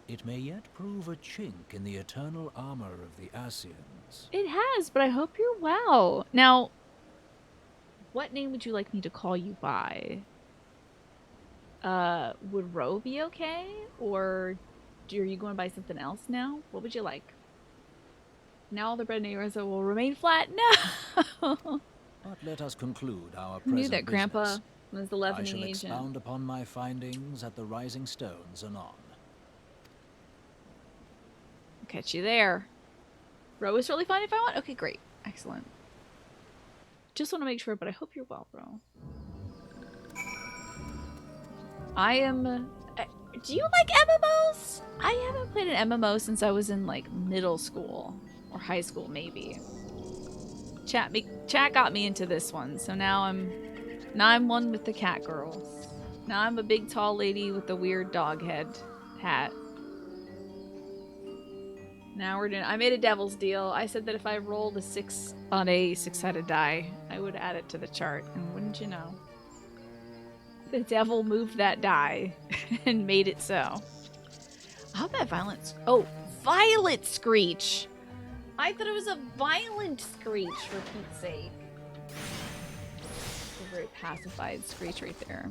it may yet prove a chink in the eternal armor of the Ascians. It has, but I hope you're well. Now, what name would you like me to call you by? Would Ro be okay? Or are you going by something else now? What would you like? Now all the bread in Urza will remain flat. No! But let us conclude our I present knew that Grandpa business. was the I leavening shall agent. expound upon my findings at the Rising Stones anon. I'll catch you there. Bro is really fine if I want? Okay, great. Excellent. Just want to make sure, but I hope you're well, bro. I am... do you like MMOs? I haven't played an MMO since I was in, like, middle school. Or high school, maybe. Chat got me into this one, so now I'm one with the cat girls. Now I'm a big tall lady with a weird dog head hat. Now we're doing... I made a devil's deal. I said that if I rolled a 6 on a 6-sided die, I would add it to the chart. And wouldn't you know? The devil moved that die and made it so. I hope that violence... Oh, Violet Screech! I thought it was a violent screech, for Pete's sake. A very pacified screech right there.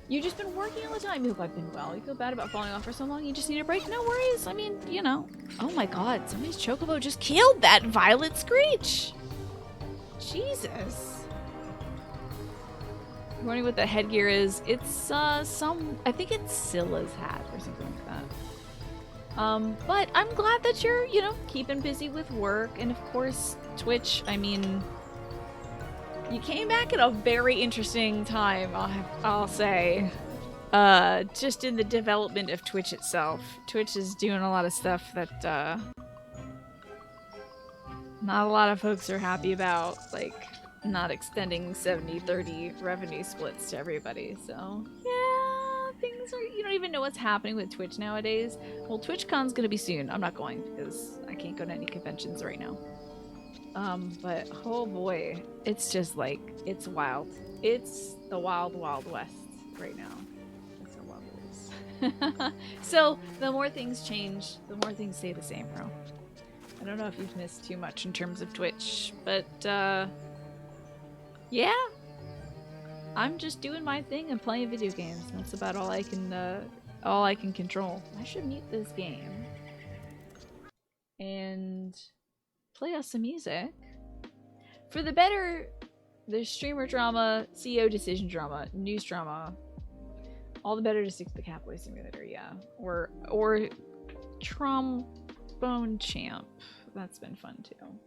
You've just been working all the time. You hope I've been well. You feel bad about falling off for so long. You just need a break. No worries. I mean, you know. Oh my god, somebody's chocobo just killed that Violet Screech! Jesus. I'm wondering what the headgear is. It's, I think it's Scylla's hat or something like that. But I'm glad that you're, you know, keeping busy with work. And of course, Twitch, I mean, you came back at a very interesting time, I'll say. Just in the development of Twitch itself. Twitch is doing a lot of stuff that, not a lot of folks are happy about, like, not extending 70-30 revenue splits to everybody, so yeah, things are, you don't even know what's happening with Twitch nowadays. Well, TwitchCon's gonna be soon. I'm not going because I can't go to any conventions right now. But oh boy, it's just like, it's wild. It's the wild, wild west right now. That's how wild it is. So the more things change, the more things stay the same, bro. I don't know if you've missed too much in terms of Twitch, but yeah, I'm just doing my thing and playing video games. That's about all I can control. I should mute this game and play us some music. For the better, there's streamer drama, CEO decision drama, news drama. All the better to stick to the Catboy Simulator, yeah. Or Trombone Champ. That's been fun too.